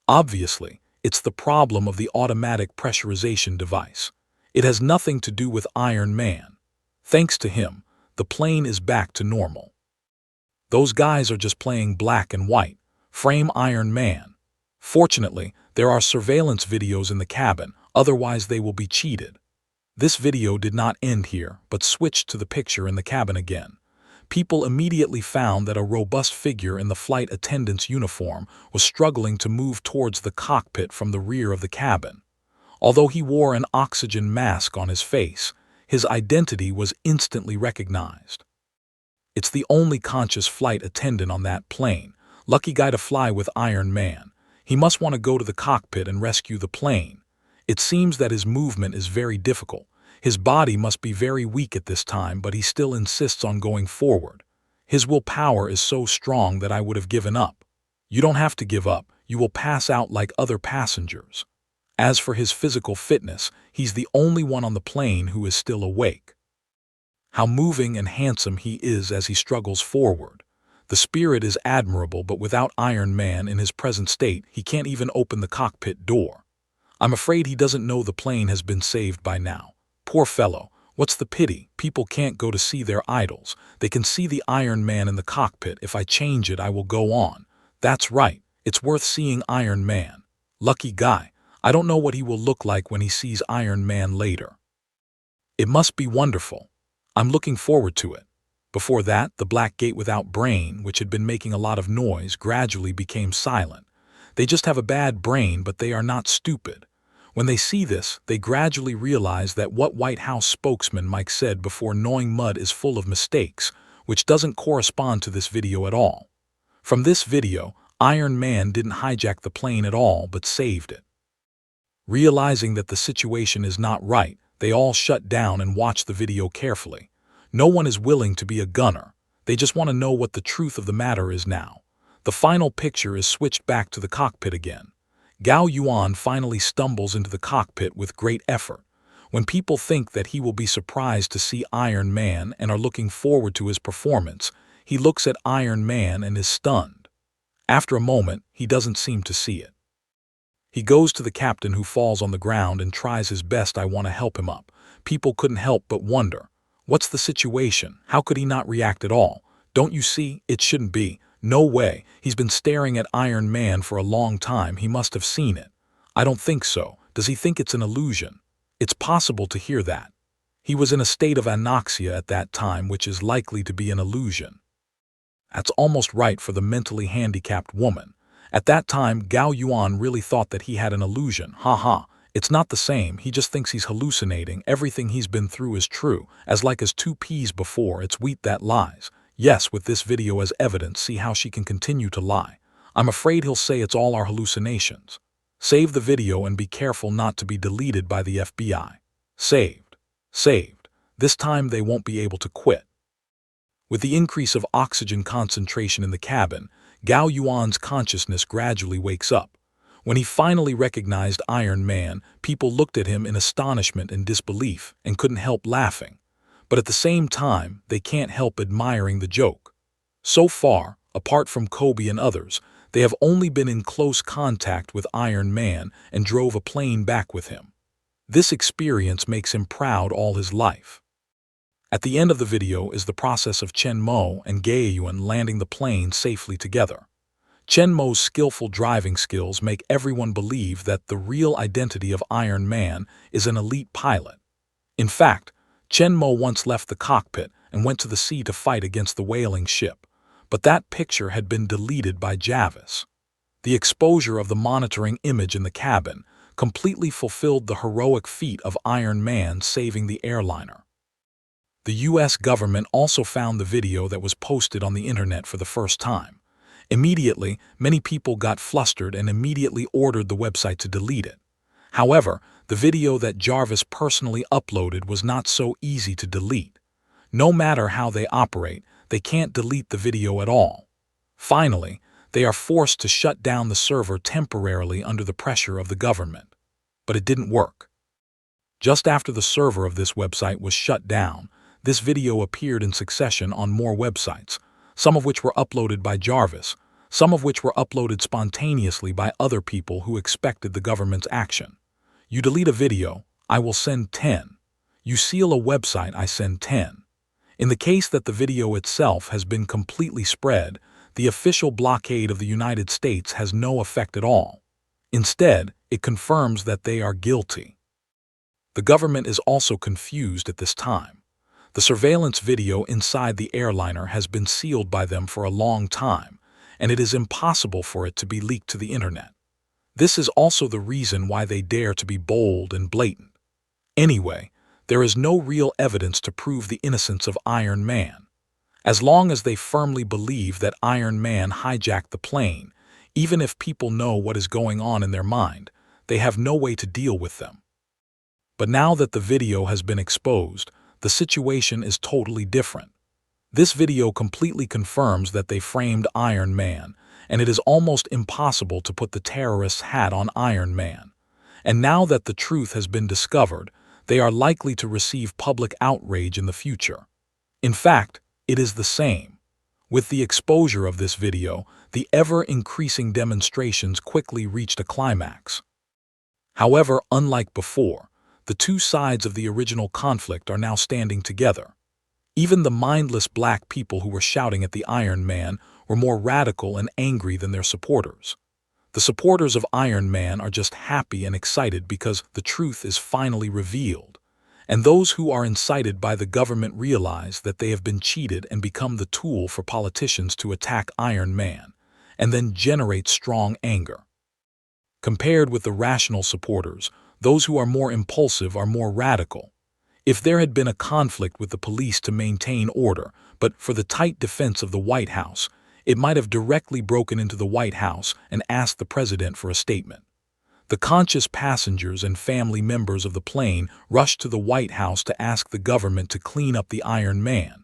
Obviously, it's the problem of the automatic pressurization device. It has nothing to do with Iron Man. Thanks to him, the plane is back to normal. Those guys are just playing black and white, frame Iron Man. Fortunately, there are surveillance videos in the cabin, otherwise they will be cheated. This video did not end here, but switched to the picture in the cabin again. People immediately found that a robust figure in the flight attendant's uniform was struggling to move towards the cockpit from the rear of the cabin. Although he wore an oxygen mask on his face, his identity was instantly recognized. It's the only conscious flight attendant on that plane. Lucky guy to fly with Iron Man. He must want to go to the cockpit and rescue the plane. It seems that his movement is very difficult. His body must be very weak at this time, but he still insists on going forward. His willpower is so strong that I would have given up. You don't have to give up. You will pass out like other passengers. As for his physical fitness, he's the only one on the plane who is still awake. How moving and handsome he is as he struggles forward. The spirit is admirable, but without Iron Man in his present state, he can't even open the cockpit door. I'm afraid he doesn't know the plane has been saved by now. Poor fellow. What's the pity? People can't go to see their idols. They can see the Iron Man in the cockpit. If I change it, I will go on. That's right. It's worth seeing Iron Man. Lucky guy. I don't know what he will look like when he sees Iron Man later. It must be wonderful. I'm looking forward to it. Before that, the black gate without brain, which had been making a lot of noise, gradually became silent. They just have a bad brain, but they are not stupid. When they see this, they gradually realize that what White House spokesman Mike said before, knowing mud is full of mistakes, which doesn't correspond to this video at all. From this video, Iron Man didn't hijack the plane at all, but saved it. Realizing that the situation is not right, they all shut down and watch the video carefully. No one is willing to be a gunner. They just want to know what the truth of the matter is now. The final picture is switched back to the cockpit again. Gao Yuan finally stumbles into the cockpit with great effort. When people think that he will be surprised to see Iron Man and are looking forward to his performance, he looks at Iron Man and is stunned. After a moment, he doesn't seem to see it. He goes to the captain, who falls on the ground and tries his best. I want to help him up. People couldn't help but wonder. What's the situation? How could he not react at all? Don't you see? It shouldn't be. No way. He's been staring at Iron Man for a long time. He must have seen it. I don't think so. Does he think it's an illusion? It's possible to hear that. He was in a state of anoxia at that time, which is likely to be an illusion. That's almost right for the mentally handicapped woman. At that time, Gao Yuan really thought that he had an illusion. Ha. It's not the same. He just thinks he's hallucinating. Everything he's been through is true. As like as two peas before, it's wheat that lies. Yes, with this video as evidence, see how she can continue to lie. I'm afraid he'll say it's all our hallucinations. Save the video and be careful not to be deleted by the FBI. Saved. This time they won't be able to quit. With the increase of oxygen concentration in the cabin, Gao Yuan's consciousness gradually wakes up. When he finally recognized Iron Man, people looked at him in astonishment and disbelief and couldn't help laughing. But at the same time, they can't help admiring the joke. So far, apart from Kobe and others, they have only been in close contact with Iron Man and drove a plane back with him. This experience makes him proud all his life. At the end of the video is the process of Chen Mo and Gaeyuan landing the plane safely together. Chen Mo's skillful driving skills make everyone believe that the real identity of Iron Man is an elite pilot. In fact, Chen Mo once left the cockpit and went to the sea to fight against the whaling ship, but that picture had been deleted by Javis. The exposure of the monitoring image in the cabin completely fulfilled the heroic feat of Iron Man saving the airliner. The US government also found the video that was posted on the internet for the first time. Immediately, many people got flustered and immediately ordered the website to delete it. However, the video that Jarvis personally uploaded was not so easy to delete. No matter how they operate, they can't delete the video at all. Finally, they are forced to shut down the server temporarily under the pressure of the government. But it didn't work. Just after the server of this website was shut down, this video appeared in succession on more websites, some of which were uploaded by Jarvis, some of which were uploaded spontaneously by other people who expected the government's action. You delete a video, I will send 10. You seal a website, I send 10. In the case that the video itself has been completely spread, the official blockade of the United States has no effect at all. Instead, it confirms that they are guilty. The government is also confused at this time. The surveillance video inside the airliner has been sealed by them for a long time, and it is impossible for it to be leaked to the internet. This is also the reason why they dare to be bold and blatant. Anyway, there is no real evidence to prove the innocence of Iron Man. As long as they firmly believe that Iron Man hijacked the plane, Even if people know what is going on in their mind, they have no way to deal with them. But now that the video has been exposed, the situation is totally different. This video completely confirms that they framed Iron Man, and it is almost impossible to put the terrorist's hat on Iron Man. And now that the truth has been discovered, they are likely to receive public outrage in the future. In fact, it is the same. With the exposure of this video, the ever-increasing demonstrations quickly reached a climax. However, unlike before, the two sides of the original conflict are now standing together. Even the mindless black people who were shouting at the Iron Man were more radical and angry than their supporters. The supporters of Iron Man are just happy and excited because the truth is finally revealed. And those who are incited by the government realize that they have been cheated and become the tool for politicians to attack Iron Man, and then generate strong anger. Compared with the rational supporters, those who are more impulsive are more radical. If there had been a conflict with the police to maintain order, but for the tight defense of the White House, it might have directly broken into the White House and asked the president for a statement. The conscious passengers and family members of the plane rushed to the White House to ask the government to clean up the Iron Man.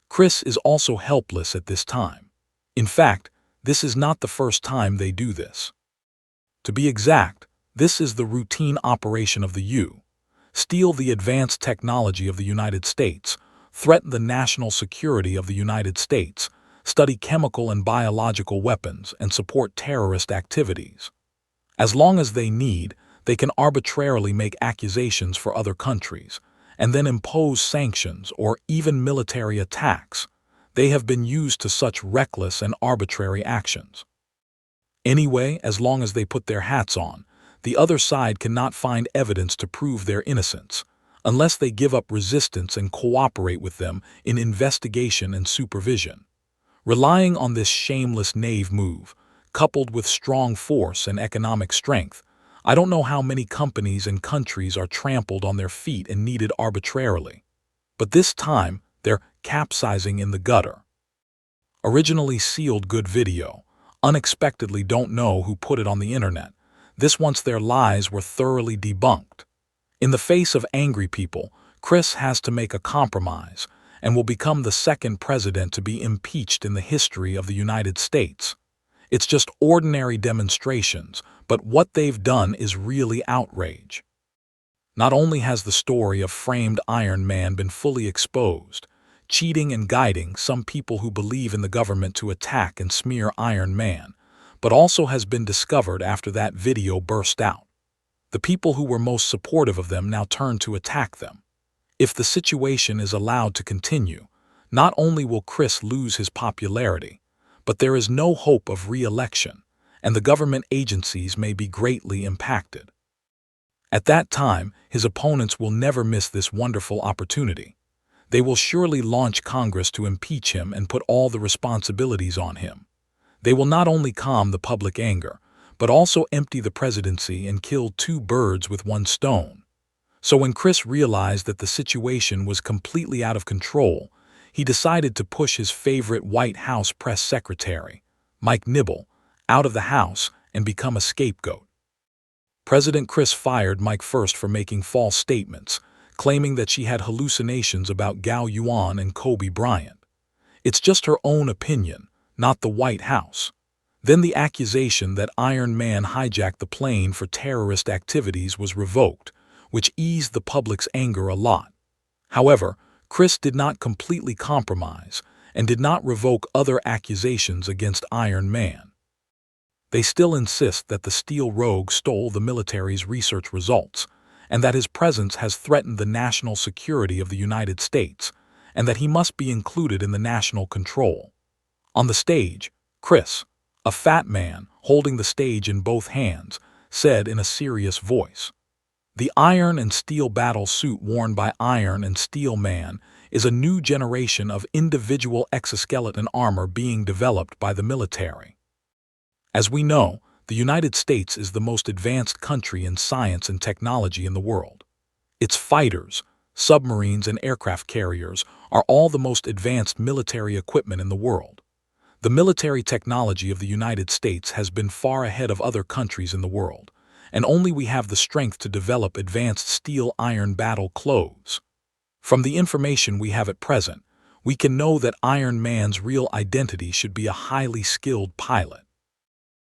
Chris is also helpless at this time. In fact, this is not the first time they do this. To be exact, this is the routine operation of the U. Steal the advanced technology of the United States, threaten the national security of the United States, study chemical and biological weapons, and support terrorist activities. As long as they need, they can arbitrarily make accusations for other countries, and then impose sanctions or even military attacks. They have been used to such reckless and arbitrary actions. Anyway, as long as they put their hats on, the other side cannot find evidence to prove their innocence, unless they give up resistance and cooperate with them in investigation and supervision. Relying on this shameless knave move, coupled with strong force and economic strength, I don't know how many companies and countries are trampled on their feet and needed arbitrarily. But this time, they're capsizing in the gutter. Originally sealed good video, unexpectedly don't know who put it on the internet. This once their lies were thoroughly debunked. In the face of angry people, Chris has to make a compromise and will become the second president to be impeached in the history of the United States. It's just ordinary demonstrations, but what they've done is really outrage. Not only has the story of framed Iron Man been fully exposed, cheating and guiding some people who believe in the government to attack and smear Iron Man, but also has been discovered after that video burst out. The people who were most supportive of them now turn to attack them. If the situation is allowed to continue, not only will Chris lose his popularity, but there is no hope of re-election, and the government agencies may be greatly impacted. At that time, his opponents will never miss this wonderful opportunity. They will surely launch Congress to impeach him and put all the responsibilities on him. They will not only calm the public anger, but also empty the presidency and kill two birds with one stone. So when Chris realized that the situation was completely out of control, he decided to push his favorite White House press secretary, Mike Nibble, out of the House and become a scapegoat. President Chris fired Mike first for making false statements, claiming that she had hallucinations about Gao Yuan and Kobe Bryant. It's just her own opinion, not the White House. Then the accusation that Iron Man hijacked the plane for terrorist activities was revoked, which eased the public's anger a lot. However, Chris did not completely compromise and did not revoke other accusations against Iron Man. They still insist that the Steel Rogue stole the military's research results, and that his presence has threatened the national security of the United States, and that he must be included in the national control. On the stage, Chris, a fat man holding the stage in both hands, said in a serious voice, "The iron and steel battle suit worn by Iron and Steel Man is a new generation of individual exoskeleton armor being developed by the military. As we know, the United States is the most advanced country in science and technology in the world. Its fighters, submarines, and aircraft carriers are all the most advanced military equipment in the world. The military technology of the United States has been far ahead of other countries in the world, and only we have the strength to develop advanced steel-iron battle clothes. From the information we have at present, we can know that Iron Man's real identity should be a highly skilled pilot.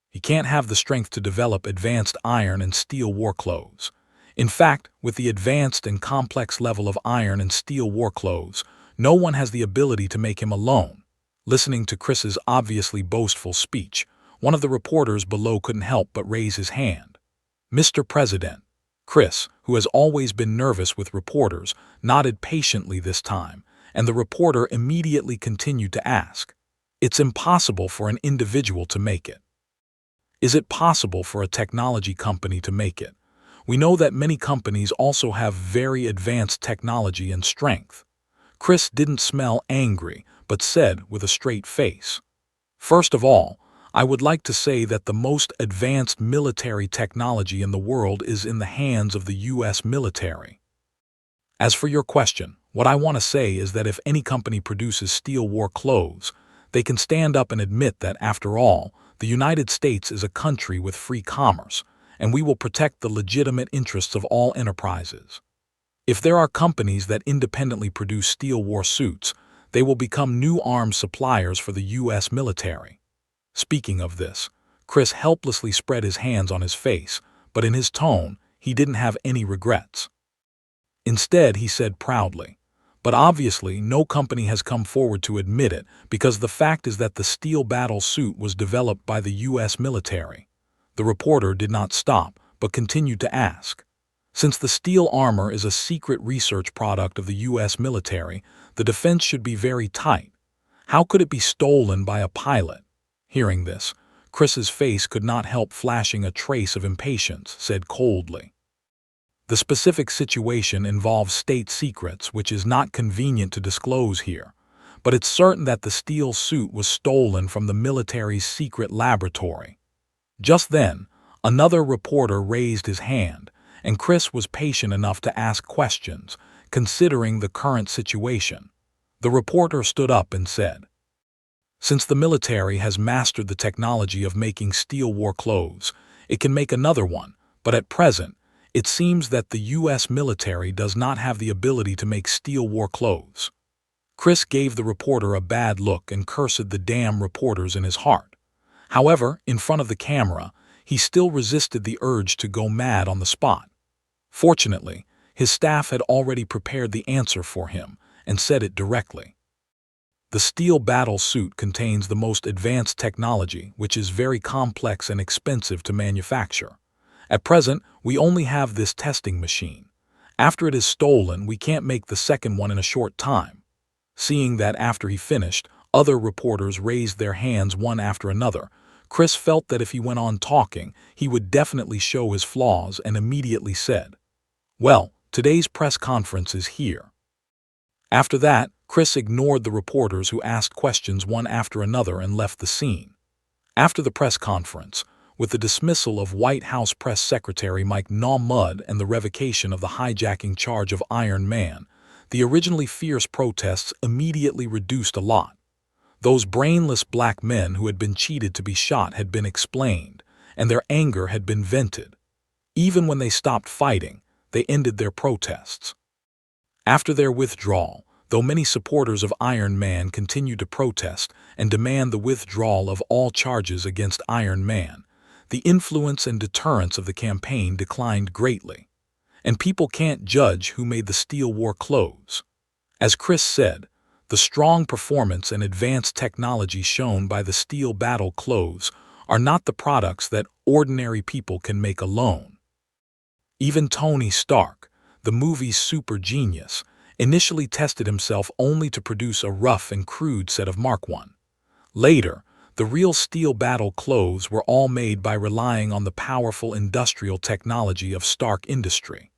He can't have the strength to develop advanced iron and steel war clothes. In fact, with the advanced and complex level of iron and steel war clothes, no one has the ability to make him alone. Listening to Chris's obviously boastful speech, one of the reporters below couldn't help but raise his hand. "Mr. President." Chris, who has always been nervous with reporters, nodded patiently this time, and the reporter immediately continued to ask, "It's impossible for an individual to make it. Is it possible for a technology company to make it? We know that many companies also have very advanced technology and strength." Chris didn't smell angry, but said with a straight face, "First of all, I would like to say that the most advanced military technology in the world is in the hands of the U.S. military. As for your question, what I want to say is that if any company produces steel war clothes, they can stand up and admit that, after all, the United States is a country with free commerce, and we will protect the legitimate interests of all enterprises. If there are companies that independently produce steel war suits, they will become new arms suppliers for the U.S. military." Speaking of this, Chris helplessly spread his hands on his face, but in his tone, he didn't have any regrets. Instead, he said proudly, "But obviously, no company has come forward to admit it because the fact is that the steel battle suit was developed by the U.S. military." The reporter did not stop, but continued to ask, "Since the steel armor is a secret research product of the U.S. military, the defense should be very tight. How could it be stolen by a pilot?" Hearing this, Chris's face could not help flashing a trace of impatience, said coldly, "The specific situation involves state secrets, which is not convenient to disclose here, but it's certain that the steel suit was stolen from the military's secret laboratory." Just then, another reporter raised his hand, and Chris was patient enough to ask questions, considering the current situation. The reporter stood up and said, "Since the military has mastered the technology of making steel war clothes, it can make another one, but at present, it seems that the U.S. military does not have the ability to make steel war clothes." Chris gave the reporter a bad look and cursed the damn reporters in his heart. However, in front of the camera, he still resisted the urge to go mad on the spot. Fortunately, his staff had already prepared the answer for him and said it directly. "The steel battle suit contains the most advanced technology, which is very complex and expensive to manufacture. At present, we only have this testing machine. After it is stolen, we can't make the second one in a short time." Seeing that after he finished, other reporters raised their hands one after another, Chris felt that if he went on talking, he would definitely show his flaws and immediately said, "Well, today's press conference is here." After that, Chris ignored the reporters who asked questions one after another and left the scene. After the press conference, with the dismissal of White House Press Secretary Mike Mudd and the revocation of the hijacking charge of Iron Man, the originally fierce protests immediately reduced a lot. Those brainless black men who had been cheated to be shot had been explained, and their anger had been vented. Even when they stopped fighting, they ended their protests. After their withdrawal, though many supporters of Iron Man continued to protest and demand the withdrawal of all charges against Iron Man, the influence and deterrence of the campaign declined greatly. And people can't judge who made the steel war clothes. As Chris said, the strong performance and advanced technology shown by the steel battle clothes are not the products that ordinary people can make alone. Even Tony Stark, the movie's super genius, initially tested himself only to produce a rough and crude set of Mark I. Later, the real steel battle clothes were all made by relying on the powerful industrial technology of Stark Industry.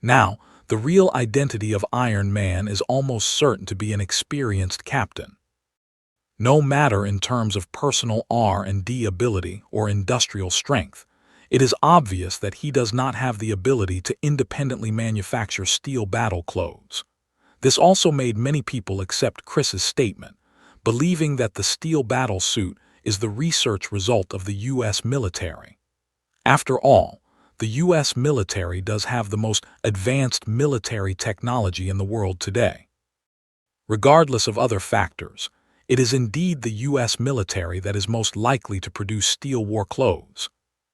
Now, the real identity of Iron Man is almost certain to be an experienced captain. No matter in terms of personal R&D ability or industrial strength, it is obvious that he does not have the ability to independently manufacture steel battle clothes. This also made many people accept Chris's statement, believing that the steel battle suit is the research result of the U.S. military. After all, the U.S. military does have the most advanced military technology in the world today. Regardless of other factors, it is indeed the U.S. military that is most likely to produce steel war clothes.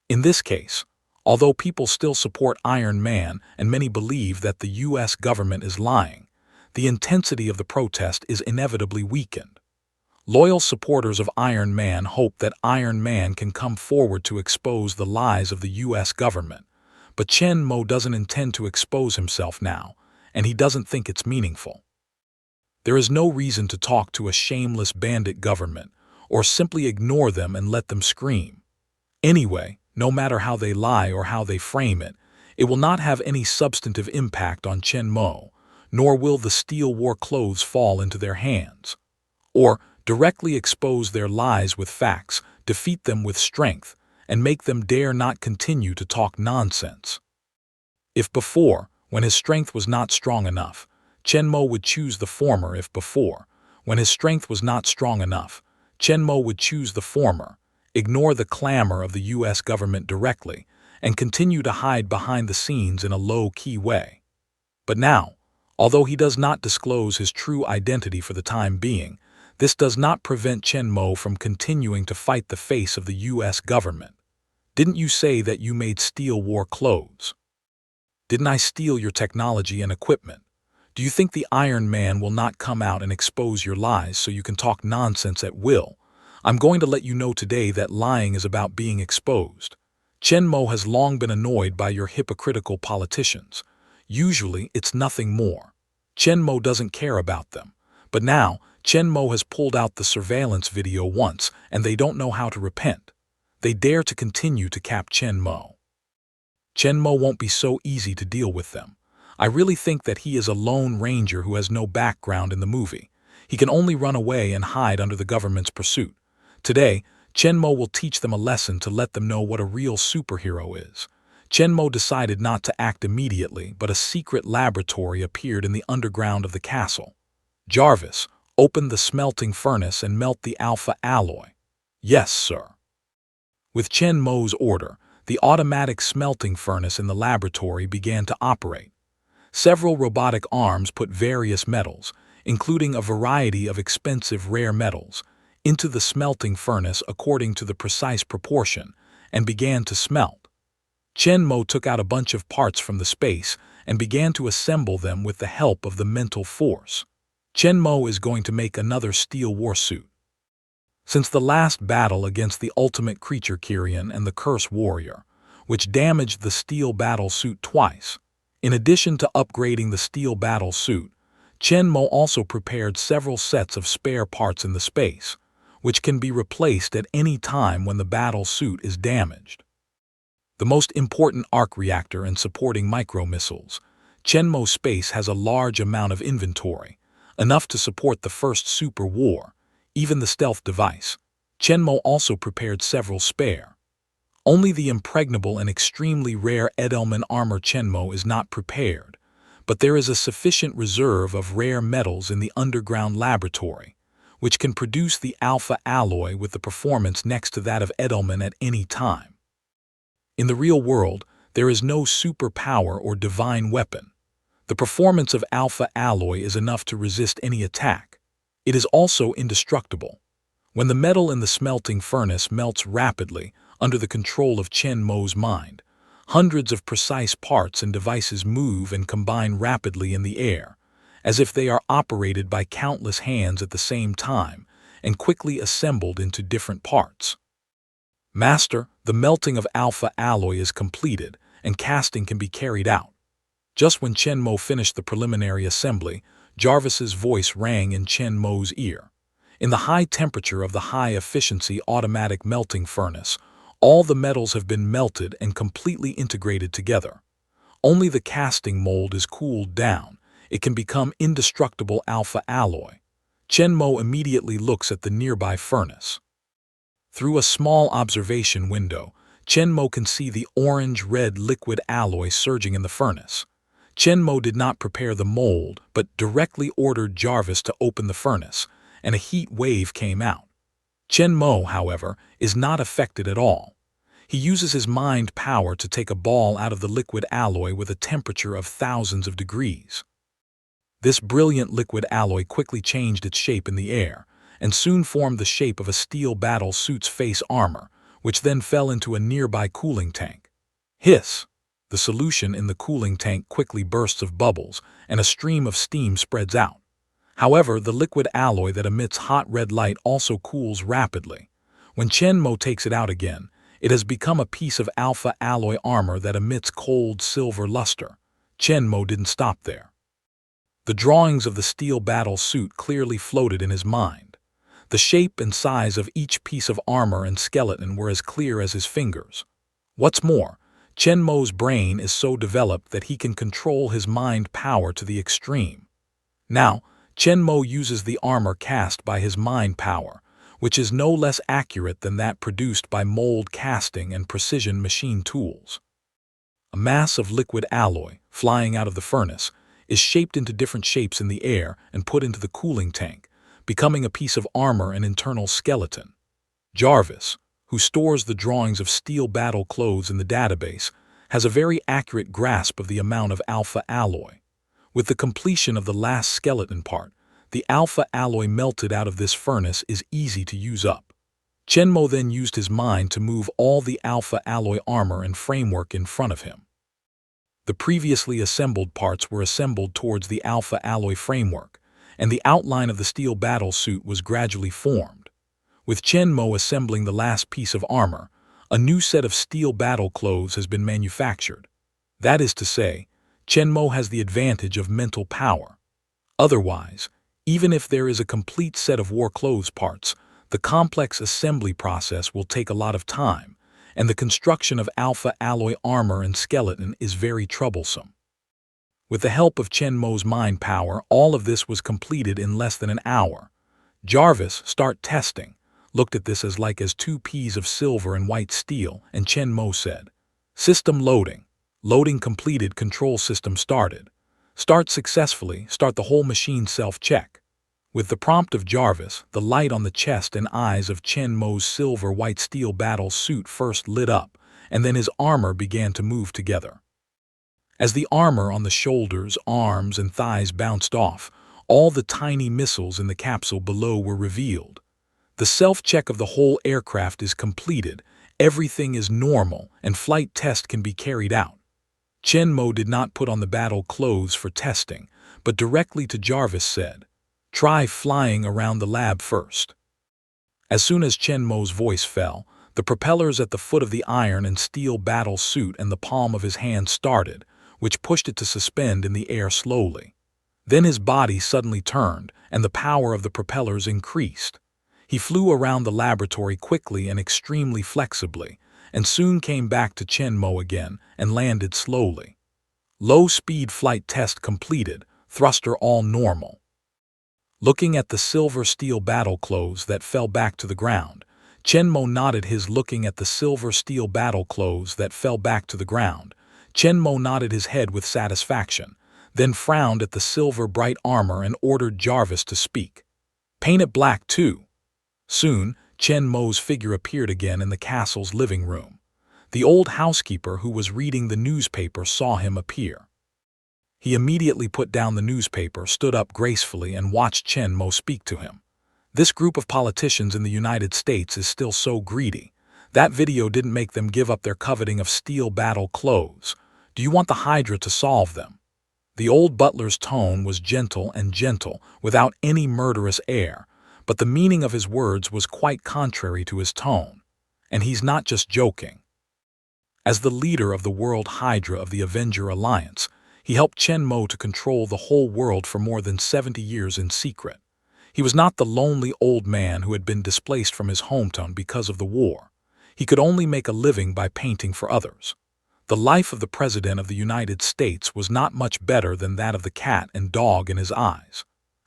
In this case, although people still support Iron Man and many believe that the U.S. government is lying, the intensity of the protest is inevitably weakened. Loyal supporters of Iron Man hope that Iron Man can come forward to expose the lies of the U.S. government, but Chen Mo doesn't intend to expose himself now, and he doesn't think it's meaningful. There is no reason to talk to a shameless bandit government, or simply ignore them and let them scream. Anyway, no matter how they lie or how they frame it, it will not have any substantive impact on Chen Mo, nor will the steel war clothes fall into their hands. Or directly expose their lies with facts, defeat them with strength, and make them dare not continue to talk nonsense. If before, when his strength was not strong enough, Chen Mo would choose the former. If before, when his strength was not strong enough, Chen Mo would choose the former, ignore the clamor of the U.S. government directly, and continue to hide behind the scenes in a low-key way. But now, although he does not disclose his true identity for the time being, this does not prevent Chen Mo from continuing to fight the face of the U.S. government. Didn't you say that you made steel war clothes? Didn't I steal your technology and equipment? Do you think the Iron Man will not come out and expose your lies so you can talk nonsense at will? I'm going to let you know today that lying is about being exposed. Chen Mo has long been annoyed by your hypocritical politicians. Usually, it's nothing more. Chen Mo doesn't care about them. But now, Chen Mo has pulled out the surveillance video once, and they don't know how to repent. They dare to continue to cap Chen Mo. Chen Mo won't be so easy to deal with them. I really think that he is a lone ranger who has no background in the movie. He can only run away and hide under the government's pursuit. Today, Chen Mo will teach them a lesson to let them know what a real superhero is. Chen Mo decided not to act immediately, but a secret laboratory appeared in the underground of the castle. Jarvis, open the smelting furnace and melt the alpha alloy. Yes, sir. With Chen Mo's order, the automatic smelting furnace in the laboratory began to operate. Several robotic arms put various metals, including a variety of expensive rare metals, into the smelting furnace according to the precise proportion, and began to smelt. Chen Mo took out a bunch of parts from the space and began to assemble them with the help of the mental force. Chen Mo is going to make another steel war suit. Since the last battle against the ultimate creature Kyrian and the Curse Warrior, which damaged the steel battle suit twice, in addition to upgrading the steel battle suit, Chen Mo also prepared several sets of spare parts in the space, which can be replaced at any time when the battle suit is damaged. The most important arc reactor and supporting micro-missiles, Chen Mo space has a large amount of inventory, enough to support the first super war, even the stealth device. Chen Mo also prepared several spare. Only the impregnable and extremely rare Edelman armor Chen Mo is not prepared, but there is a sufficient reserve of rare metals in the underground laboratory, which can produce the alpha alloy with the performance next to that of Edelman at any time. In the real world, there is no superpower or divine weapon. The performance of alpha alloy is enough to resist any attack. It is also indestructible. When the metal in the smelting furnace melts rapidly under the control of Chen Mo's mind, hundreds of precise parts and devices move and combine rapidly in the air, as if they are operated by countless hands at the same time and quickly assembled into different parts. Master, the melting of alpha alloy is completed and casting can be carried out. Just when Chen Mo finished the preliminary assembly, Jarvis's voice rang in Chen Mo's ear. In the high temperature of the high-efficiency automatic melting furnace, all the metals have been melted and completely integrated together. Only the casting mold is cooled down. It can become indestructible alpha alloy. Chen Mo immediately looks at the nearby furnace. Through a small observation window, Chen Mo can see the orange-red liquid alloy surging in the furnace. Chen Mo did not prepare the mold, but directly ordered Jarvis to open the furnace, and a heat wave came out. Chen Mo, however, is not affected at all. He uses his mind power to take a ball out of the liquid alloy with a temperature of thousands of degrees. This brilliant liquid alloy quickly changed its shape in the air, and soon formed the shape of a steel battle suit's face armor, which then fell into a nearby cooling tank. Hiss! The solution in the cooling tank quickly bursts of bubbles, and a stream of steam spreads out. However, the liquid alloy that emits hot red light also cools rapidly. When Chen Mo takes it out again, it has become a piece of alpha alloy armor that emits cold silver luster. Chen Mo didn't stop there. The drawings of the steel battle suit clearly floated in his mind. The shape and size of each piece of armor and skeleton were as clear as his fingers. What's more, Chen Mo's brain is so developed that he can control his mind power to the extreme. Now, Chen Mo uses the armor cast by his mind power, which is no less accurate than that produced by mold casting and precision machine tools. A mass of liquid alloy, flying out of the furnace, is shaped into different shapes in the air and put into the cooling tank, becoming a piece of armor and internal skeleton. Jarvis, who stores the drawings of steel battle clothes in the database, has a very accurate grasp of the amount of alpha alloy. With the completion of the last skeleton part, the alpha alloy melted out of this furnace is easy to use up. Chen Mo then used his mind to move all the alpha alloy armor and framework in front of him. The previously assembled parts were assembled towards the alpha alloy framework, and the outline of the steel battle suit was gradually formed. With Chen Mo assembling the last piece of armor, a new set of steel battle clothes has been manufactured. That is to say, Chen Mo has the advantage of mental power. Otherwise, even if there is a complete set of war clothes parts, the complex assembly process will take a lot of time, and the construction of alpha alloy armor and skeleton is very troublesome. With the help of Chen Mo's mind power, all of this was completed in less than an hour. Jarvis, start testing, looked at this as like as 2 peas of silver and white steel, and Chen Mo said, "System loading. Loading completed, control system started. Start successfully, start the whole machine self-check." With the prompt of Jarvis, the light on the chest and eyes of Chen Mo's silver-white steel battle suit first lit up, and then his armor began to move together. As the armor on the shoulders, arms, and thighs bounced off, all the tiny missiles in the capsule below were revealed. The self-check of the whole aircraft is completed, everything is normal, and flight test can be carried out. Chen Mo did not put on the battle clothes for testing, but directly to Jarvis said, "Try flying around the lab first." As soon as Chen Mo's voice fell, the propellers at the foot of the iron and steel battle suit and the palm of his hand started, which pushed it to suspend in the air slowly. Then his body suddenly turned, and the power of the propellers increased. He flew around the laboratory quickly and extremely flexibly, and soon came back to Chen Mo again and landed slowly. Low-speed flight test completed, thruster all normal. Looking at the silver steel battle clothes that fell back to the ground, Chen Mo nodded his looking at the silver steel battle clothes that fell back to the ground. Chen Mo nodded his head with satisfaction, then frowned at the silver bright armor and ordered Jarvis to speak. "Paint it black too." Soon, Chen Mo's figure appeared again in the castle's living room. The old housekeeper who was reading the newspaper saw him appear. He immediately put down the newspaper, stood up gracefully, and watched Chen Mo speak to him. This group of politicians in the United States is still so greedy. That video didn't make them give up their coveting of steel battle clothes. Do you want the Hydra to solve them? The old butler's tone was gentle, without any murderous air, but the meaning of his words was quite contrary to his tone. And he's not just joking. As the leader of the World Hydra of the Avenger Alliance, he helped Chen Mo to control the whole world for more than 70 years in secret. He was not the lonely old man who had been displaced from his hometown because of the war. He could only make a living by painting for others. The life of the President of the United States was not much better than that of the cat and dog in his eyes.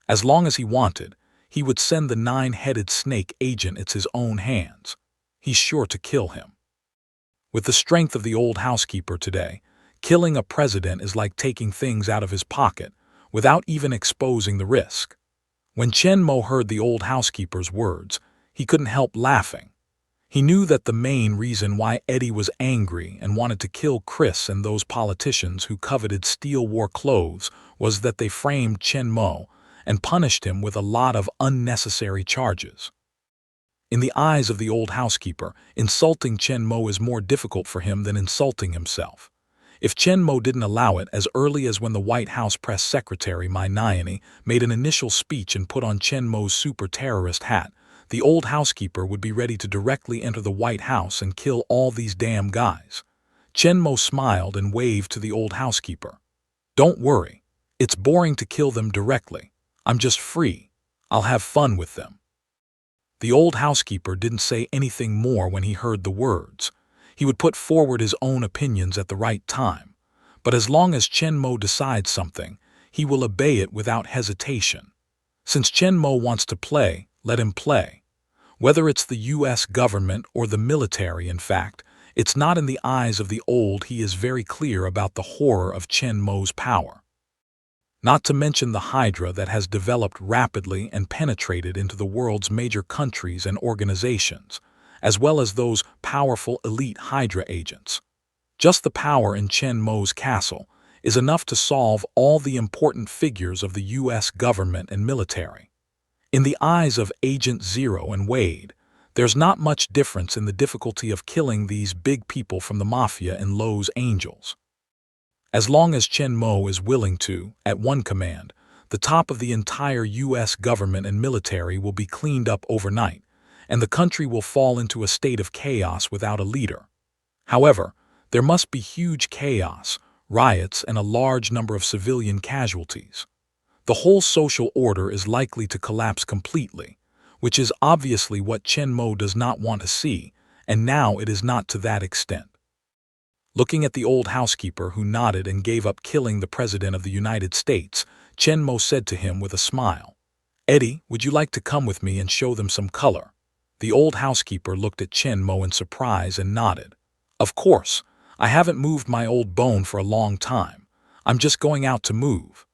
As long as he wanted, he would send the 9-headed snake agent at his own hands. He's sure to kill him. With the strength of the old housekeeper today, killing a president is like taking things out of his pocket without even exposing the risk. When Chen Mo heard the old housekeeper's words, he couldn't help laughing. He knew that the main reason why Eddie was angry and wanted to kill Chris and those politicians who coveted steel war clothes was that they framed Chen Mo and punished him with a lot of unnecessary charges. In the eyes of the old housekeeper, insulting Chen Mo is more difficult for him than insulting himself. If Chen Mo didn't allow it as early as when the White House press secretary Mai Nayani made an initial speech and put on Chen Mo's super terrorist hat, the old housekeeper would be ready to directly enter the White House and kill all these damn guys. Chen Mo smiled and waved to the old housekeeper. Don't worry. It's boring to kill them directly. I'm just free. I'll have fun with them. The old housekeeper didn't say anything more when he heard the words. He would put forward his own opinions at the right time. But as long as Chen Mo decides something, he will obey it without hesitation. Since Chen Mo wants to play, let him play. Whether it's the U.S. government or the military, in fact, it's not in the eyes of the old. He is very clear about the horror of Chen Mo's power. Not to mention the Hydra that has developed rapidly and penetrated into the world's major countries and organizations, as well as those powerful elite Hydra agents. Just the power in Chen Mo's castle is enough to solve all the important figures of the U.S. government and military. In the eyes of Agent Zero and Wade, there's not much difference in the difficulty of killing these big people from the Mafia and Los Angels. As long as Chen Mo is willing to, at one command, the top of the entire U.S. government and military will be cleaned up overnight, and the country will fall into a state of chaos without a leader. However, there must be huge chaos, riots, and a large number of civilian casualties. The whole social order is likely to collapse completely, which is obviously what Chen Mo does not want to see, and now it is not to that extent. Looking at the old housekeeper who nodded and gave up killing the President of the United States, Chen Mo said to him with a smile, "Eddie, would you like to come with me and show them some color?" The old housekeeper looked at Chen Mo in surprise and nodded. "Of course. I haven't moved my old bone for a long time. I'm just going out to move."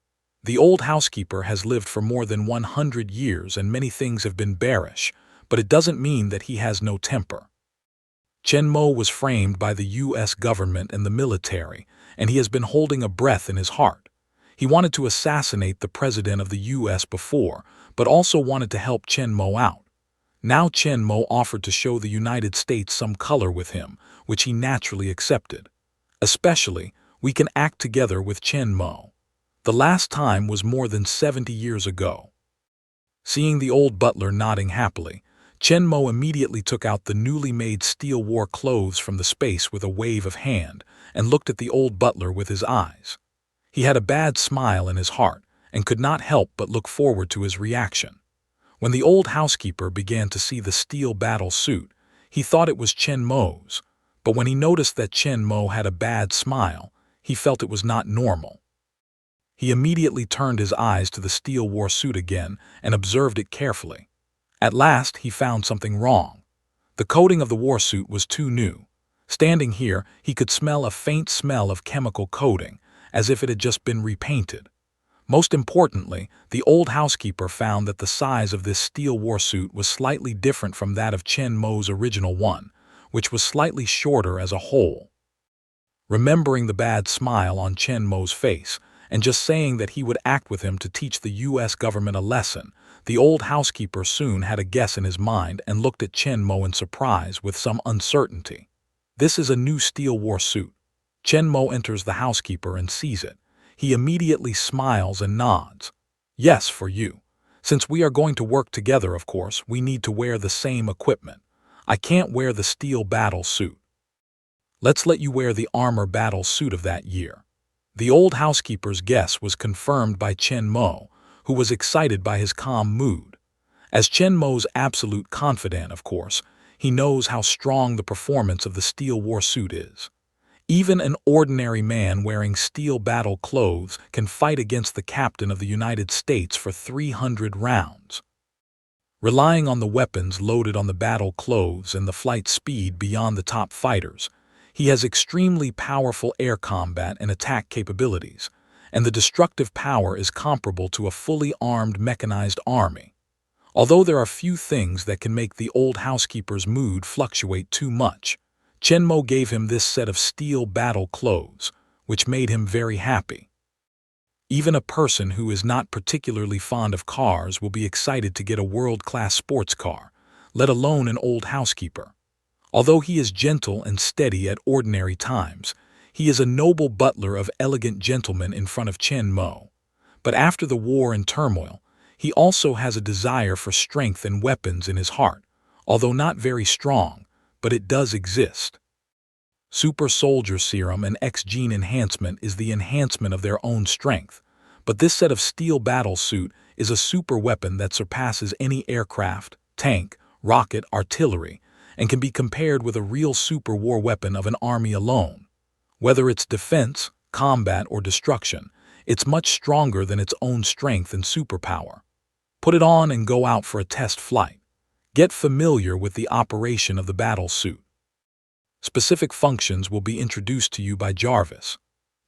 The old housekeeper has lived for more than 100 years and many things have been bearish, but it doesn't mean that he has no temper. Chen Mo was framed by the U.S. government and the military, and he has been holding a breath in his heart. He wanted to assassinate the president of the U.S. before, but also wanted to help Chen Mo out. Now Chen Mo offered to show the United States some color with him, which he naturally accepted. Especially, we can act together with Chen Mo. The last time was more than 70 years ago. Seeing the old butler nodding happily, Chen Mo immediately took out the newly made steel war clothes from the space with a wave of hand and looked at the old butler with his eyes. He had a bad smile in his heart and could not help but look forward to his reaction. When the old housekeeper began to see the steel battle suit, he thought it was Chen Mo's, but when he noticed that Chen Mo had a bad smile, he felt it was not normal. He immediately turned his eyes to the steel war suit again and observed it carefully. At last, he found something wrong. The coating of the war suit was too new. Standing here, he could smell a faint smell of chemical coating, as if it had just been repainted. Most importantly, the old housekeeper found that the size of this steel war suit was slightly different from that of Chen Mo's original one, which was slightly shorter as a whole. Remembering the bad smile on Chen Mo's face, and just saying that he would act with him to teach the U.S. government a lesson, the old housekeeper soon had a guess in his mind and looked at Chen Mo in surprise with some uncertainty. This is a new steel war suit. Chen Mo enters the housekeeper and sees it. He immediately smiles and nods. "Yes, for you. Since we are going to work together, of course, we need to wear the same equipment. I can't wear the steel battle suit. Let's let you wear the armor battle suit of that year." The old housekeeper's guess was confirmed by Chen Mo, who was excited by his calm mood. As Chen Mo's absolute confidant, of course, he knows how strong the performance of the steel war suit is. Even an ordinary man wearing steel battle clothes can fight against the captain of the United States for 300 rounds. Relying on the weapons loaded on the battle clothes and the flight speed beyond the top fighters, he has extremely powerful air combat and attack capabilities, and the destructive power is comparable to a fully armed mechanized army. Although there are few things that can make the old housekeeper's mood fluctuate too much, Chenmo gave him this set of steel battle clothes, which made him very happy. Even a person who is not particularly fond of cars will be excited to get a world-class sports car, let alone an old housekeeper. Although he is gentle and steady at ordinary times, he is a noble butler of elegant gentlemen in front of Chenmo. But after the war and turmoil, he also has a desire for strength and weapons in his heart, although not very strong, but it does exist. Super Soldier Serum and X-Gene Enhancement is the enhancement of their own strength, but this set of steel battle suit is a super weapon that surpasses any aircraft, tank, rocket, artillery, and can be compared with a real super war weapon of an army alone. Whether it's defense, combat, or destruction, it's much stronger than its own strength and superpower. Put it on and go out for a test flight. Get familiar with the operation of the battle suit. Specific functions will be introduced to you by Jarvis.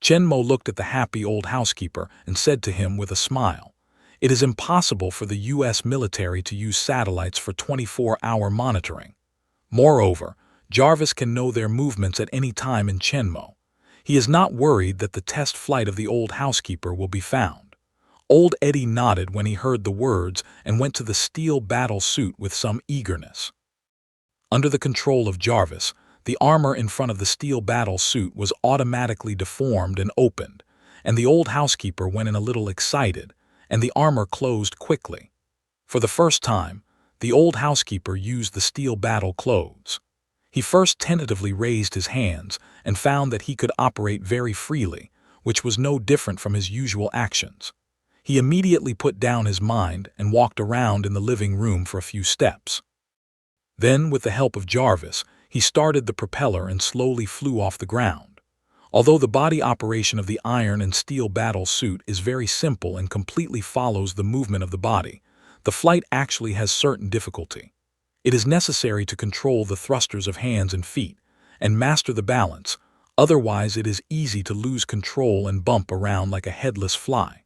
Chenmo looked at the happy old housekeeper and said to him with a smile, "It is impossible for the U.S. military to use satellites for 24-hour monitoring. Moreover, Jarvis can know their movements at any time in Chenmo. He is not worried that the test flight of the old housekeeper will be found." Old Eddie nodded when he heard the words and went to the steel battle suit with some eagerness. Under the control of Jarvis, the armor in front of the steel battle suit was automatically deformed and opened, and the old housekeeper went in a little excited, and the armor closed quickly. For the first time, the old housekeeper used the steel battle clothes. He first tentatively raised his hands and found that he could operate very freely, which was no different from his usual actions. He immediately put down his mind and walked around in the living room for a few steps. Then, with the help of Jarvis, he started the propeller and slowly flew off the ground. Although the body operation of the iron and steel battle suit is very simple and completely follows the movement of the body, the flight actually has certain difficulty. It is necessary to control the thrusters of hands and feet and master the balance, otherwise it is easy to lose control and bump around like a headless fly.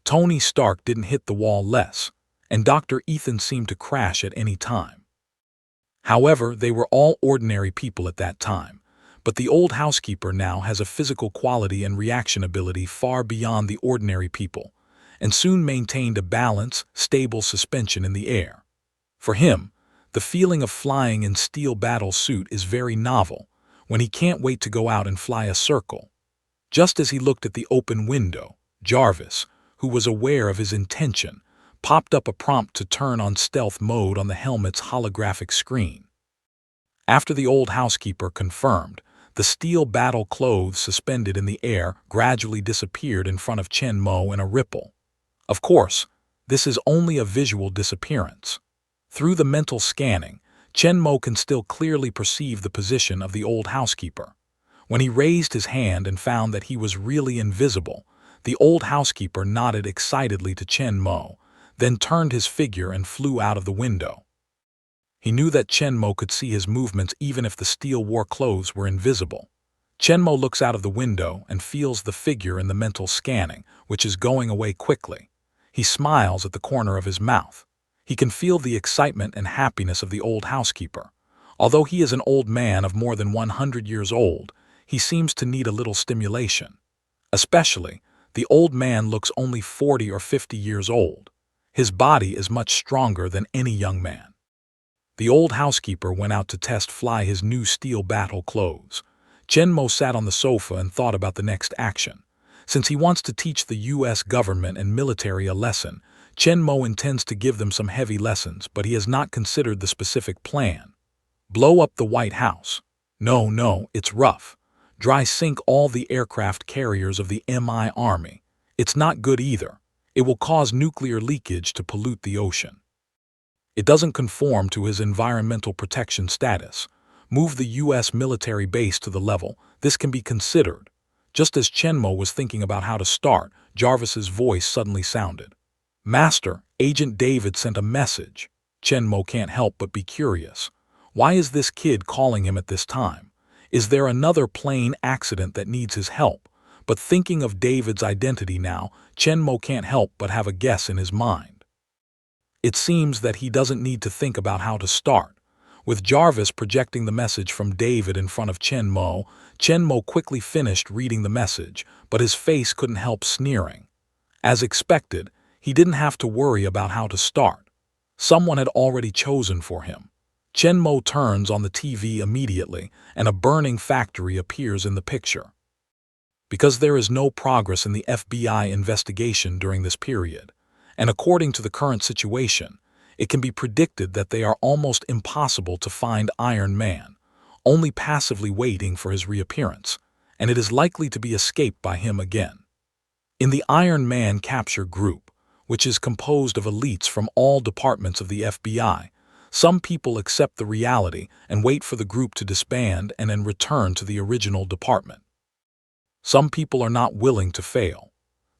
Tony Stark didn't hit the wall less, and Dr. Ethan seemed to crash at any time. However, they were all ordinary people at that time, but the old housekeeper now has a physical quality and reaction ability far beyond the ordinary people, and soon maintained a balanced, stable suspension in the air. For him, the feeling of flying in steel battle suit is very novel, when he can't wait to go out and fly a circle. Just as he looked at the open window, Jarvis, who was aware of his intention, popped up a prompt to turn on stealth mode on the helmet's holographic screen. After the old housekeeper confirmed, the steel battle clothes suspended in the air gradually disappeared in front of Chenmo in a ripple. Of course, this is only a visual disappearance. Through the mental scanning, Chenmo can still clearly perceive the position of the old housekeeper. When he raised his hand and found that he was really invisible, the old housekeeper nodded excitedly to Chenmo, then turned his figure and flew out of the window. He knew that Chenmo could see his movements even if the steel war clothes were invisible. Chenmo looks out of the window and feels the figure in the mental scanning, which is going away quickly. He smiles at the corner of his mouth. He can feel the excitement and happiness of the old housekeeper. Although he is an old man of more than 100 years old, he seems to need a little stimulation. Especially, the old man looks only 40 or 50 years old. His body is much stronger than any young man. The old housekeeper went out to test fly his new steel battle clothes. Chenmo sat on the sofa and thought about the next action. Since he wants to teach the U.S. government and military a lesson, Chenmo intends to give them some heavy lessons, but he has not considered the specific plan. Blow up the White House. No, it's rough. Dry sink all the aircraft carriers of the MI Army. It's not good either. It will cause nuclear leakage to pollute the ocean. It doesn't conform to his environmental protection status. Move the U.S. military base to the level. This can be considered. Just as Chenmo was thinking about how to start, Jarvis's voice suddenly sounded. "Master, Agent David sent a message." Chenmo can't help but be curious. Why is this kid calling him at this time? Is there another plane accident that needs his help? but thinking of David's identity now, Chen Mo can't help but have a guess in his mind. It seems that he doesn't need to think about how to start. With Jarvis projecting the message from David in front of Chen Mo quickly finished reading the message, but his face couldn't help sneering. As expected, he didn't have to worry about how to start. Someone had already chosen for him. Chen Mo turns on the TV immediately, and a burning factory appears in the picture. Because there is no progress in the FBI investigation during this period, and according to the current situation, it can be predicted that they are almost impossible to find Iron Man, only passively waiting for his reappearance, and it is likely to be escaped by him again. In the Iron Man capture group, which is composed of elites from all departments of the FBI, some people accept the reality and wait for the group to disband and then return to the original department. Some people are not willing to fail.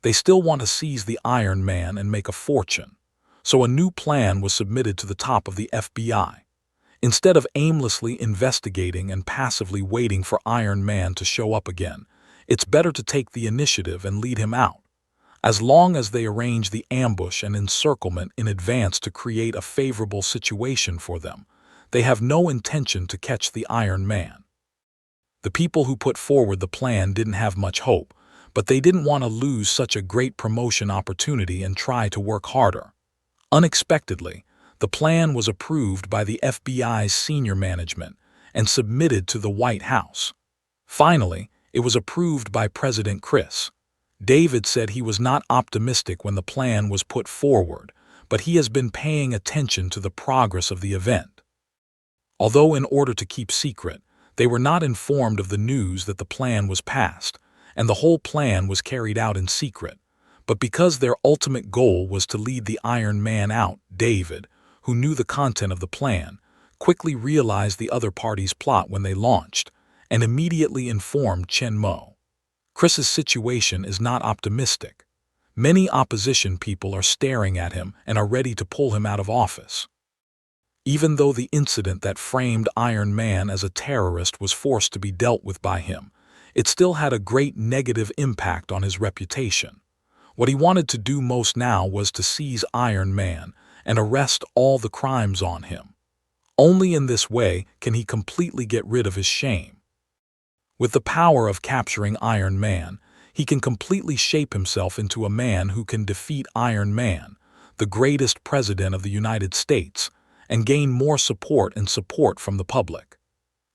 They still want to seize the Iron Man and make a fortune. So a new plan was submitted to the top of the FBI. Instead of aimlessly investigating and passively waiting for Iron Man to show up again, it's better to take the initiative and lead him out. As long as they arrange the ambush and encirclement in advance to create a favorable situation for them, they have no intention to catch the Iron Man. The people who put forward the plan didn't have much hope, but they didn't want to lose such a great promotion opportunity and try to work harder. Unexpectedly, the plan was approved by the FBI's senior management and submitted to the White House. Finally, it was approved by President Chris. David said he was not optimistic when the plan was put forward, but he has been paying attention to the progress of the event. Although in order to keep secret, they were not informed of the news that the plan was passed, and the whole plan was carried out in secret. But because their ultimate goal was to lead the Iron Man out, David, who knew the content of the plan, quickly realized the other party's plot when they launched, and immediately informed Chen Mo. Chris's situation is not optimistic. Many opposition people are staring at him and are ready to pull him out of office. Even though the incident that framed Iron Man as a terrorist was forced to be dealt with by him, it still had a great negative impact on his reputation. What he wanted to do most now was to seize Iron Man and arrest all the crimes on him. Only in this way can he completely get rid of his shame. With the power of capturing Iron Man, he can completely shape himself into a man who can defeat Iron Man, the greatest president of the United States, and gain more support from the public.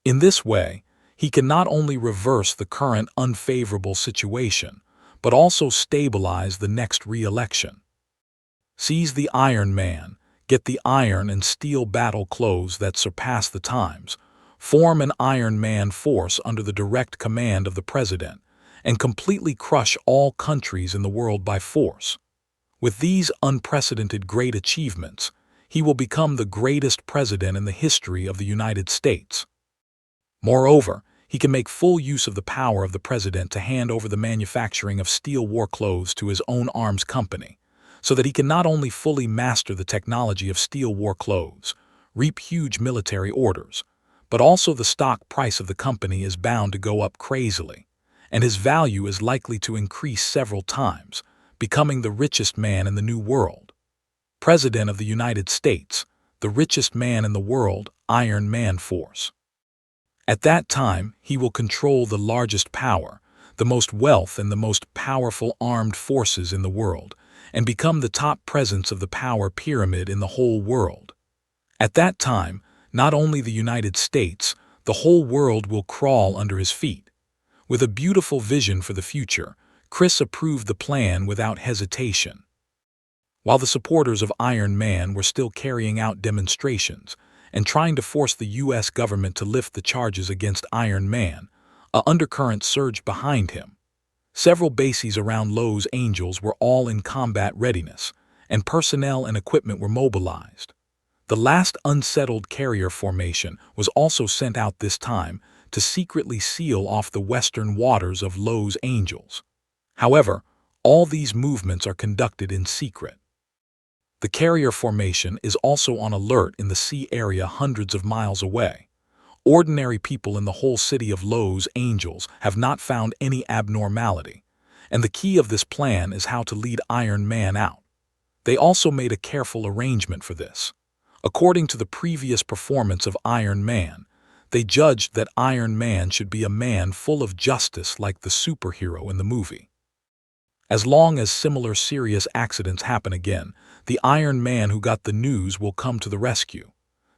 In this way, he can not only reverse the current unfavorable situation, but also stabilize the next re-election. Seize the Iron Man, get the iron and steel battle clothes that surpass the times, form an Iron Man force under the direct command of the president, and completely crush all countries in the world by force. With these unprecedented great achievements, he will become the greatest president in the history of the United States. Moreover, he can make full use of the power of the president to hand over the manufacturing of steel war clothes to his own arms company, so that he can not only fully master the technology of steel war clothes, reap huge military orders, but also the stock price of the company is bound to go up crazily, and his value is likely to increase several times, becoming the richest man in the new world. President of the United States, the richest man in the world, Iron Man force. At that time, he will control the largest power, the most wealth and the most powerful armed forces in the world, and become the top presence of the power pyramid in the whole world. At that time, not only the United States, the whole world will crawl under his feet. With a beautiful vision for the future, Chris approved the plan without hesitation. While the supporters of Iron Man were still carrying out demonstrations and trying to force the U.S. government to lift the charges against Iron Man, an undercurrent surged behind him. Several bases around Los Angeles were all in combat readiness, and personnel and equipment were mobilized. The last unsettled carrier formation was also sent out this time to secretly seal off the western waters of Los Angeles. However, all these movements are conducted in secret. The carrier formation is also on alert in the sea area hundreds of miles away. Ordinary people in the whole city of Los Angeles have not found any abnormality, and the key of this plan is how to lead Iron Man out. They also made a careful arrangement for this. According to the previous performance of Iron Man, they judged that Iron Man should be a man full of justice like the superhero in the movie. As long as similar serious accidents happen again, the Iron Man who got the news will come to the rescue.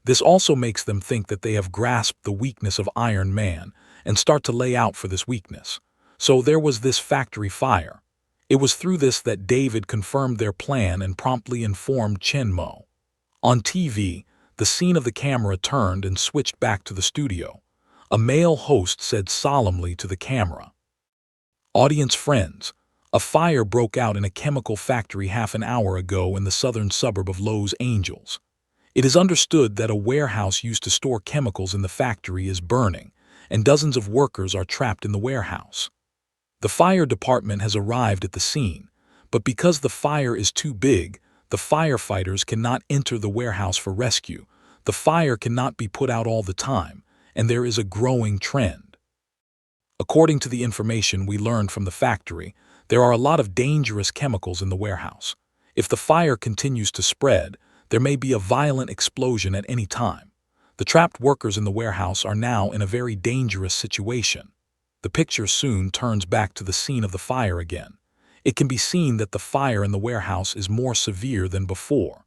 This also makes them think that they have grasped the weakness of Iron Man and start to lay out for this weakness. So there was this factory fire. It was through this that David confirmed their plan and promptly informed Chenmo. On TV, the scene of the camera turned and switched back to the studio. A male host said solemnly to the camera, "Audience friends, a fire broke out in a chemical factory half an hour ago in the southern suburb of Los Angeles. It is understood that a warehouse used to store chemicals in the factory is burning, and dozens of workers are trapped in the warehouse. The fire department has arrived at the scene, but because the fire is too big, the firefighters cannot enter the warehouse for rescue. The fire cannot be put out all the time, and there is a growing trend. According to the information we learned from the factory, there are a lot of dangerous chemicals in the warehouse. If the fire continues to spread, there may be a violent explosion at any time. The trapped workers in the warehouse are now in a very dangerous situation." The picture soon turns back to the scene of the fire again. It can be seen that the fire in the warehouse is more severe than before.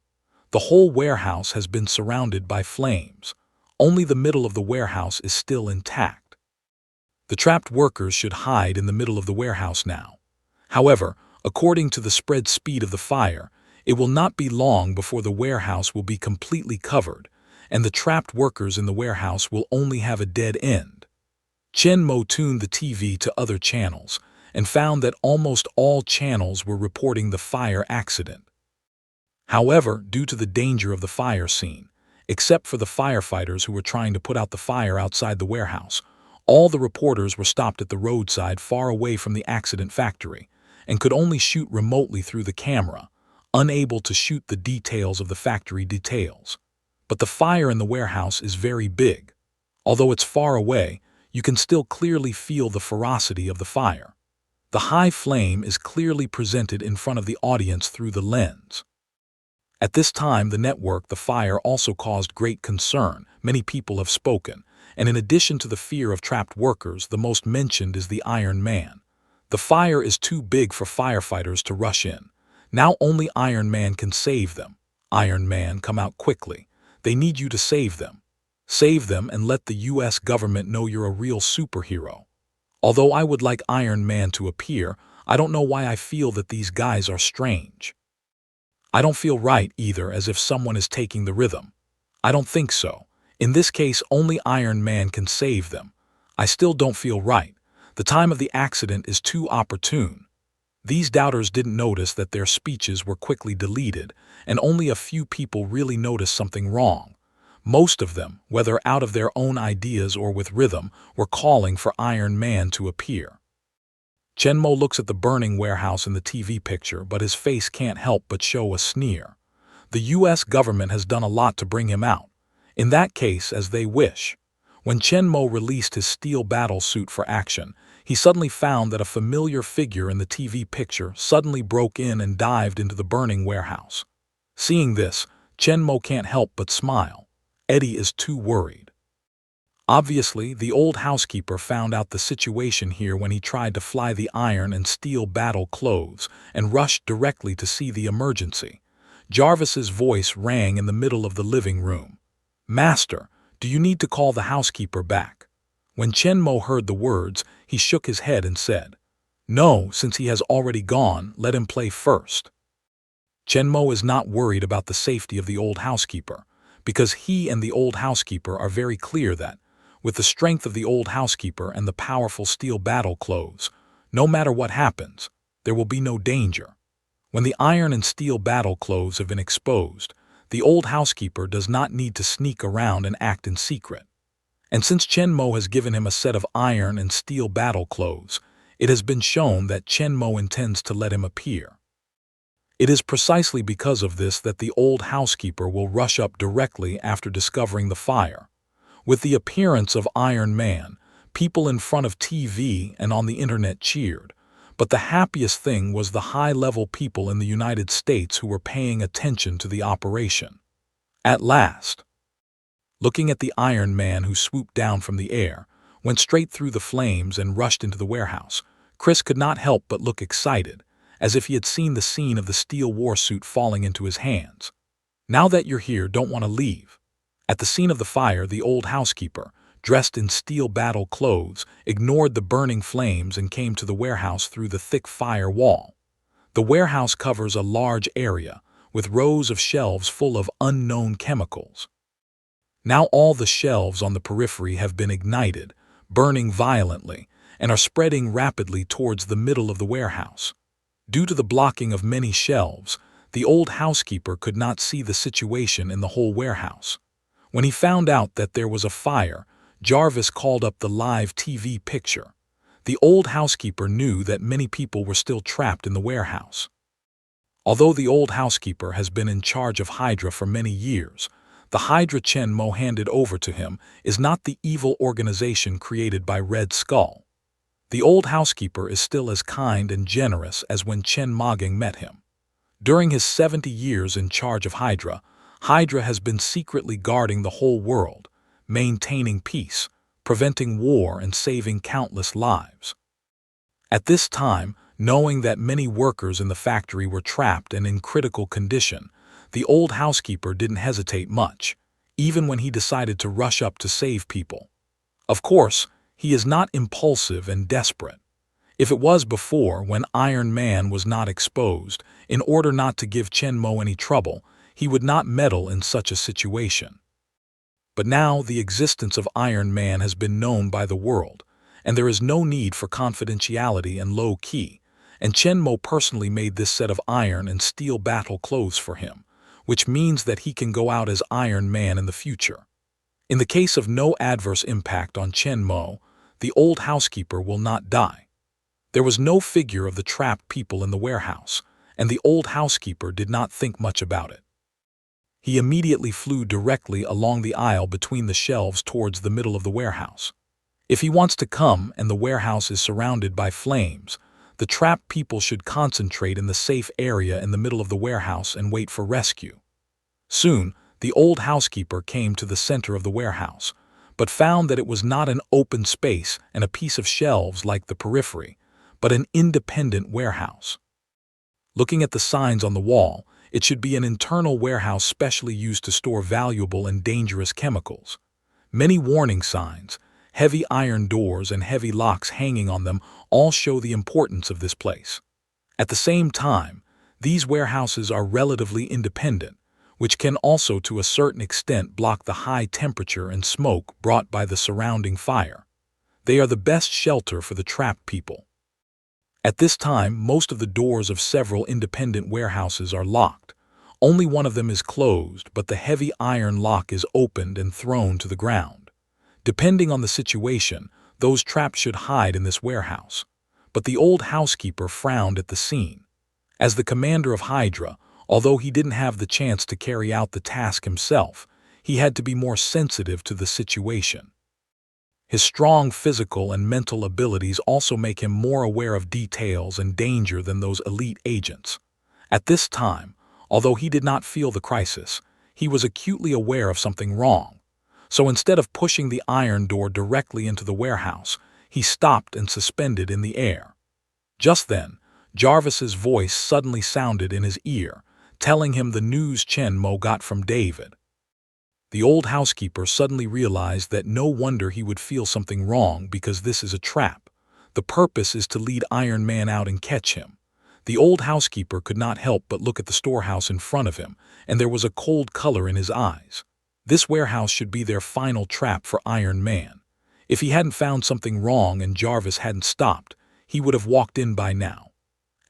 The whole warehouse has been surrounded by flames. Only the middle of the warehouse is still intact. The trapped workers should hide in the middle of the warehouse now. However, according to the spread speed of the fire, it will not be long before the warehouse will be completely covered, and the trapped workers in the warehouse will only have a dead end. Chenmo tuned the TV to other channels and found that almost all channels were reporting the fire accident. However, due to the danger of the fire scene, except for the firefighters who were trying to put out the fire outside the warehouse, all the reporters were stopped at the roadside far away from the accident factory and could only shoot remotely through the camera, unable to shoot the details of the factory details. But the fire in the warehouse is very big. Although it's far away, you can still clearly feel the ferocity of the fire. The high flame is clearly presented in front of the audience through the lens. At this time, the network, the fire also caused great concern. Many people have spoken, and in addition to the fear of trapped workers, the most mentioned is the Iron Man. The fire is too big for firefighters to rush in. Now only Iron Man can save them. Iron Man, come out quickly. They need you to save them. Save them and let the US government know you're a real superhero. Although I would like Iron Man to appear, I don't know why I feel that these guys are strange. I don't feel right either, as if someone is taking the rhythm. I don't think so. In this case, only Iron Man can save them. I still don't feel right. The time of the accident is too opportune. These doubters didn't notice that their speeches were quickly deleted, and only a few people really noticed something wrong. Most of them, whether out of their own ideas or with rhythm, were calling for Iron Man to appear. Chenmo looks at the burning warehouse in the TV picture, but his face can't help but show a sneer. The US government has done a lot to bring him out. In that case, as they wish. When Chenmo released his steel battle suit for action, he suddenly found that a familiar figure in the TV picture suddenly broke in and dived into the burning warehouse. Seeing this, Chenmo can't help but smile. Eddie is too worried. Obviously, the old housekeeper found out the situation here when he tried to fly the iron and steel battle clothes and rushed directly to see the emergency. Jarvis's voice rang in the middle of the living room. "Master, do you need to call the housekeeper back?" When Chenmo heard the words, he shook his head and said, "No, since he has already gone, let him play first." Chenmo is not worried about the safety of the old housekeeper, because he and the old housekeeper are very clear that, with the strength of the old housekeeper and the powerful steel battle clothes, no matter what happens, there will be no danger. When the iron and steel battle clothes have been exposed, the old housekeeper does not need to sneak around and act in secret. And since Chenmo has given him a set of iron and steel battle clothes, it has been shown that Chenmo intends to let him appear. It is precisely because of this that the old housekeeper will rush up directly after discovering the fire. With the appearance of Iron Man, people in front of TV and on the internet cheered. But the happiest thing was the high-level people in the United States who were paying attention to the operation. At last, looking at the Iron Man who swooped down from the air, went straight through the flames and rushed into the warehouse, Chris could not help but look excited, as if he had seen the scene of the steel war suit falling into his hands. Now that you're here, don't want to leave. At the scene of the fire, the old housekeeper, dressed in steel battle clothes, ignored the burning flames and came to the warehouse through the thick fire wall. The warehouse covers a large area, with rows of shelves full of unknown chemicals. Now all the shelves on the periphery have been ignited, burning violently, and are spreading rapidly towards the middle of the warehouse. Due to the blocking of many shelves, the old housekeeper could not see the situation in the whole warehouse. When he found out that there was a fire, Jarvis called up the live TV picture. The old housekeeper knew that many people were still trapped in the warehouse. Although the old housekeeper has been in charge of Hydra for many years, the Hydra Chen Mo handed over to him is not the evil organization created by Red Skull. The old housekeeper is still as kind and generous as when Chen Moging met him. During his 70 years in charge of Hydra, Hydra has been secretly guarding the whole world, maintaining peace, preventing war, and saving countless lives. At this time, knowing that many workers in the factory were trapped and in critical condition, the old housekeeper didn't hesitate much, even when he decided to rush up to save people. Of course, he is not impulsive and desperate. If it was before, when Iron Man was not exposed, in order not to give Chen Mo any trouble, he would not meddle in such a situation. But now the existence of Iron Man has been known by the world, and there is no need for confidentiality and low-key, and Chen Mo personally made this set of iron and steel battle clothes for him, which means that he can go out as Iron Man in the future. In the case of no adverse impact on Chen Mo, the old housekeeper will not die. There was no figure of the trapped people in the warehouse, and the old housekeeper did not think much about it. He immediately flew directly along the aisle between the shelves towards the middle of the warehouse. If he wants to come and the warehouse is surrounded by flames, the trapped people should concentrate in the safe area in the middle of the warehouse and wait for rescue. Soon, the old housekeeper came to the center of the warehouse, but found that it was not an open space and a piece of shelves like the periphery, but an independent warehouse. Looking at the signs on the wall, it should be an internal warehouse specially used to store valuable and dangerous chemicals. Many warning signs, heavy iron doors and heavy locks hanging on them all show the importance of this place. At the same time, these warehouses are relatively independent, which can also to a certain extent block the high temperature and smoke brought by the surrounding fire. They are the best shelter for the trapped people. At this time, most of the doors of several independent warehouses are locked. Only one of them is closed, but the heavy iron lock is opened and thrown to the ground. Depending on the situation, those trapped should hide in this warehouse. But the old housekeeper frowned at the scene. As the commander of Hydra, although he didn't have the chance to carry out the task himself, he had to be more sensitive to the situation. His strong physical and mental abilities also make him more aware of details and danger than those elite agents. At this time, although he did not feel the crisis, he was acutely aware of something wrong. So instead of pushing the iron door directly into the warehouse, he stopped and suspended in the air. Just then, Jarvis's voice suddenly sounded in his ear, telling him the news Chen Mo got from David. The old housekeeper suddenly realized that no wonder he would feel something wrong, because this is a trap. The purpose is to lead Iron Man out and catch him. The old housekeeper could not help but look at the storehouse in front of him, and there was a cold color in his eyes. This warehouse should be their final trap for Iron Man. If he hadn't found something wrong and Jarvis hadn't stopped, he would have walked in by now.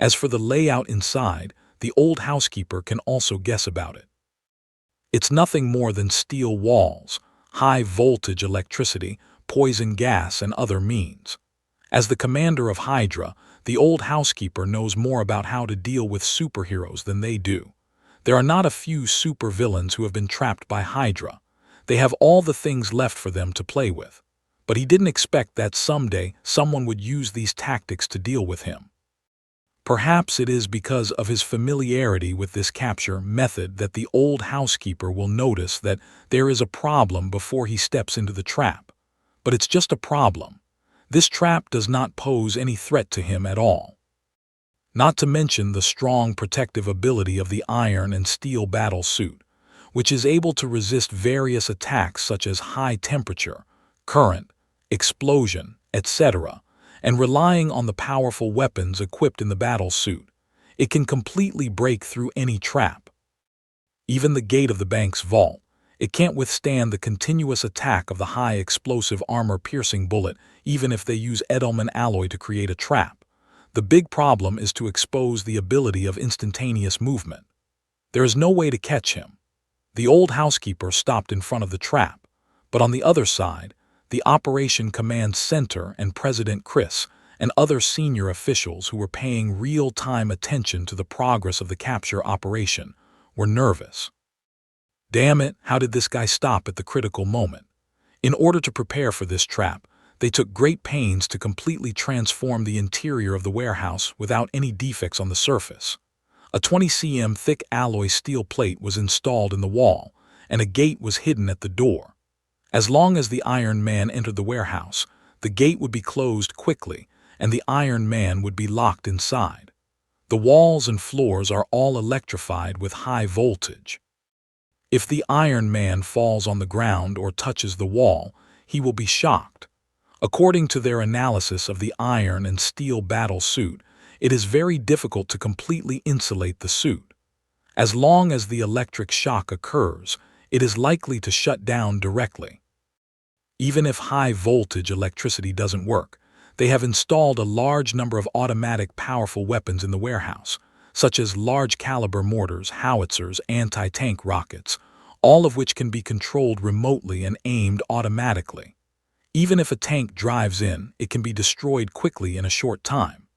As for the layout inside, the old housekeeper can also guess about it. It's nothing more than steel walls, high-voltage electricity, poison gas, and other means. As the commander of Hydra, the old housekeeper knows more about how to deal with superheroes than they do. There are not a few supervillains who have been trapped by Hydra. They have all the things left for them to play with. But he didn't expect that someday someone would use these tactics to deal with him. Perhaps it is because of his familiarity with this capture method that the old housekeeper will notice that there is a problem before he steps into the trap. But it's just a problem. This trap does not pose any threat to him at all. Not to mention the strong protective ability of the iron and steel battle suit, which is able to resist various attacks such as high temperature, current, explosion, etc., and relying on the powerful weapons equipped in the battle suit, it can completely break through any trap. Even the gate of the bank's vault, it can't withstand the continuous attack of the high explosive armor-piercing bullet, even if they use Edelman alloy to create a trap. The big problem is to expose the ability of instantaneous movement. There is no way to catch him. The old housekeeper stopped in front of the trap, but on the other side, the Operation Command Center and President Chris and other senior officials who were paying real-time attention to the progress of the capture operation were nervous. Damn it, how did this guy stop at the critical moment? In order to prepare for this trap, they took great pains to completely transform the interior of the warehouse without any defects on the surface. A 20 cm thick alloy steel plate was installed in the wall, and a gate was hidden at the door. As long as the Iron Man entered the warehouse, the gate would be closed quickly, and the Iron Man would be locked inside. The walls and floors are all electrified with high voltage. If the Iron Man falls on the ground or touches the wall, he will be shocked. According to their analysis of the iron and steel battle suit, it is very difficult to completely insulate the suit. As long as the electric shock occurs, it is likely to shut down directly. Even if high-voltage electricity doesn't work, they have installed a large number of automatic powerful weapons in the warehouse, such as large-caliber mortars, howitzers, anti-tank rockets, all of which can be controlled remotely and aimed automatically. Even if a tank drives in, it can be destroyed quickly in a short time.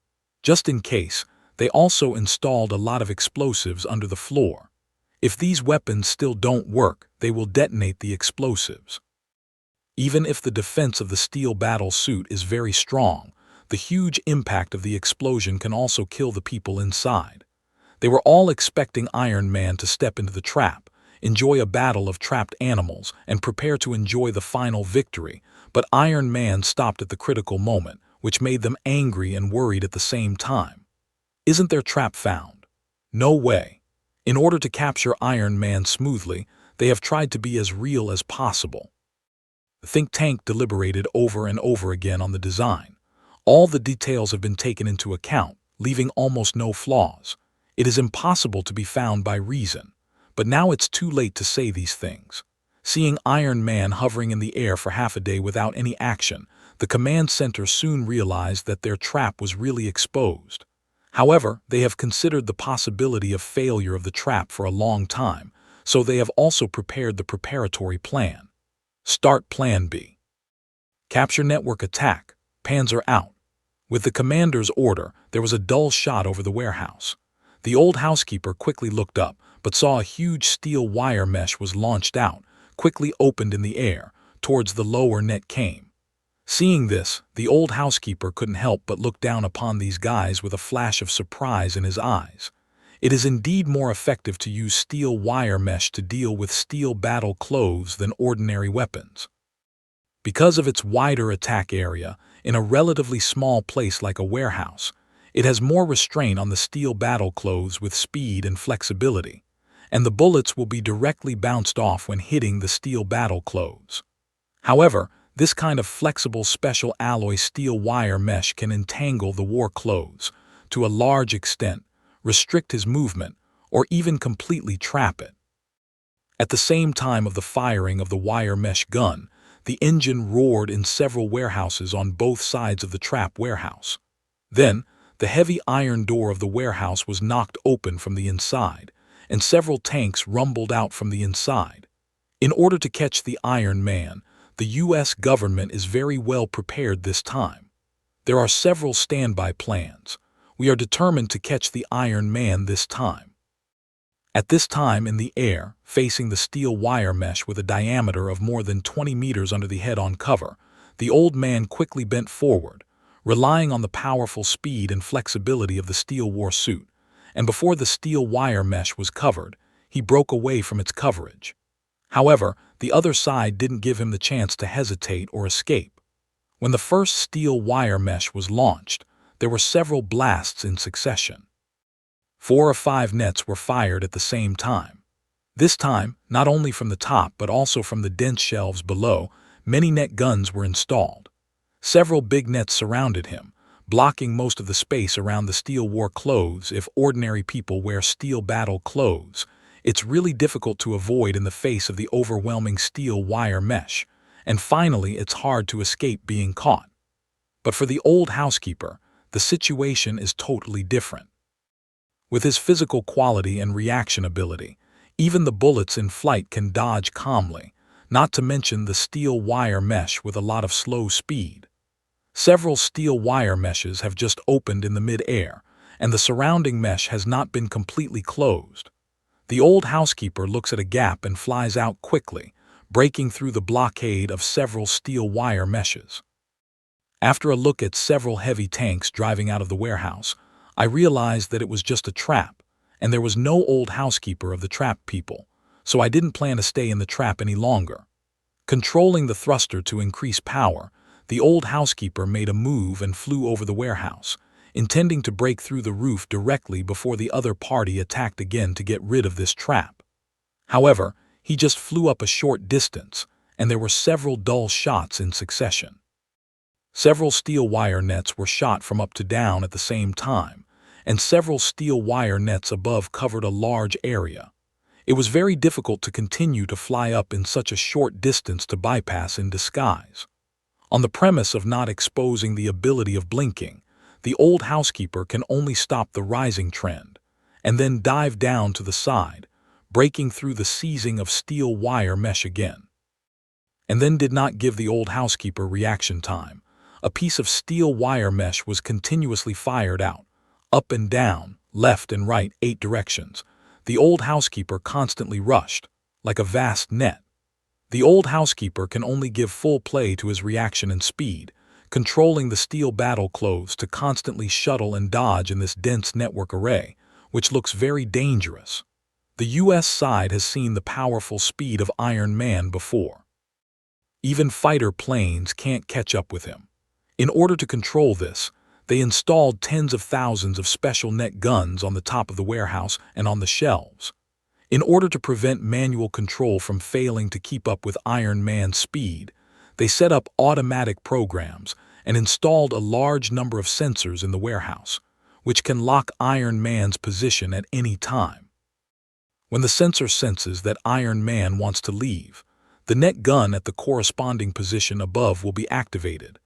Just in case, they also installed a lot of explosives under the floor. If these weapons still don't work, they will detonate the explosives. Even if the defense of the steel battle suit is very strong, the huge impact of the explosion can also kill the people inside. They were all expecting Iron Man to step into the trap, enjoy a battle of trapped animals, and prepare to enjoy the final victory, but Iron Man stopped at the critical moment, which made them angry and worried at the same time. Isn't their trap found? No way. In order to capture Iron Man smoothly, they have tried to be as real as possible. The think tank deliberated over and over again on the design. All the details have been taken into account, leaving almost no flaws. It is impossible to be found by reason, but now it's too late to say these things. Seeing Iron Man hovering in the air for half a day without any action, the command center soon realized that their trap was really exposed. However, they have considered the possibility of failure of the trap for a long time, so they have also prepared the preparatory plan. Start Plan B. Capture network attack. Panzer out. With the commander's order, there was a dull shot over the warehouse. The old housekeeper quickly looked up, but saw a huge steel wire mesh was launched out, quickly opened in the air, towards the lower net came. Seeing this, the old housekeeper couldn't help but look down upon these guys with a flash of surprise in his eyes. It is indeed more effective to use steel wire mesh to deal with steel battle clothes than ordinary weapons. Because of its wider attack area, in a relatively small place like a warehouse, it has more restraint on the steel battle clothes with speed and flexibility, and the bullets will be directly bounced off when hitting the steel battle clothes. However, this kind of flexible special alloy steel wire mesh can entangle the war clothes, to a large extent, restrict his movement, or even completely trap it. At the same time of the firing of the wire mesh gun, the engine roared in several warehouses on both sides of the trap warehouse. Then, the heavy iron door of the warehouse was knocked open from the inside, and several tanks rumbled out from the inside. In order to catch the Iron Man, the U.S. government is very well prepared this time. There are several standby plans. We are determined to catch the Iron Man this time. At this time, in the air, facing the steel wire mesh with a diameter of more than 20 meters under the head-on cover, the old man quickly bent forward, relying on the powerful speed and flexibility of the steel war suit, and before the steel wire mesh was covered, he broke away from its coverage. However, the other side didn't give him the chance to hesitate or escape. When the first steel wire mesh was launched, there were several blasts in succession. 4 or 5 nets were fired at the same time. This time, not only from the top but also from the dense shelves below, many net guns were installed. Several big nets surrounded him, blocking most of the space around the steel war clothes. If ordinary people wear steel battle clothes, it's really difficult to avoid in the face of the overwhelming steel wire mesh, and finally it's hard to escape being caught. But for the old housekeeper, the situation is totally different. With his physical quality and reaction ability, even the bullets in flight can dodge calmly, not to mention the steel wire mesh with a lot of slow speed. Several steel wire meshes have just opened in the mid-air, and the surrounding mesh has not been completely closed. The old housekeeper looks at a gap and flies out quickly, breaking through the blockade of several steel wire meshes. After a look at several heavy tanks driving out of the warehouse, I realized that it was just a trap, and there was no old housekeeper of the trap people, so I didn't plan to stay in the trap any longer. Controlling the thruster to increase power, the old housekeeper made a move and flew over the warehouse, intending to break through the roof directly before the other party attacked again to get rid of this trap. However, he just flew up a short distance, and there were several dull shots in succession. Several steel wire nets were shot from up to down at the same time, and several steel wire nets above covered a large area. It was very difficult to continue to fly up in such a short distance to bypass in disguise. On the premise of not exposing the ability of blinking, the old housekeeper can only stop the rising trend, and then dive down to the side, breaking through the seizing of steel wire mesh again. And then did not give the old housekeeper reaction time. A piece of steel wire mesh was continuously fired out, up and down, left and right, 8 directions. The old housekeeper constantly rushed, like a vast net. The old housekeeper can only give full play to his reaction and speed, controlling the steel battle clothes to constantly shuttle and dodge in this dense network array, which looks very dangerous. The US side has seen the powerful speed of Iron Man before. Even fighter planes can't catch up with him. In order to control this, they installed tens of thousands of special net guns on the top of the warehouse and on the shelves. In order to prevent manual control from failing to keep up with Iron Man's speed, they set up automatic programs and installed a large number of sensors in the warehouse, which can lock Iron Man's position at any time. When the sensor senses that Iron Man wants to leave, the net gun at the corresponding position above will be activated,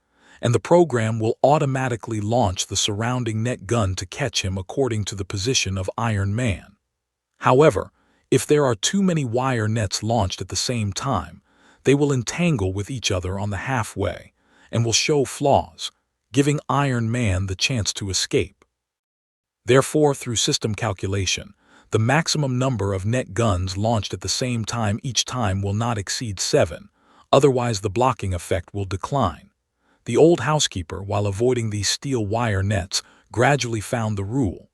and the program will automatically launch the surrounding net gun to catch him according to the position of Iron Man. However, if there are too many wire nets launched at the same time, they will entangle with each other on the halfway and will show flaws, giving Iron Man the chance to escape. Therefore, through system calculation, the maximum number of net guns launched at the same time each time will not exceed 7, otherwise the blocking effect will decline. The old housekeeper, while avoiding these steel wire nets, gradually found the rule.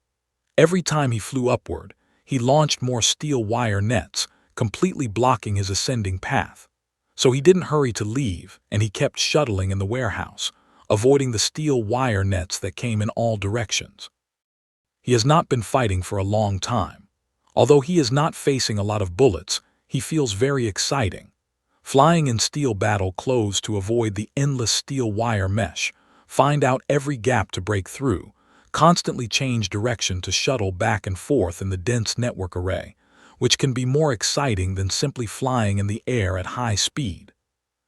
Every time he flew upward, he launched more steel wire nets, completely blocking his ascending path. So he didn't hurry to leave, and he kept shuttling in the warehouse, avoiding the steel wire nets that came in all directions. He has not been fighting for a long time. Although he is not facing a lot of bullets, he feels very exciting. Flying in steel battle clothes to avoid the endless steel wire mesh, find out every gap to break through, constantly change direction to shuttle back and forth in the dense network array, which can be more exciting than simply flying in the air at high speed.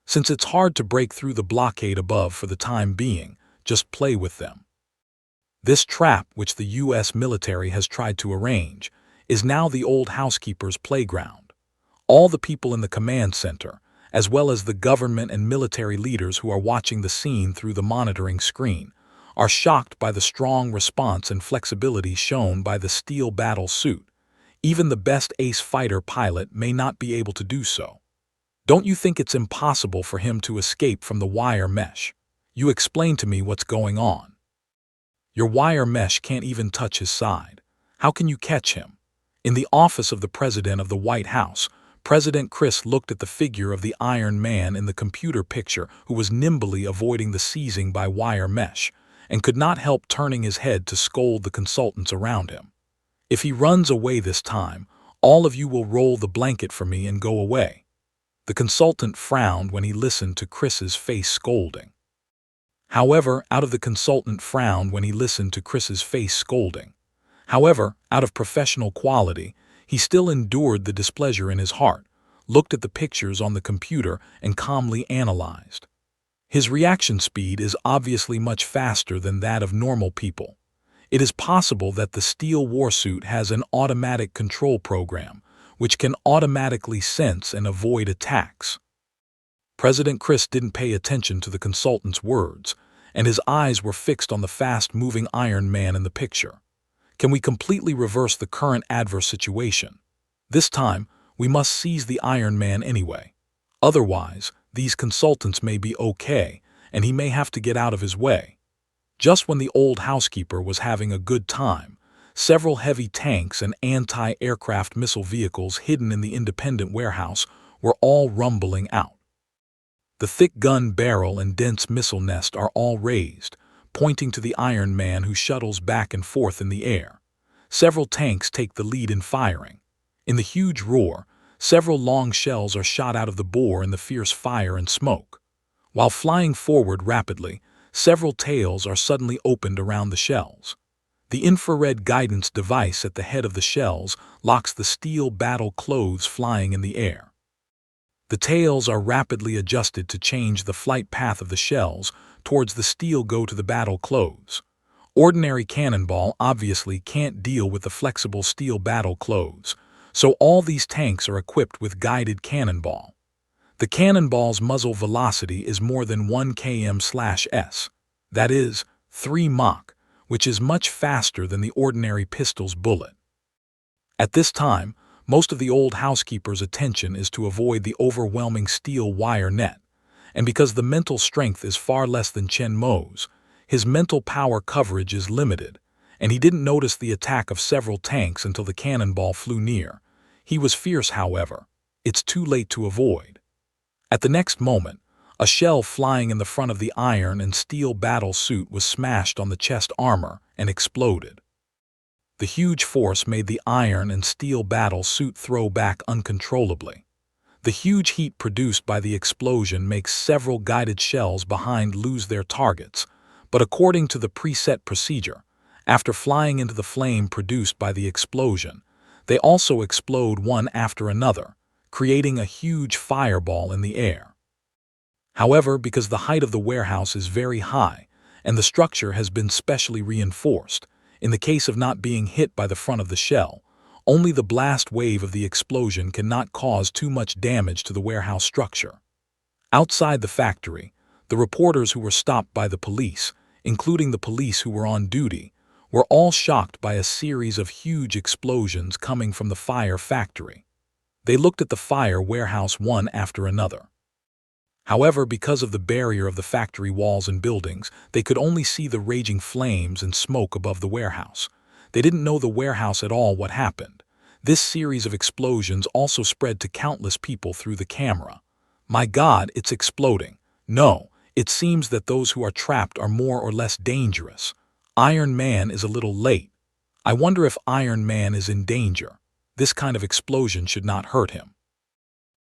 Since it's hard to break through the blockade above for the time being, just play with them. This trap, which the US military has tried to arrange, is now the old housekeeper's playground. All the people in the command center, as well as the government and military leaders who are watching the scene through the monitoring screen, are shocked by the strong response and flexibility shown by the steel battle suit. Even the best ace fighter pilot may not be able to do so. Don't you think it's impossible for him to escape from the wire mesh? You explain to me what's going on. Your wire mesh can't even touch his side. How can you catch him? In the office of the President of the White House, President Chris looked at the figure of the Iron Man in the computer picture who was nimbly avoiding the seizing by wire mesh, and could not help turning his head to scold the consultants around him. If he runs away this time, all of you will roll the blanket for me and go away. The consultant frowned when he listened to Chris's face scolding. However, out of professional quality, he still endured the displeasure in his heart, looked at the pictures on the computer, and calmly analyzed. His reaction speed is obviously much faster than that of normal people. It is possible that the steel warsuit has an automatic control program, which can automatically sense and avoid attacks. President Chris didn't pay attention to the consultant's words, and his eyes were fixed on the fast-moving Iron Man in the picture. Can we completely reverse the current adverse situation? This time, we must seize the Iron Man anyway. Otherwise, these consultants may be okay, and he may have to get out of his way. Just when the old housekeeper was having a good time, several heavy tanks and anti-aircraft missile vehicles hidden in the independent warehouse were all rumbling out. The thick gun barrel and dense missile nest are all raised, pointing to the Iron Man who shuttles back and forth in the air. Several tanks take the lead in firing. In the huge roar, several long shells are shot out of the bore in the fierce fire and smoke. While flying forward rapidly, several tails are suddenly opened around the shells. The infrared guidance device at the head of the shells locks the steel battle clothes flying in the air. The tails are rapidly adjusted to change the flight path of the shells towards the steel go to the battle clothes. Ordinary cannonball obviously can't deal with the flexible steel battle clothes, so all these tanks are equipped with guided cannonball. The cannonball's muzzle velocity is more than 1 km/s, that is, 3 Mach, which is much faster than the ordinary pistol's bullet. At this time, most of the old housekeeper's attention is to avoid the overwhelming steel wire net, and because the mental strength is far less than Chen Mo's, his mental power coverage is limited, and he didn't notice the attack of several tanks until the cannonball flew near. He was fierce, however. It's too late to avoid. At the next moment, a shell flying in the front of the iron and steel battle suit was smashed on the chest armor and exploded. The huge force made the iron and steel battle suit throw back uncontrollably. The huge heat produced by the explosion makes several guided shells behind lose their targets, but according to the preset procedure, after flying into the flame produced by the explosion, they also explode one after another, creating a huge fireball in the air. However, because the height of the warehouse is very high and the structure has been specially reinforced, in the case of not being hit by the front of the shell, only the blast wave of the explosion cannot cause too much damage to the warehouse structure. Outside the factory, the reporters who were stopped by the police, including the police who were on duty, were all shocked by a series of huge explosions coming from the fire factory. They looked at the fire warehouse one after another. However, because of the barrier of the factory walls and buildings, they could only see the raging flames and smoke above the warehouse. They didn't know the warehouse at all what happened. This series of explosions also spread to countless people through the camera. My God, it's exploding. No, it seems that those who are trapped are more or less dangerous. Iron Man is a little late. I wonder if Iron Man is in danger. This kind of explosion should not hurt him.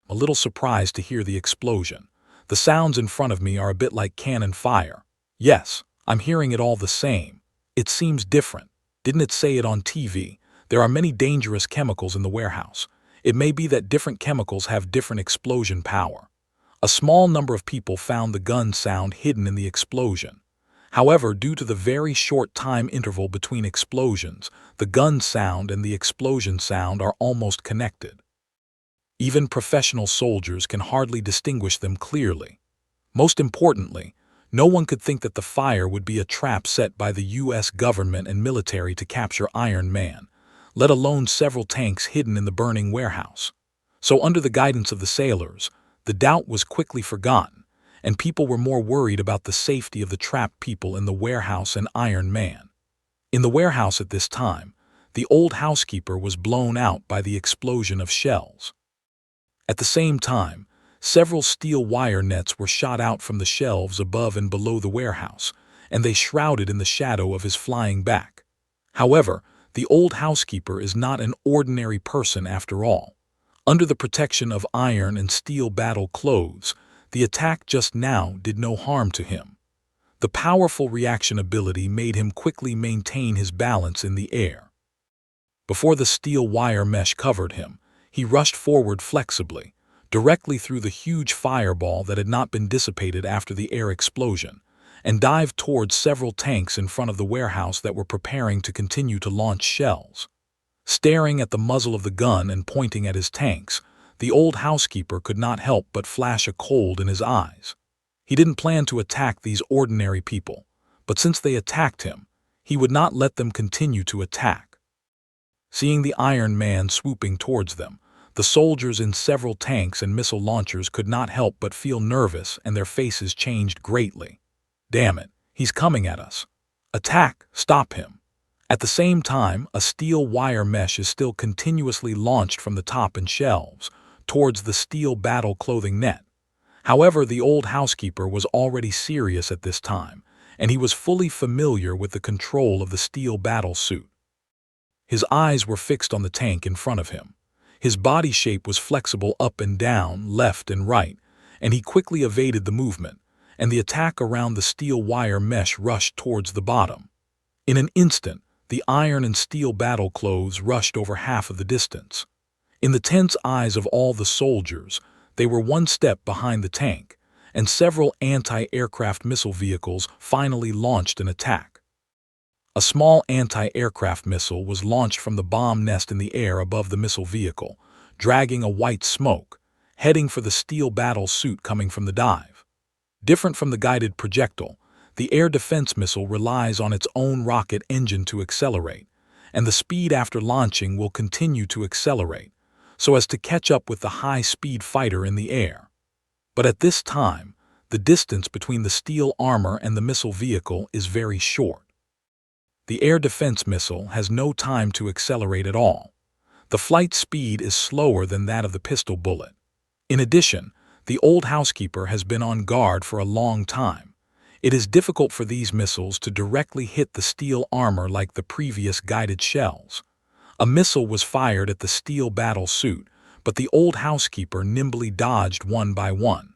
A little surprised to hear the explosion. The sounds in front of me are a bit like cannon fire. Yes, I'm hearing it all the same. It seems different. Didn't it say it on TV? There are many dangerous chemicals in the warehouse. It may be that different chemicals have different explosion power. A small number of people found the gun sound hidden in the explosion. However, due to the very short time interval between explosions, the gun sound and the explosion sound are almost connected. Even professional soldiers can hardly distinguish them clearly. Most importantly, no one could think that the fire would be a trap set by the U.S. government and military to capture Iron Man. let alone several tanks hidden in the burning warehouse. So under the guidance of the sailors, the doubt was quickly forgotten, and people were more worried about the safety of the trapped people in the warehouse and Iron Man. In the warehouse at this time, the old housekeeper was blown out by the explosion of shells. At the same time, several steel wire nets were shot out from the shelves above and below the warehouse, and they shrouded in the shadow of his flying back. However, the old housekeeper is not an ordinary person after all. Under the protection of iron and steel battle clothes, the attack just now did no harm to him. The powerful reaction ability made him quickly maintain his balance in the air. Before the steel wire mesh covered him, he rushed forward flexibly, directly through the huge fireball that had not been dissipated after the air explosion, and dived towards several tanks in front of the warehouse that were preparing to continue to launch shells. Staring at the muzzle of the gun and pointing at his tanks, the old housekeeper could not help but flash a cold in his eyes. He didn't plan to attack these ordinary people, but since they attacked him, he would not let them continue to attack. Seeing the Iron Man swooping towards them, the soldiers in several tanks and missile launchers could not help but feel nervous, and their faces changed greatly. Damn it, he's coming at us. Attack, stop him. At the same time, a steel wire mesh is still continuously launched from the top and shelves towards the steel battle clothing net. However, the old housekeeper was already serious at this time, and he was fully familiar with the control of the steel battle suit. His eyes were fixed on the tank in front of him. His body shape was flexible up and down, left and right, and he quickly evaded the movement, and the attack around the steel wire mesh rushed towards the bottom. In an instant, the iron and steel battle clothes rushed over half of the distance. In the tense eyes of all the soldiers, they were one step behind the tank, and several anti-aircraft missile vehicles finally launched an attack. A small anti-aircraft missile was launched from the bomb nest in the air above the missile vehicle, dragging a white smoke, heading for the steel battle suit coming from the dive. Different from the guided projectile, the air defense missile relies on its own rocket engine to accelerate, and the speed after launching will continue to accelerate, so as to catch up with the high-speed fighter in the air. But at this time, the distance between the steel armor and the missile vehicle is very short. The air defense missile has no time to accelerate at all. The flight speed is slower than that of the pistol bullet. In addition, the old housekeeper has been on guard for a long time. It is difficult for these missiles to directly hit the steel armor like the previous guided shells. A missile was fired at the steel battle suit, but the old housekeeper nimbly dodged one by one.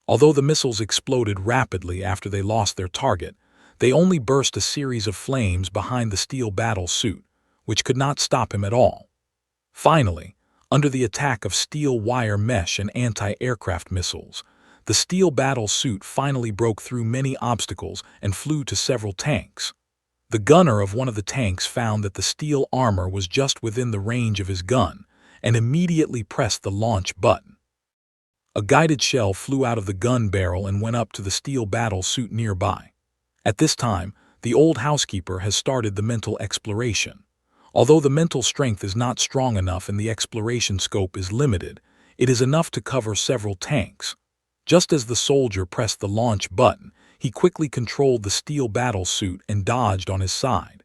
Although the missiles exploded rapidly after they lost their target, they only burst a series of flames behind the steel battle suit, which could not stop him at all. Finally, under the attack of steel wire mesh and anti-aircraft missiles, the steel battle suit finally broke through many obstacles and flew to several tanks. The gunner of one of the tanks found that the steel armor was just within the range of his gun and immediately pressed the launch button. A guided shell flew out of the gun barrel and went up to the steel battle suit nearby. At this time, the old housekeeper has started the mental exploration. Although the mental strength is not strong enough and the exploration scope is limited, it is enough to cover several tanks. Just as the soldier pressed the launch button, he quickly controlled the steel battle suit and dodged on his side.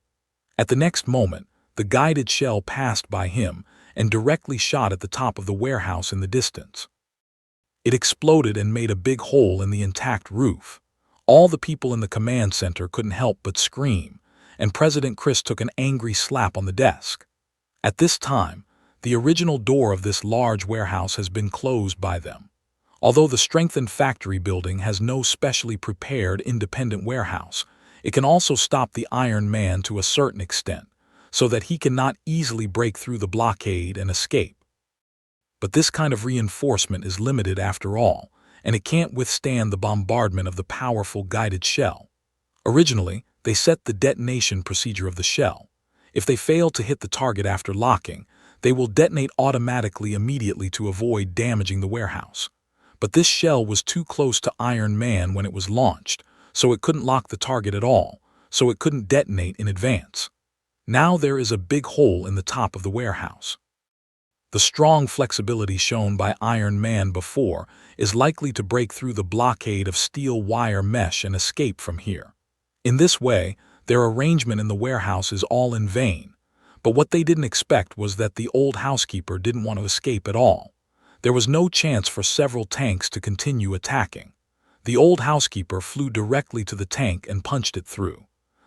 At the next moment, the guided shell passed by him and directly shot at the top of the warehouse in the distance. It exploded and made a big hole in the intact roof. All the people in the command center couldn't help but scream, and President Chris took an angry slap on the desk. At this time, the original door of this large warehouse has been closed by them. Although the strengthened factory building has no specially prepared independent warehouse, it can also stop the Iron Man to a certain extent, so that he cannot easily break through the blockade and escape. But this kind of reinforcement is limited after all, and it can't withstand the bombardment of the powerful guided shell. Originally, they set the detonation procedure of the shell. If they fail to hit the target after locking, they will detonate automatically immediately to avoid damaging the warehouse. But this shell was too close to Iron Man when it was launched, so it couldn't lock the target at all, so it couldn't detonate in advance. Now there is a big hole in the top of the warehouse. The strong flexibility shown by Iron Man before is likely to break through the blockade of steel wire mesh and escape from here. In this way, their arrangement in the warehouse is all in vain. But what they didn't expect was that the old housekeeper didn't want to escape at all. There was no chance for several tanks to continue attacking. The old housekeeper flew directly to the tank and punched it through.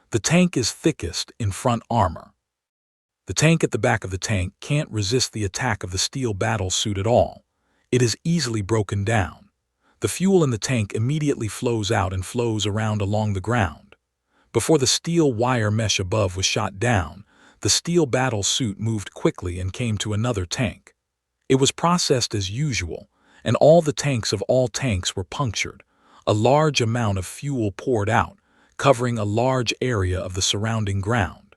The tank is thickest in front armor. The tank at the back of the tank can't resist the attack of the steel battle suit at all. It is easily broken down. The fuel in the tank immediately flows out and flows around along the ground. Before the steel wire mesh above was shot down, the steel battle suit moved quickly and came to another tank. It was processed as usual, and all the tanks of all tanks were punctured. A large amount of fuel poured out, covering a large area of the surrounding ground.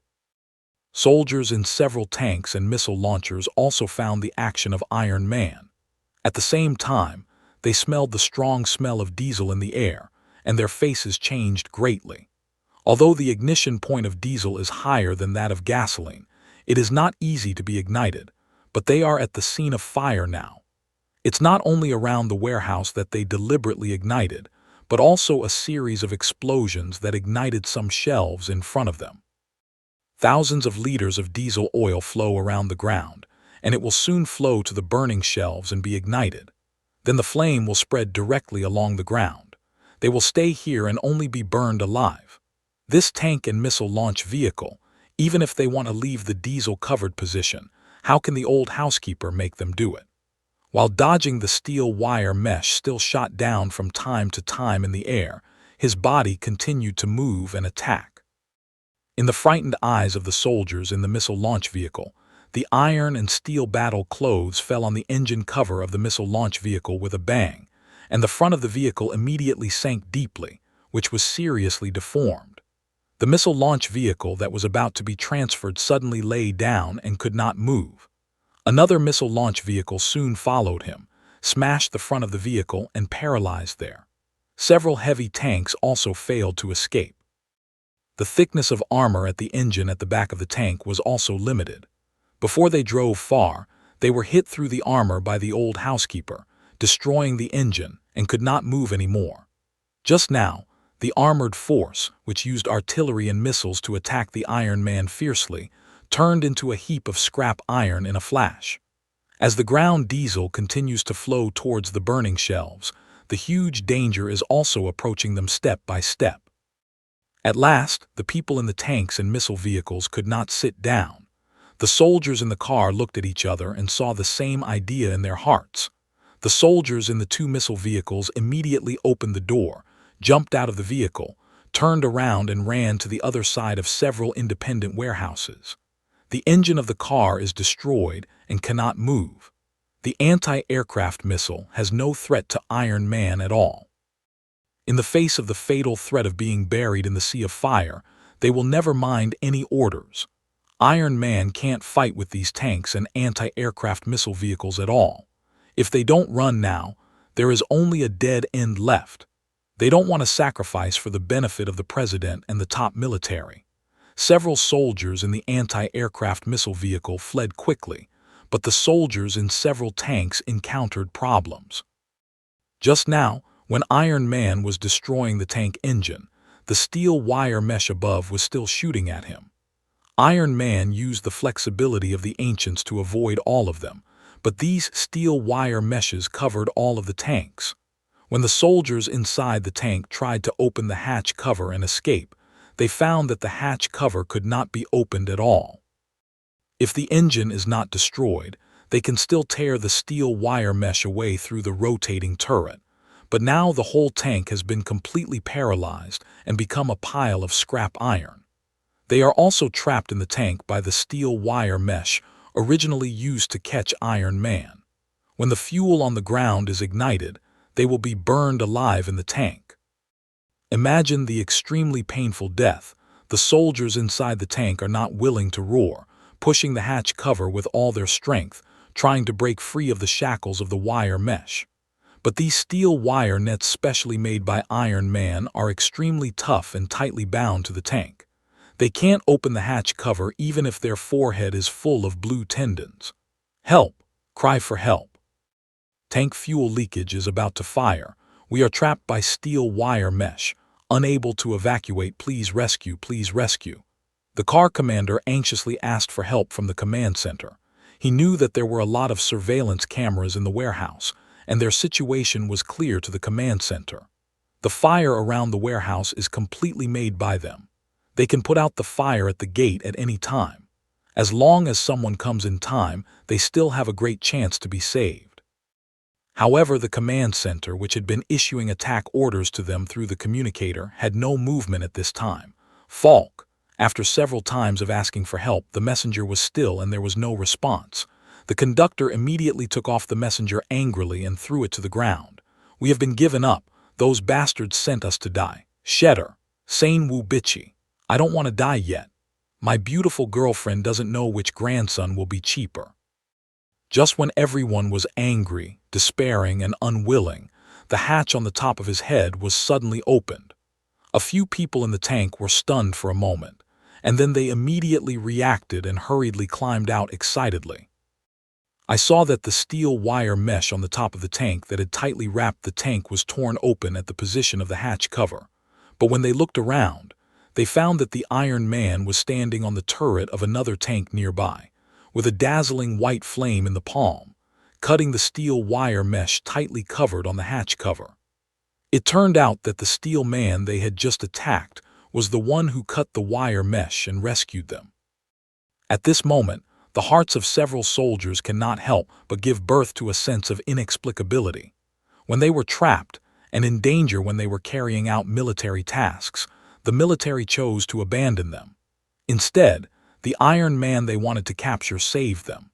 Soldiers in several tanks and missile launchers also found the action of Iron Man. At the same time, they smelled the strong smell of diesel in the air, and their faces changed greatly. Although the ignition point of diesel is higher than that of gasoline, it is not easy to be ignited, but they are at the scene of fire now. It's not only around the warehouse that they deliberately ignited, but also a series of explosions that ignited some shelves in front of them. Thousands of liters of diesel oil flow around the ground, and it will soon flow to the burning shelves and be ignited. Then the flame will spread directly along the ground. They will stay here and only be burned alive. This tank and missile launch vehicle, even if they want to leave the diesel-covered position, how can the old housekeeper make them do it? While dodging the steel wire mesh still shot down from time to time in the air, his body continued to move and attack. In the frightened eyes of the soldiers in the missile launch vehicle, the iron and steel battle clothes fell on the engine cover of the missile launch vehicle with a bang, and the front of the vehicle immediately sank deeply, which was seriously deformed. The missile launch vehicle that was about to be transferred suddenly lay down and could not move. Another missile launch vehicle soon followed him, smashed the front of the vehicle and paralyzed there. Several heavy tanks also failed to escape. The thickness of armor at the engine at the back of the tank was also limited. Before they drove far, they were hit through the armor by the old housekeeper, destroying the engine, and could not move anymore. Just now, the armored force, which used artillery and missiles to attack the Iron Man fiercely, turned into a heap of scrap iron in a flash. As the ground diesel continues to flow towards the burning shelves, the huge danger is also approaching them step by step. At last, the people in the tanks and missile vehicles could not sit down. The soldiers in the car looked at each other and saw the same idea in their hearts. The soldiers in the two missile vehicles immediately opened the door, jumped out of the vehicle, turned around and ran to the other side of several independent warehouses. The engine of the car is destroyed and cannot move. The anti-aircraft missile has no threat to Iron Man at all. In the face of the fatal threat of being buried in the sea of fire, they will never mind any orders. Iron Man can't fight with these tanks and anti-aircraft missile vehicles at all. If they don't run now, there is only a dead end left. They don't want to sacrifice for the benefit of the president and the top military. Several soldiers in the anti-aircraft missile vehicle fled quickly, but the soldiers in several tanks encountered problems. Just now, when Iron Man was destroying the tank engine, the steel wire mesh above was still shooting at him. Iron Man used the flexibility of the ancients to avoid all of them, but these steel wire meshes covered all of the tanks. When the soldiers inside the tank tried to open the hatch cover and escape, they found that the hatch cover could not be opened at all. If the engine is not destroyed, they can still tear the steel wire mesh away through the rotating turret. But now the whole tank has been completely paralyzed and become a pile of scrap iron. They are also trapped in the tank by the steel wire mesh originally used to catch Iron Man. When the fuel on the ground is ignited, they will be burned alive in the tank. Imagine the extremely painful death. The soldiers inside the tank are not willing to roar, pushing the hatch cover with all their strength, trying to break free of the shackles of the wire mesh. But these steel wire nets specially made by Iron Man are extremely tough and tightly bound to the tank. They can't open the hatch cover even if their forehead is full of blue tendons. Help! Cry for help. Tank fuel leakage is about to fire. We are trapped by steel wire mesh. Unable to evacuate, please rescue, please rescue. The car commander anxiously asked for help from the command center. He knew that there were a lot of surveillance cameras in the warehouse, and their situation was clear to the command center. The fire around the warehouse is completely made by them. They can put out the fire at the gate at any time. As long as someone comes in time, they still have a great chance to be saved. However, the command center, which had been issuing attack orders to them through the communicator, had no movement at this time. Falk, after several times of asking for help, the messenger was still and there was no response. The conductor immediately took off the messenger angrily and threw it to the ground. We have been given up. Those bastards sent us to die. Shedder. Sane Wu bitchy. I don't want to die yet. My beautiful girlfriend doesn't know which grandson will be cheaper. Just when everyone was angry, despairing, and unwilling, the hatch on the top of his head was suddenly opened. A few people in the tank were stunned for a moment, and then they immediately reacted and hurriedly climbed out excitedly. I saw that the steel wire mesh on the top of the tank that had tightly wrapped the tank was torn open at the position of the hatch cover. But when they looked around, they found that the Iron Man was standing on the turret of another tank nearby, with a dazzling white flame in the palm, cutting the steel wire mesh tightly covered on the hatch cover. It turned out that the steel man they had just attacked was the one who cut the wire mesh and rescued them. At this moment, the hearts of several soldiers cannot help but give birth to a sense of inexplicability. When they were trapped, and in danger when they were carrying out military tasks, the military chose to abandon them. Instead, the Iron Man they wanted to capture saved them.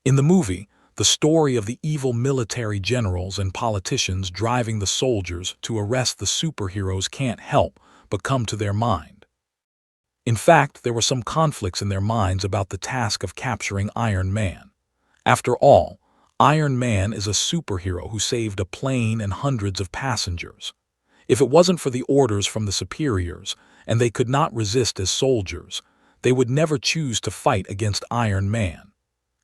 In the movie, the story of the evil military generals and politicians driving the soldiers to arrest the superheroes can't help but come to their mind. In fact, there were some conflicts in their minds about the task of capturing Iron Man. After all, Iron Man is a superhero who saved a plane and hundreds of passengers. If it wasn't for the orders from the superiors, and they could not resist as soldiers, they would never choose to fight against Iron Man.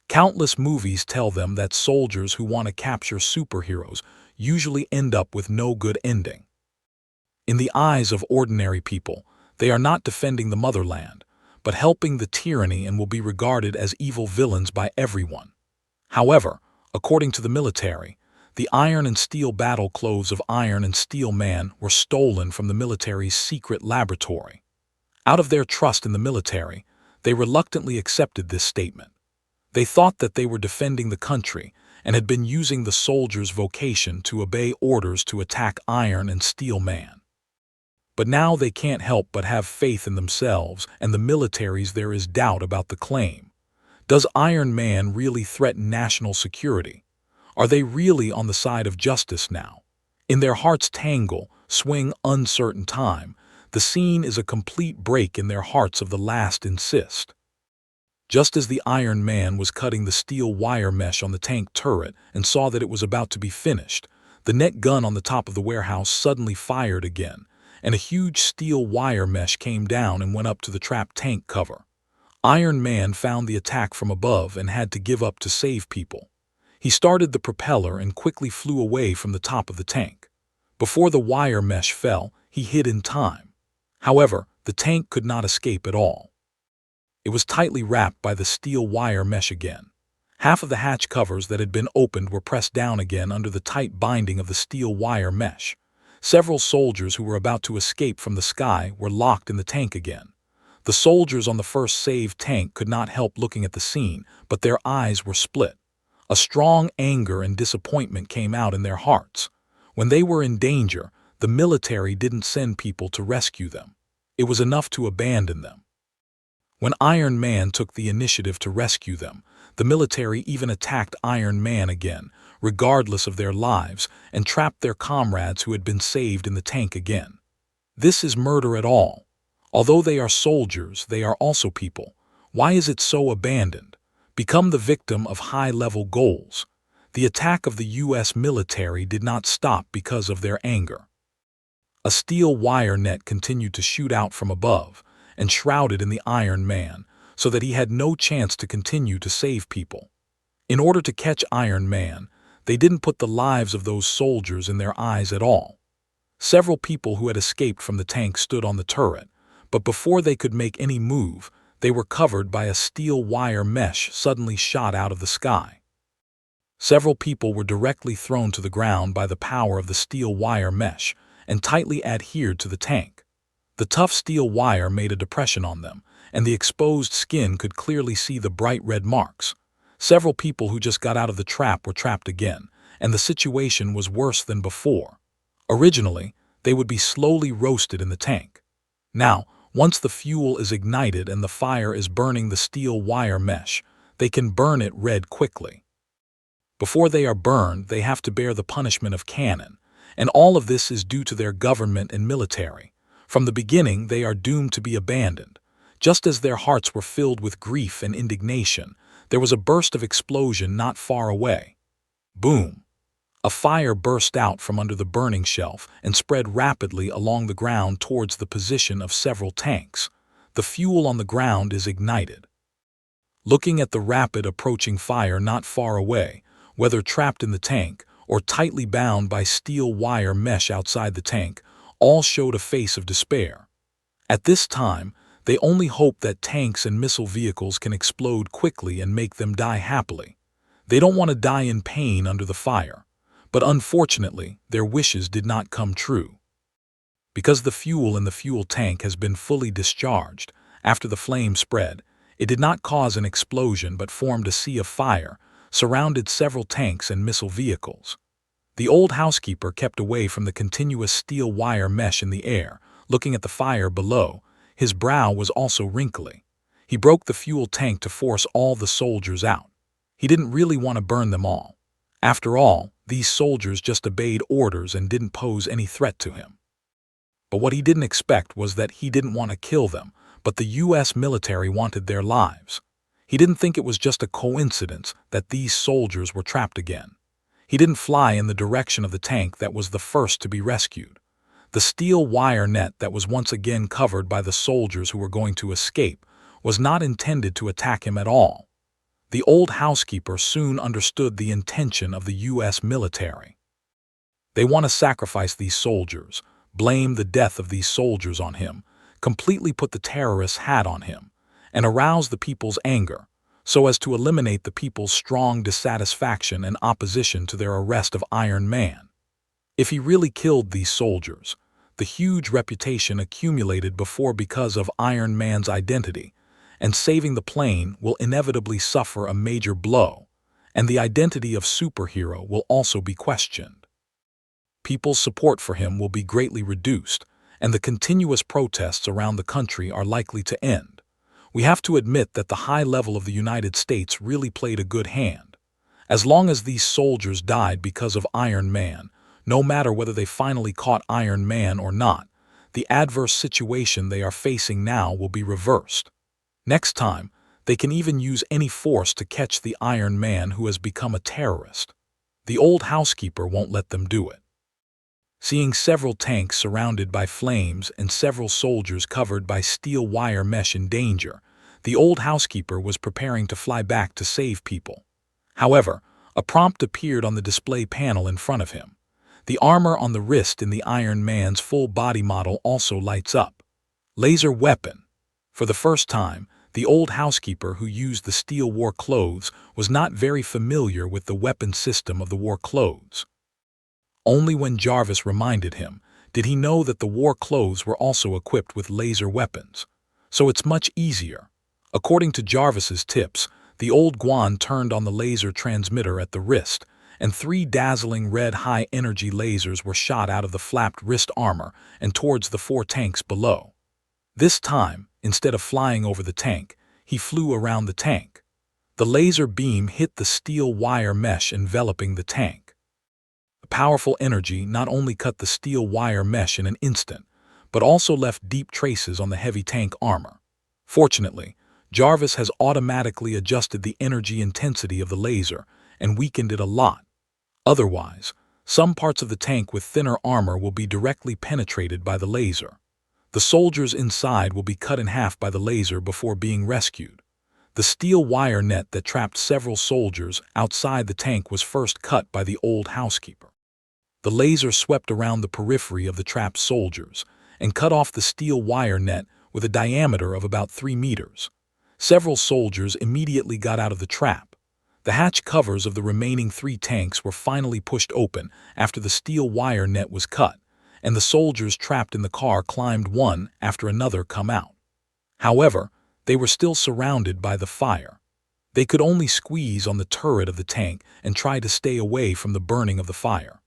Countless movies tell them that soldiers who want to capture superheroes usually end up with no good ending. In the eyes of ordinary people, they are not defending the motherland, but helping the tyranny and will be regarded as evil villains by everyone. However, according to the military, the iron and steel battle clothes of Iron and Steel Man were stolen from the military's secret laboratory. Out of their trust in the military, they reluctantly accepted this statement. They thought that they were defending the country and had been using the soldiers' vocation to obey orders to attack Iron and Steel Man. But now they can't help but have faith in themselves and the military's. There is doubt about the claim. Does Iron Man really threaten national security? Are they really on the side of justice now? In their hearts tangle, swing uncertain time, the scene is a complete break in their hearts of the last insist. Just as the Iron Man was cutting the steel wire mesh on the tank turret and saw that it was about to be finished, the net gun on the top of the warehouse suddenly fired again, and a huge steel wire mesh came down and went up to the trapped tank cover. Iron Man found the attack from above and had to give up to save people. He started the propeller and quickly flew away from the top of the tank. Before the wire mesh fell, he hid in time. However, the tank could not escape at all. It was tightly wrapped by the steel wire mesh again. Half of the hatch covers that had been opened were pressed down again under the tight binding of the steel wire mesh. Several soldiers who were about to escape from the sky were locked in the tank again. The soldiers on the first saved tank could not help looking at the scene, but their eyes were split. A strong anger and disappointment came out in their hearts. When they were in danger, the military didn't send people to rescue them. It was enough to abandon them. When Iron Man took the initiative to rescue them, the military even attacked Iron Man again, regardless of their lives, and trapped their comrades who had been saved in the tank again. This is murder at all. Although they are soldiers, they are also people. Why is it so abandoned? Become the victim of high-level goals. The attack of the U.S. military did not stop because of their anger. A steel wire net continued to shoot out from above, and shrouded in the Iron Man, so that he had no chance to continue to save people. In order to catch Iron Man, they didn't put the lives of those soldiers in their eyes at all. Several people who had escaped from the tank stood on the turret, but before they could make any move, they were covered by a steel wire mesh suddenly shot out of the sky. Several people were directly thrown to the ground by the power of the steel wire mesh and tightly adhered to the tank. The tough steel wire made a depression on them, and the exposed skin could clearly see the bright red marks. Several people who just got out of the trap were trapped again, and the situation was worse than before. Originally, they would be slowly roasted in the tank. Now, once the fuel is ignited and the fire is burning the steel wire mesh, they can burn it red quickly. Before they are burned, they have to bear the punishment of cannon, and all of this is due to their government and military. From the beginning, they are doomed to be abandoned. Just as their hearts were filled with grief and indignation, there was a burst of explosion not far away. Boom! A fire burst out from under the burning shelf and spread rapidly along the ground towards the position of several tanks. The fuel on the ground is ignited. Looking at the rapid approaching fire not far away, whether trapped in the tank or tightly bound by steel wire mesh outside the tank, all showed a face of despair. At this time, they only hope that tanks and missile vehicles can explode quickly and make them die happily. They don't want to die in pain under the fire. But unfortunately, their wishes did not come true. Because the fuel in the fuel tank has been fully discharged, after the flame spread, it did not cause an explosion but formed a sea of fire, surrounded several tanks and missile vehicles. The old housekeeper kept away from the continuous steel wire mesh in the air, looking at the fire below. His brow was also wrinkly. He broke the fuel tank to force all the soldiers out. He didn't really want to burn them all. After all, these soldiers just obeyed orders and didn't pose any threat to him. But what he didn't expect was that he didn't want to kill them, but the U.S. military wanted their lives. He didn't think it was just a coincidence that these soldiers were trapped again. He didn't fly in the direction of the tank that was the first to be rescued. The steel wire net that was once again covered by the soldiers who were going to escape was not intended to attack him at all. The old housekeeper soon understood the intention of the U.S. military. They want to sacrifice these soldiers, blame the death of these soldiers on him, completely put the terrorist's hat on him, and arouse the people's anger, so as to eliminate the people's strong dissatisfaction and opposition to their arrest of Iron Man. If he really killed these soldiers, the huge reputation accumulated before because of Iron Man's identity, and saving the plane will inevitably suffer a major blow, and the identity of superhero will also be questioned. People's support for him will be greatly reduced, and the continuous protests around the country are likely to end. We have to admit that the high level of the United States really played a good hand. As long as these soldiers died because of Iron Man, no matter whether they finally caught Iron Man or not, the adverse situation they are facing now will be reversed. Next time, they can even use any force to catch the Iron Man who has become a terrorist. The old housekeeper won't let them do it. Seeing several tanks surrounded by flames and several soldiers covered by steel wire mesh in danger, the old housekeeper was preparing to fly back to save people. However, a prompt appeared on the display panel in front of him. The armor on the wrist in the Iron Man's full body model also lights up. Laser weapon. For the first time, the old housekeeper who used the steel war clothes was not very familiar with the weapon system of the war clothes. Only when Jarvis reminded him did he know that the war clothes were also equipped with laser weapons. So it's much easier. According to Jarvis's tips, the old Guan turned on the laser transmitter at the wrist, and 3 dazzling red high-energy lasers were shot out of the flapped wrist armor and towards the 4 tanks below. This time, instead of flying over the tank, he flew around the tank. The laser beam hit the steel wire mesh enveloping the tank. The powerful energy not only cut the steel wire mesh in an instant, but also left deep traces on the heavy tank armor. Fortunately, Jarvis has automatically adjusted the energy intensity of the laser and weakened it a lot. Otherwise, some parts of the tank with thinner armor will be directly penetrated by the laser. The soldiers inside will be cut in half by the laser before being rescued. The steel wire net that trapped several soldiers outside the tank was first cut by the old housekeeper. The laser swept around the periphery of the trapped soldiers and cut off the steel wire net with a diameter of about 3 meters. Several soldiers immediately got out of the trap. The hatch covers of the remaining 3 tanks were finally pushed open after the steel wire net was cut, and the soldiers trapped in the car climbed one after another come out. However, they were still surrounded by the fire. They could only squeeze on the turret of the tank and try to stay away from the burning of the fire.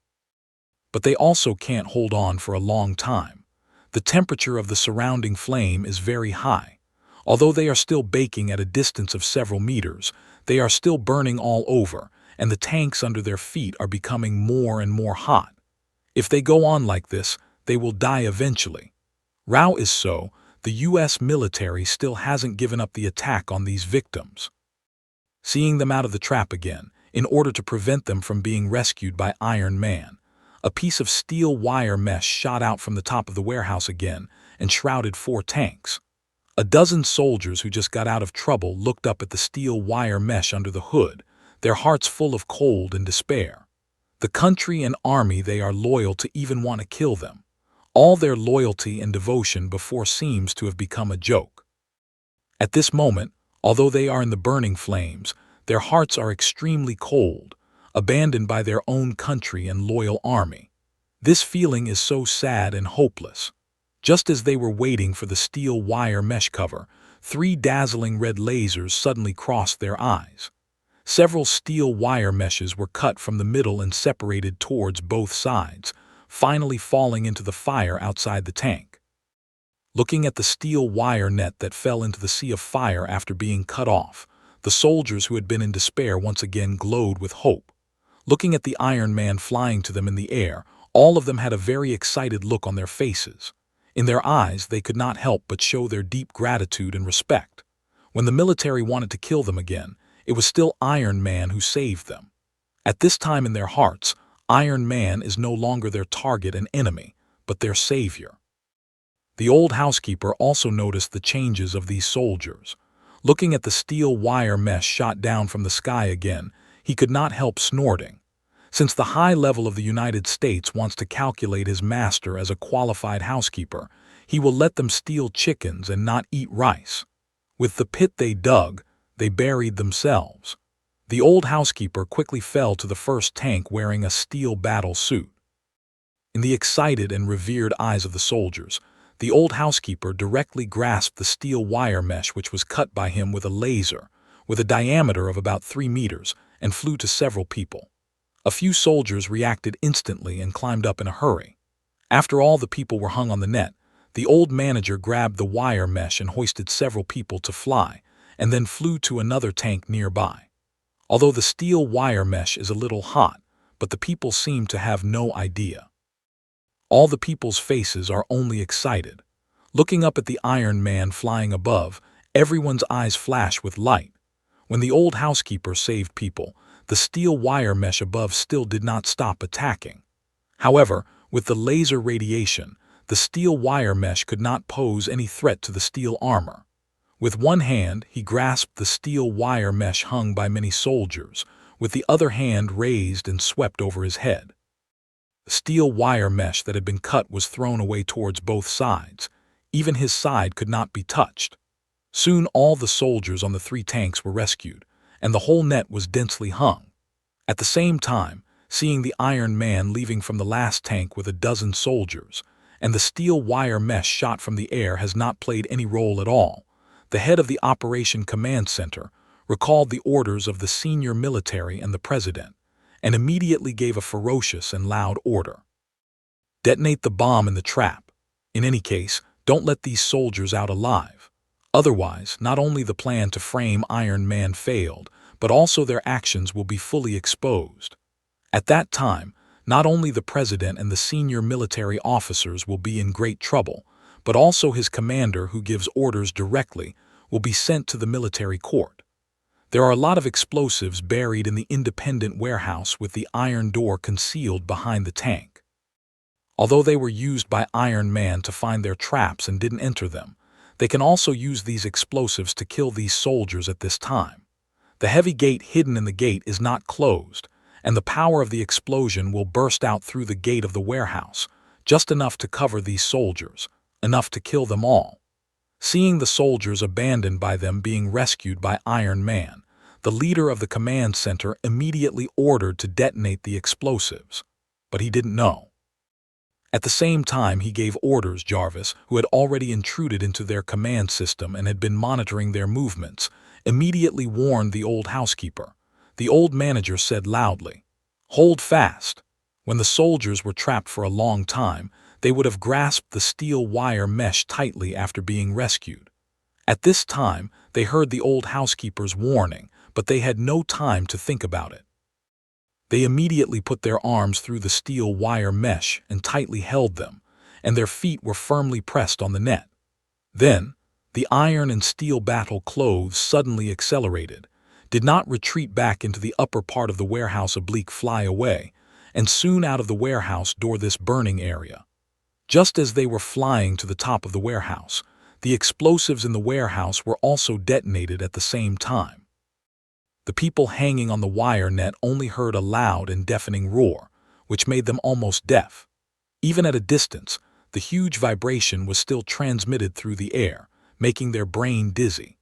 But they also can't hold on for a long time. The temperature of the surrounding flame is very high. Although they are still baking at a distance of several meters, they are still burning all over, and the tanks under their feet are becoming more and more hot. If they go on like this, they will die eventually. Rao is so, the U.S. military still hasn't given up the attack on these victims. Seeing them out of the trap again, in order to prevent them from being rescued by Iron Man, a piece of steel wire mesh shot out from the top of the warehouse again and shrouded 4 tanks. A dozen soldiers who just got out of trouble looked up at the steel wire mesh under the hood, their hearts full of cold and despair. The country and army they are loyal to even want to kill them. All their loyalty and devotion before seems to have become a joke. At this moment, although they are in the burning flames, their hearts are extremely cold, abandoned by their own country and loyal army. This feeling is so sad and hopeless. Just as they were waiting for the steel wire mesh cover, 3 dazzling red lasers suddenly crossed their eyes. Several steel wire meshes were cut from the middle and separated towards both sides, finally falling into the fire outside the tank. Looking at the steel wire net that fell into the sea of fire after being cut off, the soldiers who had been in despair once again glowed with hope. Looking at the Iron Man flying to them in the air, all of them had a very excited look on their faces. In their eyes, they could not help but show their deep gratitude and respect. When the military wanted to kill them again, it was still Iron Man who saved them. At this time in their hearts, Iron Man is no longer their target and enemy, but their savior. The old housekeeper also noticed the changes of these soldiers. Looking at the steel wire mesh shot down from the sky again, he could not help snorting. Since the high level of the United States wants to calculate his master as a qualified housekeeper, he will let them steal chickens and not eat rice. With the pit they dug, they buried themselves. The old housekeeper quickly fell to the first tank wearing a steel battle suit. In the excited and revered eyes of the soldiers, the old housekeeper directly grasped the steel wire mesh which was cut by him with a laser, with a diameter of about 3 meters, and flew to several people. A few soldiers reacted instantly and climbed up in a hurry. After all the people were hung on the net, the old manager grabbed the wire mesh and hoisted several people to fly, and then flew to another tank nearby. Although the steel wire mesh is a little hot, but the people seem to have no idea. All the people's faces are only excited. Looking up at the Iron Man flying above, everyone's eyes flash with light. When the old housekeeper saved people, the steel wire mesh above still did not stop attacking. However, with the laser radiation, the steel wire mesh could not pose any threat to the steel armor. With one hand, he grasped the steel wire mesh hung by many soldiers, with the other hand raised and swept over his head. The steel wire mesh that had been cut was thrown away towards both sides. Even his side could not be touched. Soon all the soldiers on the 3 tanks were rescued, and the whole net was densely hung. At the same time, seeing the Iron Man leaving from the last tank with a dozen soldiers, and the steel wire mesh shot from the air has not played any role at all, the head of the Operation Command Center recalled the orders of the senior military and the president, and immediately gave a ferocious and loud order. Detonate the bomb in the trap. In any case, don't let these soldiers out alive. Otherwise, not only the plan to frame Iron Man failed, but also their actions will be fully exposed. At that time, not only the president and the senior military officers will be in great trouble, but also his commander who gives orders directly will be sent to the military court. There are a lot of explosives buried in the independent warehouse with the iron door concealed behind the tank. Although they were used by Iron Man to find their traps and didn't enter them, they can also use these explosives to kill these soldiers at this time. The heavy gate hidden in the gate is not closed, and the power of the explosion will burst out through the gate of the warehouse, just enough to cover these soldiers, enough to kill them all. Seeing the soldiers abandoned by them being rescued by Iron Man, the leader of the command center immediately ordered to detonate the explosives. But he didn't know. At the same time, he gave orders. Jarvis, who had already intruded into their command system and had been monitoring their movements, immediately warned the old housekeeper. The old manager said loudly, "Hold fast." When the soldiers were trapped for a long time, they would have grasped the steel wire mesh tightly after being rescued. At this time, they heard the old housekeeper's warning, but they had no time to think about it. They immediately put their arms through the steel wire mesh and tightly held them, and their feet were firmly pressed on the net. Then, the iron and steel battle clothes suddenly accelerated, did not retreat back into the upper part of the warehouse oblique fly away, and soon out of the warehouse door this burning area. Just as they were flying to the top of the warehouse, the explosives in the warehouse were also detonated at the same time. The people hanging on the wire net only heard a loud and deafening roar, which made them almost deaf. Even at a distance, the huge vibration was still transmitted through the air, making their brain dizzy.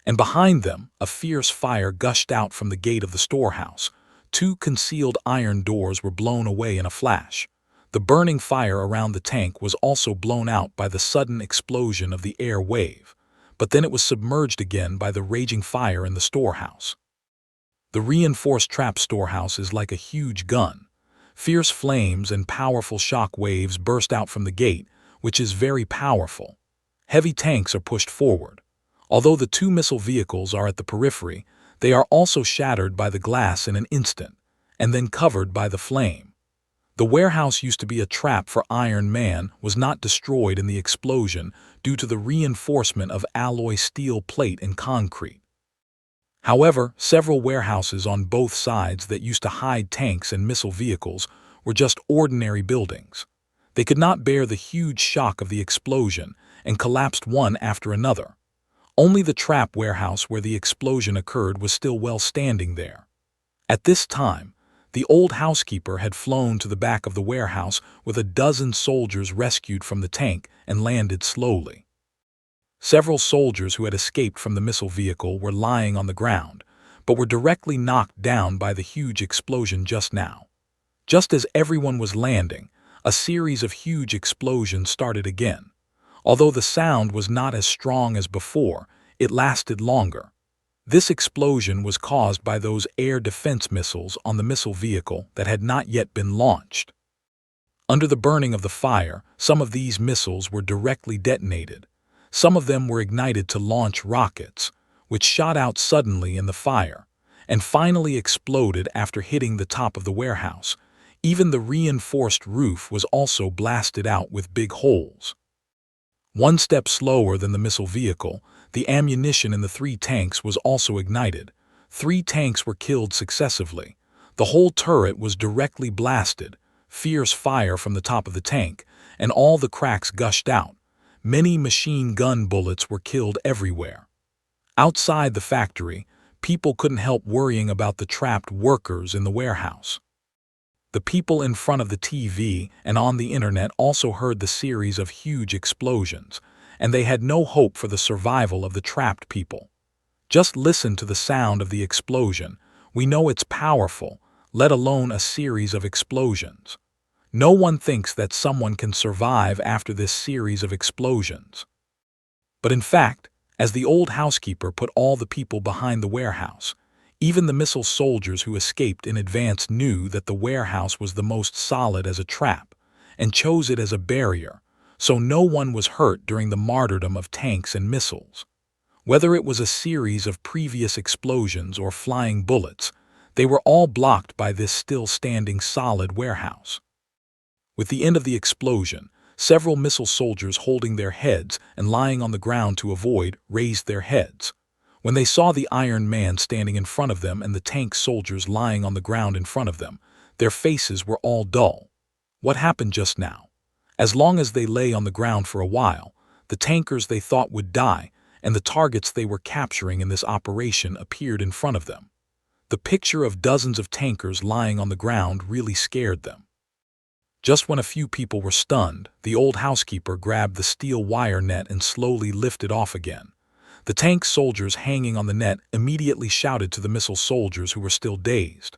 And behind them, a fierce fire gushed out from the gate of the storehouse. 2 concealed iron doors were blown away in a flash. The burning fire around the tank was also blown out by the sudden explosion of the air wave, but then it was submerged again by the raging fire in the storehouse. The reinforced trap storehouse is like a huge gun. Fierce flames and powerful shock waves burst out from the gate, which is very powerful. Heavy tanks are pushed forward. Although the 2 missile vehicles are at the periphery, they are also shattered by the glass in an instant, and then covered by the flame. The warehouse used to be a trap for Iron Man was not destroyed in the explosion due to the reinforcement of alloy steel plate and concrete. However, several warehouses on both sides that used to hide tanks and missile vehicles were just ordinary buildings. They could not bear the huge shock of the explosion and collapsed one after another. Only the trap warehouse where the explosion occurred was still well standing there. At this time, the old housekeeper had flown to the back of the warehouse with a dozen soldiers rescued from the tank and landed slowly. Several soldiers who had escaped from the missile vehicle were lying on the ground, but were directly knocked down by the huge explosion just now. Just as everyone was landing, a series of huge explosions started again. Although the sound was not as strong as before, it lasted longer. This explosion was caused by those air defense missiles on the missile vehicle that had not yet been launched. Under the burning of the fire, some of these missiles were directly detonated. Some of them were ignited to launch rockets, which shot out suddenly in the fire, and finally exploded after hitting the top of the warehouse. Even the reinforced roof was also blasted out with big holes. One step slower than the missile vehicle, the ammunition in the 3 tanks was also ignited. 3 tanks were killed successively. The whole turret was directly blasted, fierce fire from the top of the tank, and all the cracks gushed out. Many machine gun bullets were killed everywhere. Outside the factory, people couldn't help worrying about the trapped workers in the warehouse. The people in front of the TV and on the internet also heard the series of huge explosions, and they had no hope for the survival of the trapped people. Just listen to the sound of the explosion. We know it's powerful, let alone a series of explosions. No one thinks that someone can survive after this series of explosions. But in fact, as the old housekeeper put all the people behind the warehouse, even the missile soldiers who escaped in advance knew that the warehouse was the most solid as a trap, and chose it as a barrier, so no one was hurt during the martyrdom of tanks and missiles. Whether it was a series of previous explosions or flying bullets, they were all blocked by this still-standing solid warehouse. With the end of the explosion, several missile soldiers holding their heads and lying on the ground to avoid raised their heads. When they saw the Iron Man standing in front of them and the tank soldiers lying on the ground in front of them, their faces were all dull. What happened just now? As long as they lay on the ground for a while, the tankers they thought would die, and the targets they were capturing in this operation appeared in front of them. The picture of dozens of tankers lying on the ground really scared them. Just when a few people were stunned, the old housekeeper grabbed the steel wire net and slowly lifted off again. The tank soldiers hanging on the net immediately shouted to the missile soldiers who were still dazed.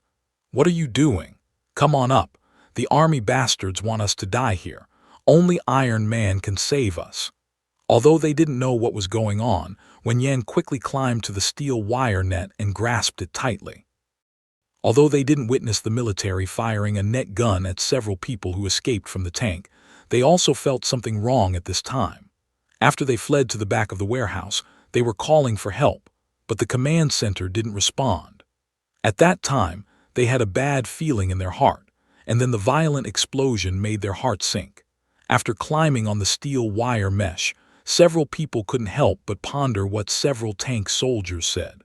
"What are you doing? Come on up. The army bastards want us to die here. Only Iron Man can save us." Although they didn't know what was going on, Wen Yan quickly climbed to the steel wire net and grasped it tightly. Although they didn't witness the military firing a net gun at several people who escaped from the tank, they also felt something wrong at this time. After they fled to the back of the warehouse, they were calling for help, but the command center didn't respond. At that time, they had a bad feeling in their heart, and then the violent explosion made their heart sink. After climbing on the steel wire mesh, several people couldn't help but ponder what several tank soldiers said.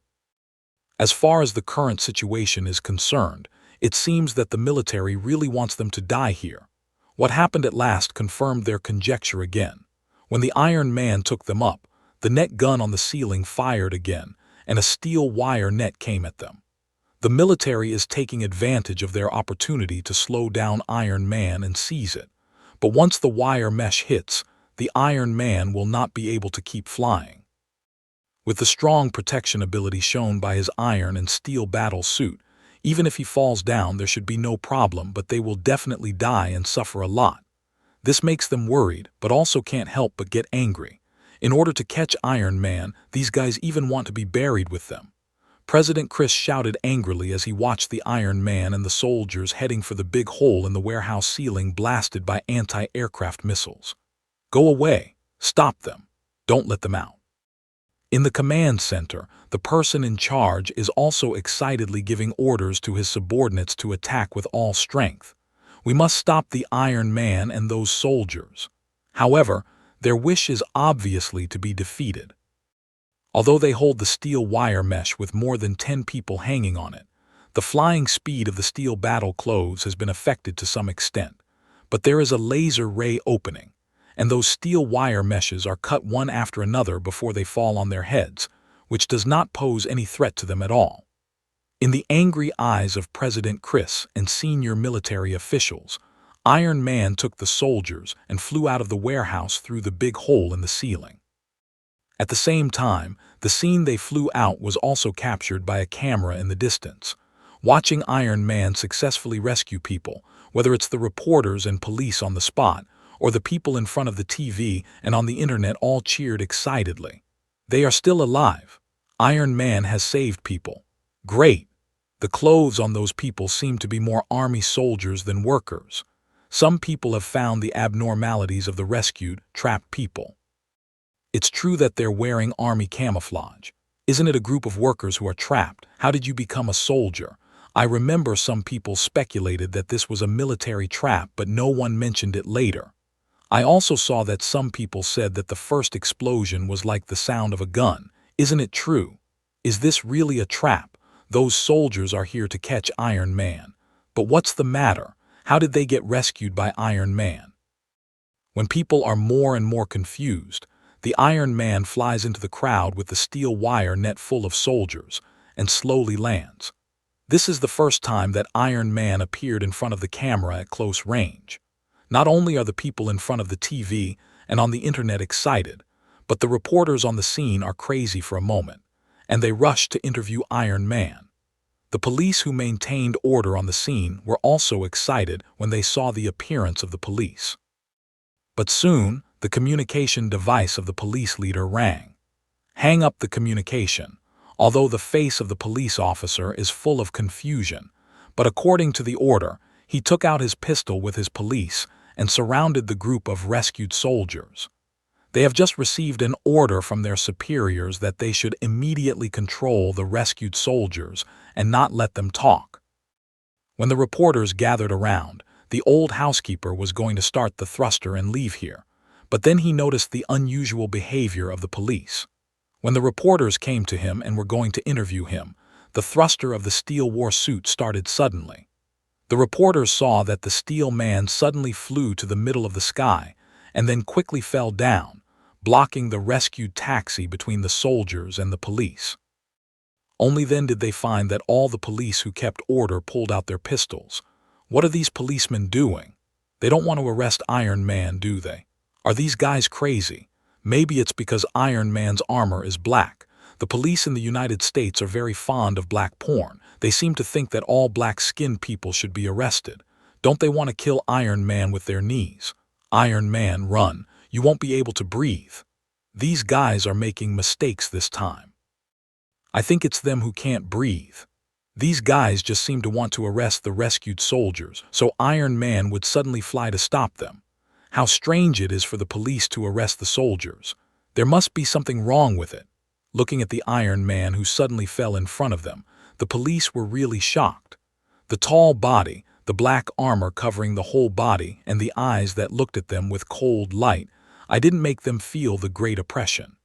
As far as the current situation is concerned, it seems that the military really wants them to die here. What happened at last confirmed their conjecture again. When the Iron Man took them up, the net gun on the ceiling fired again, and a steel wire net came at them. The military is taking advantage of their opportunity to slow down Iron Man and seize it. But once the wire mesh hits, the Iron Man will not be able to keep flying. With the strong protection ability shown by his iron and steel battle suit, even if he falls down there should be no problem, but they will definitely die and suffer a lot. This makes them worried, but also can't help but get angry. In order to catch Iron Man, these guys even want to be buried with them. President Chris shouted angrily as he watched the Iron Man and the soldiers heading for the big hole in the warehouse ceiling blasted by anti-aircraft missiles. "Go away! Stop them! Don't let them out!" In the command center, the person in charge is also excitedly giving orders to his subordinates to attack with all strength. We must stop the Iron Man and those soldiers. However, their wish is obviously to be defeated. Although they hold the steel wire mesh with more than 10 people hanging on it, the flying speed of the steel battle clothes has been affected to some extent. But there is a laser ray opening, and those steel wire meshes are cut one after another before they fall on their heads, which does not pose any threat to them at all. In the angry eyes of President Chris and senior military officials, Iron Man took the soldiers and flew out of the warehouse through the big hole in the ceiling. At the same time, the scene they flew out was also captured by a camera in the distance. Watching Iron Man successfully rescue people, whether it's the reporters and police on the spot, or the people in front of the TV and on the internet, all cheered excitedly. They are still alive. Iron Man has saved people. Great! The clothes on those people seem to be more army soldiers than workers. Some people have found the abnormalities of the rescued, trapped people. It's true that they're wearing army camouflage. Isn't it a group of workers who are trapped? How did you become a soldier? I remember some people speculated that this was a military trap, but no one mentioned it later. I also saw that some people said that the first explosion was like the sound of a gun. Isn't it true? Is this really a trap? Those soldiers are here to catch Iron Man. But what's the matter? How did they get rescued by Iron Man? When people are more and more confused, the Iron Man flies into the crowd with the steel wire net full of soldiers and slowly lands. This is the first time that Iron Man appeared in front of the camera at close range. Not only are the people in front of the TV and on the internet excited, but the reporters on the scene are crazy for a moment, and they rush to interview Iron Man. The police who maintained order on the scene were also excited when they saw the appearance of the police. But soon, the communication device of the police leader rang. Hang up the communication, although the face of the police officer is full of confusion, but according to the order, he took out his pistol with his police and surrounded the group of rescued soldiers. They have just received an order from their superiors that they should immediately control the rescued soldiers and not let them talk. When the reporters gathered around, the old housekeeper was going to start the thruster and leave here, but then he noticed the unusual behavior of the police. When the reporters came to him and were going to interview him, the thruster of the steel war suit started suddenly. The reporters saw that the steel man suddenly flew to the middle of the sky and then quickly fell down, blocking the rescued taxi between the soldiers and the police. Only then did they find that all the police who kept order pulled out their pistols. What are these policemen doing? They don't want to arrest Iron Man, do they? Are these guys crazy? Maybe it's because Iron Man's armor is black. The police in the United States are very fond of black porn. They seem to think that all black-skinned people should be arrested. Don't they want to kill Iron Man with their knees? Iron Man, run. You won't be able to breathe. These guys are making mistakes this time. I think it's them who can't breathe. These guys just seem to want to arrest the rescued soldiers, so Iron Man would suddenly fly to stop them. How strange it is for the police to arrest the soldiers. There must be something wrong with it. Looking at the Iron Man who suddenly fell in front of them, the police were really shocked. The tall body, the black armor covering the whole body, and the eyes that looked at them with cold light, I didn't make them feel the great oppression.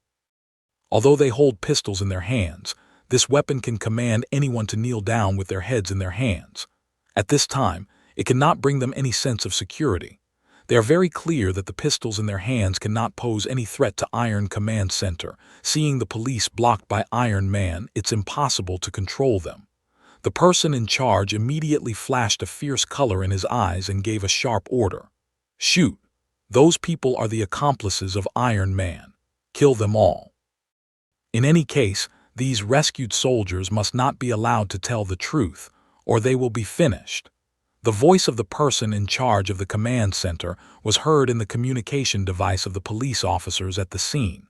Although they hold pistols in their hands, this weapon can command anyone to kneel down with their heads in their hands. At this time, it cannot bring them any sense of security. They are very clear that the pistols in their hands cannot pose any threat to Iron Command Center. Seeing the police blocked by Iron Man, it's impossible to control them. The person in charge immediately flashed a fierce color in his eyes and gave a sharp order. Shoot! Those people are the accomplices of Iron Man. Kill them all. In any case, these rescued soldiers must not be allowed to tell the truth, or they will be finished. The voice of the person in charge of the command center was heard in the communication device of the police officers at the scene.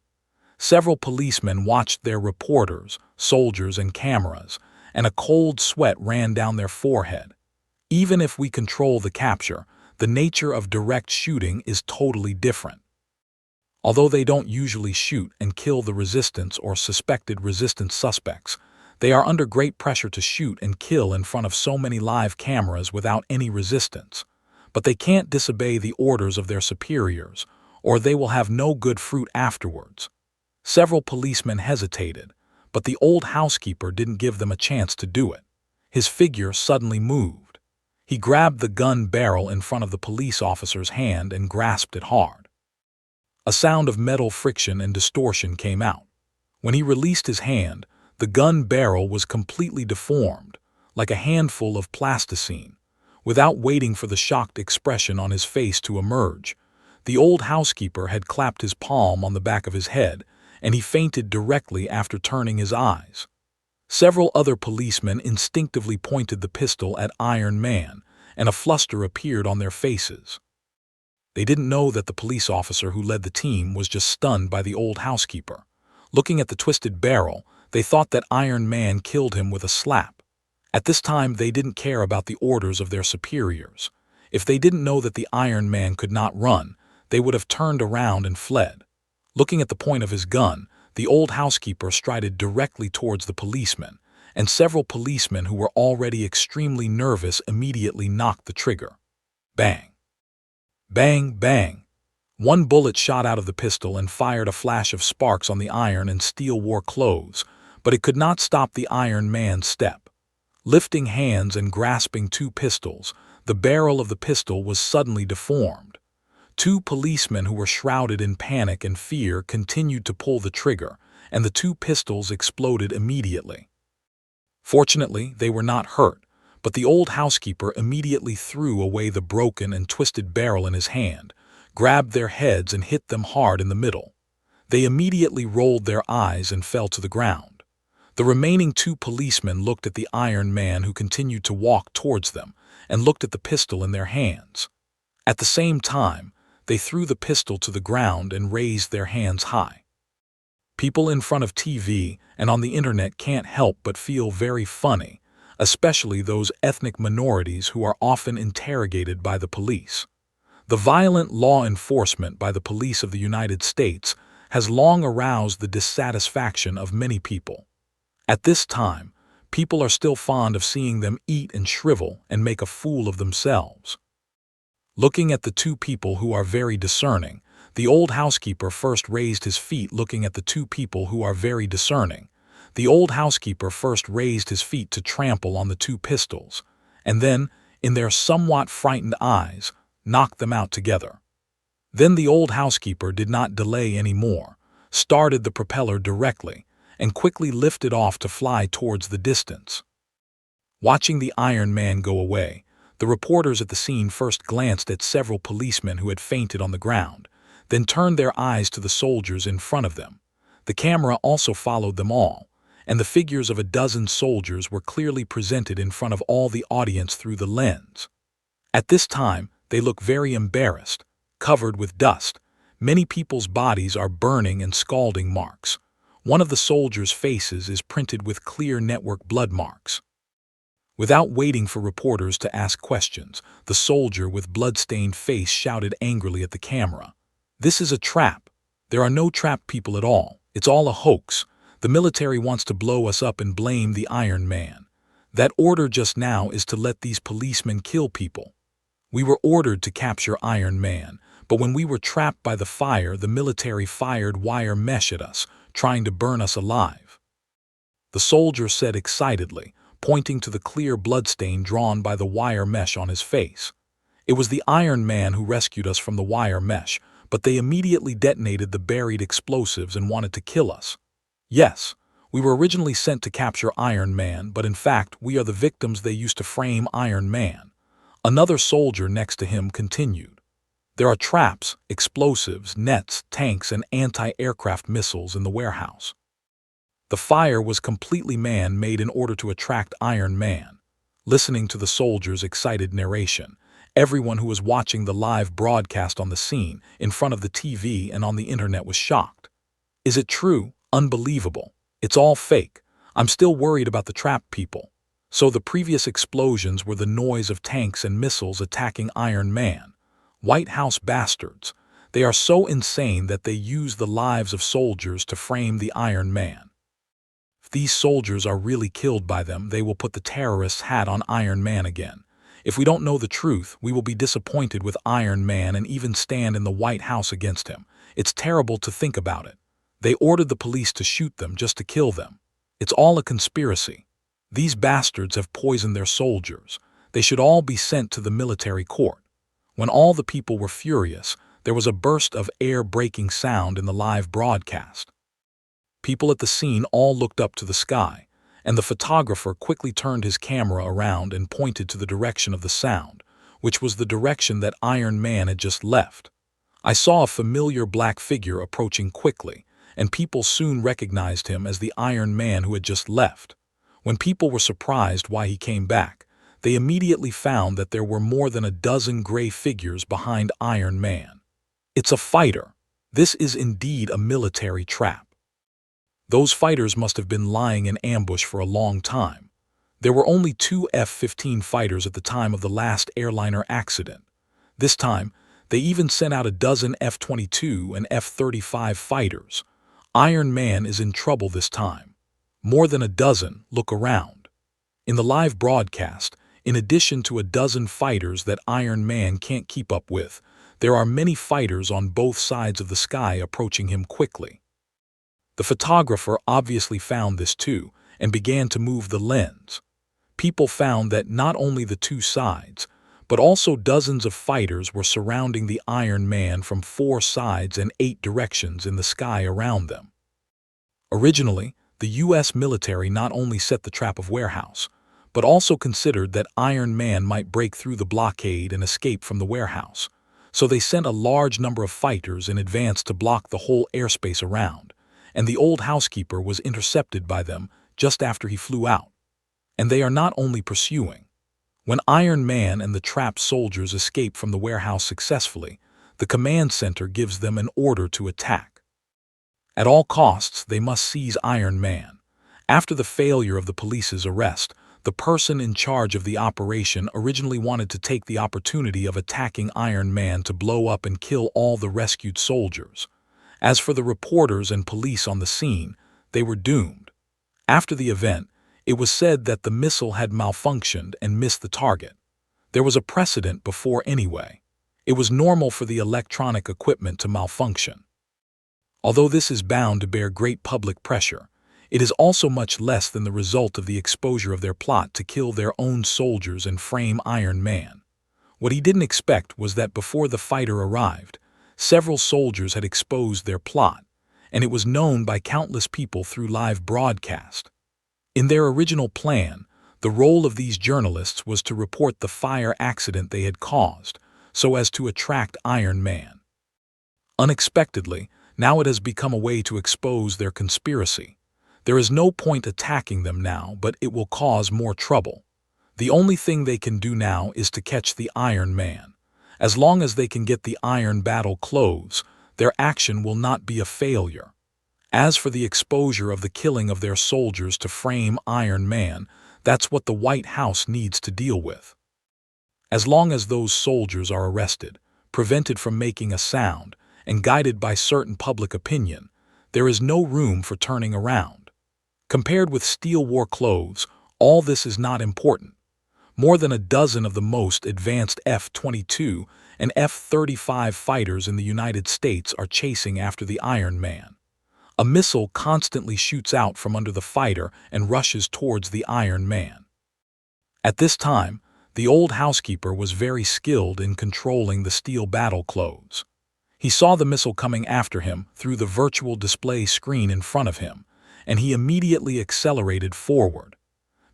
Several policemen watched their reporters, soldiers, and cameras, and a cold sweat ran down their forehead. Even if we control the capture, the nature of direct shooting is totally different. Although they don't usually shoot and kill the resistance or suspected resistance suspects, they are under great pressure to shoot and kill in front of so many live cameras without any resistance. But they can't disobey the orders of their superiors, or they will have no good fruit afterwards. Several policemen hesitated, but the old housekeeper didn't give them a chance to do it. His figure suddenly moved. He grabbed the gun barrel in front of the police officer's hand and grasped it hard. A sound of metal friction and distortion came out. When he released his hand, the gun barrel was completely deformed, like a handful of plasticine. Without waiting for the shocked expression on his face to emerge, the old housekeeper had clapped his palm on the back of his head, and he fainted directly after turning his eyes. Several other policemen instinctively pointed the pistol at Iron Man, and a fluster appeared on their faces. They didn't know that the police officer who led the team was just stunned by the old housekeeper. Looking at the twisted barrel, they thought that Iron Man killed him with a slap. At this time, they didn't care about the orders of their superiors. If they didn't know that the Iron Man could not run, they would have turned around and fled. Looking at the point of his gun, the old housekeeper strided directly towards the policeman, and several policemen who were already extremely nervous immediately knocked the trigger. Bang! Bang, bang! One bullet shot out of the pistol and fired a flash of sparks on the iron and steel-war clothes, but it could not stop the Iron Man's step. Lifting hands and grasping two pistols, the barrel of the pistol was suddenly deformed. Two policemen who were shrouded in panic and fear continued to pull the trigger, and the two pistols exploded immediately. Fortunately, they were not hurt, but the old housekeeper immediately threw away the broken and twisted barrel in his hand, grabbed their heads and hit them hard in the middle. They immediately rolled their eyes and fell to the ground. The remaining two policemen looked at the Iron Man who continued to walk towards them and looked at the pistol in their hands. At the same time, they threw the pistol to the ground and raised their hands high. People in front of TV and on the internet can't help but feel very funny, especially those ethnic minorities who are often interrogated by the police. The violent law enforcement by the police of the United States has long aroused the dissatisfaction of many people. At this time, people are still fond of seeing them eat and shrivel and make a fool of themselves. Looking at the two people who are very discerning, the old housekeeper first raised his feet looking at the two people who are very discerning. The old housekeeper first raised his feet to trample on the two pistols, and then, in their somewhat frightened eyes, knocked them out together. Then the old housekeeper did not delay any more, started the propeller directly, and quickly lifted off to fly towards the distance. Watching the Iron Man go away, the reporters at the scene first glanced at several policemen who had fainted on the ground, then turned their eyes to the soldiers in front of them. The camera also followed them all, and the figures of a dozen soldiers were clearly presented in front of all the audience through the lens. At this time, they look very embarrassed, covered with dust. Many people's bodies are burning and scalding marks. One of the soldiers' faces is printed with clear network blood marks. Without waiting for reporters to ask questions, the soldier with blood-stained face shouted angrily at the camera, "This is a trap. There are no trapped people at all. It's all a hoax. The military wants to blow us up and blame the Iron Man. That order just now is to let these policemen kill people. We were ordered to capture Iron Man, but when we were trapped by the fire, the military fired wire mesh at us, trying to burn us alive," the soldier said excitedly, pointing to the clear bloodstain drawn by the wire mesh on his face. "It was the Iron Man who rescued us from the wire mesh, but they immediately detonated the buried explosives and wanted to kill us. Yes, we were originally sent to capture Iron Man, but in fact we are the victims they used to frame Iron Man." Another soldier next to him continued, "There are traps, explosives, nets, tanks, and anti-aircraft missiles in the warehouse. The fire was completely man-made in order to attract Iron Man." Listening to the soldier's excited narration, everyone who was watching the live broadcast on the scene, in front of the TV and on the internet was shocked. "Is it true? Unbelievable. It's all fake. I'm still worried about the trapped people. So the previous explosions were the noise of tanks and missiles attacking Iron Man. White House bastards. They are so insane that they use the lives of soldiers to frame the Iron Man. If these soldiers are really killed by them, they will put the terrorist's hat on Iron Man again. If we don't know the truth, we will be disappointed with Iron Man and even stand in the White House against him. It's terrible to think about it. They ordered the police to shoot them just to kill them. It's all a conspiracy. These bastards have poisoned their soldiers. They should all be sent to the military court." When all the people were furious, there was a burst of air-breaking sound in the live broadcast. People at the scene all looked up to the sky, and the photographer quickly turned his camera around and pointed to the direction of the sound, which was the direction that Iron Man had just left. I saw a familiar black figure approaching quickly, and people soon recognized him as the Iron Man who had just left. When people were surprised why he came back, they immediately found that there were more than a dozen gray figures behind Iron Man. "It's a fighter. This is indeed a military trap. Those fighters must have been lying in ambush for a long time. There were only 2 F-15 fighters at the time of the last airliner accident. This time, they even sent out a dozen F-22 and F-35 fighters. Iron Man is in trouble this time. More than a dozen. Look around." In the live broadcast, in addition to a dozen fighters that Iron Man can't keep up with, there are many fighters on both sides of the sky approaching him quickly. The photographer obviously found this too and began to move the lens. People found that not only the two sides, but also dozens of fighters were surrounding the Iron Man from 4 sides and 8 directions in the sky around them. Originally, the U.S. military not only set the trap of warehouse, but also considered that Iron Man might break through the blockade and escape from the warehouse. So they sent a large number of fighters in advance to block the whole airspace around, and the old housekeeper was intercepted by them just after he flew out. And they are not only pursuing. When Iron Man and the trapped soldiers escape from the warehouse successfully, the command center gives them an order to attack. At all costs, they must seize Iron Man. After the failure of the police's arrest, the person in charge of the operation originally wanted to take the opportunity of attacking Iron Man to blow up and kill all the rescued soldiers. As for the reporters and police on the scene, they were doomed. After the event, it was said that the missile had malfunctioned and missed the target. There was a precedent before anyway. It was normal for the electronic equipment to malfunction. Although this is bound to bear great public pressure, It is also much less than the result of the exposure of their plot to kill their own soldiers and frame Iron Man. What he didn't expect was that before the fighter arrived, several soldiers had exposed their plot, and it was known by countless people through live broadcast. In their original plan, the role of these journalists was to report the fire accident they had caused, so as to attract Iron Man. Unexpectedly, now it has become a way to expose their conspiracy. There is no point attacking them now, but it will cause more trouble. The only thing they can do now is to catch the Iron Man. As long as they can get the Iron Battle clothes, their action will not be a failure. As for the exposure of the killing of their soldiers to frame Iron Man, that's what the White House needs to deal with. As long as those soldiers are arrested, prevented from making a sound, and guided by certain public opinion, there is no room for turning around. Compared with steel war clothes, all this is not important. More than a dozen of the most advanced F-22 and F-35 fighters in the United States are chasing after the Iron Man. A missile constantly shoots out from under the fighter and rushes towards the Iron Man. At this time, the old housekeeper was very skilled in controlling the steel battle clothes. He saw the missile coming after him through the virtual display screen in front of him, and he immediately accelerated forward.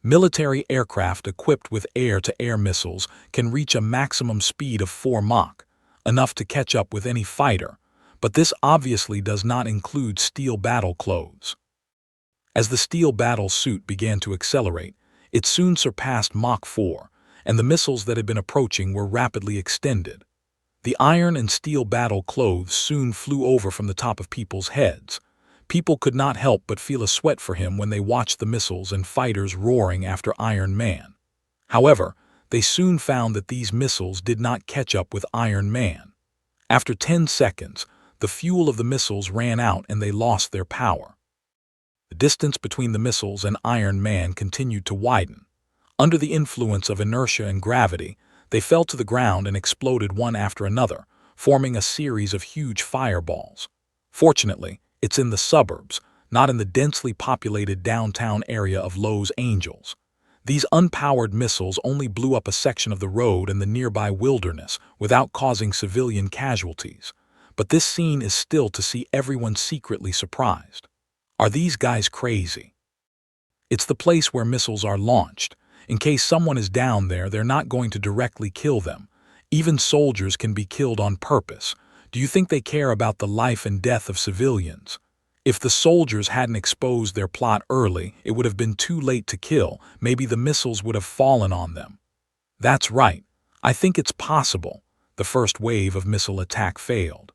Military aircraft equipped with air-to-air missiles can reach a maximum speed of 4 Mach, enough to catch up with any fighter, but this obviously does not include steel battle clothes. As the steel battle suit began to accelerate, it soon surpassed Mach 4, and the missiles that had been approaching were rapidly extended. The iron and steel battle clothes soon flew over from the top of people's heads. People could not help but feel a sweat for him when they watched the missiles and fighters roaring after Iron Man. However, they soon found that these missiles did not catch up with Iron Man. After 10 seconds, the fuel of the missiles ran out and they lost their power. The distance between the missiles and Iron Man continued to widen. Under the influence of inertia and gravity, they fell to the ground and exploded one after another, forming a series of huge fireballs. Fortunately, it's in the suburbs, not in the densely populated downtown area of Los Angeles. These unpowered missiles only blew up a section of the road and the nearby wilderness without causing civilian casualties. But this scene is still to see everyone secretly surprised. Are these guys crazy? It's the place where missiles are launched. In case someone is down there, they're not going to directly kill them. Even soldiers can be killed on purpose. Do you think they care about the life and death of civilians? If the soldiers hadn't exposed their plot early, it would have been too late to kill. Maybe the missiles would have fallen on them. That's right. I think it's possible. The first wave of missile attack failed.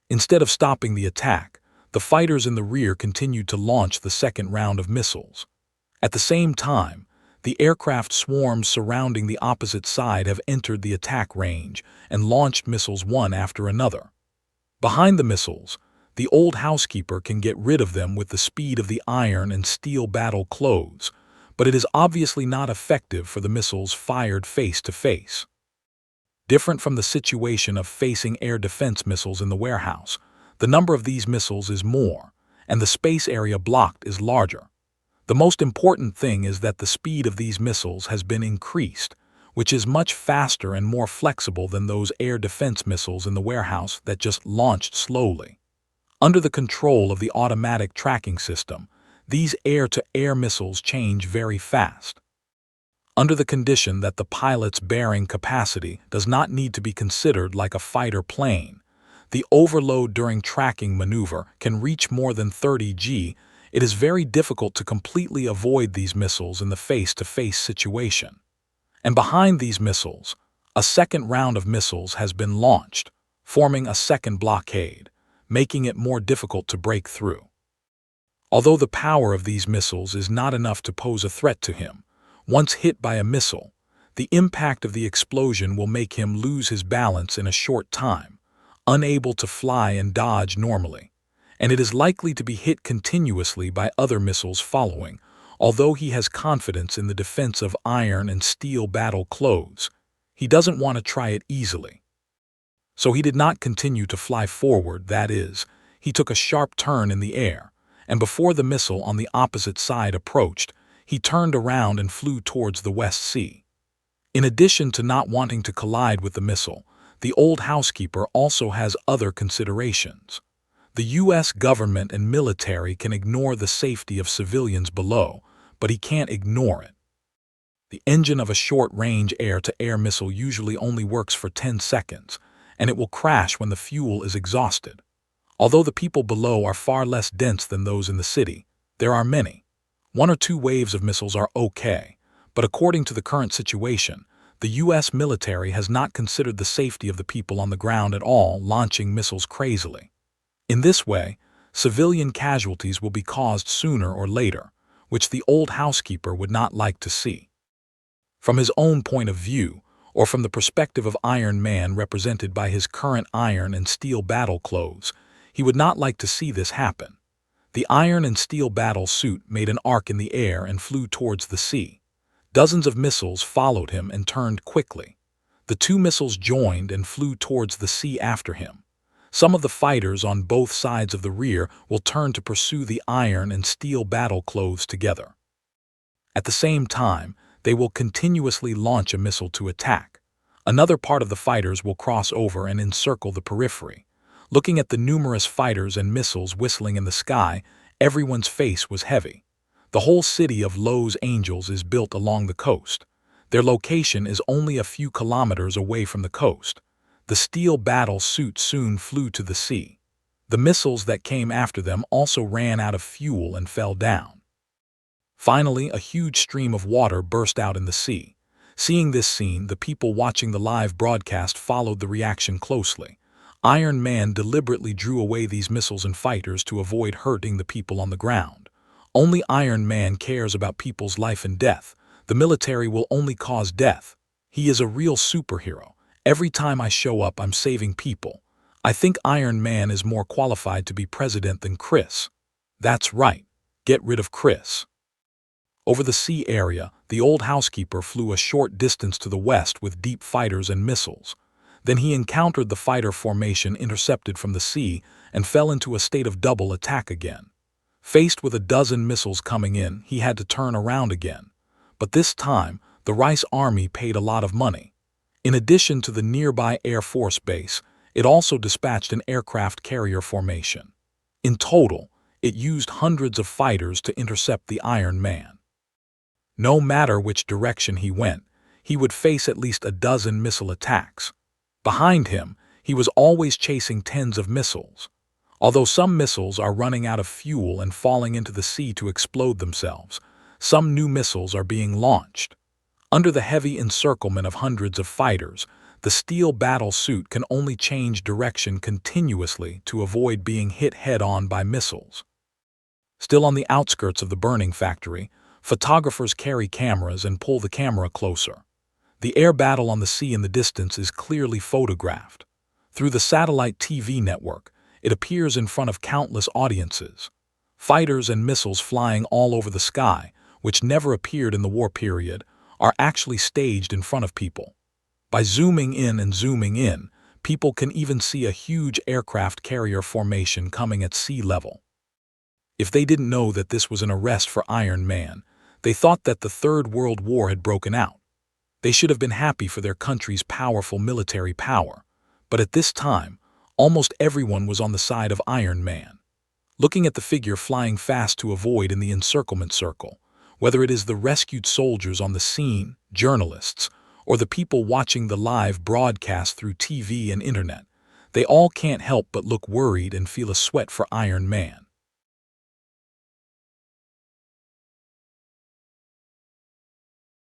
Instead of stopping the attack, the fighters in the rear continued to launch the second round of missiles. At the same time, the aircraft swarms surrounding the opposite side have entered the attack range and launched missiles one after another. Behind the missiles, the old housekeeper can get rid of them with the speed of the iron and steel battle clothes, but it is obviously not effective for the missiles fired face to face. Different from the situation of facing air defense missiles in the warehouse, the number of these missiles is more, and the space area blocked is larger. The most important thing is that the speed of these missiles has been increased, which is much faster and more flexible than those air defense missiles in the warehouse that just launched slowly. Under the control of the automatic tracking system, these air-to-air missiles change very fast. Under the condition that the pilot's bearing capacity does not need to be considered like a fighter plane, the overload during tracking maneuver can reach more than 30 G. It is very difficult to completely avoid these missiles in the face-to-face situation. And behind these missiles, a second round of missiles has been launched, forming a second blockade, making it more difficult to break through. Although the power of these missiles is not enough to pose a threat to him, once hit by a missile, the impact of the explosion will make him lose his balance in a short time, unable to fly and dodge normally, and it is likely to be hit continuously by other missiles following. Although he has confidence in the defense of iron and steel battle clothes, he doesn't want to try it easily. So he did not continue to fly forward, that is, he took a sharp turn in the air, and before the missile on the opposite side approached, he turned around and flew towards the West Sea. In addition to not wanting to collide with the missile, the old housekeeper also has other considerations. The U.S. government and military can ignore the safety of civilians below, but he can't ignore it. The engine of a short-range air-to-air missile usually only works for 10 seconds, and it will crash when the fuel is exhausted. Although the people below are far less dense than those in the city, there are many. 1 or 2 waves of missiles are okay, but according to the current situation, the U.S. military has not considered the safety of the people on the ground at all, launching missiles crazily. In this way, civilian casualties will be caused sooner or later, which the old housekeeper would not like to see. From his own point of view, or from the perspective of Iron Man represented by his current iron and steel battle clothes, he would not like to see this happen. The iron and steel battle suit made an arc in the air and flew towards the sea. Dozens of missiles followed him and turned quickly. The 2 missiles joined and flew towards the sea after him. Some of the fighters on both sides of the rear will turn to pursue the iron and steel battle clothes together. At the same time, they will continuously launch a missile to attack. Another part of the fighters will cross over and encircle the periphery. Looking at the numerous fighters and missiles whistling in the sky, everyone's face was heavy. The whole city of Los Angeles is built along the coast. Their location is only a few kilometers away from the coast. The steel battle suit soon flew to the sea. The missiles that came after them also ran out of fuel and fell down. Finally, a huge stream of water burst out in the sea. Seeing this scene, the people watching the live broadcast followed the reaction closely. Iron Man deliberately drew away these missiles and fighters to avoid hurting the people on the ground. Only Iron Man cares about people's life and death. The military will only cause death. He is a real superhero. Every time I show up, I'm saving people. I think Iron Man is more qualified to be president than Chris. That's right. Get rid of Chris. Over the sea area, the old housekeeper flew a short distance to the west with deep fighters and missiles. Then he encountered the fighter formation intercepted from the sea and fell into a state of double attack again. Faced with a dozen missiles coming in, he had to turn around again. But this time, the Rice Army paid a lot of money. In addition to the nearby Air Force base, it also dispatched an aircraft carrier formation. In total, it used hundreds of fighters to intercept the Iron Man. No matter which direction he went, he would face at least a dozen missile attacks. Behind him, he was always chasing tens of missiles. Although some missiles are running out of fuel and falling into the sea to explode themselves, some new missiles are being launched. Under the heavy encirclement of hundreds of fighters, the steel battle suit can only change direction continuously to avoid being hit head-on by missiles. Still on the outskirts of the burning factory, photographers carry cameras and pull the camera closer. The air battle on the sea in the distance is clearly photographed. Through the satellite TV network, it appears in front of countless audiences. Fighters and missiles flying all over the sky, which never appeared in the war period, are actually staged in front of people. By zooming in and zooming in, people can even see a huge aircraft carrier formation coming at sea level. If they didn't know that this was an arrest for Iron Man, they thought that the Third World War had broken out. They should have been happy for their country's powerful military power, but at this time, almost everyone was on the side of Iron Man. Looking at the figure flying fast to avoid in the encirclement circle, whether it is the rescued soldiers on the scene, journalists, or the people watching the live broadcast through TV and internet, they all can't help but look worried and feel a sweat for Iron Man.